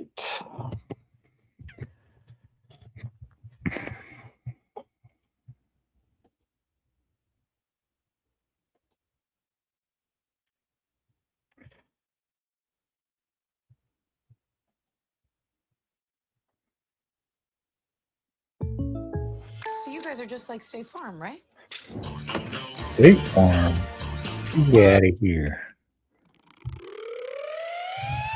So you guys are just like State Farm, right?
State Farm. Get out of here.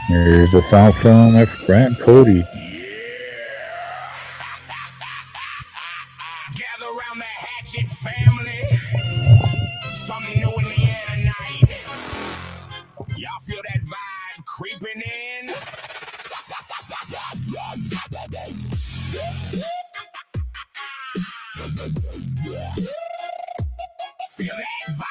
Here's a song from my friend Cody.
Gather around the Hatchet family. Something new in the air tonight. Y'all feel that vibe creeping in? Feel that vibe.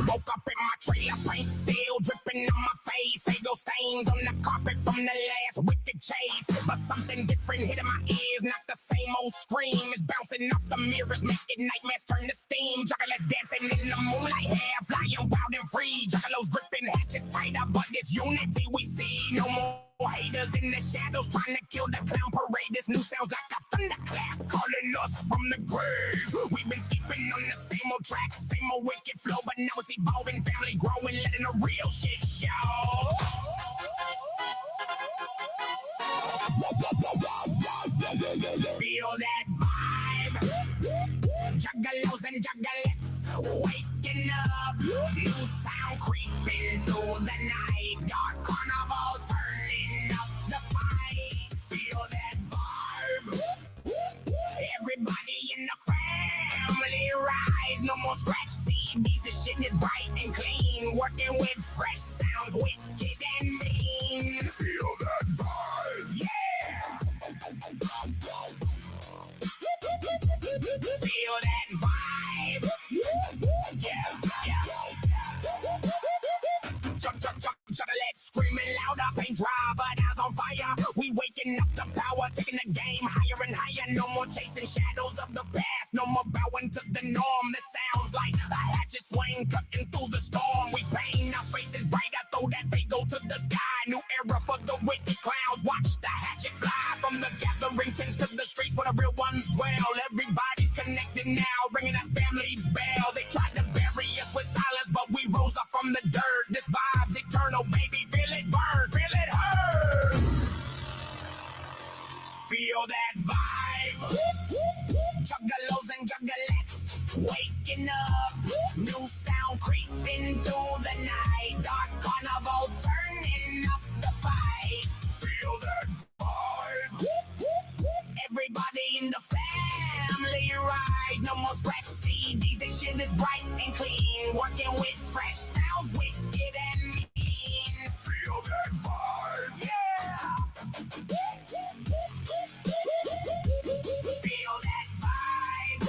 Woke up in my trailer, paint still dripping on my face. Fago stains on the carpet from the last wicked chase. But something different hit in my ears, not the same old scream. It's bouncing off the mirrors, making nightmares turn to steam. Juggalos dancing in the moonlight, hair flying wild and free. Juggalos gripping hatches tighter, but this unity we see. No more haters in the shadows trying to kill the clown parade. This new sounds like a thunderclap calling us from the grave. We've been sleeping on the same old tracks, same old wicked flow, but now it's evolving, family growing, letting the real shit show. Feel that vibe. Juggalos and juggalettes waking up. New sound creeping through the night. Dark carnival turning up the fight. Feel that vibe. Everybody in the family rise. No more scratch CDs. The shit is bright and clean. Working with fresh sounds, wicked and mean. Feel that vibe. Yeah. Feel that vibe. Yeah, yeah. Juggalettes screaming louder, paint dry, but eyes on fire. We waking up the power, taking the game higher and higher. No more chasing shadows of the past, no more bowing to the norm. This sounds like a hatchet swing cutting through the storm. We paint our faces brighter, throw that Fago to the sky. New era for the wicked clowns. Watch the hatchet fly from the gathering tents to the streets where the real ones dwell. Everybody's connected now, ringing that family bell. They tried to bury us with silence, but we rose up from the dirt. This vibe's eternal, baby. Feel it burn, feel it hurt. Feel that vibe. Juggalos and juggalettes waking up. New sound creeping through the night. Dark carnival turning up the fight. Feel that vibe. Everybody in the family rise. No more scratch CDs. This shit is bright and clean. Working with fresh sounds, wicked and mean. Feel that vibe. Yeah. Feel that vibe.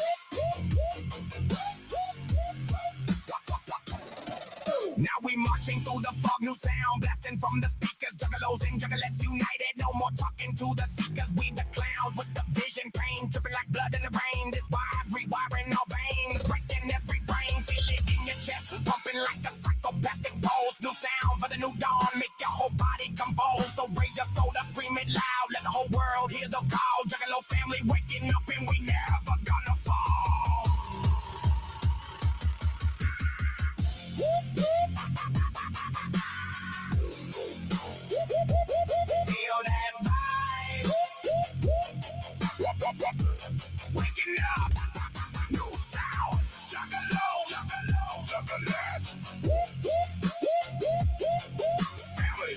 Now we marching through the fog, new sound blasting from the speakers. Juggalos and juggalettes united. No more talking to the seekers. We the clowns with the vision, pain dripping like blood in the rain. This vibe rewiring our veins, breaking every brain. Feel it in your chest, pumping like a psychopathic pulse. New sound for the new dawn, make your whole body convulse. So raise your soda, scream it loud, let the whole world hear the call. Juggalo family waking up and we never gonna fall. Feel that vibe. Waking up, new sound. Juggalo, juggalo, juggalettes. Family.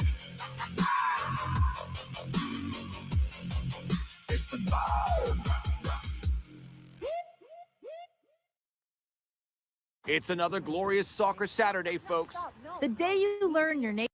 It's the vibe.
It's another glorious soccer Saturday, folks.
The day you learn your name.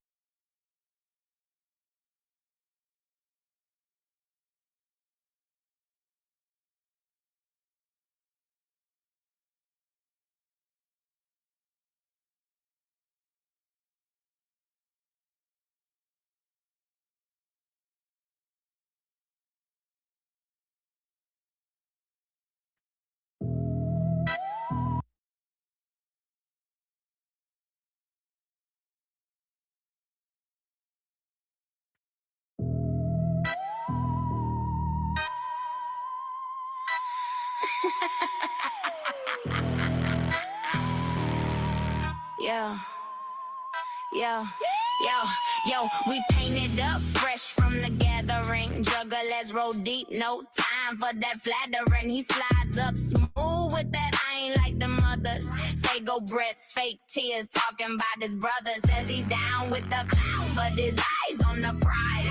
Yeah. Yo, we painted up fresh from the gathering. Jugglers roll deep, no time for that flattering. He slides up smooth with that I ain't like the mothers. Fago breath, fake tears, talking about his brother. Says he's down with the clown, but his eyes on the prize.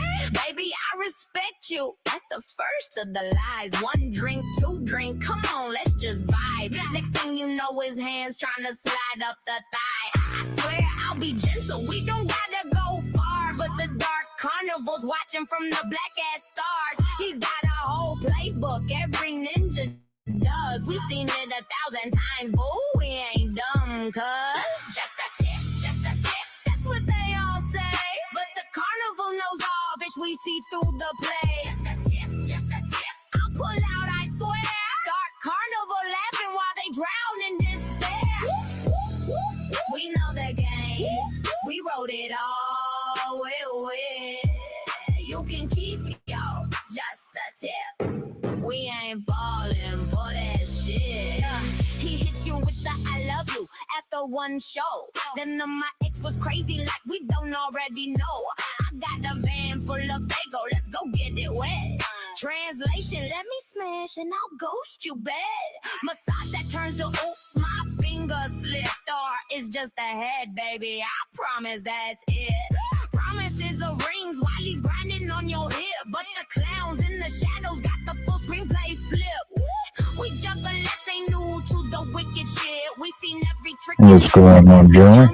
Baby, I respect you. That's the first of the lies. One drink, two drink, come on, let's just vibe. Next thing you know, his hands trying to slide up the thigh. I swear I'll be gentle, we don't gotta go far. But the dark carnival's watching from the black ass stars. He's got a whole playbook, every ninja does. We've seen it 1,000 times, but we ain't dumb, cuz just a tip, that's what they all say. But the carnival knows all, bitch, we see through the play. Just a tip, I'll pull out, I swear. Dark carnival laughing while they drown in despair. We know the game, we wrote it all, you can keep it, yo, just a tip. We ain't falling for that shit. He hits you with the I love you after one show. Then my ex was crazy like we don't already know. I got a van full of Fago, let's go get it wet. Translation, let me smash and I'll ghost you bad. Massage that turns to oops, my finger slipped. Or it's just a head, baby, I promise that's it. Promises of rings while he's grinding on your hip. But the clowns in the shadows got the full screenplay flip. We jugglers ain't new to the wicked shit. We seen every trick.
What's going on, Jerry?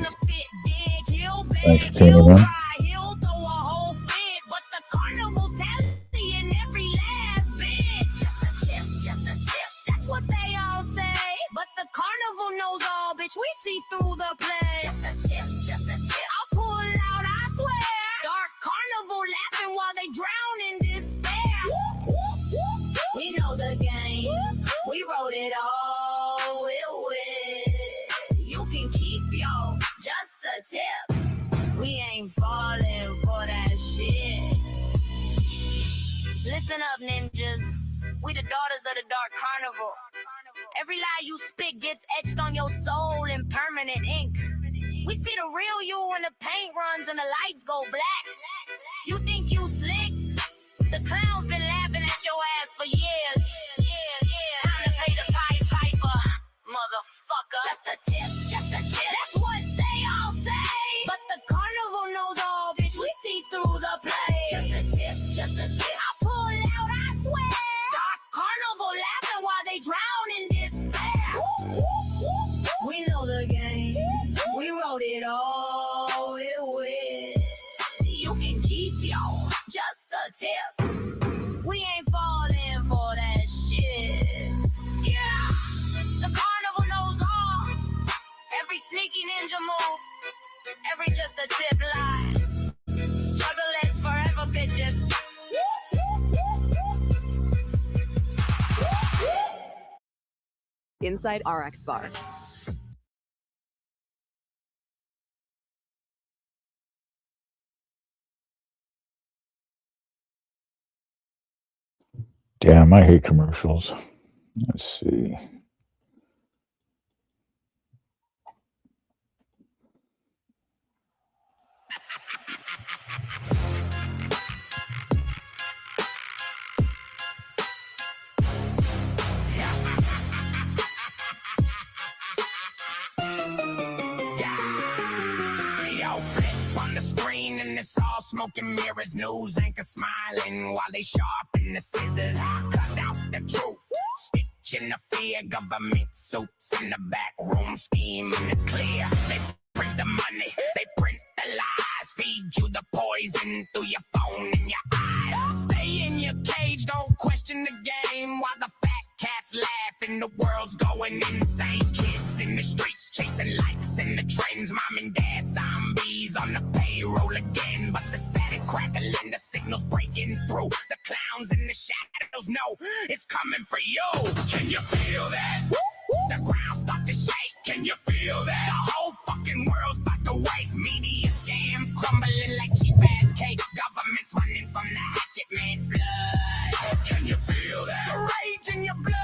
Thanks for tuning in.
He'll throw a whole fit, but the carnival's tallying every last bit. Just a tip, that's what they all say. But the carnival knows all, bitch, we see through the play. Just a tip, I'll pull out, I swear. Dark carnival laughing while they drown in despair. We know the game, we wrote it all, you can keep yo, just a tip. We ain't falling for that shit. Listen up, ninjas. We the daughters of the dark carnival. Every lie you spit gets etched on your soul in permanent ink. We see the real you when the paint runs and the lights go black. You think you slick? The clown's been laughing at your ass for years. Time to pay the piper, motherfucker. Just a tip, that's what they all say. But the carnival knows all, bitch, we see through the play. Just a tip, I pull out, I swear. Dark carnival laughing while they drown in despair. We know the game, we wrote it all, you can keep yo, just a tip. We ain't falling for that shit. Yeah, the carnival knows all. Every sneaky ninja move, every just a tip lie. Jugglers forever, bitches.
Inside RX Bar.
Damn, I hate commercials. Let's see.
It's all smoke and mirrors, news anchor smiling while they sharpen the scissors. Cut out the truth, stitch in the fear. Government suits in the back room scheme, and it's clear. They print the money, they print the lies, feed you the poison through your phone and your eyes. Stay in your cage, don't question the game while the fat cats laugh and the world's going insane. Kids in the streets chasing likes and the trends. Mom and dad zombies on the payroll again, but the static's crackling, the signal's breaking through. The clowns in the shadows know it's coming for you. Can you feel that? The ground start to shake. Can you feel that? The whole fucking world's about to wake. Media scams crumbling like cheap ass cake. Government's running from the hatchet man flood. Can you feel that? The rage in your blood.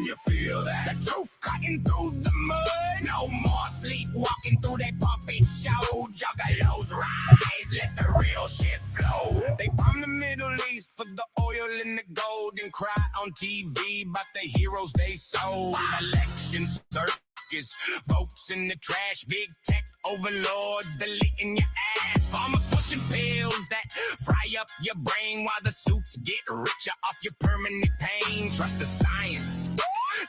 Can you feel that? The truth cutting through the mud. No more sleepwalking through that puppet show. Juggalos rise, let the real shit flow. They bomb the Middle East for the oil and the gold and cry on TV about the heroes they sold. Election circus, votes in the trash, big tech overlords deleting your ass. Farmer pushing pills that fry up your brain while the suits get richer off your permanent pain. Trust the science.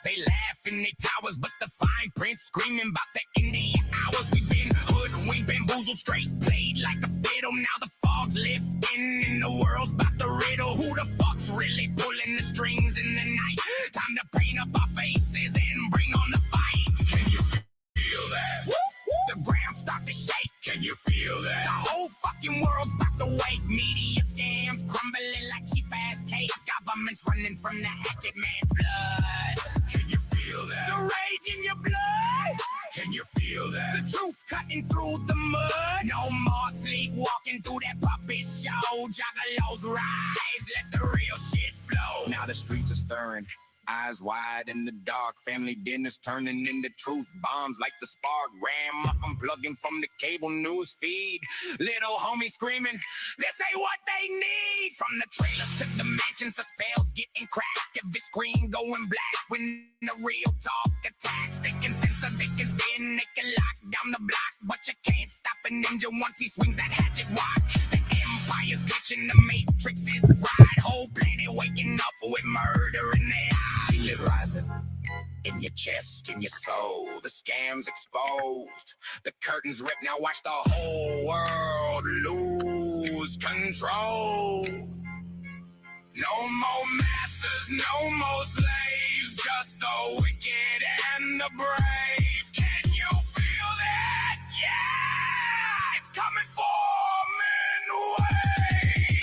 They laugh in their towers, but the fine print screaming about the Indian hours. We've been hoodwinked, bamboozled, straight played like a fiddle. Now the fog's lifting and the world's about to riddle. Who the fuck's really pulling the strings in the night? Time to paint up our faces and bring on the fight. Can you feel that? The ground start to shake. Can you feel that? The whole fucking world's about to wake. Media scams crumbling like cheap ass cake. Government's running from the hatchet man flood. Can you feel that? The rage in your blood. Can you feel that? The truth cutting through the mud. No more sleepwalking through that puppet show. Juggalos rise, let the real shit flow. Now the streets are stirring. Eyes wide in the dark, family dinners turning into truth bombs like the spark. Grandma unplugging from the cable news feed. Little homie screaming, this ain't what they need. From the trailers to the mansions, the spells getting cracked. Every screen going black when the real talk attacks. They can censor, they can spin, they can lock down the block, but you can't stop a ninja once he swings that hatchet watch. The empire's glitching, the matrix is fried. Whole planet waking up with murder in their eyes. Feel it rising in your chest, in your soul. The scam's exposed, the curtains ripped. Now watch the whole world lose control. No more masters, no more slaves, just the wicked and the brave. Can you feel that? Yeah, it's coming for men.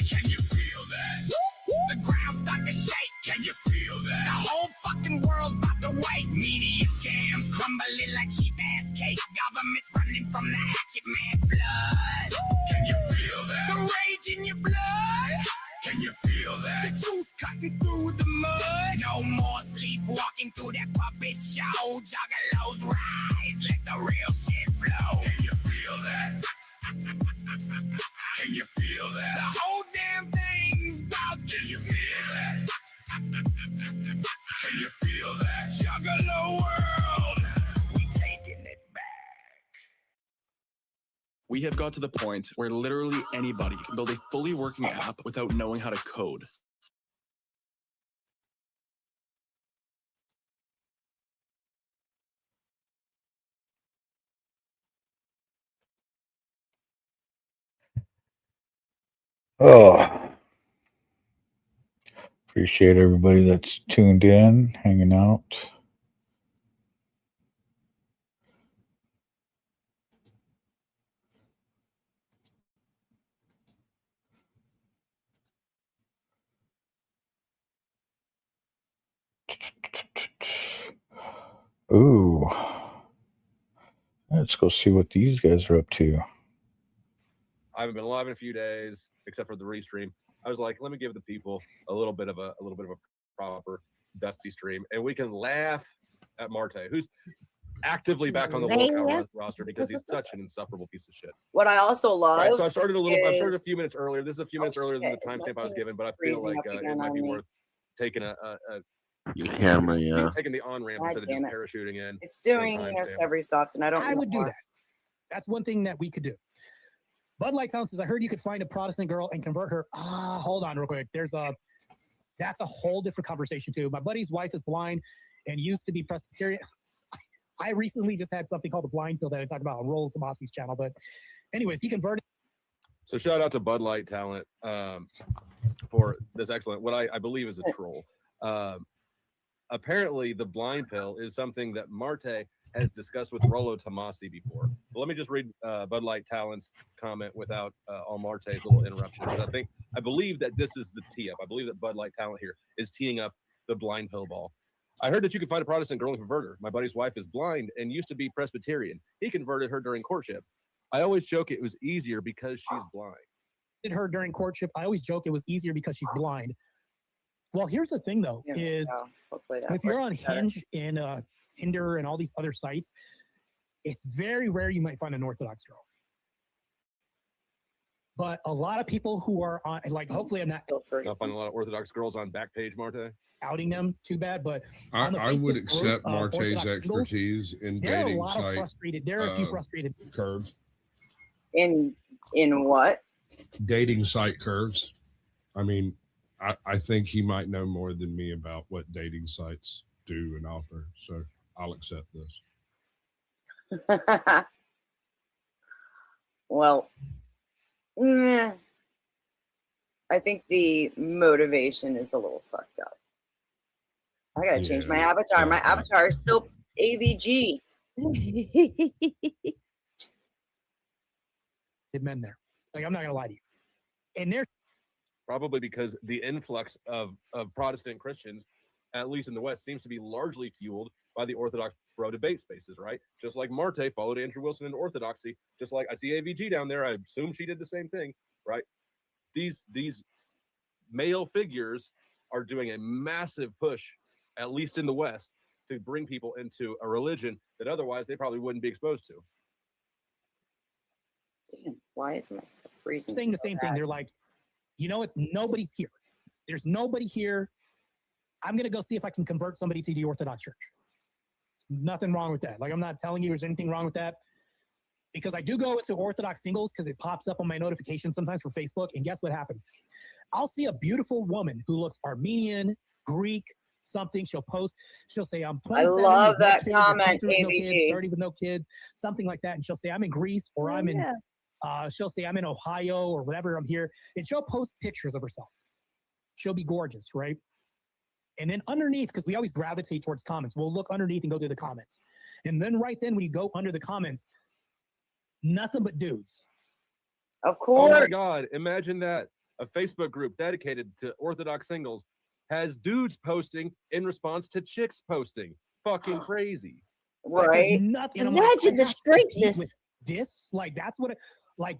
Can you feel that? The ground start to shake. Can you feel that? The whole fucking world's about to wake. Media scams crumbling like cheap ass cake. Government's running from the hatchet man flood. Can you feel that? The rage in your blood. Can you feel that? The truth cutting through the mud. No more sleepwalking through that puppet show. Juggalos rise, let the real shit flow. Can you feel that? Can you feel that? The whole damn thing's about. Can you feel that? Can you feel that? Juggalo world, we taking it back.
We have got to the point where literally anybody can build a fully working app without knowing how to code.
Oh, appreciate everybody that's tuned in, hanging out. Ooh, let's go see what these guys are up to.
I haven't been live in a few days, except for the restream. I was like, let me give the people a little bit of a proper dusty stream, and we can laugh at Marte, who's actively back on the walkout roster because he's such an insufferable piece of shit.
What I also love.
Right, so I started a few minutes earlier. This is a few minutes earlier than the timestamp I was given, but I feel like it might be worth taking
your camera, yeah.
taking the on ramp instead of just parachuting in.
It's doing this every so often. I
would do that. That's one thing that we could do. Bud Light Town says, I heard you could find a Protestant girl and convert her. Hold on real quick. That's a whole different conversation too. My buddy's wife is blind and used to be Presbyterian. I recently just had something called the blind pill that I talked about on Roll Tomasi's channel. But anyways, he converted.
So shout out to Bud Light Talent for this excellent, what I believe is a troll. Apparently the blind pill is something that Marte has discussed with Rollo Tomasi before. But let me just read Bud Light Talent's comment without all Marte's little interruptions. I believe that this is the tee up. I believe that Bud Light Talent here is teeing up the blind pill ball. I heard that you could find a Protestant girl and convert her. My buddy's wife is blind and used to be Presbyterian. He converted her during courtship. I always joke it was easier because she's blind.
Her during courtship. I always joke it was easier because she's blind. Well, here's the thing, though, is if you're on Hinge and Tinder and all these other sites, it's very rare you might find an Orthodox girl. But a lot of people who are on, like, hopefully I'm not
I'll find a lot of Orthodox girls on Backpage, Marte.
outing them too bad, but
I would accept Marte's expertise in
there are a
dating
lot of
site.
frustrated. There are a few frustrated
curves.
In what?
Dating site curves. I mean, I think he might know more than me about what dating sites do and offer. So I'll accept this.
Well, I think the motivation is a little fucked up. I gotta change my avatar. My avatar is still AVG.
men there. Like, I'm not gonna lie to you. And they're
probably because the influx of Protestant Christians, at least in the West, seems to be largely fueled by the Orthodox pro debate spaces, right? Just like Marte followed Andrew Wilson in Orthodoxy, just like I see AVG down there, I assume she did the same thing, right? These male figures are doing a massive push, at least in the West, to bring people into a religion that otherwise they probably wouldn't be exposed to.
Damn, why is my stuff freezing?
saying the same thing. They're like, you know what? Nobody's here. There's nobody here. I'm going to go see if I can convert somebody to the Orthodox Church. Nothing wrong with that. Like, I'm not telling you there's anything wrong with that, because I do go into Orthodox singles because it pops up on my notifications sometimes for Facebook. And guess what happens? I'll see a beautiful woman who looks Armenian, Greek, something. She'll post. She'll say, I'm 27.
I love
with no
that
kids,
comment,
22 with no kids,
AVG.
30 with no kids, something like that. And she'll say, I'm in Greece, or I'm in, she'll say, I'm in Ohio, or whatever, I'm here. And she'll post pictures of herself. She'll be gorgeous, right? And then underneath, because we always gravitate towards comments, we'll look underneath and go to the comments. And then right then when you go under the comments, nothing but dudes.
Of course.
Oh my God, imagine that. A Facebook group dedicated to Orthodox singles has dudes posting in response to chicks posting. Fucking crazy.
Right.
Like, nothing.
Imagine the straightness.
With this, like, that's what it, like.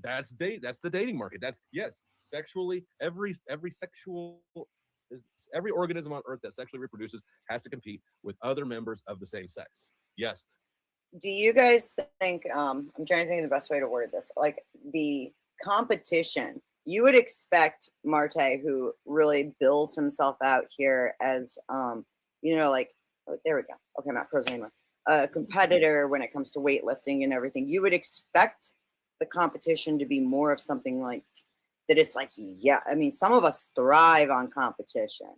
That's the dating market. That's, yes, sexually, every organism on earth that sexually reproduces has to compete with other members of the same sex. Yes.
Do you guys think, I'm trying to think of the best way to word this, like the competition, you would expect Marte, who really bills himself out here as, like, oh, there we go. Okay, I'm not frozen anymore. A competitor when it comes to weightlifting and everything, you would expect the competition to be more of something like that. It's like, yeah, I mean, some of us thrive on competition.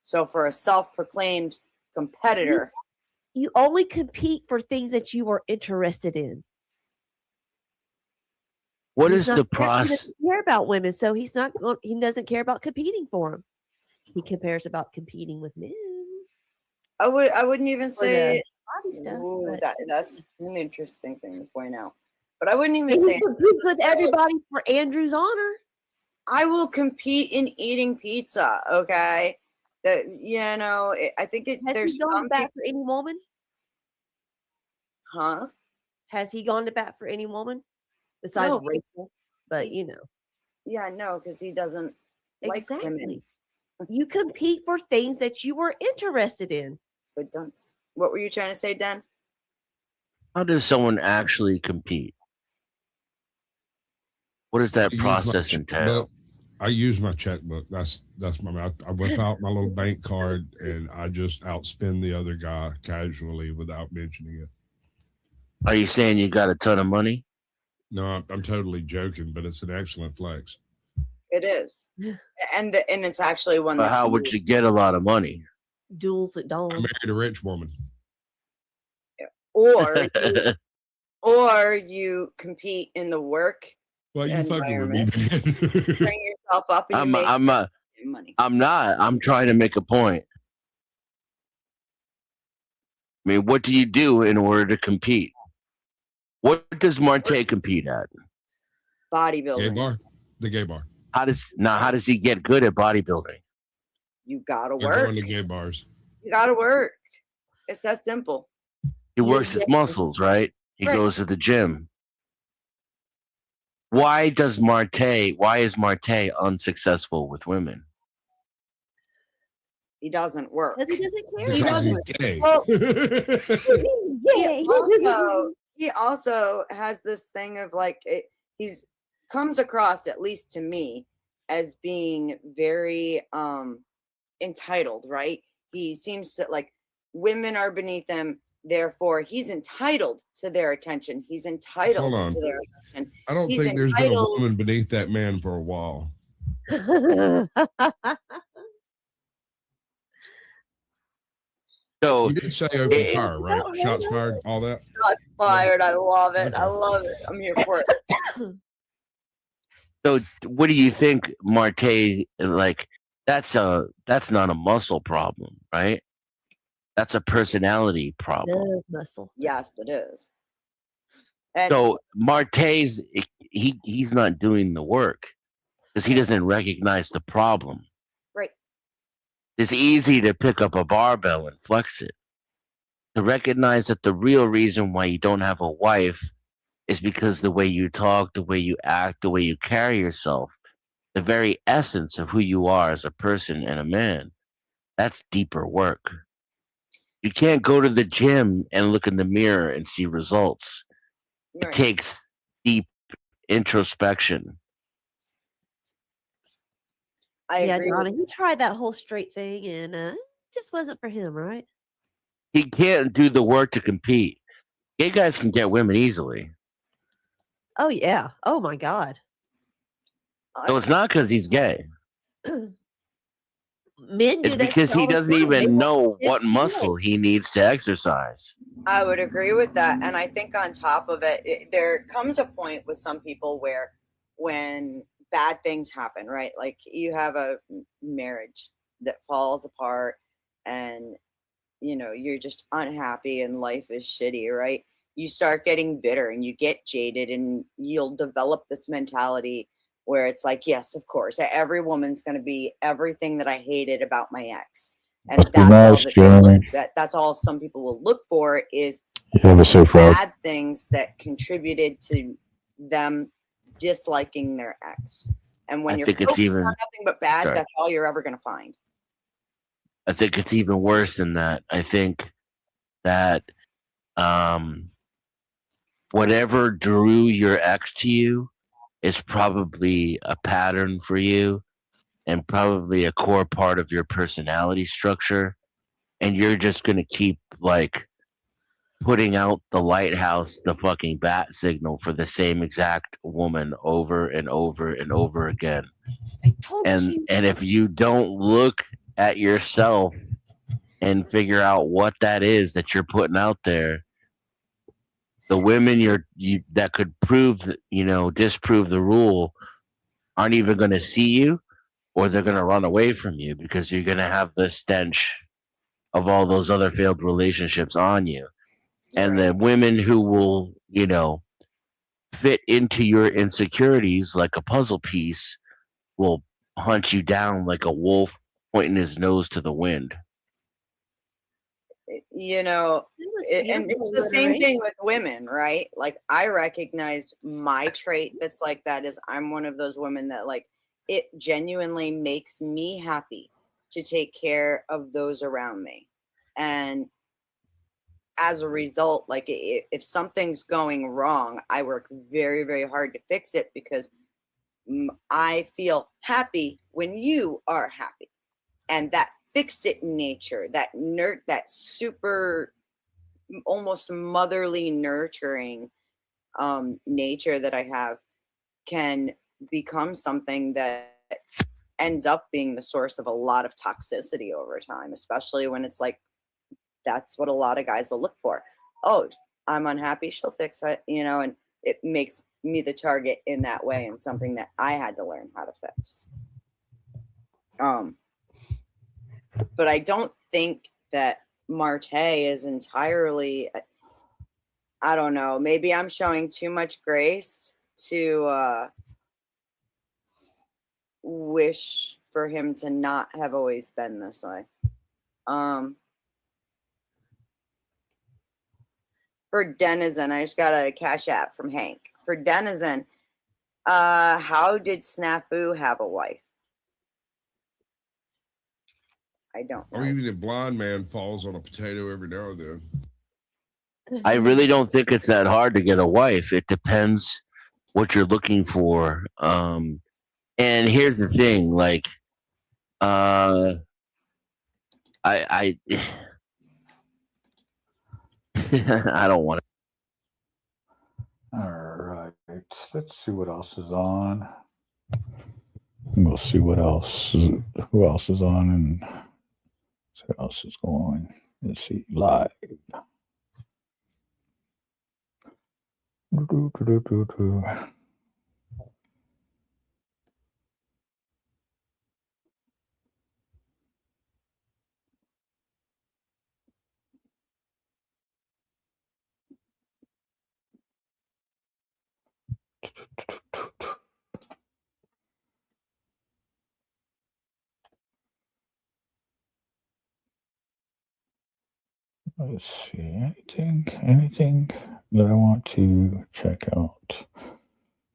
So for a self-proclaimed competitor,
you only compete for things that you are interested in.
What is the process?
He doesn't care about women, so he doesn't care about competing for them. He cares about competing with men.
I wouldn't even say
body stuff.
Ooh, that's an interesting thing to point out. But I wouldn't even
And
say
he competes with everybody for Andrew's honor.
I will compete in eating pizza. Okay, I think
Has he gone to bat for any woman?
Huh?
Has he gone to bat for any woman besides
No.
Rachel? But
Yeah, no, because he doesn't like women.
You compete for things that you are interested in.
But what were you trying to say, Dan?
How does someone actually compete? What does that process entail?
I use my checkbook. That's I whip out my little bank card and I just outspend the other guy casually without mentioning it.
Are you saying you got a ton of money?
No, I'm totally joking, but it's an excellent flex.
It is, and it's actually one.
But how would you get a lot of money?
Duels at dawn.
I married a rich woman.
Or you compete in the work.
Well, you fucking with me.
Bring yourself up and you make money.
I'm not. I'm trying to make a point. I mean, what do you do in order to compete? What does Marte compete at?
Bodybuilding.
Gay bar. The gay bar.
How does he get good at bodybuilding?
You gotta
We're
work.
going to gay bars.
You gotta work. It's that simple.
He works his muscles, right? He
Right.
goes to the gym. Why is Marte unsuccessful with women?
he doesn't work.
Because he doesn't care.
He
Because he's
doesn't.
gay.
Well,
Yay.
he also has this thing of like he's comes across, at least to me, as being very entitled, right? He seems to like women are beneath him, therefore he's entitled to their attention. He's entitled
Hold on.
to their attention.
I don't
He's
think there's been a
entitled-
woman beneath that man for a while.
So
you did say open fire, right? Shots fired, all that.
Shots fired. I love it. I love it. I'm here for it.
So what do you think, Marte? Like that's not a muscle problem, right? That's a personality problem.
Muscle.
Yes, it is. And
So Marte's he's not doing the work because he doesn't recognize the problem.
right.
It's easy to pick up a barbell and flex it. To recognize that the real reason why you don't have a wife is because the way you talk, the way you act, the way you carry yourself, the very essence of who you are as a person and a man, that's deeper work. You can't go to the gym and look in the mirror and see results. It
Right.
takes deep introspection.
I
Yeah,
agree.
Donna, he tried that whole straight thing and it just wasn't for him, right?
He can't do the work to compete. Gay guys can get women easily.
Oh yeah. Oh my God.
So it's not because he's gay.
Men do
It's
that
because
shit
he
all the
doesn't
time. They
even
want
know
to
what
fit
muscle he needs to exercise.
I would agree with that. And I think on top of it, there comes a point with some people where when bad things happen, right? Like you have a marriage that falls apart and, you know, you're just unhappy and life is shitty, right? You start getting bitter and you get jaded and you'll develop this mentality where it's like, yes, of course, every woman's going to be everything that I hated about my ex. And that's all
nice,
that they look,
Jeremy.
that's all some people will look for is
You have a safe ride.
bad things that contributed to them disliking their ex. And when
I
you're
think it's
focused
even-
on nothing but bad,
Sorry.
that's all you're ever going to find.
I think it's even worse than that. I think that whatever drew your ex to you is probably a pattern for you and probably a core part of your personality structure. And you're just going to keep like putting out the lighthouse, the fucking bat signal for the same exact woman over and over and over again. And if you don't look at yourself and figure out what that is that you're putting out there, the women that could disprove the rule aren't even going to see you, or they're going to run away from you because you're going to have the stench of all those other failed relationships on you. And the women who will, fit into your insecurities like a puzzle piece will hunt you down like a wolf pointing his nose to the wind.
You know, and it's the same
alliteration.
thing with women, right? Like I recognize my trait that's like that is I'm one of those women that like it genuinely makes me happy to take care of those around me. And as a result, like if something's going wrong, I work very, very hard to fix it because I feel happy when you are happy. And that fix it nature, that that super almost motherly nurturing nature that I have can become something that ends up being the source of a lot of toxicity over time, especially when it's like that's what a lot of guys will look for. Oh, I'm unhappy, she'll fix it, and it makes me the target in that way, and something that I had to learn how to fix. But I don't think that Marte is entirely, I don't know, maybe I'm showing too much grace to wish for him to not have always been this way. For Denizen, I just got a cash app from Hank. For Denizen, how did Snafu have a wife? I don't know.
Or even a blind man falls on a potato every now and then.
I really don't think it's that hard to get a wife. It depends what you're looking for. And here's the thing, like, I I don't want
All right. Let's see what else is on. We'll see what else. Who else is on and what else is going. Let's see live. Let's see, anything that I want to check out?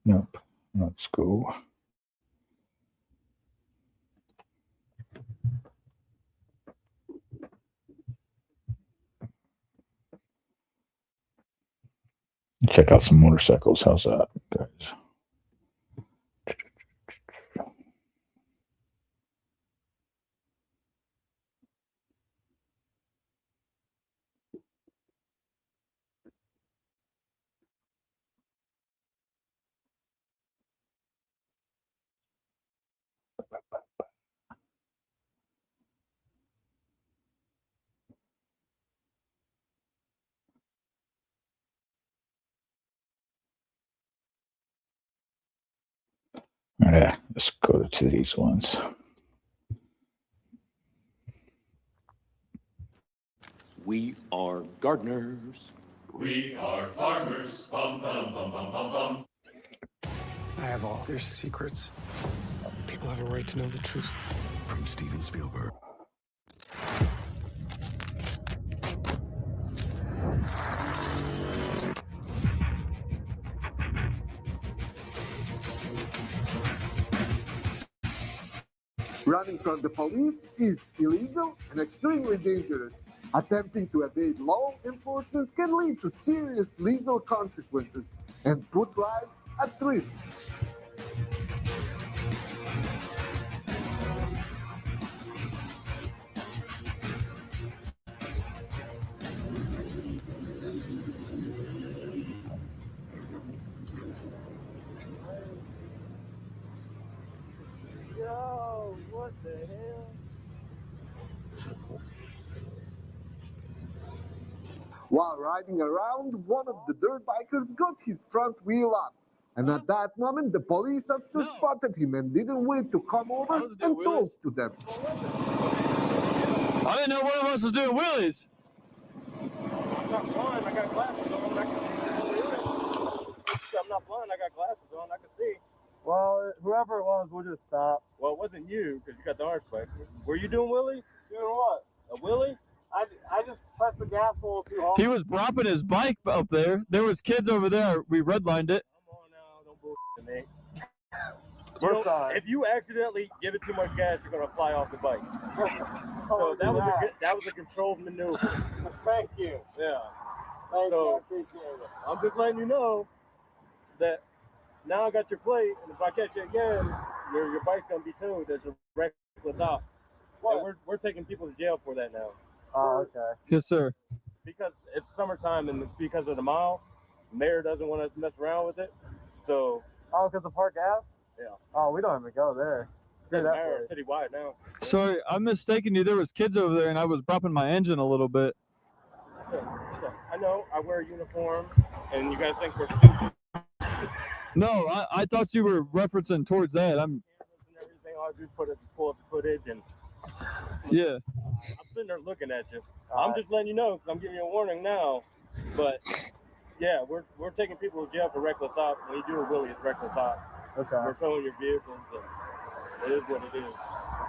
Nope. Let's go. Check out some motorcycles. How's that, guys? Yeah, let's go to these ones.
We are gardeners.
We are farmers. Bum, bum, bum, bum, bum, bum.
I have all their secrets. People have a right to know the truth. From Steven Spielberg.
Running from the police is illegal and extremely dangerous. Attempting to evade law enforcement can lead to serious legal consequences and put lives at risk.
Yo, what the hell?
While riding around, one of the dirt bikers got his front wheel up. And at that moment, the police officer spotted him and didn't wait to come over and talk to them.
I didn't know one of us was doing wheelies.
I'm not blind, I got glasses on, I can see. I'm not blind, I got glasses on, I can see. Well, whoever it was, we'll just stop. Well, it wasn't you, because you got the orange bike. Were you doing wheelie? Doing what? A wheelie? I just pressed the gas a little too hard.
He was propping his bike up there. There was kids over there. We redlined it.
Come on now, don't bullshit me. We're sorry. If you accidentally give it too much gas, you're gonna fly off the bike. So that was a controlled maneuver. Thank you. Yeah. Thank you. I appreciate it. I'm just letting you know that now I got your plate, and if I catch you again, your bike's gonna be towed. There's a reckless op. And we're taking people to jail for that now. Oh, okay.
Yes, sir.
Because it's summertime and because of the mile, the mayor doesn't want us to mess around with it. So. Oh, because of Park Ave? Yeah. Oh, we don't even go there. There's mayor citywide now.
Sorry, I'm mistaken you. There was kids over there, and I was propping my engine a little bit.
I know. I wear a uniform, and you guys think we're stupid.
No, I thought you were referencing towards that.
And everything. All I do is pull up the footage, and
yeah.
I'm sitting there looking at you. I'm just letting you know because I'm giving you a warning now. But yeah, we're taking people to jail for reckless op. When you do a wheelie, it's reckless op. Okay. We're towing your vehicles, and it is what it is.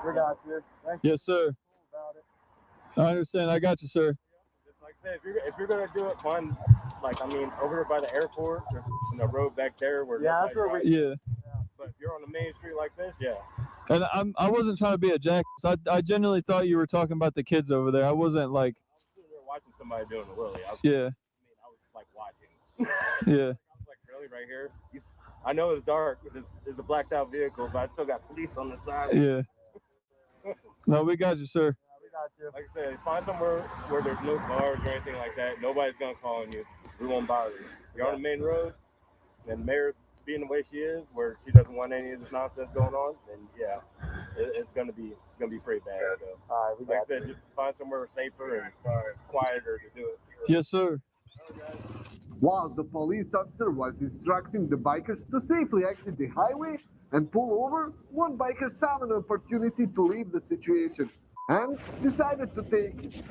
We got you. Thank you.
Yes, sir. I understand. I got you, sir.
Just like I said, if you're gonna do it, find over there by the airport, there's a road back there where. Yeah, that's where we.
Yeah.
But if you're on the main street like this, yeah.
And I wasn't trying to be a jackass. I genuinely thought you were talking about the kids over there. I wasn't like.
We were watching somebody doing a wheelie.
Yeah.
I was like watching.
Yeah.
I was like, really, right here? I know it's dark. It's a blacked out vehicle, but I still got police on the side.
Yeah. No, we got you, sir.
Yeah, we got you. Like I said, find somewhere where there's no cars or anything like that. Nobody's gonna call on you. We won't bother you. You're on the main road, and the mayor's being the way she is, where she doesn't want any of this nonsense going on. Then yeah, it's gonna be pretty bad. So, all right, like I said, just find somewhere safer and quieter to do it.
Yes, sir.
While the police officer was instructing the bikers to safely exit the highway and pull over, one biker saw an opportunity to leave the situation and decided to take it.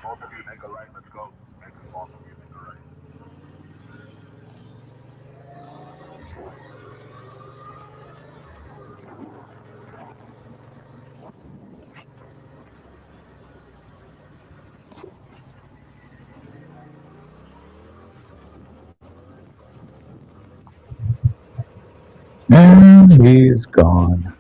Both of you make a right, let's go. Both of you make a right.
And he's gone.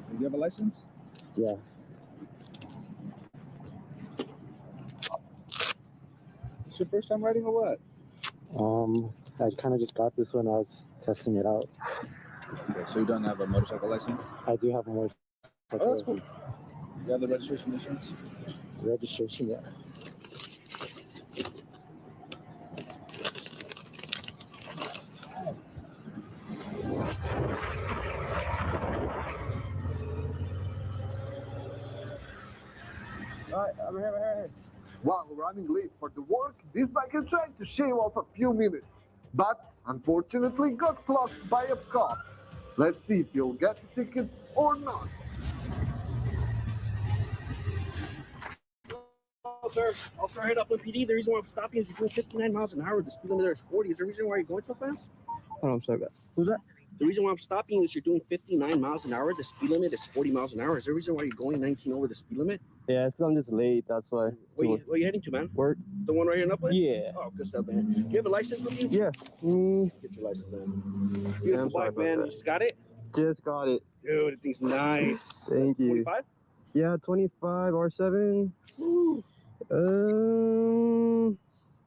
Do you have a license?
Yeah.
It's your first time riding or what?
I kind of just got this when I was testing it out.
Okay, so you don't have a motorcycle license?
I do have a motorcycle.
Oh, that's cool. You have the registration insurance?
Registration, yeah.
Alright, I'm here.
While running late for the work, this biker tried to shave off a few minutes, but unfortunately got clocked by a cop. Let's see if he'll get a ticket or not.
Oh, sir. Officer, head up on PD. The reason why I'm stopping is you're going 59 miles an hour. The speed limit there is 40. Is there a reason why you're going so fast?
Oh, I'm sorry, who's that?
The reason why I'm stopping is you're doing 59 miles an hour. The speed limit is 40 miles an hour. Is there a reason why you're going 19 over the speed limit?
Yeah, it's because I'm just late. That's why.
Where you heading to, man?
Work.
The one right here in Upland?
Yeah.
Oh, good stuff, man. Do you have a license with you?
Yeah.
Get your license, man. Beautiful bike, man. You just got it?
Just got it.
Dude, it thing's nice.
Thank you.
25?
Yeah, 25 R7.
Woo.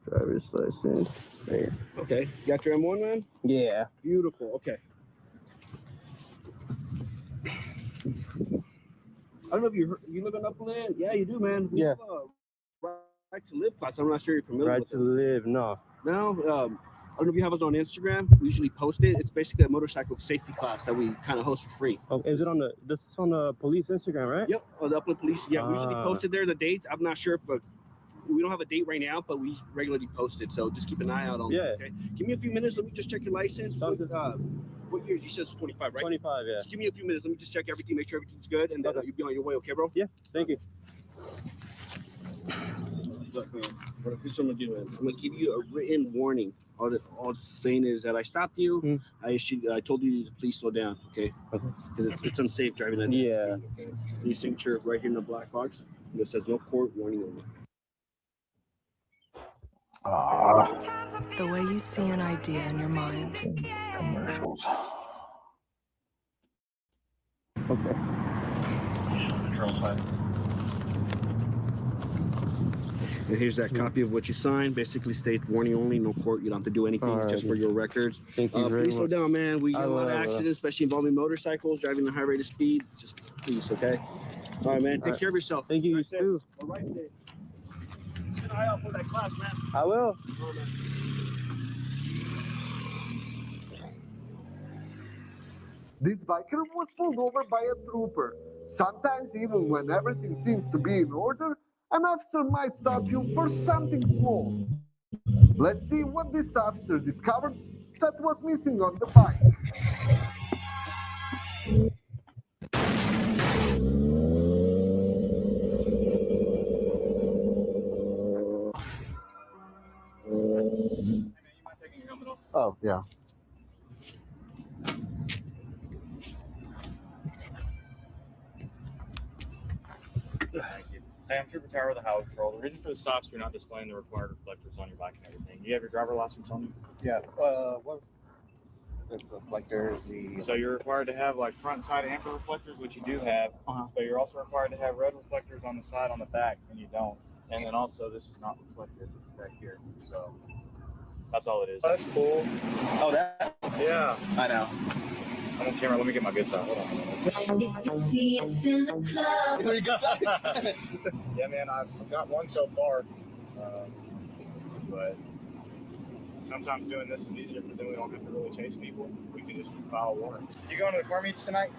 Driver's license. There.
Okay. You got your M1, man?
Yeah.
Beautiful. Okay. I don't know if you live in Upland. Yeah, you do, man. We have a right to live class. I'm not sure you're familiar
Right
with
to
it.
live, no.
No, I don't know if you have us on Instagram. We usually post it. It's basically a motorcycle safety class that we kind of host for free.
Oh, is it on the? This is on the police Instagram, right?
Yep, the Upland Police. Yeah, we usually post it there. The dates. I'm not sure if we don't have a date right now, but we regularly post it. So just keep an eye out on.
Yeah.
It, okay. Give me a few minutes. Let me just check your license. What year? You said it's 25, right?
25, yeah.
Just give me a few minutes. Let me just check everything, make sure everything's good, and then you'll be on your way. Okay, bro?
Yeah. Thank you.
Look, man, what I'm gonna do, man? I'm gonna give you a written warning. All it's saying is that I stopped you. I told you to please slow down, okay? Because it's unsafe driving at that speed. Okay. Your signature right here in the black box. It says no court warning only.
The way you see an idea in your mind.
Commercials.
Okay. And here's that copy of what you signed. Basically states warning only, no court. You don't have to do anything, just for your records.
Thank you very
Please slow
much.
down, man. We get
I
a lot of
will.
accidents, especially involving motorcycles, driving at a high rate of speed. Just please, okay? All right, man. Take care of yourself.
Thank you, you too.
All right, keep an eye out for that class, man.
I will.
This biker was pulled over by a trooper. Sometimes, even when everything seems to be in order, an officer might stop you for something small. Let's see what this officer discovered that was missing on the bike.
Oh, yeah.
Thank you. Hey, I'm Trooper Tower of the Highway Patrol. The reason for the stops, you're not displaying the required reflectors on your bike and everything. You have your driver license on you?
Yeah. What reflectors?
So you're required to have like front side amber reflectors, which you do have, but you're also required to have red reflectors on the side on the back, and you don't. And then also, this is not reflected back here. So that's all it is. That's cool.
Oh, that?
Yeah.
I know.
I'm on camera. Let me get my good side. Hold on. Yeah, man, I've got one so far, but sometimes doing this is easier because then we don't have to really chase people. We can just file warrants. You going to the car meets tonight?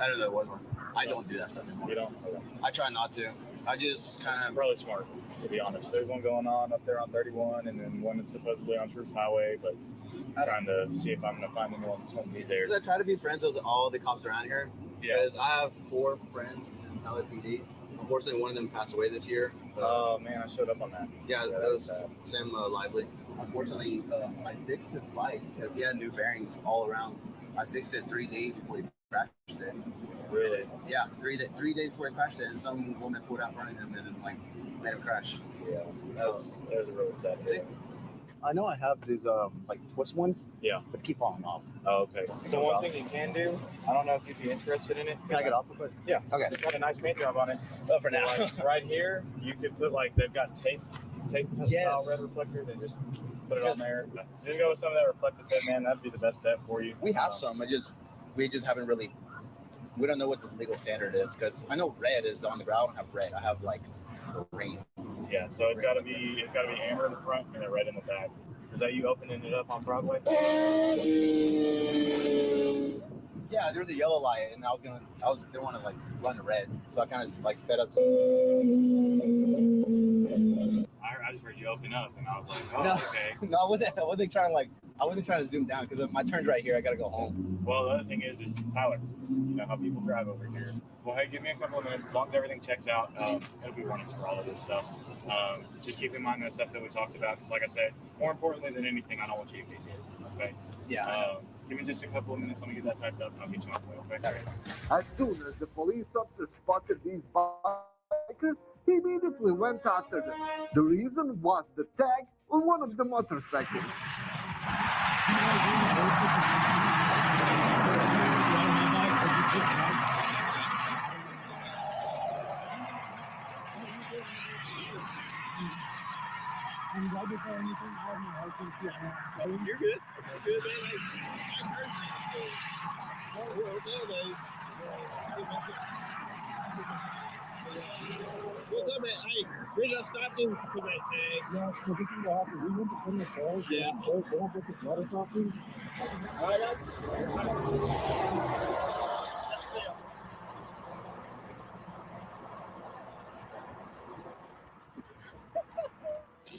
I don't know there was one. I don't do that stuff anymore.
You don't? Okay.
I try not to. I just kind of.
Really smart, to be honest. There's one going on up there on 31, and then one that's supposedly on Truth Highway, but I'm trying to see if I'm going to find anyone who's going to be there.
I try to be friends with all the cops around here.
Yeah.
Because I have 4 friends in LAPD. Unfortunately, one of them passed away this year.
Oh, man, I showed up on that.
Yeah, that was Sam Lively. Unfortunately, I fixed his bike because he had new fairings all around. I fixed it 3 days before he crashed it.
Really?
Yeah, 3 days before he crashed it, and some woman pulled out front of him and then made him crash.
Yeah, that was a really sad thing.
I know I have these like twist ones.
Yeah.
But keep falling off.
Oh, okay. So one thing you can do, I don't know if you'd be interested in it.
Can I get off real quick?
Yeah.
Okay.
It's got a nice paint job on it.
Oh, for now.
Like, right here, you could put like, they've got tape style red reflectors and just put it on there. Just go with some of that reflective tape, man. That'd be the best bet for you.
We have some. We just haven't really. We don't know what the legal standard is because I know red is on the ground. I don't have red. I have like green.
Yeah. So it's got to be amber in the front and then red in the back. Is that you opening it up on Broadway?
Yeah, there was a yellow light, and didn't want to like run the red, so I kind of like sped up.
I just heard you open up, and I was like, oh,
No,
okay.
no, I wasn't trying to zoom down because my turn's right here. I gotta go home.
Well, the other thing is Tyler. You know how people drive over here. Well, hey, give me a couple of minutes. As long as everything checks out, it'll be warnings for all of this stuff. Just keep in mind the stuff that we talked about, because like I said, more importantly than anything, I don't want you to get hit, okay?
Yeah.
Give me just a couple of minutes. Let me get that typed up, and I'll get you on the way, okay?
As soon as the police officer spotted these bikers, he immediately went after them. The reason was the tag on one of the motorcycles.
You're good. You're good, man. What's up, man? Hey, we're just stopping for that tag.
Yeah, so this is what happened. We went to put the calls.
Yeah.
They don't put this letter something.
All right, guys.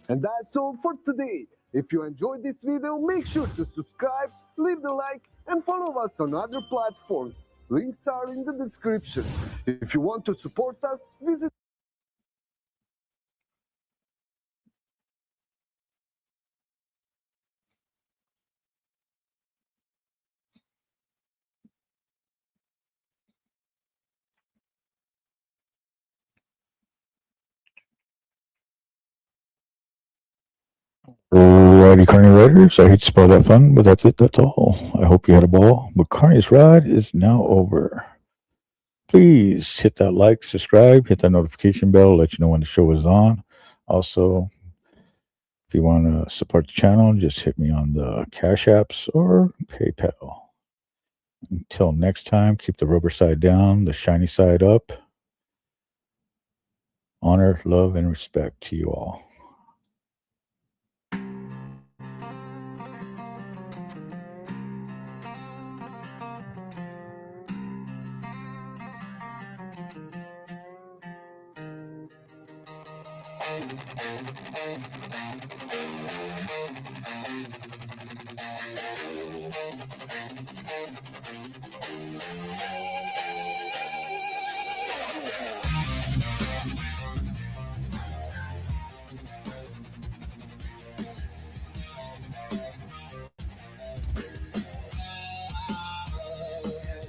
And that's all for today. If you enjoyed this video, make sure to subscribe, leave the like, and follow us on other platforms. Links are in the description. If you want to support us, visit
Alrighty, Carney Riders. I hate to spoil that fun, but that's it. That's all. I hope you had a ball. But Carney's ride is now over. Please hit that like, subscribe, hit that notification bell, let you know when the show is on. Also, if you want to support the channel, just hit me on the Cash Apps or PayPal. Until next time, keep the rubber side down, the shiny side up. Honor, love, and respect to you all.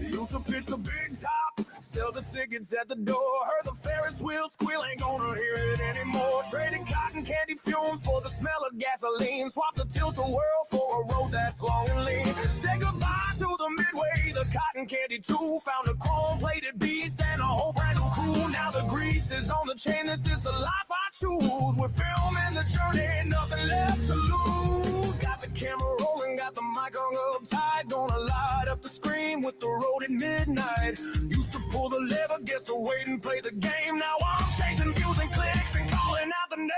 Used to pitch the big top, sell the tickets at the door. Heard the Ferris wheel squeal, ain't gonna hear it anymore. Traded cotton candy fumes for the smell of gasoline. Swapped the tilt-a-whirl for a road that's long and lean. Said goodbye to the Midway, the cotton candy too. Found a chrome-plated beast and a whole brand new crew. Now the grease is on the chain, this is the life I choose. We're filming the journey, nothing left to lose. Got the camera rolling, got the mic hung up tight. Gonna light up the screen with the road at midnight. Used to pull the lever, guess to wait and play the game. Now I'm chasing views and clicks and calling out the name.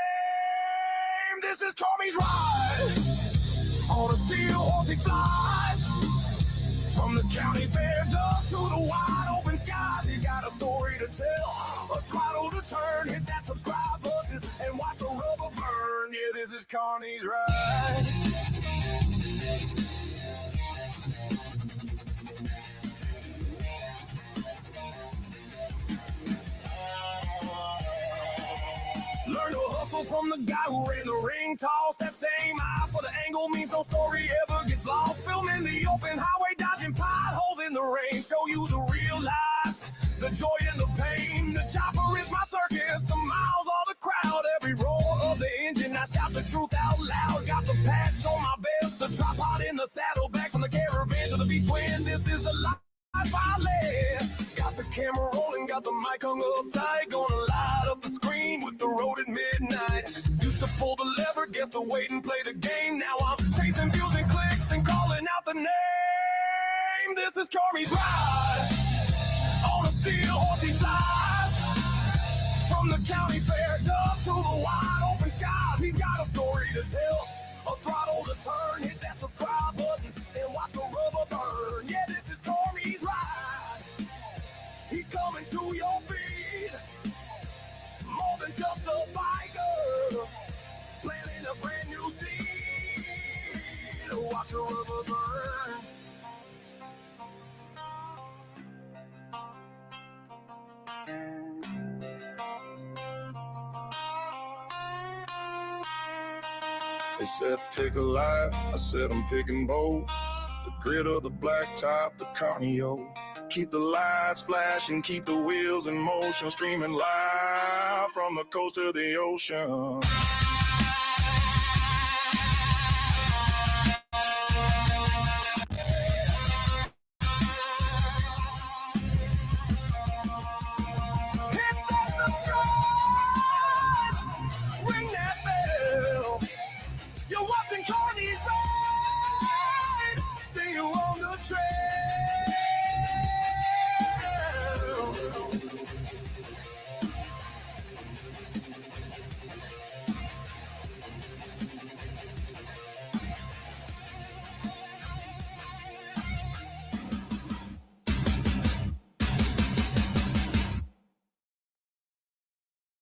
This is Carney's ride. On a steel horse he flies. From the county fair dust to the wide open skies. He's got a story to tell, a throttle to turn. Hit that subscribe button and watch the rubber burn. Yeah, this is Carney's ride. Learn to hustle from the guy who ran the ring toss. That same eye for the angle means no story ever gets lost. Filming the open highway, dodging potholes in the rain. Show you the real life, the joy and the pain. The chopper is my circus, the miles are the crowd. Every roar of the engine, I shout the truth out loud. Got the patch on my vest, the tripod in the saddle. Back from the caravan to the V-twin. This is the life I live. Got the camera rolling, got the mic hung up tight. Gonna light up the screen with the road at midnight. Used to pull the lever, guess to wait and play the game. Now I'm chasing views and clicks and calling out the name. This is Carney's ride. On a steel horse he flies. From the county fair dust to the wide open skies. He's got a story to tell, a throttle to turn. Hit that subscribe button and watch the rubber burn. Yeah, this is Carney's ride. He's coming to your feed. More than just a biker, planting a brand new seed. Watch the rubber burn.
They said pick a life, I said I'm picking bold. The grit of the black top, the carnio. Keep the lights flashing, keep the wheels in motion, streaming live from the coast to the ocean.